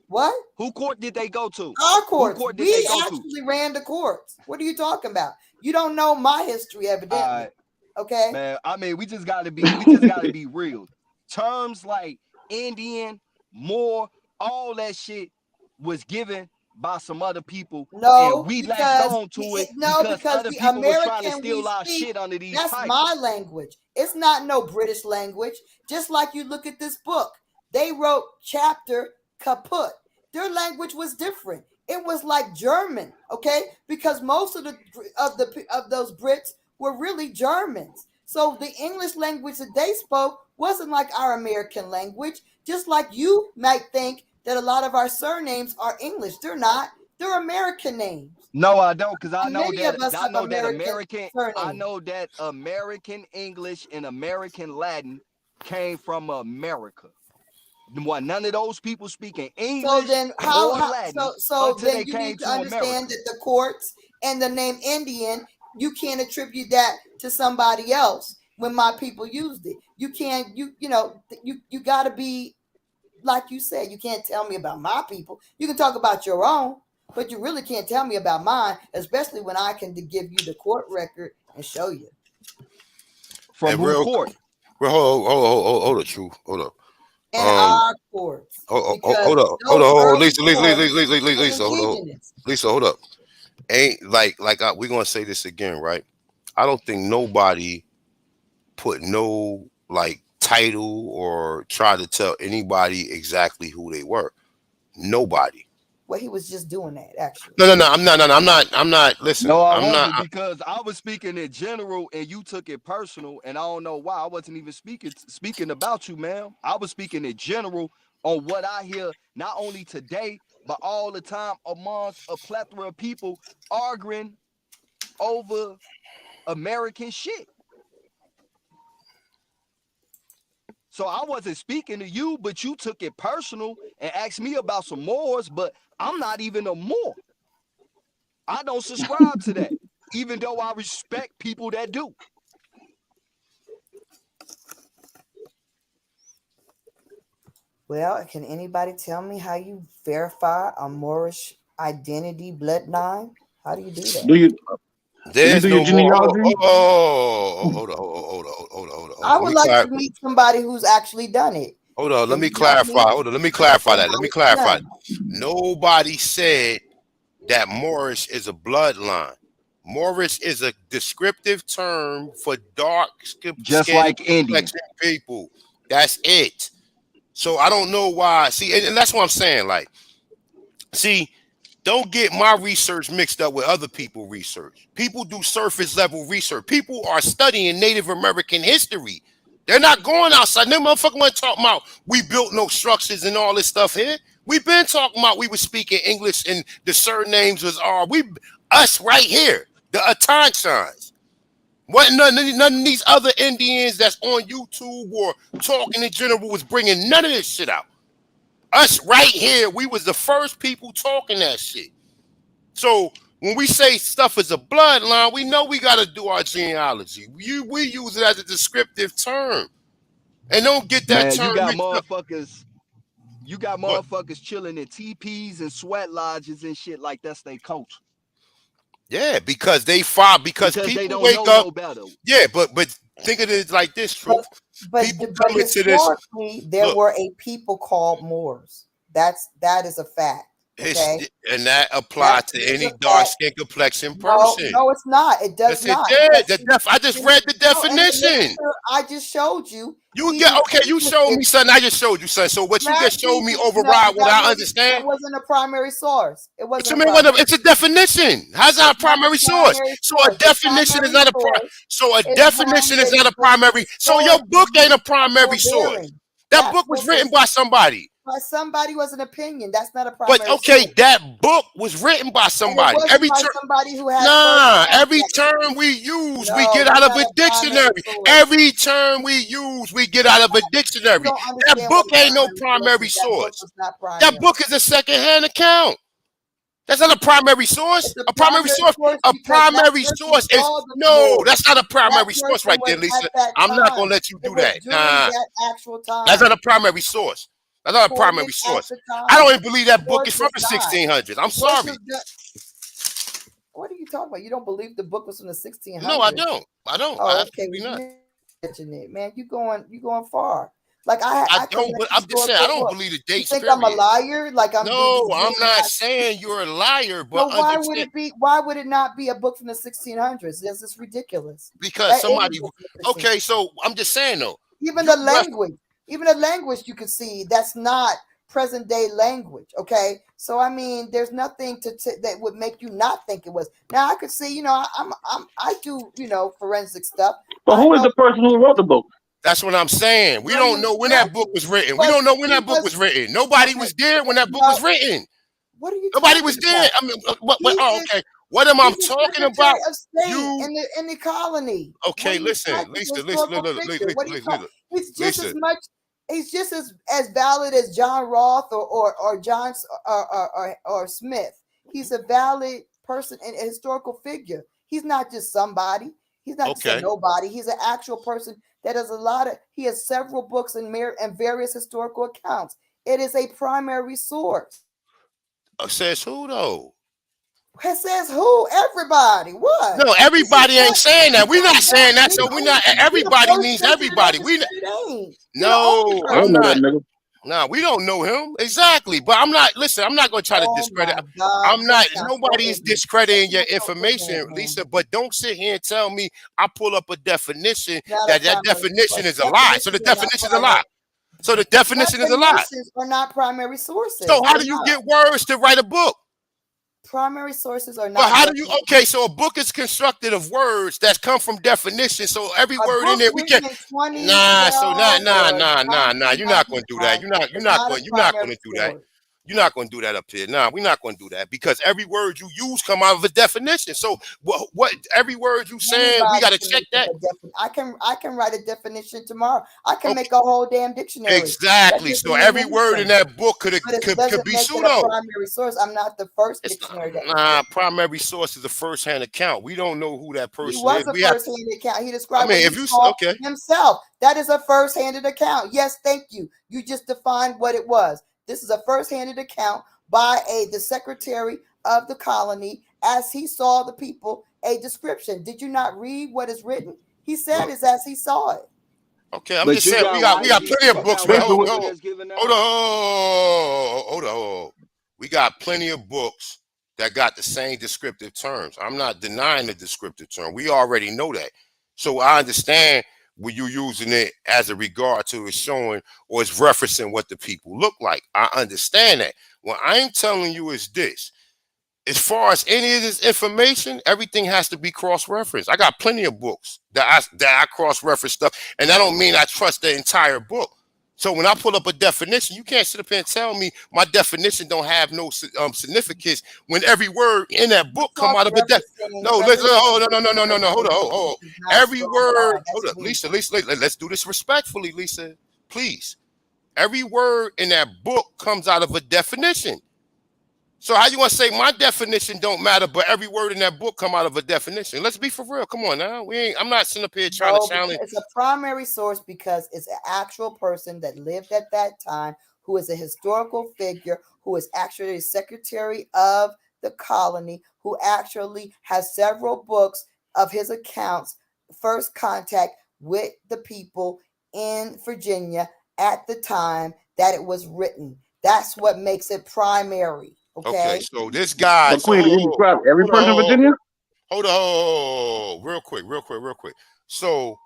What? Who court did they go to? Our courts. We actually ran the courts. What are you talking about? You don't know my history, evidently. Okay. Man, I mean, we just gotta be real. Terms like Indian, Moor, all that shit was given by some other people. No, and we latched on to it because other people American were trying to steal our shit under these That's titles. My language. It's not no British language. Just like you look at this book, they wrote chapter kaput. Their language was different. It was like German, okay? Because most of those Brits were really Germans. So the English language that they spoke wasn't like our American language. Just like you might think that a lot of our surnames are English. They're not. They're American names. No, I don't, because I know that American English and American Latin came from America. Well, none of those people speaking English. So then how Latin so until then they you came need to to understand America. that the courts and the name Indian, you can't attribute that to somebody else when my people used it. You can't, you gotta be, like you said, you can't tell me about my people. You can talk about your own, but you really can't tell me about mine, especially when I can give you the court record and show you. From who court? Hold up, True. Hold up. And our courts. Hold up. Lisa, hold up. Ain't we're gonna say this again, right? I don't think nobody put no title or try to tell anybody exactly who they were. Nobody. Well, he was just doing that, actually. No. I'm not. Listen. No, I'm not because I was speaking in general and you took it personal, and I don't know why. I wasn't even speaking about you, man. I was speaking in general on what I hear not only today, but all the time amongst a plethora of people arguing over American shit. So I wasn't speaking to you, but you took it personal and asked me about some Moors, but I'm not even a Moor. I don't subscribe to that, even though I respect people that do. Well, can anybody tell me how you verify a Moorish identity bloodline? How do you do that? Do you There's do no your genealogy? Hold on. I would like to meet somebody who's actually done it. Hold on, let me clarify. Let me clarify that. Nobody said that Moorish is a bloodline. Moorish is a descriptive term for dark skinned just like Indian people. That's it. So I don't know why. See, and that's what I'm saying. Don't get my research mixed up with other people's research. People do surface level research. People are studying Native American history. They're not going outside. No motherfucker want to talk about we built no structures and all this stuff here. We've been talking about we were speaking English and the surnames was us right here, the Atanchans. What none of these other Indians that's on YouTube or talking in general was bringing none of this shit out. Us right here, we was the first people talking that shit. So when we say stuff is a bloodline, we know we got to do our genealogy. We use it as a descriptive term, and don't get that Man, term you got mixed up. motherfuckers. You got What? motherfuckers chilling in teepees and sweat lodges and shit like that's their culture. Yeah, because they fight. Because Because they people don't wake know up. no better. Yeah, but think of it like this, truth. People But come into this. historically, there Look, were a people called Moors. That is a fact. Okay, and that applies to is any a dark fact. skin complexion No, person. no, it's not. It does Yes, it not. did. Because I just read the no, and the definition. literature I just showed you. You even get okay. You showed me, indicates son. I just showed you, son. So what you that just showed me even override what I that understand. wasn't a primary source. It What you wasn't a mean? primary. It's a definition. How's that a It's not a primary source? primary So a source. The definition is primary not a source so a is one definition is that not a primary. So your book historically ain't a primary you're source. bearing. That That book was book written is by somebody. by somebody was an opinion. That's not a But primary okay, source. that book was written by And it somebody. wasn't Every by term, somebody who had first nah, every contact. term we use, we No, get that's out of not a a primary dictionary. source. Every term we use, we get out of a You dictionary. don't That understand book what ain't no primary source primary is. That book source. was not That primary. book is a secondhand account. That's not a primary source. It's a A primary primary source. source A because that primary person source is saw the no. Moors. That's not a That primary source person right was there, at Lisa. that I'm not time. gonna let you It do was that. during Nah, that actual that's time. not a primary source. That's not a primary Recorded at source. the I time. don't even believe that Of book course is from it's the not. 1600s. I'm The book sorry. was what are you talking about? You don't believe the book was from the 1600s? No, I don't. I don't. I Oh, okay. absolutely Well, not. you mention it, man. You going far. Like I Don't. collect But I'm just saying I historical don't books. believe the You dates. think I'm a Period. liar? Like I'm No, I'm really not not. saying you're a liar, but So why would understand it be? Why would it not be a book from the 1600s? This is ridiculous. because That is a somebody. book from the 1600s. Okay, so I'm just saying though. Even You the ref, language, you could see that's not present day language. Okay, so I mean, there's nothing that would make you not think it was. Now I could see, I do, forensic stuff. But I who is know the person who wrote the book? That's what I'm saying. We what don't he know when that book exactly was written. We was. don't know when He that book was was written. Nobody okay. was there when that book Well, was written. what are you Nobody was talking there. about? I mean, He oh, is okay. What am I he's the talking Secretary about? of State You in the colony. What okay? are you Listen, talking? Lisa, listen, Historical figure. What are you talking? He's just Lisa. as much. He's just as valid as John Roth or John or Smith. He's a valid person and a historical figure. He's not just somebody. He's not just a Okay. nobody. He's an actual person that has he has several books and various historical accounts. It is a primary source. Says who though? It says who? Everybody. What? No, everybody ain't saying that. We're not saying that. So we're not. You the Everybody first means person that everybody. ever We said it ain't. You're the only no. I don't I'm person. know that not. nigga. Nah, we don't know him exactly. But I'm not. Listen, I'm not going to try to Oh discredit. my God, I'm that not. sounds so Nobody is ignorant. That discrediting your sounds so information, ignorant, man. Lisa. But don't sit here and tell me I pull up a definition Not a that primary definition source. is a lie. So the Definitions are not definition is a lie. primary. So the definition is a lie. Definitions are not primary So sources. how They're do you not. get words to write a book? Primary sources are But not how do you? definitions. Okay, so a book is constructed of words that come from definition. So every A word in book there we written can. in Nah, so 2012 or nah. You're not going to do that. 1995 You're is not not a going. You're not going primary to do that. source. You're not going to do that up here. Nah, we're not going to do that because every word you use come out of a definition. So what every word you saying, we Anybody got to can check make that. up a definition. I can write a definition tomorrow. I can Okay, make a whole damn dictionary. That exactly. So doesn't mean every word in anything. that book could But it could doesn't be make it a pseudo. primary source. I'm not the first It's dictionary that was nah. written. Primary source is a first-hand account. We don't know who that He person was is. a We have. first-hand account. He I described what mean, he if you saw okay. himself. That is a first-handed account. Yes, thank you. You just defined what it was. This is a first-handed account by the secretary of the colony as he saw the people. A description. Did you not read what is written? He said it's as he saw it. Okay, I'm But just you saying got we got white plenty of you books. got Wait, white Basically, people that's giving hold out. on, hold on. We got plenty of books that got the same descriptive terms. I'm not denying the descriptive term. We already know that. So I understand when you're using it as a regard to it's showing or it's referencing what the people look like. I understand that. What I'm telling you is this. As far as any of this information, everything has to be cross-referenced. I got plenty of books that I cross-reference stuff, and that don't mean I trust the entire book. So when I pull up a definition, you can't sit up here and tell me my definition don't have no significance when every word in that book come out of a no. Let's hold on, no. Hold on. Every word. Hold up, Lisa. Let's do this respectfully, Lisa. Please. Every word in that book comes out of a definition. So how you want to say my definition don't matter, but every word in that book come out of a definition? Let's be for real. Come on now. I'm not sitting up here trying to challenge. It's a primary source because it's an actual person that lived at that time who is a historical figure, who is actually a secretary of the colony, who actually has several books of his accounts, first contact with the people in Virginia at the time that it was written. That's what makes it primary. Okay, so this guy. But Queen, you describe every person in Virginia? Hold on, real quick. So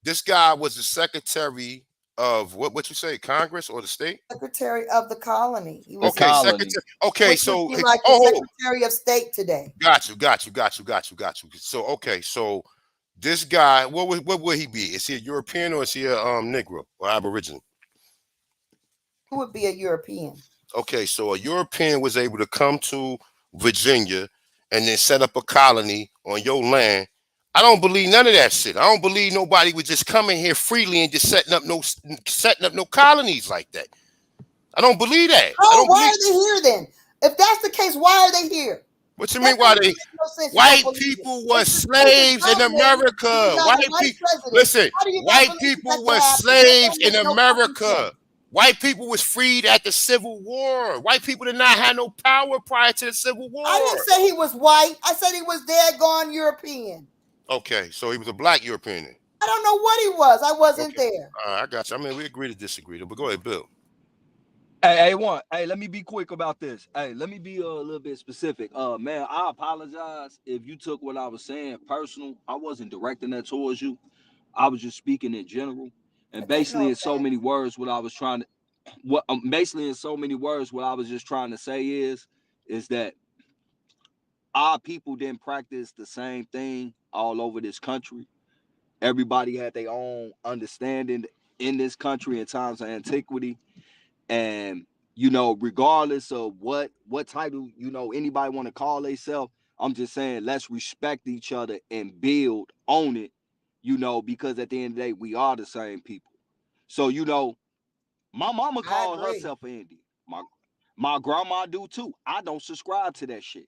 this guy was the secretary of what you say, Congress or the state? Secretary of the colony. He was so like the Secretary of State today. Got you. So this guy, what would he be? Is he a European or is he a Negro or Aboriginal? Who would be a European? Okay, so a European was able to come to Virginia and then set up a colony on your land. I don't believe none of that shit. I don't believe nobody was just coming here freely and just setting up no colonies like that. I don't believe that. Why are they here then? If that's the case, why are they here? What you mean? Why they? White people were slaves in America. White people were slaves in America. White people was freed at the Civil War. White people did not have no power prior to the Civil War. I didn't say he was white. I said he was dead gone European. Okay, so he was a black European. I don't know what he was. I wasn't there. I got you. I mean, we agree to disagree, but go ahead, Bill. Hey, let me be quick about this. Hey, let me be a little bit specific. Man, I apologize if you took what I was saying personal. I wasn't directing that towards you. I was just speaking in general. And basically, in so many words, what I was just trying to say is that our people didn't practice the same thing all over this country. Everybody had their own understanding in this country in times of antiquity. And, regardless of what title, anybody want to call themselves, I'm just saying, let's respect each other and build on it, because at the end of the day, we are the same people. So, my mama called herself an Indian. My grandma do too. I don't subscribe to that shit.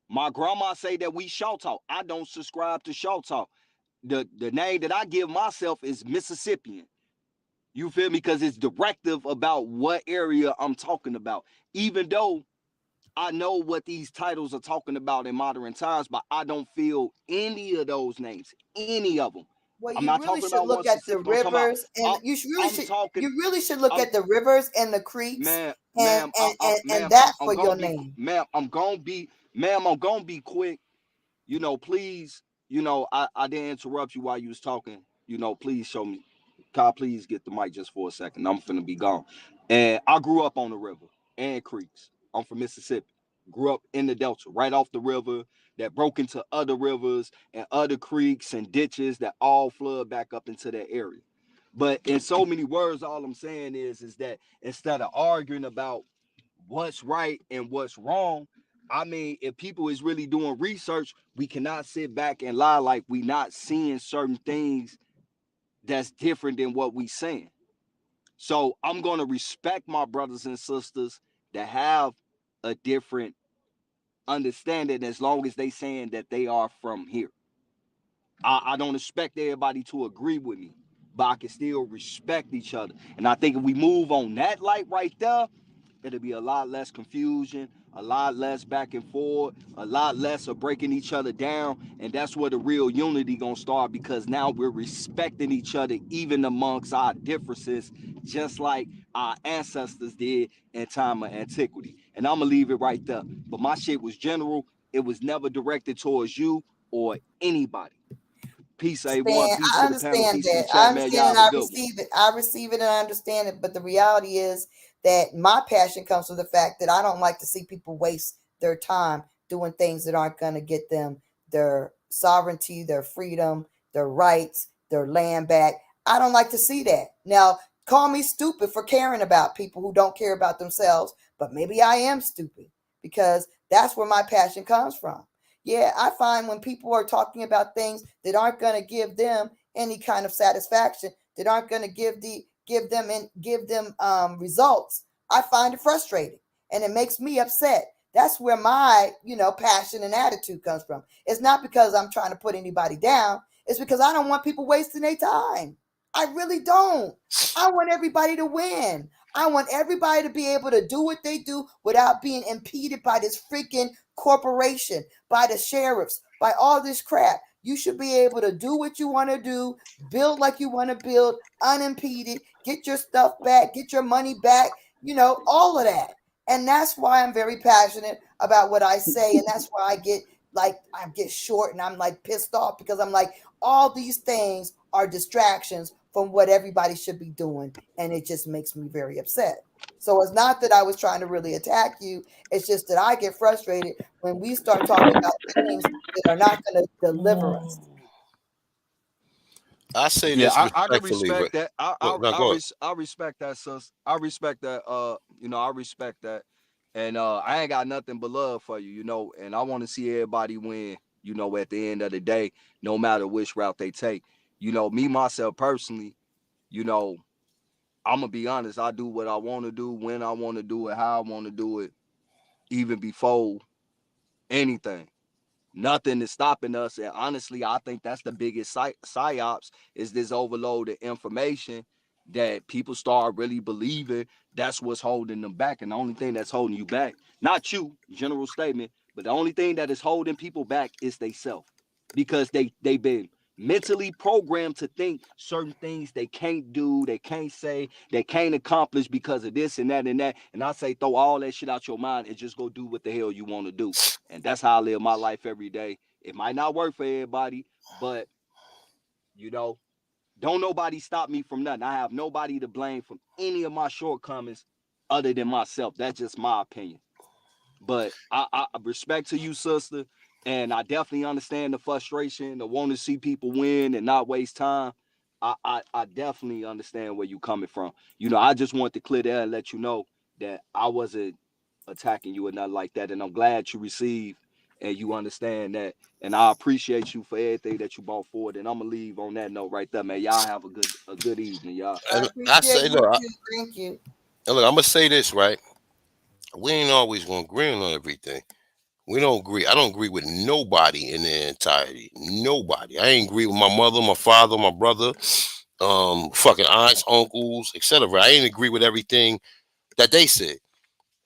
My grandma say that we Choctaw. I don't subscribe to Choctaw. The name that I give myself is Mississippian. You feel me? Because it's directive about what area I'm talking about. Even though I know what these titles are talking about in modern times, but I don't feel any of those names, any of them. Well, you really should look at the rivers, and you really should look at the rivers and the creeks, and that for your name. Ma'am, I'm gonna be quick. Please, I didn't interrupt you while you was talking. Please show me. Kyle, please get the mic just for a second. I'm finna be gone. And I grew up on the river and creeks. I'm from Mississippi. Grew up in the Delta, right off the river that broke into other rivers and other creeks and ditches that all flood back up into that area. But in so many words, all I'm saying is that instead of arguing about what's right and what's wrong, I mean, if people is really doing research, we cannot sit back and lie like we not seeing certain things that's different than what we saying. So I'm going to respect my brothers and sisters that have a different understanding as long as they saying that they are from here. I don't expect everybody to agree with me, but I can still respect each other. And I think if we move on that light right there, it'll be a lot less confusion, a lot less back and forth, a lot less of breaking each other down. And that's where the real unity gonna start, because now we're respecting each other even amongst our differences, just like our ancestors did in time of antiquity. And I'm gonna leave it right there. But my shit was general. It was never directed towards you or anybody. Peace, A1. Peace I understand that. I understand and I receive it. I receive it and I understand it. But the reality is that my passion comes from the fact that I don't like to see people waste their time doing things that aren't going to get them their sovereignty, their freedom, their rights, their land back. I don't like to see that. Now, Call me stupid for caring about people who don't care about themselves, but maybe I am stupid because that's where my passion comes from. Yeah, I find when people are talking about things that aren't going to give them any kind of satisfaction, that aren't going to give them results, I find it frustrating and it makes me upset. That's where my, passion and attitude comes from. It's not because I'm trying to put anybody down. It's because I don't want people wasting their time. I really don't. I want everybody to win. I want everybody to be able to do what they do without being impeded by this freaking corporation, by the sheriffs, by all this crap. You should be able to do what you want to do, build like you want to build, unimpeded, get your stuff back, get your money back, all of that. And that's why I'm very passionate about what I say. And that's why I get short and I'm like pissed off because I'm like, all these things are distractions from what everybody should be doing. And it just makes me very upset. So it's not that I was trying to really attack you. It's just that I get frustrated when we start talking about things that are not going to deliver us. I say Yeah, this I can respectfully, respect but that. now go ahead. I respect that, sis. I respect that. I respect that, and I ain't got nothing but love for you, and I want to see everybody win. At the end of the day, no matter which route they take. Me myself personally, I'm gonna be honest. I do what I want to do, when I want to do it, how I want to do it, even before anything. Nothing is stopping us. And honestly, I think that's the biggest psyops is this overload of information that people start really believing that's what's holding them back. And the only thing that's holding you back, not you, general statement, but the only thing that is holding people back is they self. Because they've been mentally programmed to think certain things they can't do, they can't say, they can't accomplish because of this and that and that. And I say throw all that shit out your mind and just go do what the hell you want to do. And that's how I live my life every day. It might not work for everybody, but don't nobody stop me from nothing. I have nobody to blame from any of my shortcomings other than myself. That's just my opinion. But I respect to you, sister, and I definitely understand the frustration, the want to see people win and not waste time. I definitely understand where you coming from. I just want to clear that and let you know that I wasn't attacking you or nothing like that. And I'm glad you received and you understand that. And I appreciate you for everything that you brought forward. And I'm gonna leave on that note right there, man. Y'all have a good evening, y'all. I And I appreciate say, you look, too. Thank you. and look, I'm gonna say this right. We ain't always gonna agree on everything. We don't agree. I don't agree with nobody in their entirety. Nobody. I ain't agree with my mother, my father, my brother, fucking aunts, uncles, etc. I ain't agree with everything that they said.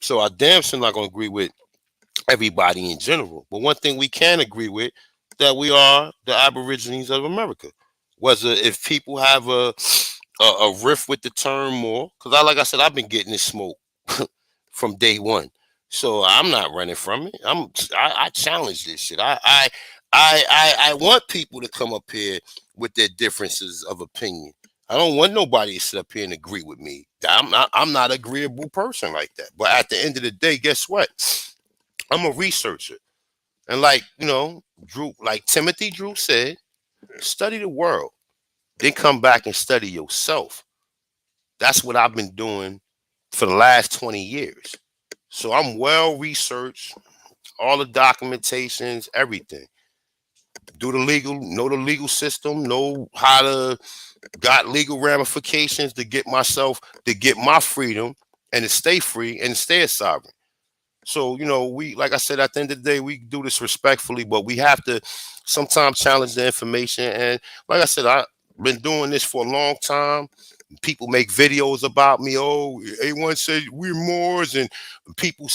So I damn sure not gonna agree with everybody in general. But one thing we can agree with that we are the Aborigines of America. Whether if people have a riff with the term more, because like I said, I've been getting this smoke from day one. So I'm not running from it. I challenge this shit. I want people to come up here with their differences of opinion. I don't want nobody to sit up here and agree with me. I'm not an agreeable person like that. But at the end of the day, guess what? I'm a researcher. And like Timothy Drew said, study the world. Then come back and study yourself. That's what I've been doing for the last 20 years. So I'm well researched, all the documentations, everything. Do the legal, know the legal system, know how to got legal ramifications to get myself, to get my freedom and to stay free and stay a sovereign. So, we, like I said, at the end of the day, we do this respectfully, but we have to sometimes challenge the information. And like I said, I've been doing this for a long time. People make videos about me. Oh, A1 said we're Moors, and people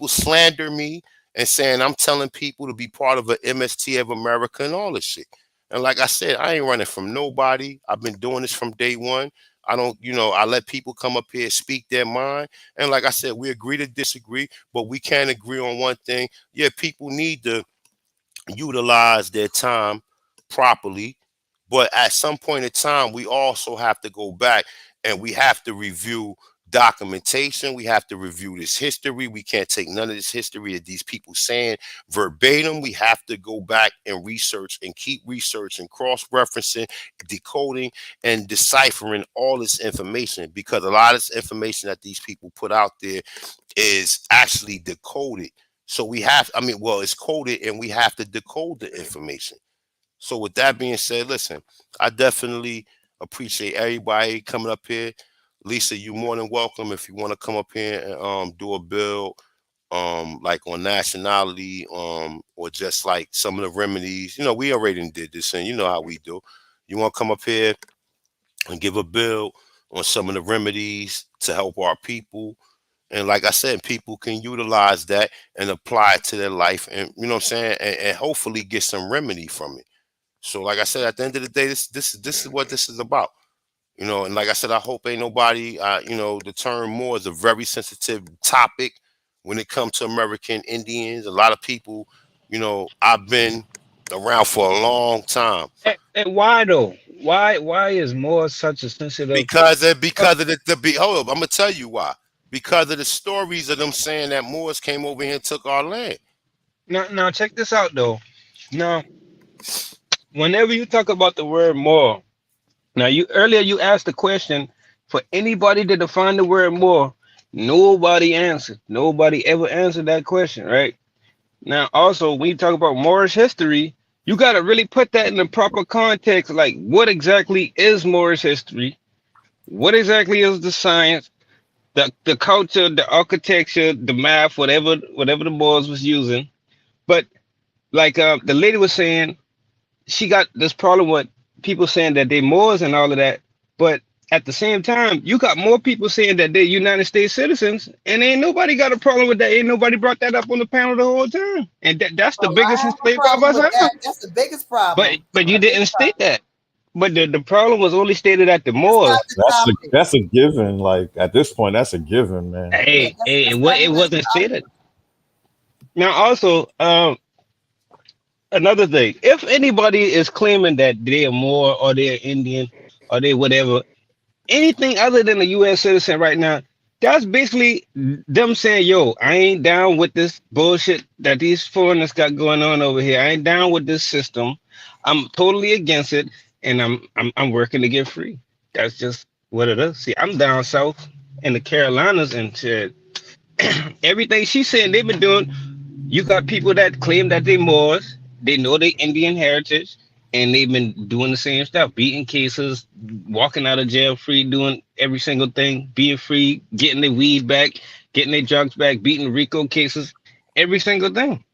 slander me and saying I'm telling people to be part of an MST of America and all this shit. And like I said, I ain't running from nobody. I've been doing this from day one. I don't, I let people come up here, speak their mind. And like I said, we agree to disagree, but we can agree on one thing. Yeah, people need to utilize their time properly. But at some point in time, we also have to go back and we have to review documentation. We have to review this history. We can't take none of this history of these people saying verbatim. We have to go back and research and keep researching, cross-referencing, decoding, and deciphering all this information, because a lot of this information that these people put out there is actually decoded. So we have, I mean, well, it's coded and we have to decode the information. So with that being said, listen, I definitely appreciate everybody coming up here. Lisa, you more than welcome if you want to come up here and do a build like on nationality or just like some of the remedies. You know, we already did this and you know how we do. You want to come up here and give a build on some of the remedies to help our people. And like I said, people can utilize that and apply it to their life and you know what I'm saying, and hopefully get some remedy from it. So like I said, at the end of the day, this is what this is about. You know, and like I said, I hope ain't nobody, you know, the term Moor is a very sensitive topic when it comes to American Indians. A lot of people, you know, I've been around for a long time And why though? Why is more such a sensitive? because of hold up, I'm gonna tell you why. Because of the stories of them saying that Moors came over here and took our land. Now check this out though. Now, whenever you talk about the word more, now you earlier you asked the question for anybody to define the word more. Nobody answered. Nobody ever answered that question, right? Now, also when you talk about Moorish history, you got to really put that in the proper context. Like, what exactly is Moorish history? What exactly is the science, the culture, the architecture, the math, whatever the Moors was using? But like the lady was saying, she got this problem with people saying that they Moors and all of that. But at the same time, you got more people saying that they're United States citizens, and ain't nobody got a problem with that. Ain't nobody brought that up on the panel the whole time. And that's the Oh, I biggest have a mistake of problem us with ever. that. That's the biggest problem. But you The biggest didn't state problem. that. But the problem was only stated at the That's not Moors. the topic. That's a given. Like at this point, that's a given, man. Yeah, Hey, that's not it even the wasn't topic. stated. Now also, another thing, if anybody is claiming that they are Moor or they're Indian or they whatever, anything other than a U.S. citizen right now, that's basically them saying, "Yo, I ain't down with this bullshit that these foreigners got going on over here. I ain't down with this system. I'm totally against it, and I'm working to get free." That's just what it is. See, I'm down south in the Carolinas and shit. Everything she's saying they've been doing. You got people that claim that they Moors, they know they Indian heritage, and they've been doing the same stuff, beating cases, walking out of jail free, doing every single thing, being free, getting their weed back, getting their drugs back, beating RICO cases, every single thing.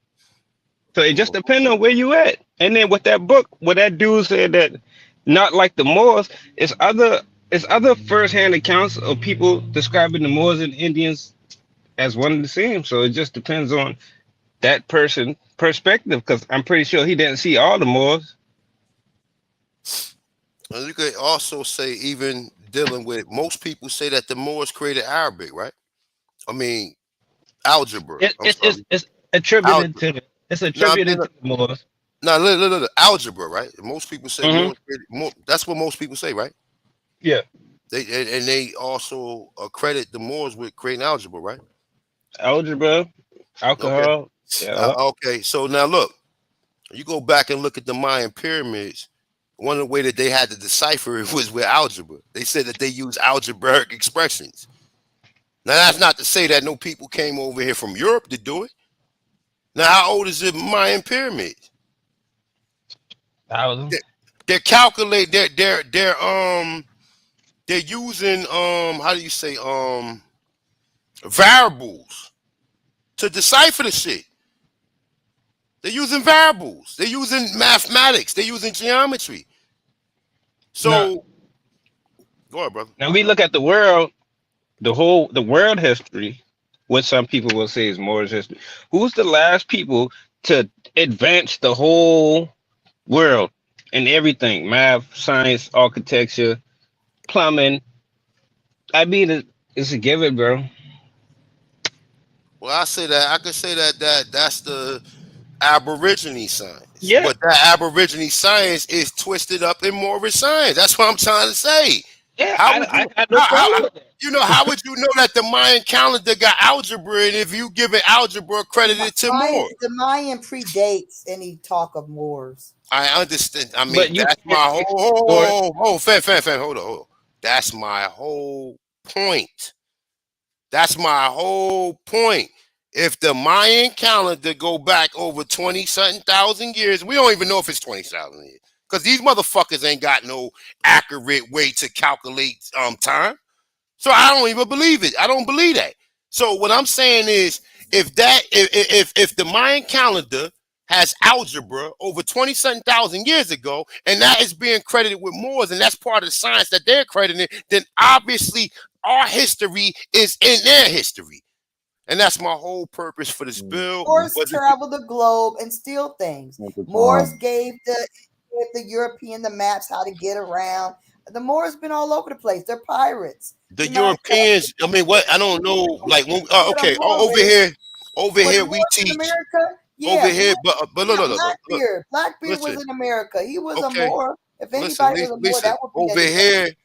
So it just depends on where you at. And then with that book, what that dude said that not like the Moors, it's other first-hand accounts of people describing the Moors and Indians as one and the same. So it just depends on that person perspective, because I'm pretty sure he didn't see all the Moors. And you could also say, even dealing with most people say that the Moors created Arabic, right? I mean, algebra. I'm sorry, It's attributed algebra. to it's No, attributed to the Moors. no, look, algebra, right? Most people say Hmm. Moors created more. That's what most people say, right? Yeah, They and they also credit the Moors with creating algebra, right? algebra, Okay, alcohol. Yeah, okay. So now look, you go back and look at the Mayan pyramids. One of the way that they had to decipher it was with algebra. They said that they used algebraic expressions. Now that's not to say that no people came over here from Europe to do it. Now how old is the Mayan pyramids? thousand. They're, they're calculating. They're using how do you say variables to decipher the shit. They're using variables. They're using mathematics. They're using geometry. Now, So go ahead, brother. now we look at the world history. What some people will say is Moorish history. Who's the last people to advance the whole world in everything? Math, science, architecture, plumbing. I mean, it's a given, bro. Well, I could say that's the Aborigine science, Yeah. but that Aborigine science is twisted up in Moorish science. That's what I'm trying to say. Yeah, How would I you? got no problem with that. You know, how would you know that the Mayan calendar got algebra, and if you give it algebra, credited to Moor? The Mayan predates any talk of Moors. I understand. I mean, But you that's can't my ignore it. fam, hold on. That's my whole point. That's my whole point. If the Mayan calendar go back over 20-something thousand years, we don't even know if it's 20,000 years. Because these motherfuckers ain't got no accurate way to calculate time. So I don't even believe it. I don't believe that. So what I'm saying is, if the Mayan calendar has algebra over 20-something thousand years ago, and that is being credited with Moors, and that's part of the science that they're crediting, then obviously our history is in their history. And that's my whole purpose for this bill. Moors traveled the globe and steal things. Moors gave the European the maps how to get around. The Moors been all over the place. They're pirates. The Europeans, I mean, what? I don't know. Like, when, okay, over here we teach. America? Yeah, over here, but look. Blackbeard was in America. He was a Moor. If anybody was a Moor, listen, that would be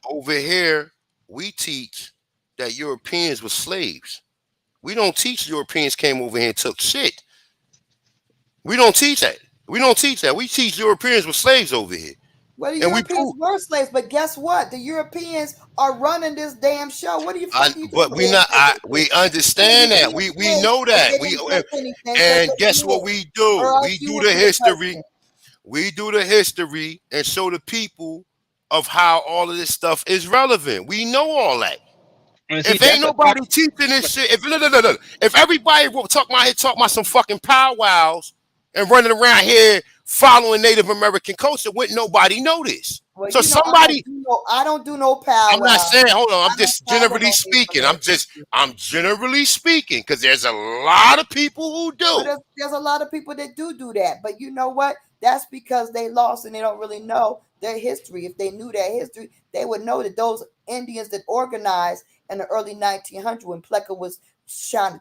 over here, we teach that Europeans were slaves. We don't teach Europeans came over here and took shit. We don't teach that. We teach Europeans were slaves over here. Well, the Europeans were slaves, but guess what? The Europeans are running this damn show. What do you think? But we understand that. We know that. And guess what we do? We do the history. We do the history and show the people of how all of this stuff is relevant. We know all that. If ain't nobody teaching this shit, if everybody will talk about some fucking powwows and running around here following Native American culture, wouldn't nobody know this? Well, so somebody, I don't do no powwow. I'm not saying. Hold on. I'm just generally speaking. I'm generally speaking because there's a lot of people who do. There's a lot of people that do that, but you know what? That's because they lost and they don't really know their history. If they knew their history, they would know that those Indians that organized in the early 1900s when Plecker was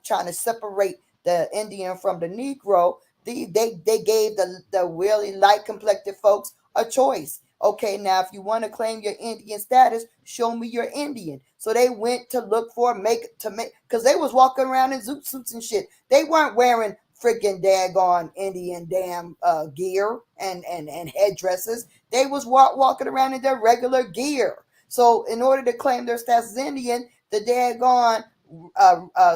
trying to separate the Indian from the Negro, they gave the really light complected folks a choice. Okay, now if you want to claim your Indian status, show me your Indian. So they went to look for because they was walking around in zoot suits and shit. They weren't wearing freaking daggone Indian damn gear and headdresses. They was walking around in their regular gear. So in order to claim their status as Indian, the daggone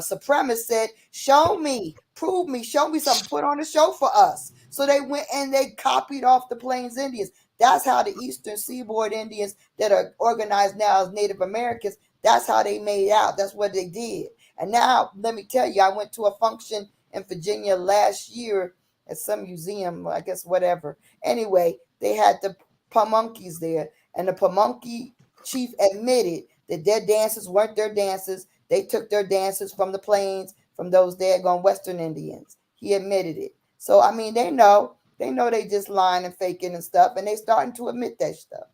supremacist said, show me, prove me, show me something, put on a show for us. So they went and they copied off the Plains Indians. That's how the Eastern Seaboard Indians that are organized now as Native Americans, that's how they made out. That's what they did. And now, let me tell you, I went to a function in Virginia last year at some museum, I guess, whatever. Anyway, they had the Pamunkeys there, and the Pamunkey chief admitted that their dances weren't their dances. They took their dances from the Plains, from those daggone Western Indians. He admitted it. So, I mean, they know they just lying and faking and stuff, and they starting to admit that stuff.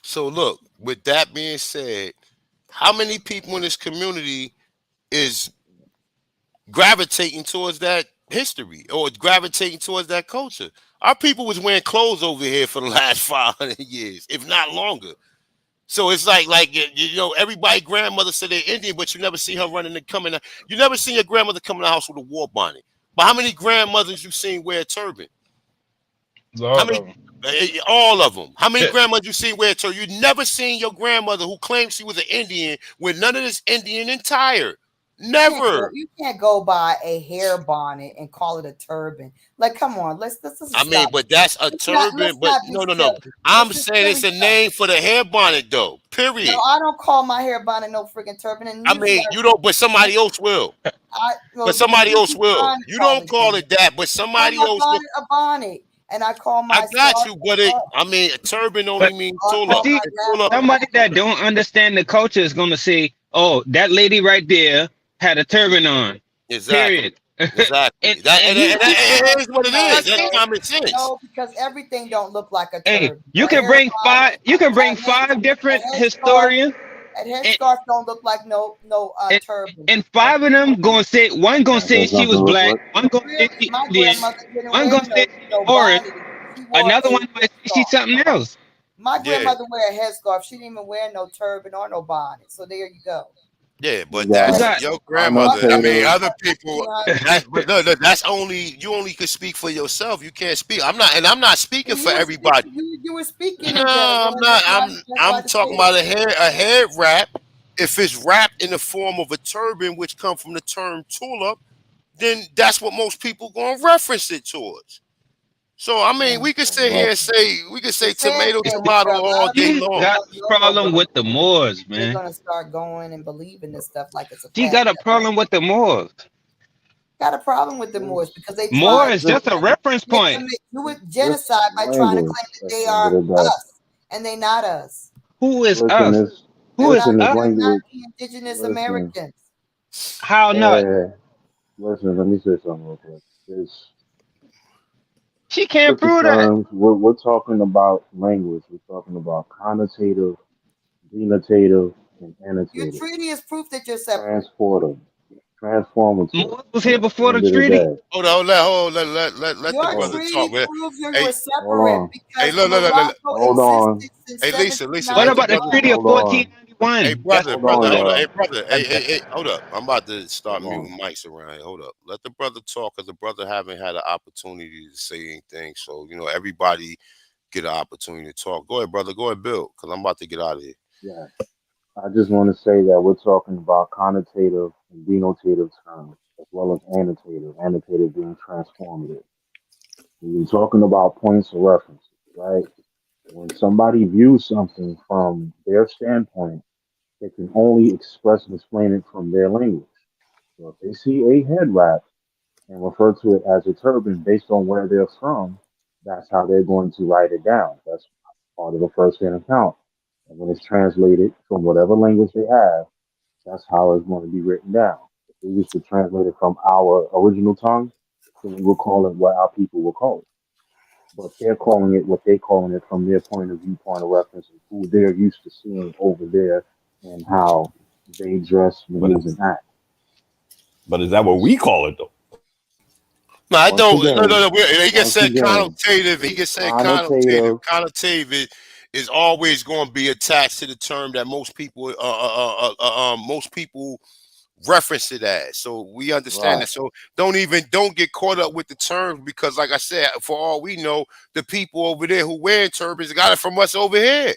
So, look, with that being said, how many people in this community is gravitating towards that history or gravitating towards that culture? Our people was wearing clothes over here for the last 500 years, if not longer. So it's like everybody grandmother said they're Indian, but you never see her running and coming. You never seen your grandmother come in the house with a war bonnet. But how many grandmothers you seen wear a turban? All of them. How many grandmothers you seen wear a turban? You never seen your grandmother who claimed she was an Indian with none of this Indian attire. Never. You can't go by a hair bonnet and call it a turban. Like, come on, let's I mean, but that's a turban. But no. I'm saying it's a name for the hair bonnet, though. Period. No, I don't call my hair bonnet no freaking turban. And I mean, you don't, but somebody else will. But somebody else will. You don't call it that, but somebody else will. A bonnet. And I call my. I got you, but a turban only means tula. Somebody that don't understand the culture is gonna say, "Oh, that lady right there had a turban on." Exactly. Period. Exactly. That is what it is. That's common sense. No, because everything don't look like a turban. Hey, you can bring five. You can bring 5 different historians. And headscarf don't look like no turban. And 5 of them gonna say, one gonna say she was black, one gonna say she Indian, one gonna say she's orange, another one might say she's something else. My Yeah, grandmother wear a headscarf. She didn't even wear no turban or no bonnet. So there you go. yeah, You but You got that's got your grandmother. I mean, connotative. other people. That, but no, no, that's only you. Only could speak for yourself. You can't speak. I'm not, and I'm not speaking And for you were everybody. speaking. You were speaking No, in general, I'm and not. that's why I'm the talking statement. about a head wrap. If it's wrapped in the form of a turban, which come from the term tulip, then that's what most people gonna reference it towards. So I mean, we could sit here and say They said tomato, that tomato a all lot of day she people long. got don't a know, problem but with the Moors, they're man. gonna start going and believing this stuff like it's a She fact. got a problem with the Moors. Got a problem with the Moors because they Moor tried is just a reference they point. commit do it Just genocide by trying to language claim that at they the end of are the day. us and they not us. Who is Listen, us? it's Who is listen, it's us? They're not language. the indigenous Listen, Americans. How not? listen. Let me say something real quick. It's She can't with the prove that. terms. We're talking about language. We're talking about connotative, denotative, and Your annotative, treaty is proof that you're separate. transportive, transformative. Moors was here At the before the end of the treaty. day, Let the Your hold on, brother talk, treaty man. proves you Hey, were hold separate on, hey, because look. Morocco hold on, existed since Hey, Lisa, What let the about the brother. 1791. treaty of hold on, Hey, 1491? That's hold brother, on, hold on. Hey, y'all. brother. Hey, hold up. I'm about to start Hold on. muting mics around here. Hold up. Let the brother talk, because the brother haven't had an opportunity to say anything. So, everybody get an opportunity to talk. Go ahead, brother. Go ahead, Bill, because I'm about to get out of here. Yeah, I just want to say that we're talking about connotative and denotative terms as well as annotative. Annotative being transformative. We're talking about points of reference, right? When somebody views something from their standpoint, they can only express and explain it from their language. So if they see a head wrap and refer to it as a turban based on where they're from, that's how they're going to write it down. That's part of the first hand account. And when it's translated from whatever language they have, that's how it's going to be written down. If we used to translate it from our original tongue, then we will call it what our people will call it. But they're calling it what they're calling it from their point of view, point of reference, and who they're used to seeing over there and how they dress, But maneuver, and act. is that what we call it though? No, I Once don't. No, again, no, no. He can once say again, connotative. He it's can say connotative. connotative, Connotative is always going to be attached to the term that most people reference it as. So we understand right? that. So don't get caught up with the terms, because, like I said, for all we know, the people over there who wear turbans got it from us over here.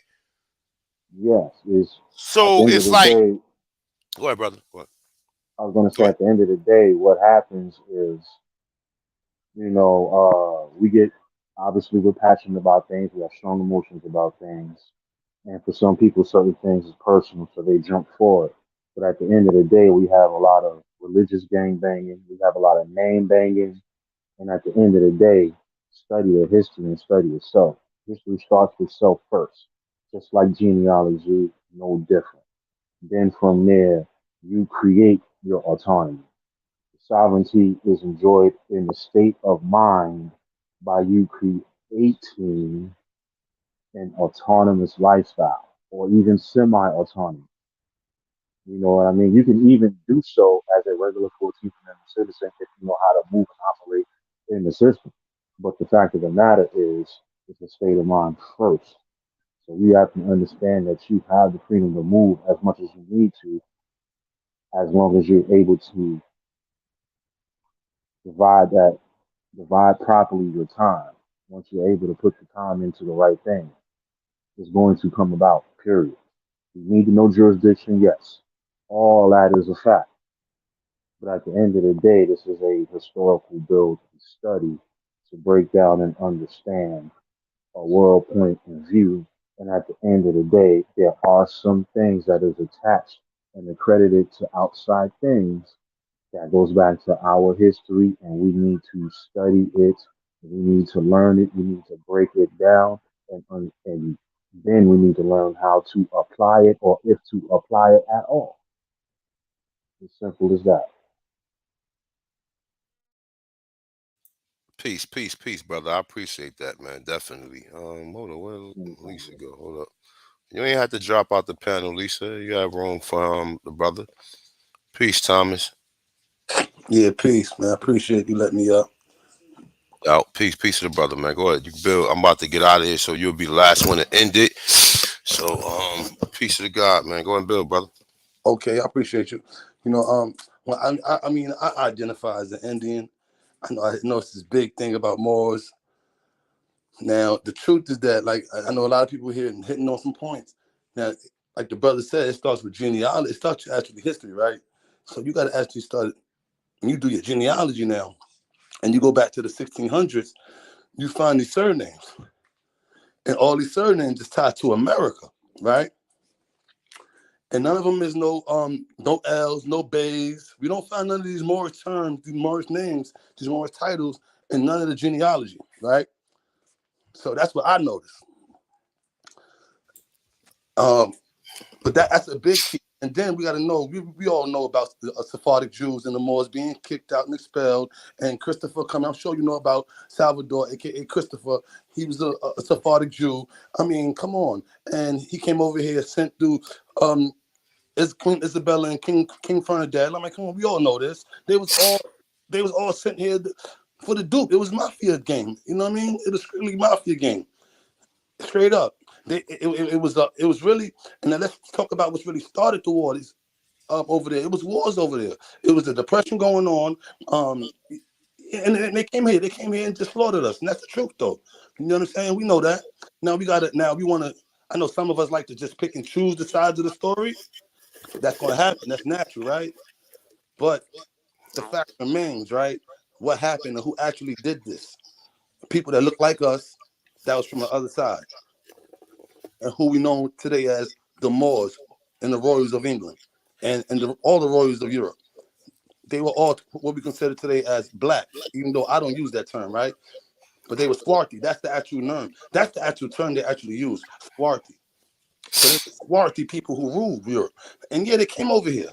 Yes, is at the So end of it's the like, day, go ahead, brother. Go ahead. I was going to Go say ahead. at the end of the day, what happens is, we get obviously we're passionate about things, we have strong emotions about things, and for some people, certain things is personal, so they jump forward. But at the end of the day, we have a lot of religious gang banging, we have a lot of name banging, and at the end of the day, study the history and study yourself. History starts with self first, just like genealogy, no different. Then from there, you create your autonomy. Sovereignty is enjoyed in the state of mind by you creating an autonomous lifestyle or even semi autonomy. You know what I mean? You can even do so as a regular 14th Amendment citizen if you know how to move and operate in the system. But the fact of the matter is, it's a state of mind first. So you have to understand that you have the freedom to move as much as you need to, as long as you're able to divide that divide properly your time. Once you're able to put the time into the right thing, it's going to come about, period. You need to know jurisdiction, yes. All that is a fact. But at the end of the day, this is a historical build and study to break down and understand a world point of view. And at the end of the day, there are some things that is attached and accredited to outside things that goes back to our history, and we need to study it. We need to learn it. We need to break it down, and then we need to learn how to apply it, or if to apply it at all. As simple as that. Peace, brother. I appreciate that, man. Definitely. Hold on. Where Lisa go? Hold up. You ain't have to drop out the panel, Lisa. You have room for the brother. Peace, Thomas. Yeah, peace, man. I appreciate you letting me up. Out. Peace to the brother, man. Go ahead. You Bill, I'm about to get out of here, so you'll be the last one to end it. So, peace to the God, man. Go ahead and Bill, brother. Okay, I appreciate you. Well, I mean, I identify as an Indian. I know it's this big thing about Moors. Now, the truth is that, like, I know a lot of people here hitting on some points. Now, like the brother said, it starts with genealogy. It starts with actually history, right? So you got to actually start, when you do your genealogy now, and you go back to the 1600s, you find these surnames. And all these surnames is tied to America, right? And none of them is no L's, no Bays. We don't find none of these Moorish terms, these Moorish names, these Moorish titles, and none of the genealogy, right? So that's what I noticed. But that's a big key. And then we got to know, we all know about the Sephardic Jews and the Moors being kicked out and expelled. And Christopher coming, I'm sure you know about Salvador, a.k.a. Christopher. He was a Sephardic Jew. I mean, come on. And he came over here, sent through it's Queen Isabella and King Ferdinand. I'm like, come on, we all know this. They was all sent here for the dupe. It was mafia game. You know what I mean? It was strictly mafia game. Straight up. It was really, and then let's talk about what's really started the war over there. It was wars over there. It was a depression going on. And they came here and just slaughtered us. And that's the truth though. You know what I'm saying? We know that. Now we want to, I know some of us like to just pick and choose the sides of the story. That's going to happen. That's natural, right? But the fact remains, right? What happened and who actually did this? People that look like us, that was from the other side. And who we know today as the Moors and the royals of England and all the royals of Europe. They were all what we consider today as black, even though I don't use that term, right? But they were swarthy. That's the actual term. That's the actual term they actually use, swarthy. So they were swarthy people who ruled Europe. And yeah, they came over here.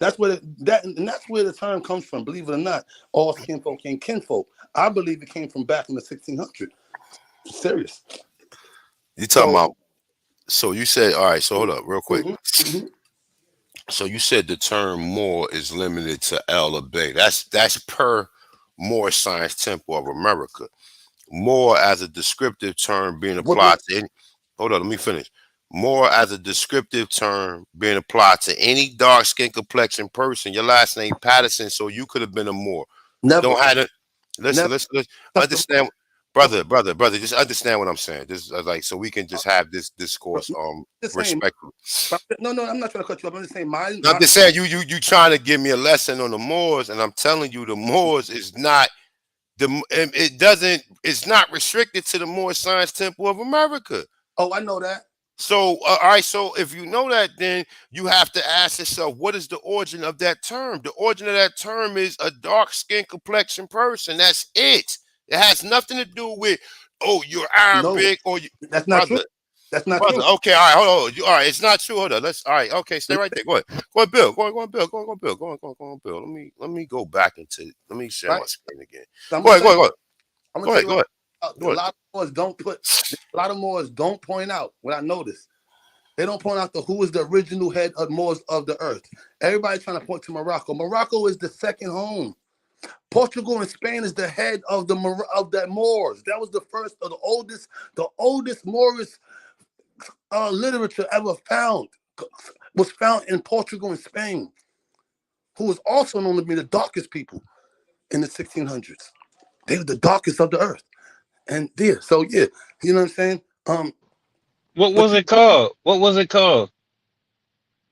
That's where that's where the term comes from, believe it or not. All kinfolk ain't kinfolk. I believe it came from back in the 1600s. Serious. You talking about, so you said, all right, so hold up real quick. Mm-hmm. So you said the term Moor is limited to El or Bay. That's per Moorish Science Temple of America. Moor as a descriptive term being applied to any, hold on, let me finish. Moor as a descriptive term being applied to any dark skin complexion person. Your last name Patterson, so you could have been a Moor. Never. Don't have it. Listen, understand, brother. Just understand what I'm saying. This is like, so we can just have this discourse respectfully. No, I'm not trying to cut you up. I'm just saying I'm just saying you trying to give me a lesson on the Moors, and I'm telling you the Moors is not it's not restricted to the Moorish Science Temple of America. Oh, I know that. So, all right. So, if you know that, then you have to ask yourself, what is the origin of that term? The origin of that term is a dark skin complexion person. That's it. It has nothing to do with, you're Arabic or you. That's not true. That's not true. Okay, all right, hold on. All right, it's not true. Hold on. All right. Okay, stay right there. Go ahead, Bill. Go on, Bill. Go on, Bill. Let me go back into. Let me share my screen again. Go ahead. Go ahead. A lot of Moors don't point out what I noticed. They don't point out who is the original head of Moors of the earth. Everybody's trying to point to Morocco. Morocco is the second home. Portugal and Spain is the head of that Moors. That was the first of the oldest Moorish literature ever found. Was found in Portugal and Spain, who was also known to be the darkest people in the 1600s. They were the darkest of the earth. And there, so yeah, you know what I'm saying? What was it called? What was it called?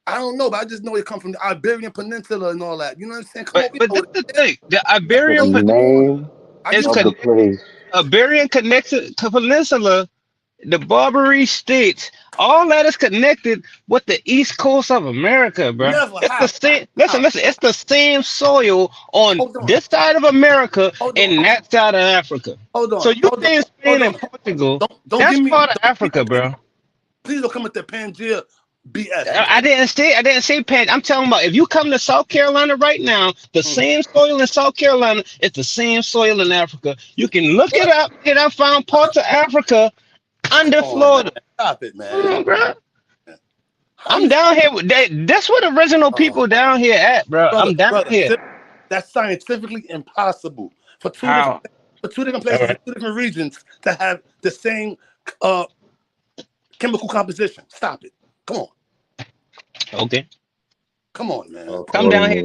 I don't know, but I just know it come from the Iberian Peninsula and all that. You know what I'm saying? But that's the thing. The Iberian Peninsula, the Barbary states, all that is connected with the east coast of America, bro. It's the same. Listen. It's the same soil on this side of America and that side of Africa. Hold on. So you saying Spain and Portugal? That's part of Africa, bro. Please don't come with the Pangea BS. I didn't say Pan. I'm talking about if you come to South Carolina right now, the same soil in South Carolina is the same soil in Africa. You can look it up, and I found parts of Africa under Florida. Man. Stop it, man. Bro. I'm down here with that. That's what the original people down here at, bro. I'm down here. That's scientifically impossible for two But two different places, two different regions to have the same chemical composition. Stop it. Come on. Okay. Come on, man. Come down here.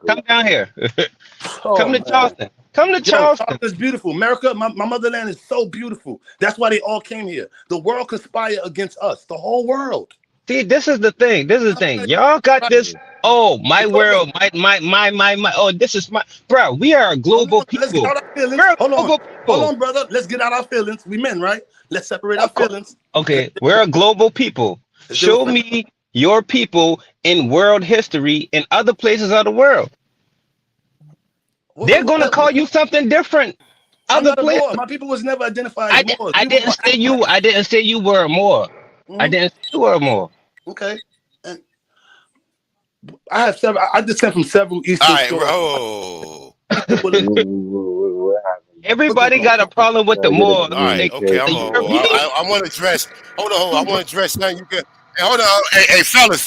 Come down here. Come to Charleston. Come to Charleston. Charleston is beautiful. America, my motherland is so beautiful. That's why they all came here. The world conspired against us. The whole world. See, this is the thing. This is the thing. Y'all got this. Oh, my world. My. Oh, this is my. Bro, we are global people. Let's get out our feelings. Hold on, brother. Let's get out our feelings. We men, right? Let's separate our feelings. Okay, we're a global people. Show me your people in world history in other places of the world. They're going to call you something different. Other places. My people was never identified as Moors. I didn't say you. I didn't say you were a Moor. I didn't say you were a Moor. Okay. And I have several. I descend from several Eastern. All right, Everybody got a problem with the Moors. All right, okay. I want to address. Hold on. I want to address something. You can. Hey, hold on. Hey, fellas.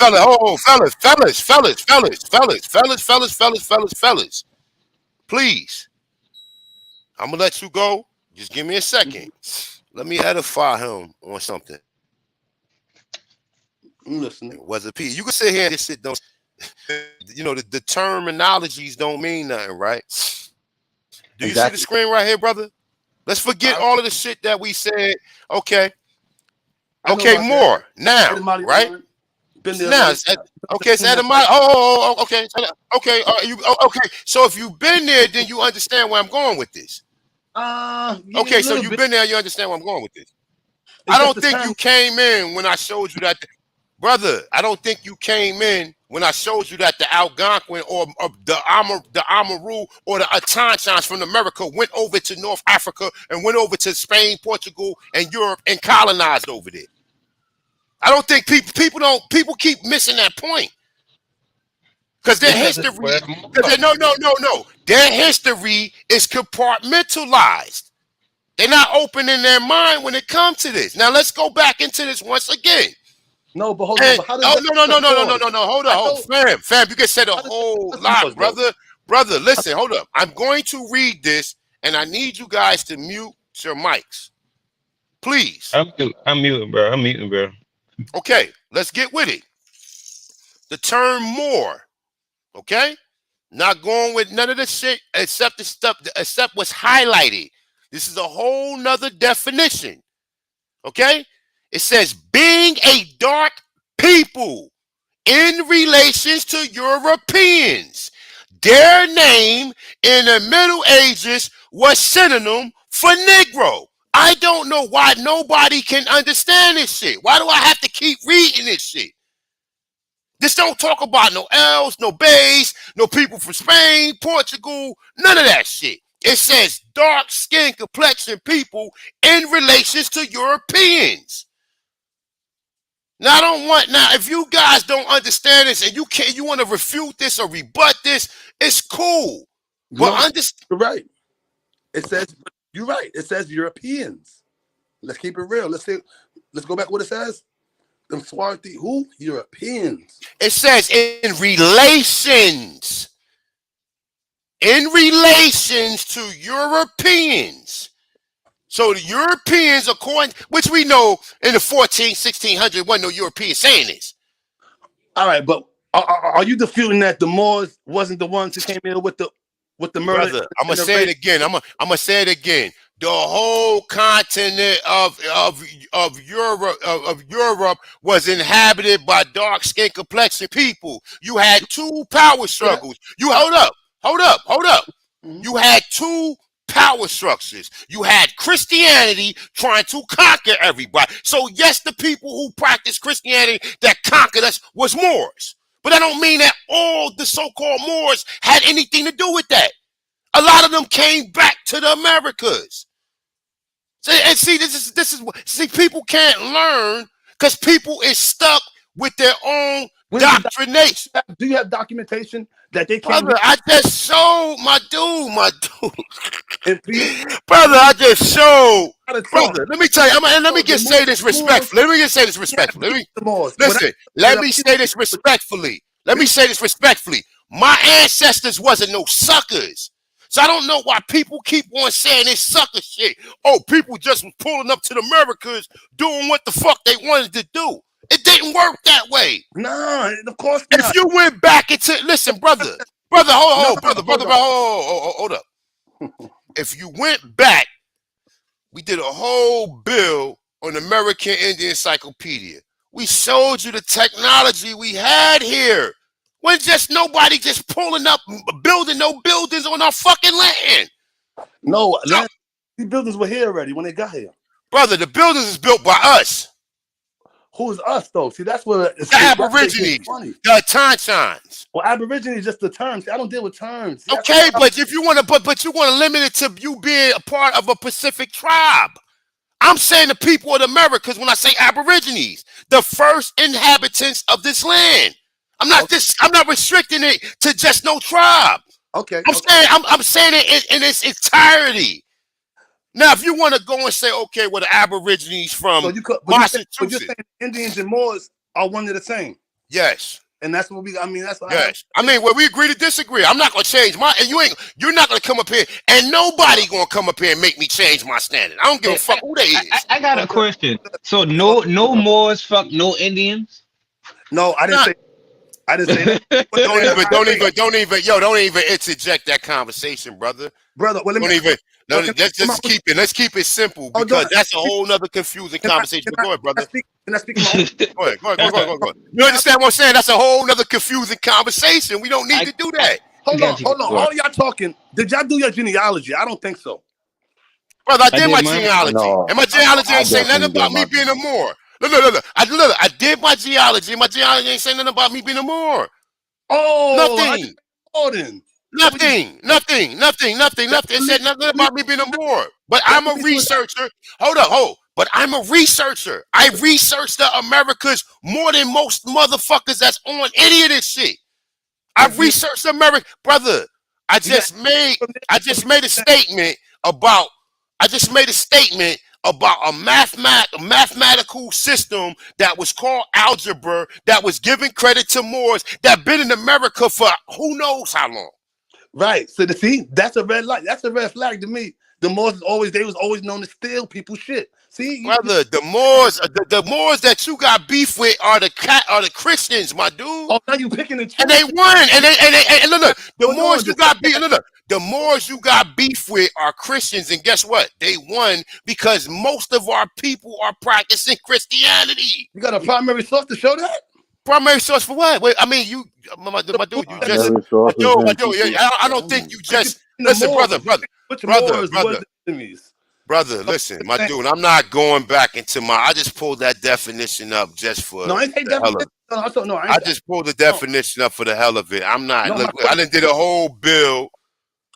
Please. I'm gonna let you go. Just give me a second. Let me edify him on something. I'm listening. Was it P? You can sit here and just sit down. You know, the terminologies don't mean nothing, right? Do you see the screen right here, brother? Let's forget all of the shit that we said. Okay. Okay, more now, right? Now, okay, it's Adamite. Okay, okay. Okay. So if you've been there, then you understand where I'm going with this. Okay, so you've been there, you understand where I'm going with this. I don't think you came in when I showed you that, brother. I don't think you came in when I showed you that the Algonquin or the Amaru or the Atanchans from America went over to North Africa and went over to Spain, Portugal, and Europe and colonized over there. I don't think people keep missing that point. Because their history, no. Their history is compartmentalized. They're not open in their mind when it comes to this. Now let's go back into this once again. No, but hold on. But how does no. Hold on. Fam, you can say the whole lot, brother. Brother, listen, hold up. I'm going to read this, and I need you guys to mute your mics. Please. I'm muting, bro. Okay, let's get with it. The term Moor, okay? Not going with none of the shit except the stuff, except what's highlighted. This is a whole nother definition, okay? It says being a dark people in relations to Europeans. Their name in the Middle Ages was synonym for Negro. I don't know why nobody can understand this shit. Why do I have to keep reading this shit? This don't talk about no L's, no Bays, no people from Spain, Portugal, none of that shit. It says dark skin complexion people in relations to Europeans. Now if you guys don't understand this and you want to refute this or rebut this, it's cool. But you're right. You're right. It says Europeans. Let's keep it real. Let's go back to what it says. Them Swarthy, who? Europeans. It says in relations. In relations to Europeans. So the Europeans, according, which we know in the 1600s, wasn't no European saying this. All right, but are you disputing that the Moors wasn't the ones who came in with the murder? Brother, I'm gonna say it again. I'm gonna say it again. The whole continent of Europe was inhabited by dark skin complexion people. You had two power struggles. You hold up. Mm-hmm. You had two power structures. You had Christianity trying to conquer everybody. So yes, the people who practiced Christianity that conquered us was Moors. But that don't mean that all the so-called Moors had anything to do with that. A lot of them came back to the Americas. And see, this is people can't learn because people is stuck with their own doctrination. Do you have documentation that they came? Brother, I just showed my dude. Brother, I just showed. Brother, let me tell you, let me just say this respectfully. Listen, let me say this respectfully. My ancestors wasn't no suckers. So I don't know why people keep on saying this sucker shit. Oh, people just was pulling up to the Americas doing what the fuck they wanted to do. It didn't work that way. Nah, of course If not. you went back into, listen, brother, hold up. If you went back, we did a whole bill on American Indian Encyclopedia. We showed you the technology we had here. When just nobody just pulling up, building no buildings on our fucking land. No, these buildings were here already when they got here. Brother, the buildings is built by us. Who's us though? See, that's where the Aborigines, the Tonchons. Well, Aborigines is just the term. See, I don't deal with terms. See, okay, but if you want to, but you want to limit it to you being a part of a Pacific tribe. I'm saying the people of the Americas when I say Aborigines, the first inhabitants of this land. I'm not restricting it to just no tribe. Okay. I'm saying it in its entirety. Now, if you want to go and say, okay, well, the Aborigines from Massachusetts, but you're saying Indians and Moors are one and the same. Yes. And that's what we. I mean, that's what. Yes. Well, we agree to disagree. I'm not gonna change my. And you're not gonna come up here, and nobody gonna come up here and make me change my standard. I don't give a fuck who they is. I got a question. So no Moors fuck no Indians? No, I didn't say. I didn't say that. Don't even interject that conversation, brother. Well, let's keep it simple because that's a whole nother confusing conversation. Go ahead, brother. Can I speak my own? Go ahead. You understand what I'm saying? That's a whole nother confusing conversation. We don't need to do that. Hold on. All y'all talking. Did y'all do your genealogy? I don't think so. Brother, I did my genealogy. And my genealogy ain't saying nothing about me being a Moor. Look. I did my genealogy. My genealogy ain't saying nothing about me being a Moor. Oh, nothing. Nothing. It said nothing about me being a Moor. But I'm a researcher. But I'm a researcher. I researched the Americas more than most motherfuckers that's on any of this shit. I researched America, brother. I just made a statement about a mathematical system that was called algebra that was giving credit to Moors that been in America for who knows how long. Right. So see, that's a red light. That's a red flag to me. The Moors was always known to steal people's shit. See, brother, the Moors that you got beef with are the Christians, my dude. Oh, now you picking and choosing. And they won. And look, the Moors you got beef. The Moors you got beef with are Christians, and guess what? They won because most of our people are practicing Christianity. You got a primary source to show that? Primary source for what? Wait, I mean, my dude, you just, I don't think you just listen, brother. Listen, my dude, I'm not going back into I just pulled that definition up just for the hell of it. I just pulled the definition up for the hell of it. I'm not. Look, I done did a whole bill.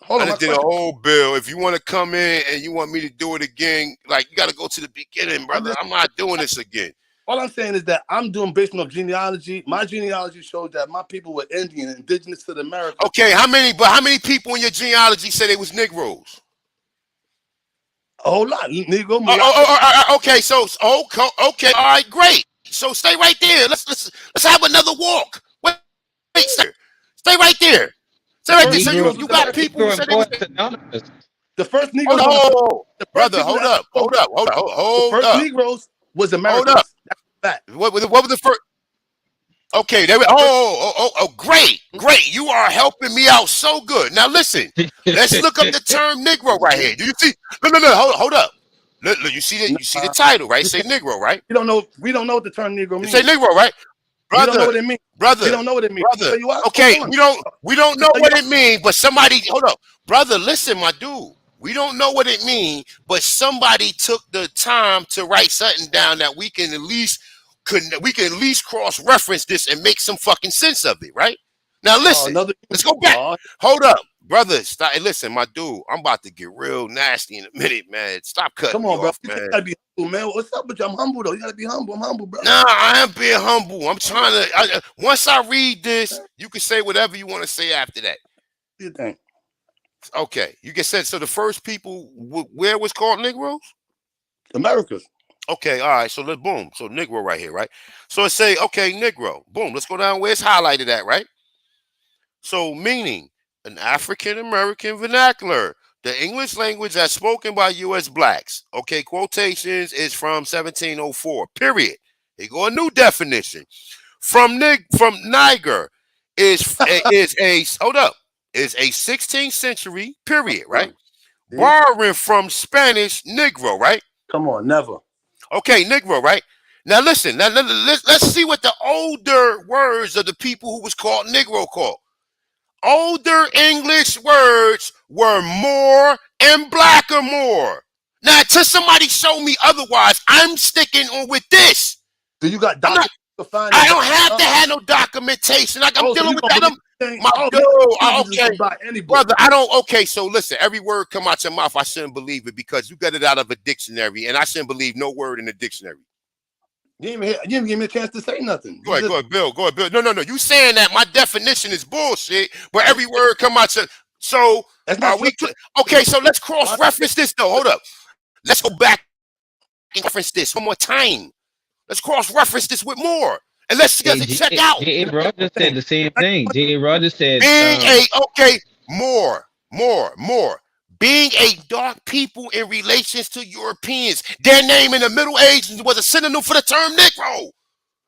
If you want to come in and you want me to do it again, like you got to go to the beginning, brother. I'm not doing this again. All I'm saying is that I'm doing based on genealogy. My genealogy shows that my people were Indian, indigenous to the Americas. Okay, how many people in your genealogy say they was Negroes? A whole lot. Negro. Okay, okay, all right, great. So stay right there. Let's have another walk. Wait, stay right there. Stay right there. So you got people who said they was the first Negroes. Brother, hold up. The first Negroes was Americans. Hold up. What was the first? Okay, there we. Great. You are helping me out so good. Now listen, let's look up the term Negro right here. Do you see? No. Hold up. Look, you see the title, right? Say Negro, right? We don't know what the term Negro means. Say Negro, right? Brother, we don't know what it means. Brother, we don't know what it means. Brother, okay, we don't know what it means, but somebody, hold up, brother, listen, my dude. We don't know what it means, but somebody took the time to write something down that we can at least cross-reference this and make some fucking sense of it, right? Now listen, let's go back. Hold up, brother. Stop. Hey, listen, my dude. I'm about to get real nasty in a minute, man. Stop cutting me off, man. You gotta be humble, man. What's up with you? I'm humble though. You gotta be humble. I'm humble, bro. Nah, I am being humble. I'm trying to. Once I read this, you can say whatever you want to say after that. What do you think? Okay, you can say so. The first people where was called Negroes? Americas. Okay, all right. So let's boom. So Negro right here, right? So it say okay, Negro. Boom. Let's go down where it's highlighted at, right? So meaning an African American vernacular. The English language as spoken by U.S. blacks. Okay, quotations is from 1704. Period. They go a new definition. From Niger is a hold up is a 16th century period, right? Borrowing from Spanish negro, right? Come on, never. Okay, negro, right? Now listen. Now let's see what the older words of the people who was called negro called. Older English words were more and blacker more. Now, until somebody show me otherwise, I'm sticking on with this. Do you got I don't have to have no documentation. Like I'm dealing with that. Okay, brother. I don't. Okay, so listen. Every word come out your mouth, I shouldn't believe it because you got it out of a dictionary, and I shouldn't believe no word in the dictionary. You didn't give me a chance to say nothing. Go ahead, Bill. Go ahead, Bill. No. You saying that my definition is bullshit, but every word come out your. So are we? Okay, so let's cross-reference this though. Hold up. Let's go back and reference this one more time. Let's cross-reference this with more, and let's check out. J.A. Rogers said the same thing. J.A. Rogers said more. Being a dark people in relations to Europeans. Their name in the Middle Ages was a synonym for the term Negro.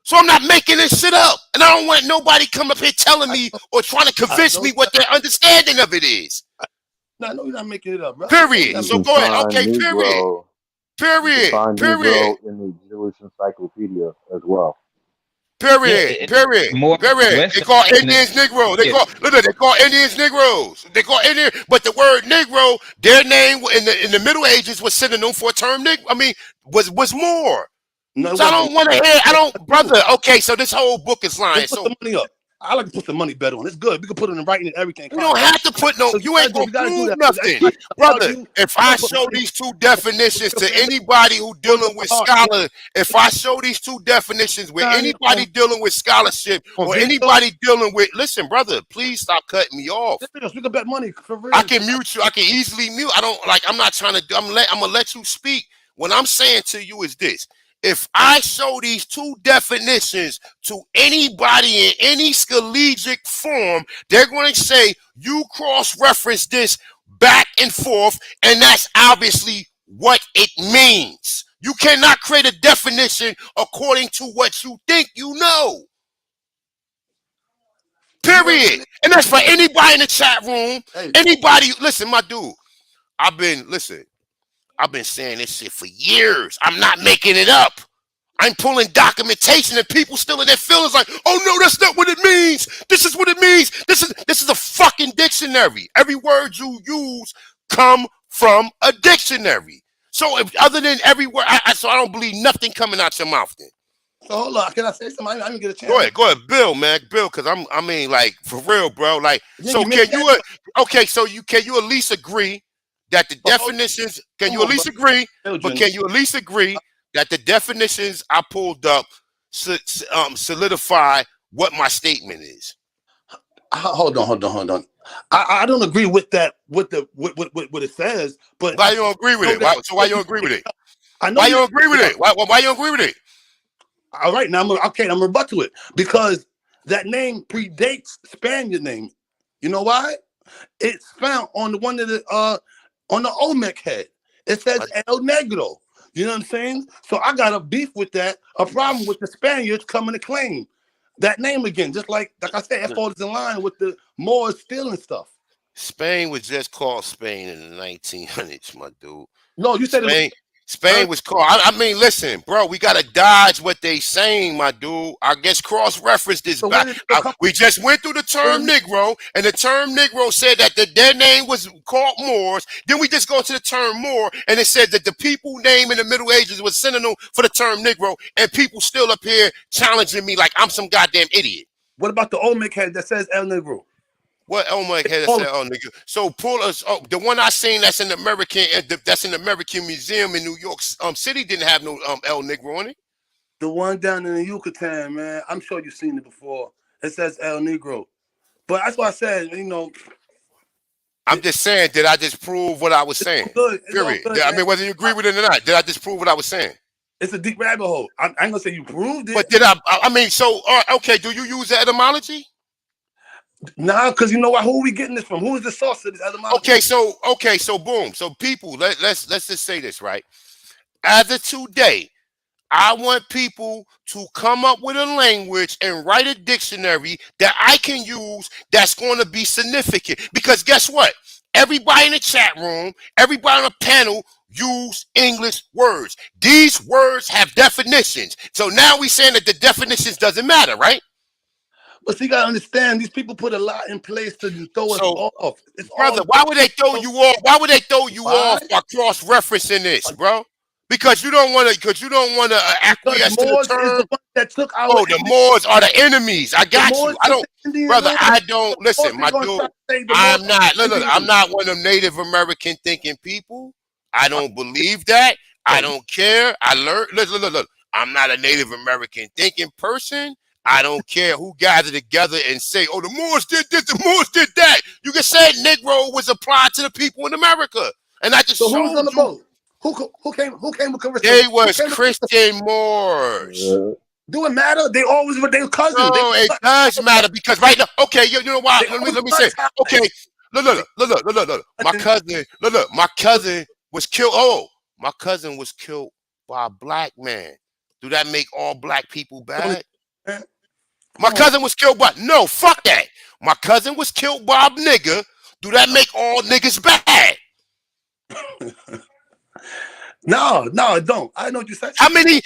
So I'm not making this shit up. And I don't want nobody come up here telling me or trying to convince me what their understanding of it is. No, you're not making it up, bro. Period. So go ahead. Okay, period. Period. Negro in the Jewish Encyclopedia as well. Period. They call Indians Negro. They call Indians Negroes. They call Indian, but the word Negro, their name in the Middle Ages was synonym for a term Negro. I mean, was more. No, so I don't want to hear. Brother. Okay, so this whole book is lying. Put the money up. I like to put some money better on. It's good. We can put it in writing and everything. You don't have to put no. You ain't gonna prove nothing, brother. If I show these two definitions to anybody who dealing with scholar, if I show these two definitions with anybody dealing with scholarship or anybody dealing with, listen, brother, please stop cutting me off. We can bet money for real. I can mute you. I can easily mute. I don't like. I'm not trying to. I'm gonna let you speak. What I'm saying to you is this. If I show these two definitions to anybody in any scholastic form, they're going to say you cross-reference this back and forth, and that's obviously what it means. You cannot create a definition according to what you think you know. Period. And that's for anybody in the chat room. Anybody, listen, my dude. I've been saying this shit for years. I'm not making it up. I'm pulling documentation and people still in their feelings like, oh no, that's not what it means. This is what it means. This is a fucking dictionary. Every word you use come from a dictionary. So other than every word, so I don't believe nothing coming out your mouth then. So hold on, can I say something? I didn't get a chance. Go ahead, Bill, man, because I mean, like for real, bro. Like, so can you at least agree that the definitions? Can you at least agree? But can you at least agree that the definitions I pulled up solidify what my statement is? Hold on. I don't agree with that. What it says, but why you don't agree with it? Why you don't agree with it? Why you don't agree with it? Why you don't agree with it? All right, now I'm rebut to it because that name predates Spaniard name. You know why? It's found on the one of the on the Olmec head. It says El Negro. You know what I'm saying? So I got a beef with that, a problem with the Spaniards coming to claim that name again. Just like I said, that falls in line with the Moors stealing stuff. Spain was just called Spain in the 1900s, my dude. No, you said Spain was called. I mean, listen, bro, we gotta dodge what they saying, my dude. I guess cross-reference this back. We just went through the term Negro, and the term Negro said that their name was called Moors. Then we just go to the term Moor, and it said that the people name in the Middle Ages was synonym for the term Negro, and people still up here challenging me like I'm some goddamn idiot. What about the Olmec head that says El Negro? What Olmec head that said El Negro? So pull us up. The one I seen that's in the American Museum in New York City didn't have no El Negro on it. The one down in the Yucatan, man. I'm sure you've seen it before. It says El Negro. But that's why I said, you know. I'm just saying, did I just prove what I was saying? Period. I mean, whether you agree with it or not, did I just prove what I was saying? It's a deep rabbit hole. I ain't gonna say you proved it. But did I mean, so okay, do you use the etymology? Nah, because you know what? Who are we getting this from? Who is the source of this etymology? Okay, so boom. So people, let's just say this, right? As of today, I want people to come up with a language and write a dictionary that I can use that's going to be significant. Because guess what? Everybody in the chat room, everybody on the panel use English words. These words have definitions. So now we saying that the definitions doesn't matter, right? But you gotta understand, these people put a lot in place to throw us off. It's brother, all why would they throw you off? Why would they throw you off by cross-referencing this, bro? Because you don't want to acquiesce to the term. Is the one that took our the Moors are the enemies. I got you. I don't, brother. I don't listen, my dude. I'm not. Look, I'm not one of them Native American thinking people. I don't believe that. I don't care. I learned. Look. I'm not a Native American thinking person. I don't care who gathered together and say, "Oh, the Moors did this, the Moors did that." You can say Negro was applied to the people in America, and I just showed who's on the you. boat? Who came with Christian? They was Christian Moors. Do it matter? They always were their cousins. No, it does matter because right now, okay, you know why? Let me say, okay, look. My cousin was killed. Oh, my cousin was killed by a black man. Do that make all black people bad? My cousin was killed by fuck that. My cousin was killed by a nigga. Do that make all niggas bad? No, it don't. I know what you said. How many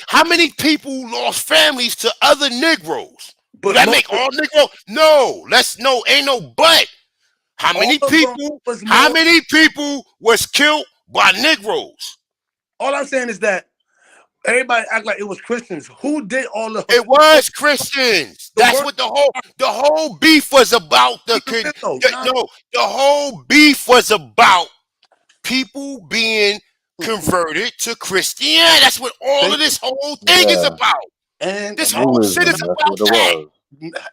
people lost families to other Negroes? Do that make all Negroes? No, ain't no but. How many people was killed by Negroes? All I'm saying is that everybody act like it was Christians. Who did all the? It was Christians. That's what the whole beef was about. The whole beef was about people being converted to Christianity. That's what all of this whole thing is about. And this whole shit is about that.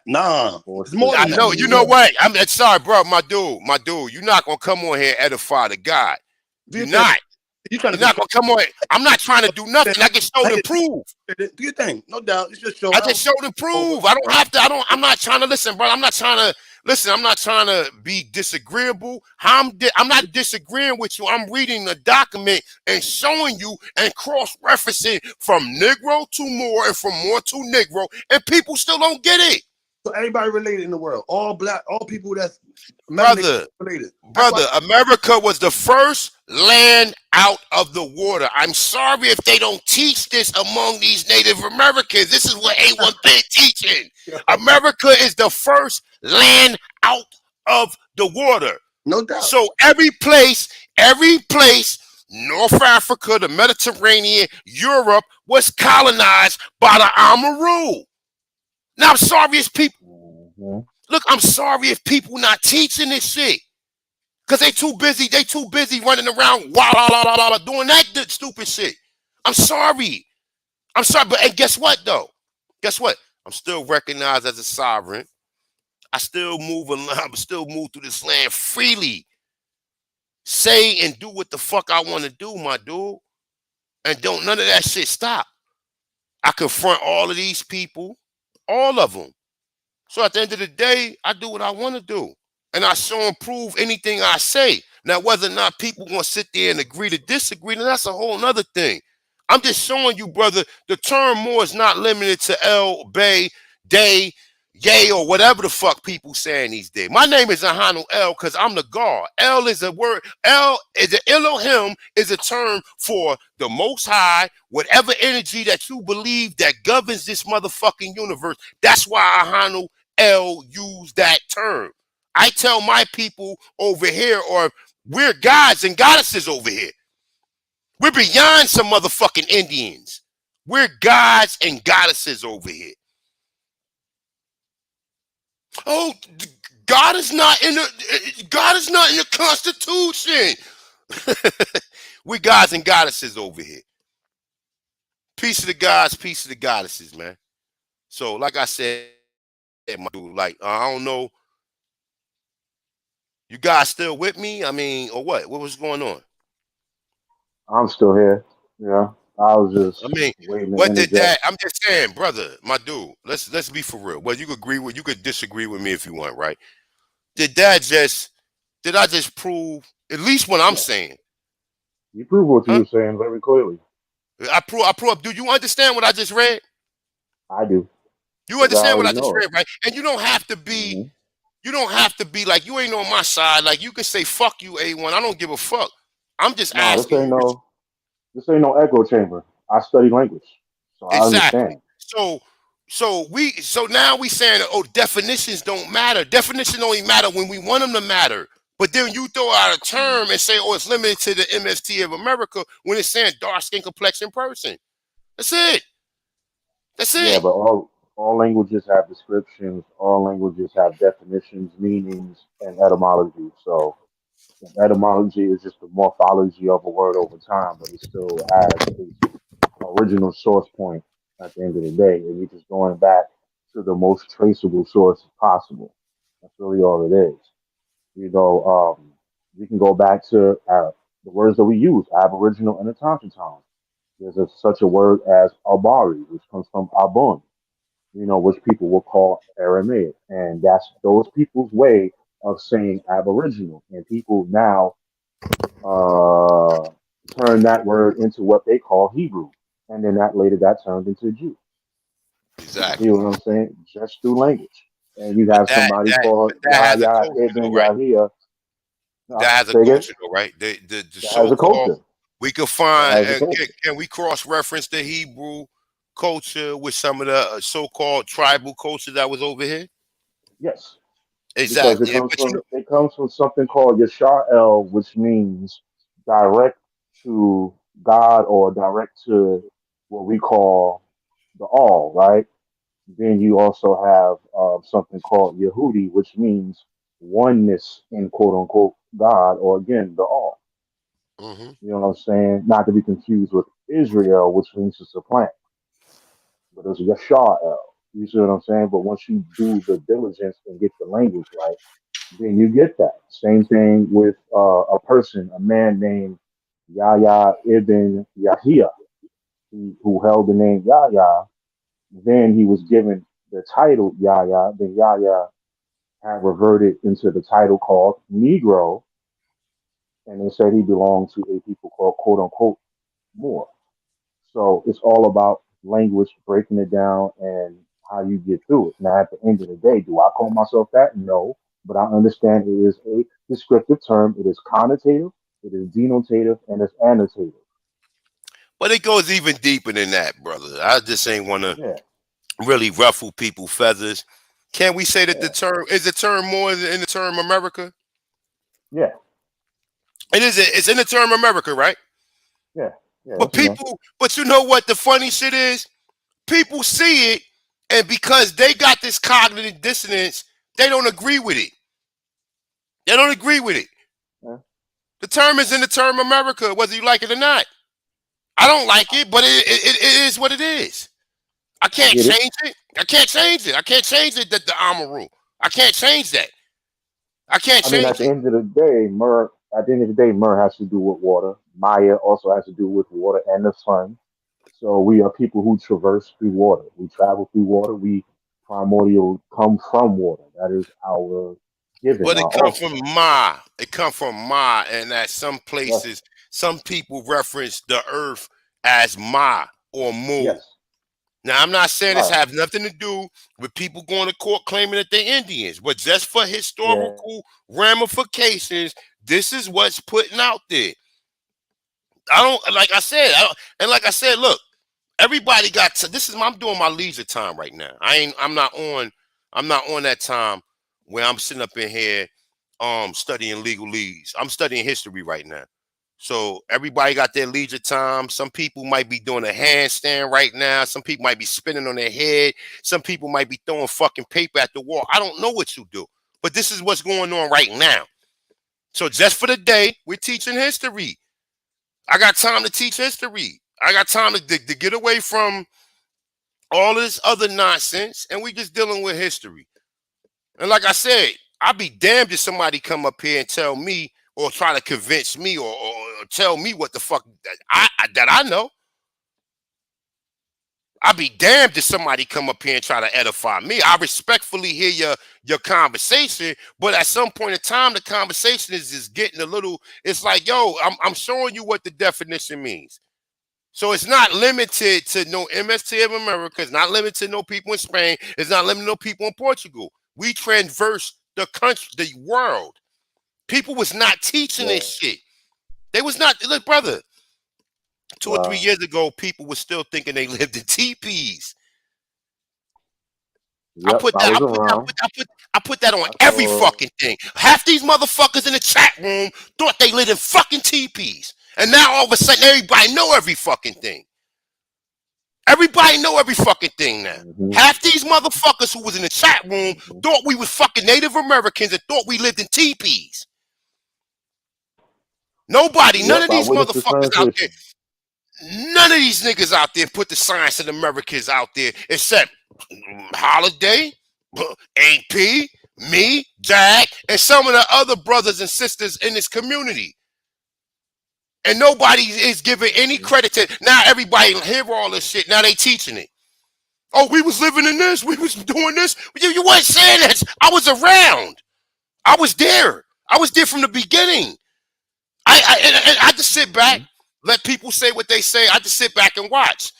Nah, it's more than I know. You know what? I'm sorry, bro. My dude. You're not gonna come on here and edify the God. You're not. You're not gonna come on. I'm not trying to do nothing. I just showed and prove. Do your thing, no doubt. It's just show. I just showed and prove. I don't have to. I'm not trying to listen, bro. I'm not trying to listen. I'm not trying to be disagreeable. I'm not disagreeing with you. I'm reading the document and showing you and cross-referencing from Negro to Moor and from Moor to Negro, and people still don't get it. So everybody related in the world, all black, all people that's related. Brother, America was the first land out of the water. I'm sorry if they don't teach this among these Native Americans. This is what A1 been teaching. America is the first land out of the water. No doubt. So every place, North Africa, the Mediterranean, Europe was colonized by the Amaru. Now I'm sorry if people look, I'm sorry if people not teaching this shit. Cause they too busy running around doing that stupid shit. I'm sorry, but and guess what though? Guess what? I'm still recognized as a sovereign. I still move through this land freely. Say and do what the fuck I want to do, my dude. And don't none of that shit stop. I confront all of these people, all of them. So at the end of the day, I do what I want to do. And I show and prove anything I say. Now, whether or not people want to sit there and agree to disagree, then that's a whole nother thing. I'm just showing you, brother, the term Moor is not limited to El, Bay, Day, Yay, or whatever the fuck people saying these days. My name is Ahanu El because I'm the God. El is a word. El is the Elohim is a term for the Most High, whatever energy that you believe that governs this motherfucking universe. That's why Ahanu El used that term. I tell my people over here, or we're gods and goddesses over here. We're beyond some motherfucking Indians. We're gods and goddesses over here. Oh, God is not in the Constitution. We're gods and goddesses over here. Peace of the gods, peace of the goddesses, man. So, like I said, my dude, like I don't know. You guys still with me? I mean, or what? What was going on? I'm still here. Yeah, I was just. Waiting what did that? I'm just saying, brother, my dude. Let's be for real. Well, you could disagree with me if you want, right? did I just prove at least what I'm saying? You prove what you Huh? were saying very clearly. I prove. Do you understand what I just read? I do, You because I understand what already I just know it. read, right? And you don't have to be. Hmm. You don't have to be like you ain't on my side. Like you can say fuck you, A1. I don't give a fuck. I'm just No, this asking ain't you. no echo chamber. I study language, so I Exactly. understand. So now we saying, oh, definitions don't matter. Definitions only matter when we want them to matter. But then you throw out a Mm. term and say, oh, it's limited to the MST of America when it's saying dark skin complexion person. That's it. That's Yeah, it. but all languages have descriptions. All languages have definitions, meanings, and etymology. So etymology is just the morphology of a word over time, but it still has its original source point at the end of the day. And you're just going back to the most traceable source possible. That's really all it is. You know, we can go back to the words that we use, Aboriginal and Autochthon. There's such a word as Abari, which comes from Abun, which people will call Aramaic. And that's those people's way of saying Aboriginal. And people now uh, turn that word into what they call Hebrew. And then that later got turned into Jew. You see Exactly. what I'm saying? Just through language. And you But have somebody but called that has a Yahya culture though, Ibn right? Yahya. That has a Say again? culture though, right? The That has a so-called culture. we could That find has a culture. can we cross-reference the Hebrew culture with some of the so-called tribal culture that was over here? Yes. Because Exactly. But you know, it comes from something called Yashar, which means direct to God or direct to what we call the all, right? Then you also have something called Yehudi, which means oneness in quote unquote God, or again the all. hmm You know what I'm saying? Not to be confused with Israel, which means to supplant, but it's Yashar. You see what I'm saying? But once you do the diligence and get the language right, then you get that. Same thing with a person, a man named Yahya ibn Yahya, who held the name Yahya. Then he was given the title Yahya. Then Yahya had reverted into the title called Negro, and they said he belonged to a people called quote unquote Moor. So it's all about language, breaking it down, and how you get through it. Now, at the end of the day, do I call myself that? No, but I understand it is a descriptive term. It is connotative, it is denotative, and it's annotative. but it goes even deeper than that, brother. I just ain't want to Yeah, really ruffle people's feathers. Can we say that yeah, the term more in the term America? yeah, It is. It's in the term America, right? yeah, yeah. But That's enough. but you know what the funny shit is? People see it, and because they got this cognitive dissonance, they don't agree with it. They don't agree with it. Yeah. The term is in the term America, whether you like it or not. I don't like it, but it is what it is. I I can't get it. change it. I can't change it. I can't change it. That the Amaru. I can't change that. I can't I mean, change at the it. end of the day, Mur. At the end of the day, Mur has to do with water. Maya also has to do with water and the sun. So we are people who traverse through water. We travel through water. We primordial come from water. That is our given, But our it come offspring. from Ma. It come from Ma, and at some Yes, places, some people reference the earth as Ma or Mu. yes, Now, I'm not saying this right. have nothing to do with people going to court claiming that they're Indians, but just for Yeah, historical ramifications, this is what's putting out there. I don't like I said, and like I said, look, everybody got this is I'm doing my leisure time right now. I'm not on that time where I'm sitting up in here studying legalese. I'm studying history right now. So everybody got their leisure time. Some people might be doing a handstand right now. Some people might be spinning on their head. Some people might be throwing fucking paper at the wall. I don't know what you do, but this is what's going on right now. So just for the day, we're teaching history. I got time to teach history. I got time to get away from all this other nonsense, and we just dealing with history. And like I said, I'd be damned if somebody come up here and tell me or try to convince me or tell me what the fuck that I know. I'll be damned if somebody come up here and try to edify me. I respectfully hear your conversation, but at some point in time, the conversation is just getting a little. It's like, yo, I'm showing you what the definition means. So it's not limited to no MST of America. It's not limited to no people in Spain. It's not limited to no people in Portugal. We transverse the country, the world. People was not teaching this shit. They was not. Look, brother. 2 or 3 years ago, people were still thinking they lived in teepees. Yep, I put that on every fucking thing. Half these motherfuckers in the chat room thought they lived in fucking teepees. And now all of a sudden everybody know every fucking thing. Everybody know every fucking thing now. Half these motherfuckers who was in the chat room thought we was fucking Native Americans and thought we lived in teepees. Nobody, none of these motherfuckers out there, none of these niggas out there put the science of the Americans out there except Holiday, AP, me, Jack, and some of the other brothers and sisters in this community. And nobody is giving any credit to. Now everybody hear all this shit. Now they teaching it. Oh, we was living in this. We was doing this. You weren't saying this. I was around. I was there. I was there from the beginning. I just sit back, let people say what they say. I just sit back and watch.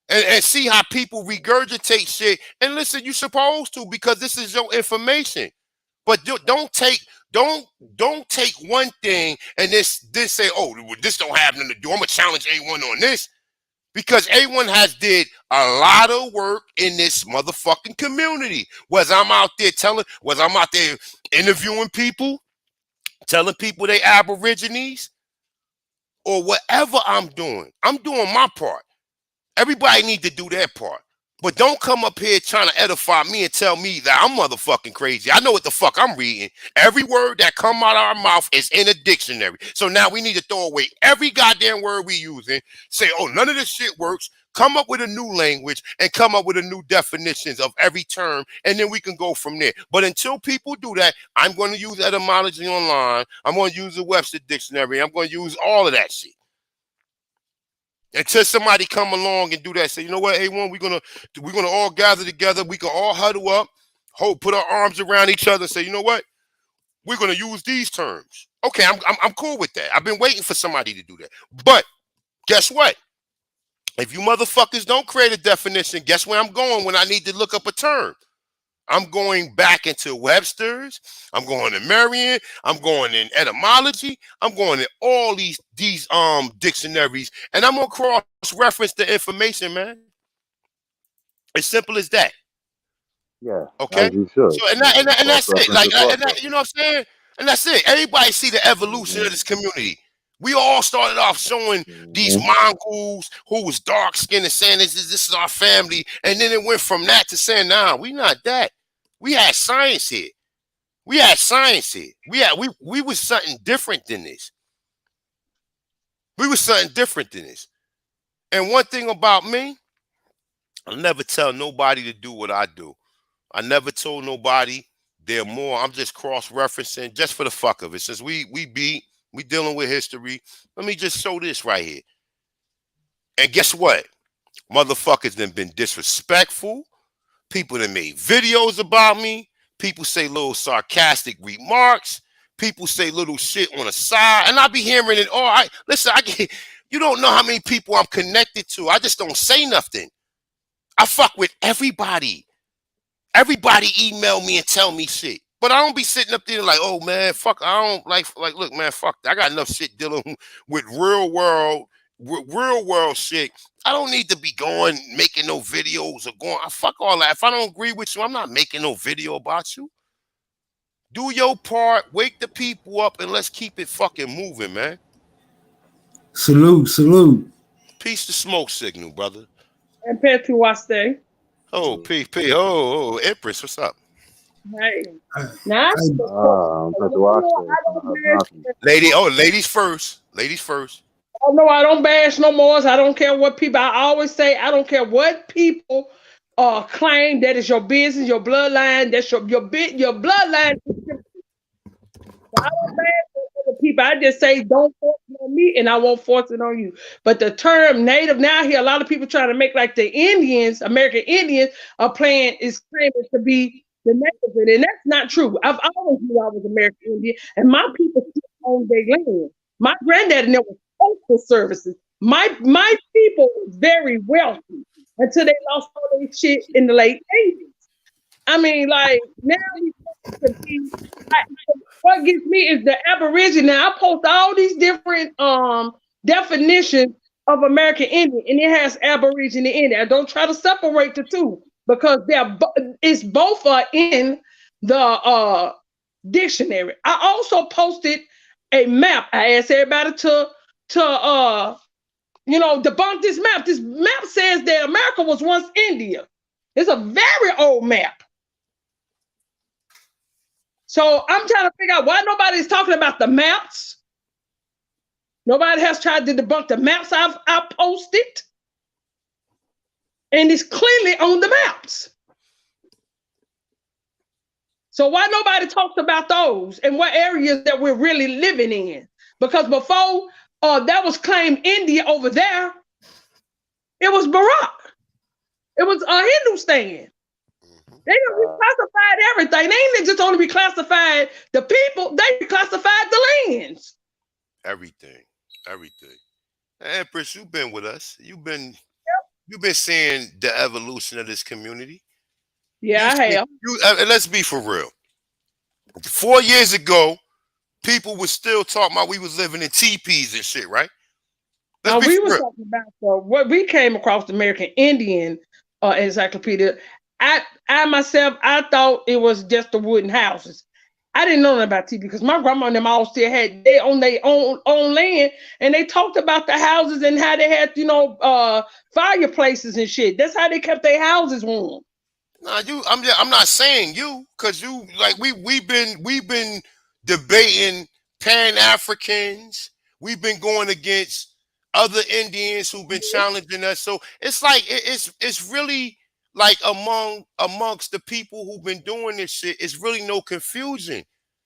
And see how people regurgitate shit. And listen, you're supposed to, because this is your information. But don't take one thing and this say, oh, this don't have nothing to do. I'm gonna challenge A1 on this, because A1 has did a lot of work in this motherfucking community. Whether I'm out there interviewing people, telling people they Aborigines, or whatever I'm doing my part. Everybody need to do their part. But don't come up here trying to edify me and tell me that I'm motherfucking crazy. I know what the fuck I'm reading. Every word that come out of our mouth is in a dictionary. So now we need to throw away every goddamn word we using. Say, oh, none of this shit works. Come up with a new language and come up with a new definitions of every term, and then we can go from there. But until people do that, I'm going to use etymology online. I'm going to use the Webster Dictionary. I'm going to use all of that shit. Until somebody come along and do that, say, you know what, A1, we're gonna all gather together. We can all huddle up, put our arms around each other, and say, you know what, we're gonna use these terms. Okay, I'm cool with that. I've been waiting for somebody to do that. But guess what? If you motherfuckers don't create a definition, guess where I'm going when I need to look up a term? I'm going back into Webster's. I'm going to Merriam. I'm going in etymology. I'm going in all these dictionaries, and I'm gonna cross-reference the information, man. As simple as that. Yeah. Okay. As you should. So and that's it. Like you know what I'm saying? And that's it. Everybody see the evolution of this community. We all started off showing these Mongols who was dark skinned and saying this is our family, and then it went from that to saying, nah, we not that. We had science here. We was something different than this. We was something different than this. And one thing about me, I'll never tell nobody to do what I do. I never told nobody they're more. I'm just cross-referencing just for the fuck of it. Since we dealing with history, let me just show this right here. And guess what? Motherfuckers done been disrespectful. People that made videos about me. People say little sarcastic remarks. People say little shit on the side. And I be hearing it all. You don't know how many people I'm connected to. I just don't say nothing. I fuck with everybody. Everybody email me and tell me shit. But I don't be sitting up there like, oh man, fuck. I don't like look, man, fuck that. I got enough shit dealing with real world shit. I don't need to be making no videos or going. Fuck all that. If I don't agree with you, I'm not making no video about you. Do your part, wake the people up, and let's keep it fucking moving, man. Salute. Peace to Smoke Signal, brother. And Petuaste. Oh, P. Oh, Empress, what's up? Hey. Now, ladies first. Ladies first. Oh no, I don't bash no more. I don't care what people. I always say I don't care what people claim. That is your business, your bloodline. That's your bloodline. I don't bash other people. I just say don't force it on me, and I won't force it on you. But the term Native, now I hear a lot of people trying to make like the Indians, American Indians, are claiming to be the Native, and that's not true. I've always knew I was American Indian, and my people still own their land. My granddaddy never was postal services. My people was very wealthy until they lost all their shit in the late 80s. I mean, like now we to be. What gets me is the Aborigine. Now I post all these different definitions of American Indian, and it has Aborigine in it. I don't try to separate the two because it's both in the dictionary. I also posted a map. I asked everybody to debunk this map. This map says that America was once India. It's a very old map. So I'm trying to figure out why nobody's talking about the maps. Nobody has tried to debunk the maps I've posted. And it's clearly on the maps. So why nobody talks about those and what areas that we're really living in? Because before that was claimed India over there, it was Bharat. It was Hindustan. They don't reclassified everything. They ain't just only reclassified the people, they reclassified the lands. Everything. Empress, you've been with us. You've been seeing the evolution of this community. Yeah, I have. And let's be for real. 4 years ago, people were still talking about we was living in teepees and shit, right? We were talking about what we came across the American Indian encyclopedia. I myself, I thought it was just the wooden houses. I didn't know nothing about teepee because my grandma and them all still had their own land, and they talked about the houses and how they had fireplaces and shit. That's how they kept their houses warm. Nah, I'm not saying you, because you like we've been debating Pan-Africans. We've been going against other Indians who've been challenging us. So it's like it's really like amongst the people who've been doing this shit, it's really no confusion.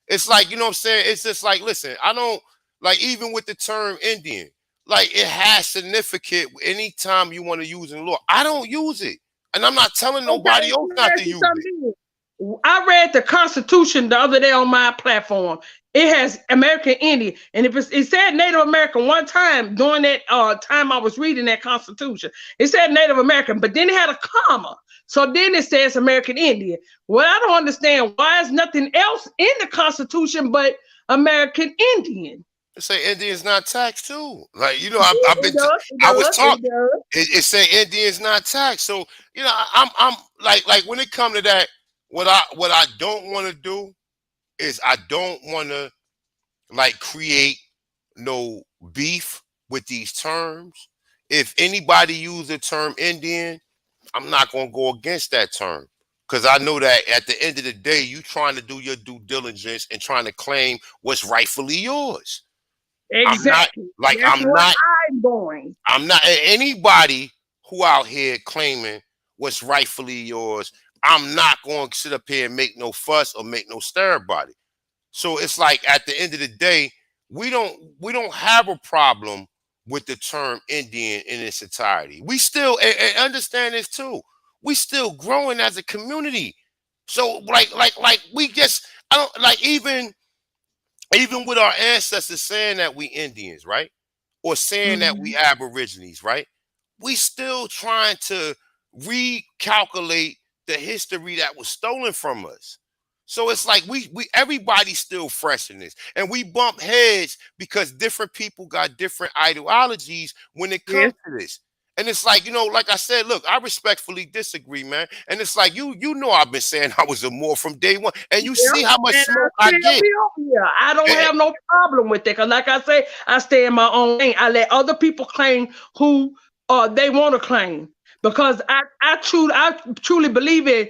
It's like, you know what I'm saying? It's just like, listen, I don't like, even with the term Indian, like it has significance anytime you want to use it in law. I don't use it. And I'm not telling nobody else not to use it. I read the Constitution the other day on my platform. It has American Indian, and if it said Native American one time during that time I was reading that Constitution, it said Native American, but then it had a comma. So then it says American Indian. Well, I don't understand why is nothing else in the Constitution but American Indian. They say Indian's not taxed too. Like, you know, I was taught it say Indian's not taxed. So, you know, I'm like when it comes to that, what I don't want to do is I don't want to like create no beef with these terms. If anybody use the term Indian, I'm not going to go against that term, because I know that at the end of the day, you trying to do your due diligence and trying to claim what's rightfully yours. Exactly. I'm not anybody who out here claiming what's rightfully yours. I'm not going to sit up here and make no fuss or make no stir about it. So it's like at the end of the day, we don't have a problem with the term Indian in its entirety. We still and understand this too. We still growing as a community. So like we just, I don't like, even with our ancestors saying that we Indians, right? Or saying that we Aborigines, right? We still trying to recalculate the history that was stolen from us. So it's like we everybody's still fresh in this, and we bump heads because different people got different ideologies when it comes to this. And it's like, you know, like I said, look, I respectfully disagree, man. And it's like you know I've been saying I was a Moor from day one, and you see how much smoke I get. I don't have no problem with it, because like I say, I stay in my own lane. I let other people claim who they want to claim, because I truly believe in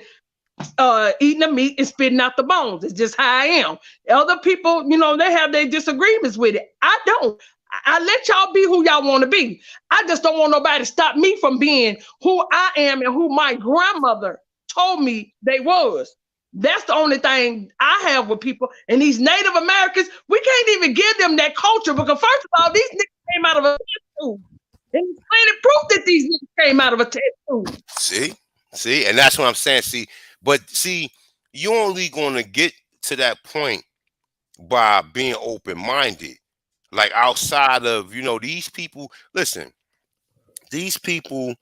eating the meat and spitting out the bones. It's just how I am. Other people, you know, they have their disagreements with it. I don't. I let y'all be who y'all want to be. I just don't want nobody to stop me from being who I am and who my grandmother told me they was. That's the only thing I have with people. And these Native Americans, we can't even give them that culture because, first of all, these niggas came out of a test tube. And it's plenty proof that these niggas came out of a test tube. See, and that's what I'm saying. See, you're only gonna get to that point by being open-minded. Like outside of, these people, listen, these people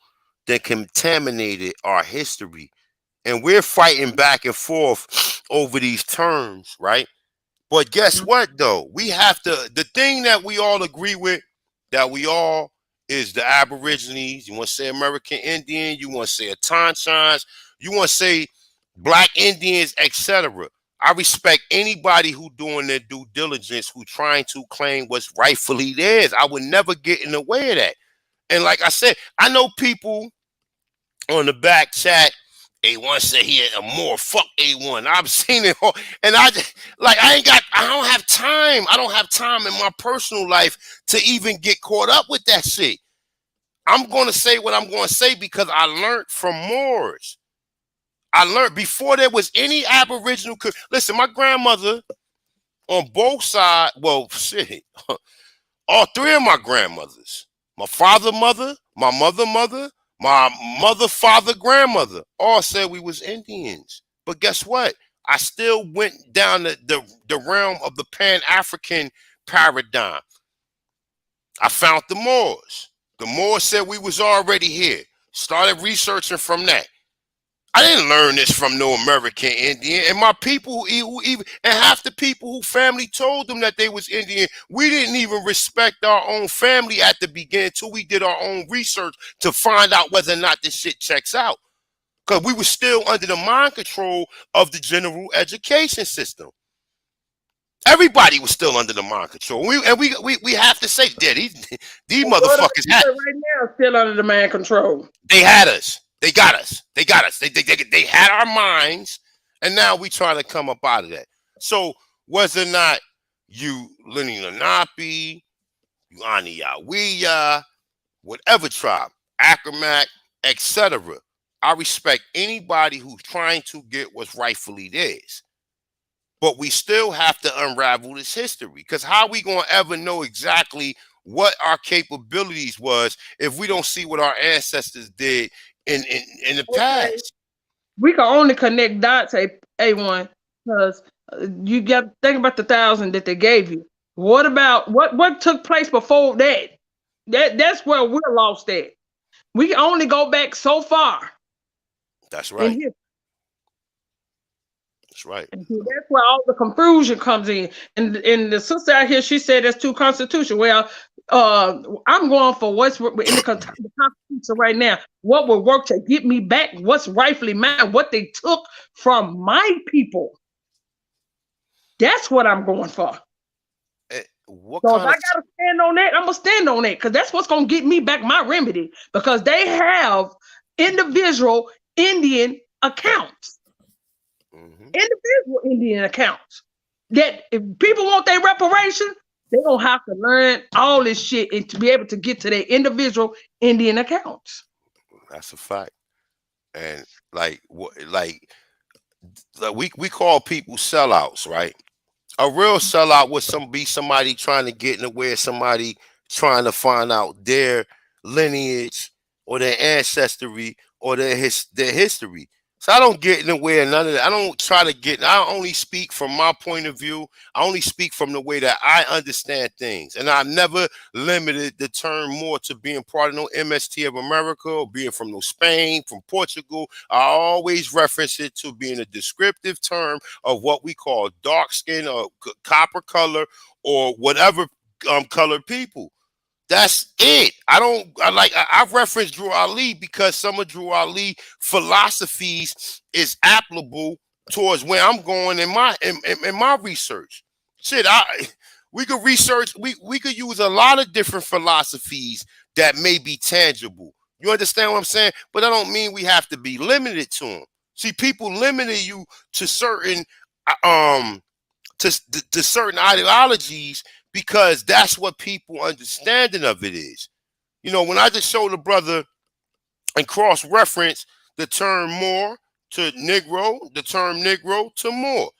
that contaminated our history, and we're fighting back and forth over these terms, right? But guess what, though? We have to, the thing that we all agree with, is the Aborigines. You want to say American Indian, you want to say Atonchons, you want to say Black Indians, etc. I respect anybody who doing their due diligence, who trying to claim what's rightfully theirs. I would never get in the way of that. And like I said, I know people on the back chat, A1 said he had a more fuck A1. I've seen it all. And I don't have time. I don't have time in my personal life to even get caught up with that shit. I'm going to say what I'm going to say because I learned from Moors. I learned before there was any Aboriginal. Listen, my grandmother on both sides, well, shit, all three of my grandmothers, my father, mother, my mother, my mother, father, grandmother, all said we was Indians. But guess what? I still went down the realm of the Pan-African paradigm. I found the Moors. The Moors said we was already here. Started researching from that. I didn't learn this from no American Indian. And my people who even, and half the people who family told them that they was Indian, we didn't even respect our own family at the beginning till we did our own research to find out whether or not this shit checks out. Because we were still under the mind control of the general education system. Everybody was still under the mind control. We have to say, yeah, these motherfuckers had right now still under the mind control. They had us. They got us. They got us. They had our minds, and now we trying to come up out of that. So whether or not you Lenny Lenape, you Aniyawiya, whatever tribe, Acromac, etc., I respect anybody who's trying to get what's rightfully theirs. But we still have to unravel this history, because how we gonna ever know exactly what our capabilities was if we don't see what our ancestors did in the past? We can only connect dots, A1, because you got to think about the 1,000 that they gave you. What about what took place before that? That's where we're lost at. We can only go back so far. That's right. That's right. And that's where all the confusion comes in. And the sister out here, she said that's too constitutional. Well, I'm going for what's in the Constitution right now. What will work to get me back what's rightfully mine, what they took from my people. That's what I'm going for. So if I gotta stand on that, I'm gonna stand on that, because that's what's gonna get me back my remedy. Because they have individual Indian accounts. Individual Indian accounts. That if people want their reparation, they're gonna have to learn all this shit and to be able to get to their individual Indian accounts. That's a fact. And we call people sellouts, right? A real sellout would be somebody trying to get in the way of somebody trying to find out their lineage or their ancestry or their history. So I don't get in the way of none of that. I don't try to get. I only speak from my point of view. I only speak from the way that I understand things. And I've never limited the term more to being part of no MST of America or being from no Spain, from Portugal. I always reference it to being a descriptive term of what we call dark skin or copper color or whatever colored people. That's it. I reference Drew Ali because some of Drew Ali philosophies is applicable towards where I'm going in my research. Shit, we could research, we could use a lot of different philosophies that may be tangible. You understand what I'm saying? But that don't mean we have to be limited to them. See, people limited you to certain to certain ideologies, because that's what people understanding of it is. You know, when I just showed the brother and cross-reference the term Moor to Negro, the term Negro to Moor.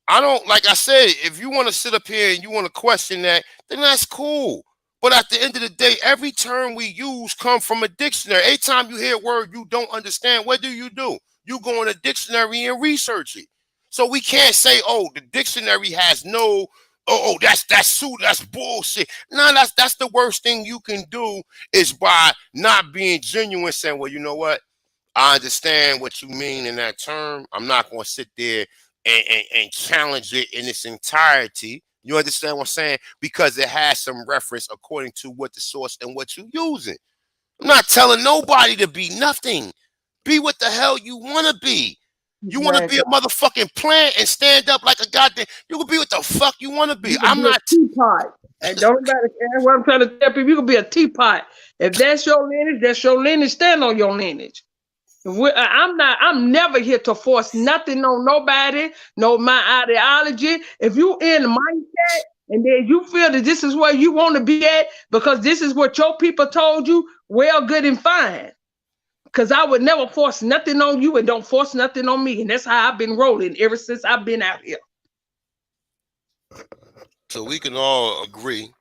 I don't, like I said, if you want to sit up here and you want to question that, then that's cool. But at the end of the day, every term we use come from a dictionary. Every time you hear a word you don't understand, what do? You go in a dictionary and research it. So we can't say, oh, the dictionary has no, that's bullshit. No, that's the worst thing you can do is by not being genuine, saying, well, you know what? I understand what you mean in that term. I'm not going to sit there and challenge it in its entirety. You understand what I'm saying? Because it has some reference according to what the source and what you're using. I'm not telling nobody to be nothing. Be what the hell you want to be. You want to be a motherfucking plant and stand up like a goddamn. You can be what the fuck you want to be. You can be a teapot. And don't nobody care what I'm trying to tell people. You can be a teapot. If that's your lineage, that's your lineage. Stand on your lineage. I'm never here to force nothing on nobody, no my ideology. If you in the mindset and then you feel that this is where you want to be at because this is what your people told you, well, good and fine. Because I would never force nothing on you and don't force nothing on me. And that's how I've been rolling ever since I've been out here. So we can all agree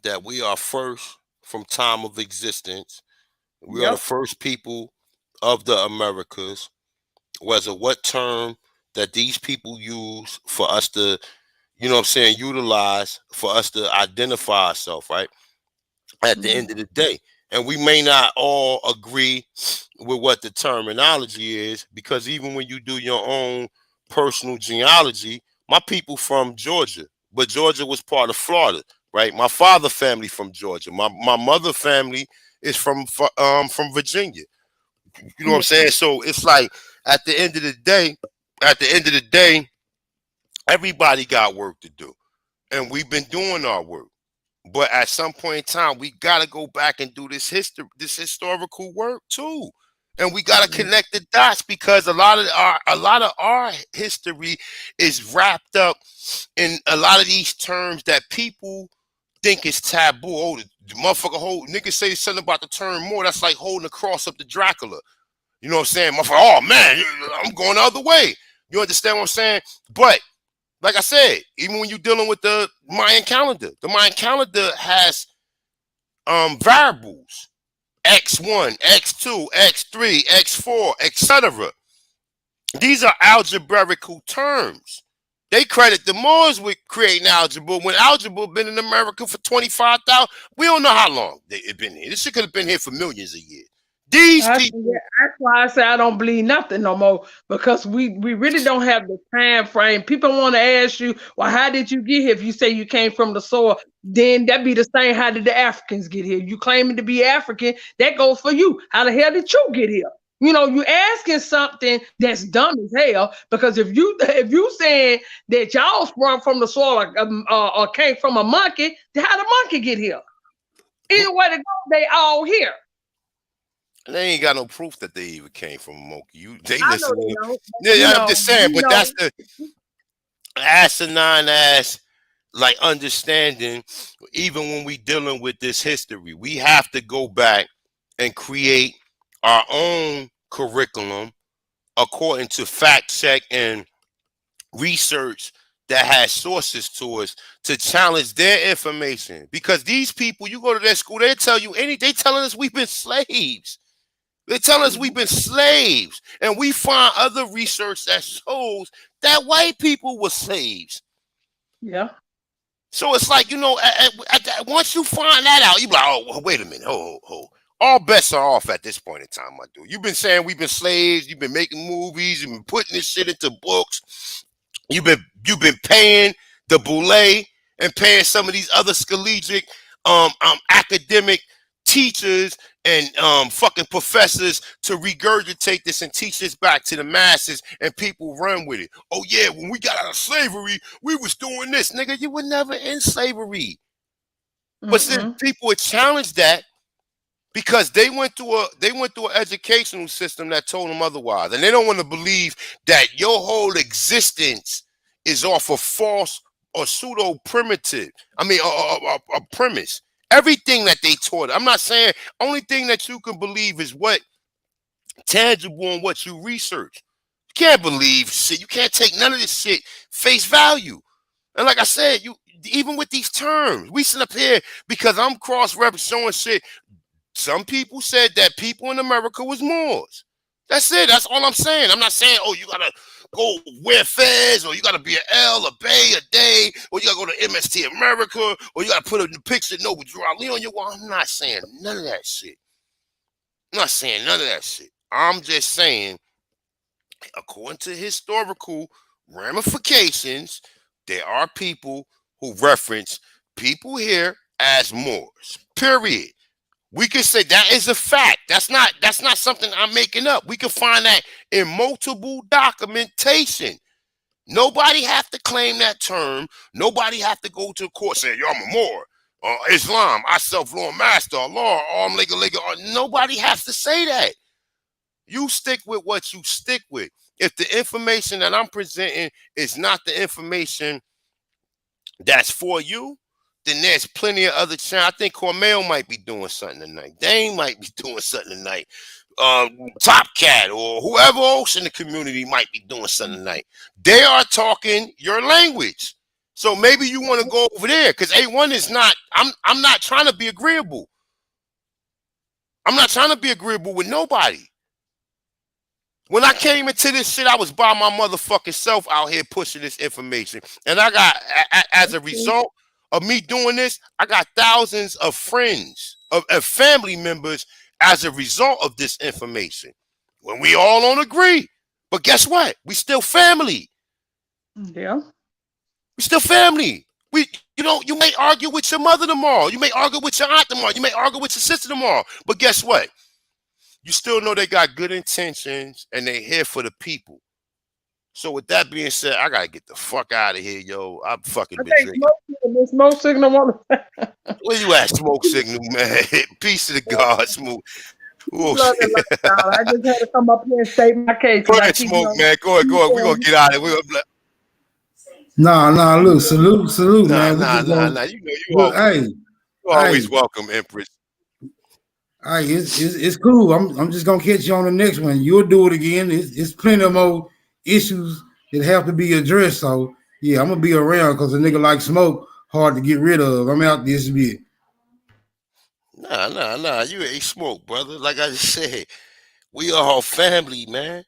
that we are first from time of existence. We are the first people of the Americas, whether what term that these people use for us to, you know what I'm saying, utilize for us to identify ourselves, right? At the end of the day. And we may not all agree with what the terminology is, because even when you do your own personal genealogy, my people from Georgia, but Georgia was part of Florida, right? My father family from Georgia. My mother family is from Virginia. You know what I'm saying? So it's like at the end of the day, everybody got work to do. And we've been doing our work. But at some point in time, we gotta go back and do this historical work too. And we gotta connect the dots, because a lot of our history is wrapped up in a lot of these terms that people think is taboo. Oh, the motherfucker niggas say something about the term Moor. That's like holding a cross up to Dracula. You know what I'm saying? Motherfucker, oh man, I'm going the other way. You understand what I'm saying? But like I said, even when you're dealing with the Mayan calendar has variables: X1, X2, X3, X4, etc. These are algebraical terms. They credit the Moors with creating algebra when algebra been in America for 25,000. We don't know how long it's been here. This shit could have been here for millions of years. These people. That's why I say I don't believe nothing no more, because we really don't have the time frame. People want to ask you, well, how did you get here? If you say you came from the soil, then that'd be the same. How did the Africans get here? You claiming to be African, that goes for you. How the hell did you get here? You know, you asking something that's dumb as hell, because if you saying that y'all sprung from the soil or came from a monkey, then how the monkey get here? Either way to go, they all here. They ain't got no proof that they even came from a monkey. They I listen. know they don't. I'm just saying, but that's the asinine ass like understanding. Even when we dealing with this history, we have to go back and create our own curriculum according to fact check and research that has sources to us to challenge their information. Because these people, you go to their school, they tell you they telling us we've been slaves. They tell us we've been slaves, and we find other research that shows that white people were slaves. Yeah. So it's like, you know, once you find that out, you be like, oh, wait a minute, all bets are off at this point in time, my dude. You've been saying we've been slaves. You've been making movies. You've been putting this shit into books. You've been paying the boule and paying some of these other scholastic, academic teachers and fucking professors to regurgitate this and teach this back to the masses, and people run with it. Oh yeah, when we got out of slavery, we was doing this, nigga. You were never in slavery. But then people would challenge that because they went through an educational system that told them otherwise, and they don't want to believe that your whole existence is off of false or pseudo primitive. I mean, a premise. Everything that they taught. I'm not saying only thing that you can believe is what tangible on what you research. You can't believe shit. You can't take none of this shit face value. And like I said, you even with these terms, we sit up here because I'm cross-referencing showing shit. Some people said that people in America was Moors. That's it. That's all I'm saying. I'm not saying, oh, you gotta go wear fez, or you gotta be an L, a Bay, a Day, or you gotta go to MST America, or you gotta put a picture no with Drew Ali on your wall. I'm not saying none of that shit. I'm not saying none of that shit. I'm just saying, according to historical ramifications, there are people who reference people here as Moors. Period. We can say that is a fact. That's not something I'm making up. We can find that in multiple documentation. Nobody have to claim that term. Nobody have to go to court saying, yo, I'm a Moor. Islam, I self-law master, Allah, arm lega. Nobody has to say that. You stick with what you stick with. If the information that I'm presenting is not the information that's for you, then there's plenty of other channels. I think Cormel might be doing something tonight. Dane might be doing something tonight. Top Cat or whoever else in the community might be doing something tonight. They are talking your language. So maybe you want to go over there, because A1 is not, I'm not trying to be agreeable. I'm not trying to be agreeable with nobody. When I came into this shit, I was by my motherfucking self out here pushing this information. And I got, as a result of me doing this, I got thousands of friends, of family members as a result of this information. When we all don't agree. But guess what? We still family. Yeah. We still family. You may argue with your mother tomorrow. You may argue with your aunt tomorrow. You may argue with your sister tomorrow. But guess what? You still know they got good intentions and they here for the people. So with that being said, I gotta get the fuck out of here, yo. I'm fucking been drinking. Smoke signal. Where you at, Smoke Signal, man? Peace to the God, Smoke. I just had to come up here and state my case. Go ahead, Smoke, man. Go ahead. We're gonna get out of here. Nah, look, salute, man. Nah. You know you always welcome, Empress. Hey, it's cool. I'm just gonna catch you on the next one. You'll do it again. It's plenty of more issues that have to be addressed. So yeah, I'm gonna be around because a nigga like Smoke hard to get rid of. I'm out this bit. Nah. You ain't Smoke, brother. Like I just said, we all family, man.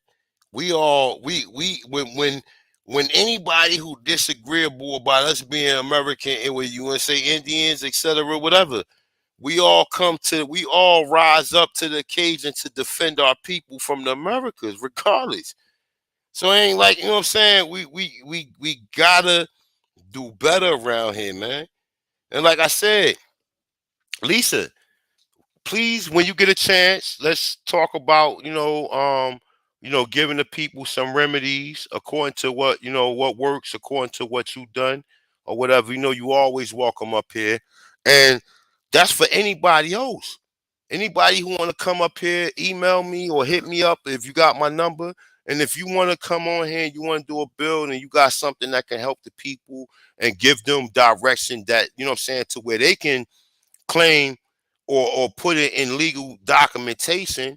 We all when anybody who disagreeable about us being American and when you want to say Indians, etc., whatever, we all rise up to the occasion to defend our people from the Americas, regardless. So it ain't like, you know what I'm saying? We gotta do better around here, man. And like I said, Lisa, please, when you get a chance, let's talk about, giving the people some remedies according to what works, according to what you've done or whatever. You always welcome up here. And that's for anybody else. Anybody who want to come up here, email me or hit me up if you got my number. And if you want to come on here and you want to do a build and you got something that can help the people and give them direction that, you know what I'm saying, to where they can claim or put it in legal documentation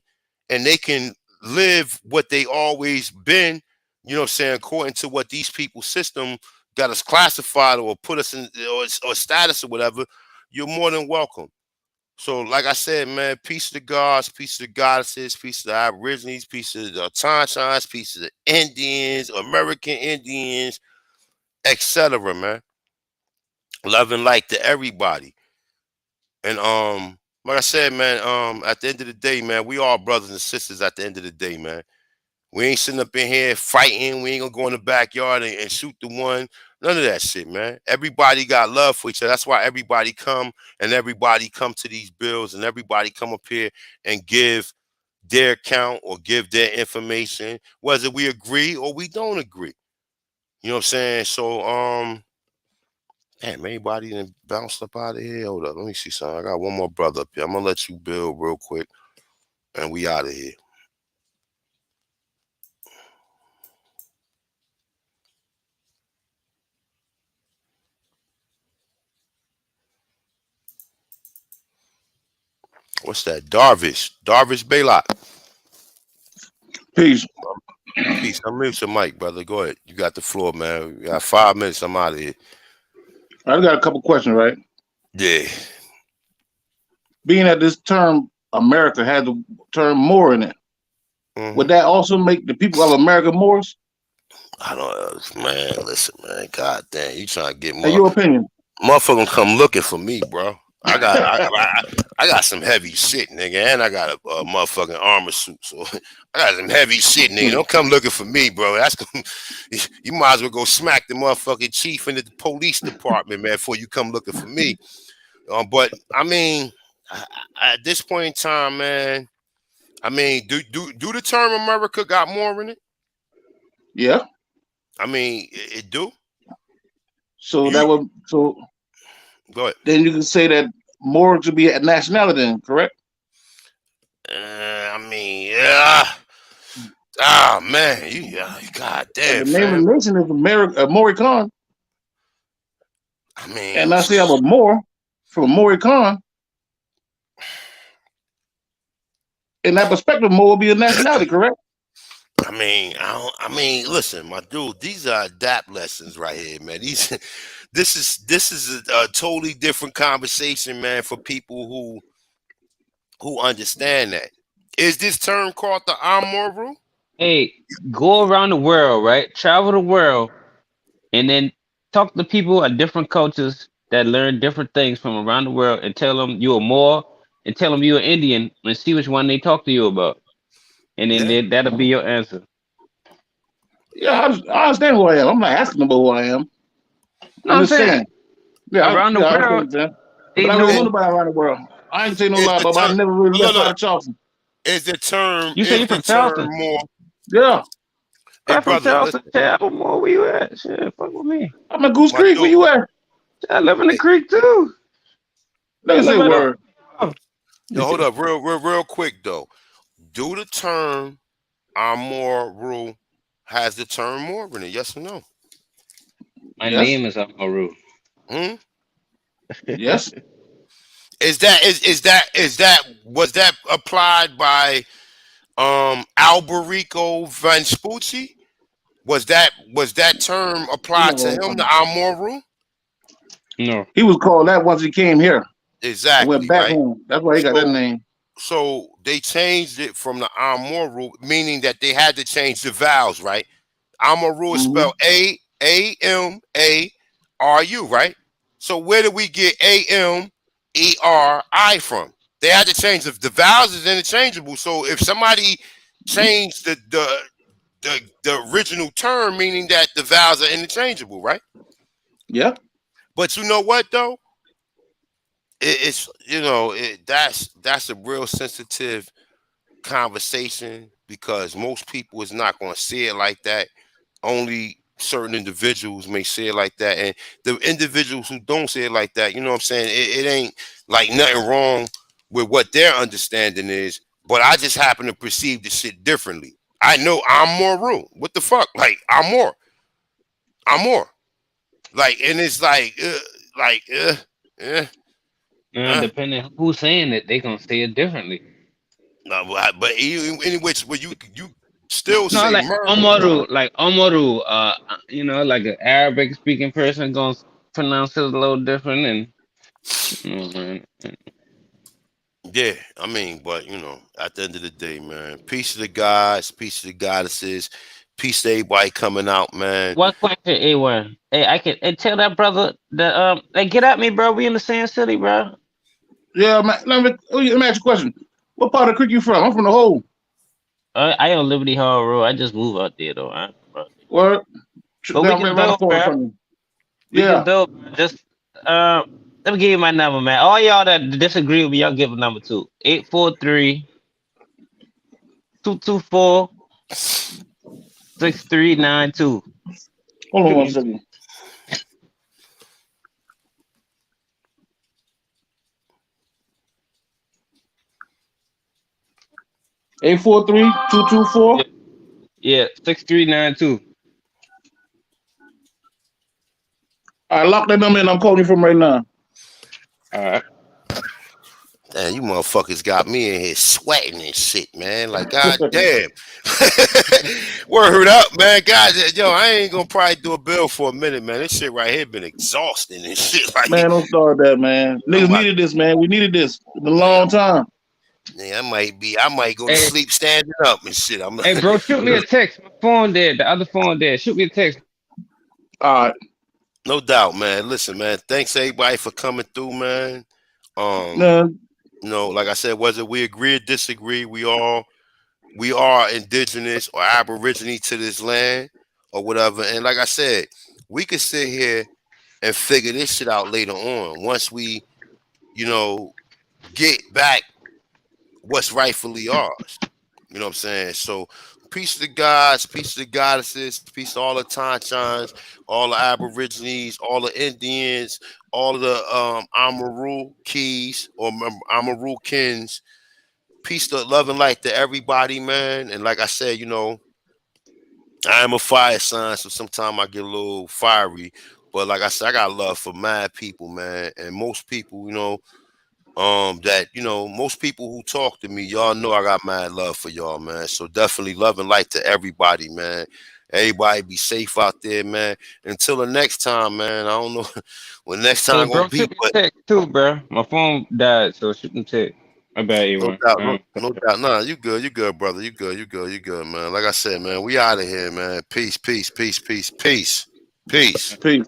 and they can live what they always been, you know what I'm saying, according to what these people's system got us classified or put us in or status or whatever, you're more than welcome. So, like I said, man, peace to the gods, peace to the goddesses, peace to the Aborigines, peace to the Tonchans, peace to the Indians, American Indians, etc., man. Love and light to everybody. And like I said, man, at the end of the day, man, we all brothers and sisters at the end of the day, man. We ain't sitting up in here fighting. We ain't gonna go in the backyard and shoot the one. None of that shit, man. Everybody got love for each other. That's why everybody come to these bills and everybody come up here and give their account or give their information, whether we agree or we don't agree. You know what I'm saying? So, damn, anybody done bounced up out of here? Hold up, let me see something. I got one more brother up here. I'm gonna let you build real quick, and we out of here. What's that? Darvish Baylock. Peace. Peace. Unmute your mic, brother. Go ahead. You got the floor, man. You got 5 minutes. I'm out of here. I got a couple questions, right? Yeah. Being that this term America had the term Moor in it, would that also make the people of America Moors? I don't know, man. Listen, man. God damn, you trying to get In your opinion? Motherfucker come looking for me, bro. I got some heavy shit, nigga, and I got a motherfucking armor suit, so I got some heavy shit, nigga. Don't come looking for me, bro. You might as well go smack the motherfucking chief in the police department, man, before you come looking for me. But I mean, at this point in time, man, I mean, do the term America got more in it? Yeah. I mean, it do. So that would Go ahead. Then you can say that Moor should be a nationality, then, correct? I mean, yeah. Ah, man, god damn, The name of the nation is Moorish Connection. I mean, and I say I'm a Moor from Moorish Connection. In that perspective, Moor will be a nationality, correct? I mean, listen, my dude, these are adapt lessons right here, man. This is a totally different conversation, man, for people who understand that. Is this term called the Amor rule? Hey, go around the world, right? Travel the world, and then talk to people of different cultures that learn different things from around the world, and tell them you're a Moor, and tell them you're an Indian, and see which one they talk to you about, and then that'll be your answer. Yeah, I understand who I am. I'm not asking about who I am. I'm just saying. Yeah, around the world, but I don't know nobody around the world. I ain't say no lie, but I never really left out of Charleston. Is the term? You say you from Charleston? More? Yeah. Hey, I'm from brother, Charleston. Moor, where you at? Shit, fuck with me. I'm in Goose Creek. Where you at? I live in the creek too. Let's say word. No, hold up, real quick though. Do the term Amor rule has the term Moor in it? Yes or no? My name is Amaru. Yes. Was that applied by Alberico Vespucci? Was that term applied to him, the Amor rule? No. He was called that once he came here. Exactly. Went back home. That's why he got that name. So they changed it from the Amor rule, meaning that they had to change the vowels, right? Amor rule is spelled AMARU, right? So where did we get AMERI from? They had to change the vowels is interchangeable. So if somebody changed the original term, meaning that the vowels are interchangeable, right? Yeah. But you know what though? It's that's a real sensitive conversation because most people is not going to see it like that. Only certain individuals may say it like that, and the individuals who don't say it like that, you know what I'm saying? It ain't like nothing wrong with what their understanding is, but I just happen to perceive the shit differently. I know I'm more rude. What the fuck? Like I'm more. Like, and it's like depending who's saying it, they gonna say it differently. No, but in which where you still say like murder. Omaru, like an Arabic speaking person gonna pronounce it a little different, and yeah, I mean, but at the end of the day, man, peace to the guys, peace to the goddesses, peace to everybody coming out, man. One question, A1. Hey, I can tell that brother that hey, get at me, bro. We in the same city, bro. Yeah, man. Let me ask you a question. What part of the creek you from? I'm from the whole. I on Liberty Hall Road. I just moved out there though. Word. But we can do it, bro. We can do it. Just let me give you my number, man. All y'all that disagree with me, y'all give a number too. 843-224-6392. Hold on 1 second. Eight 843-224. Yeah, 6392. I lock that number in. I'm calling you from right now. All right. Damn, you motherfuckers got me in here sweating and shit, man. Like, god damn. Word up, man. God, yo, I ain't gonna probably do a bill for a minute, man. This shit right here been exhausting and shit. Like, Man, don't start that, man. I'm Niggas about, needed this, man. We needed this in a man, long time. I might go to Hey, sleep standing up and shit. I'm hey, bro, shoot me a text. My phone dead. The other phone dead. Shoot me a text. All right. no doubt, man. Listen, man. Thanks everybody for coming through, man. No, You know, like I said, whether we agree or disagree, we are indigenous or aborigine to this land or whatever. And like I said, we could sit here and figure this shit out later on once we, you know, get back what's rightfully ours. You know what I'm saying? So peace to the gods, peace to the goddesses, peace to all the Tanchans, all the Aborigines, all the Indians, all of the Amaru Keys or Amaru Kins. Peace to love and light to everybody, man. And like I said, you know, I am a fire sign, so sometimes I get a little fiery. But like I said, I got love for mad people, man. And most people, you know, that, you know, most people who talk to me, y'all know I got mad love for y'all, man. So definitely love and light to everybody, man. Everybody be safe out there, man. Until the next time, man. I don't know when next Hey, time gonna bro, be, shoot me but a text too, bro. My phone died, so shoot me a text. I bet you no one. doubt, no doubt. Nah, you good, brother. You good, man. Like I said, man, we out of here, man. Peace, peace, peace, peace, peace, peace. peace.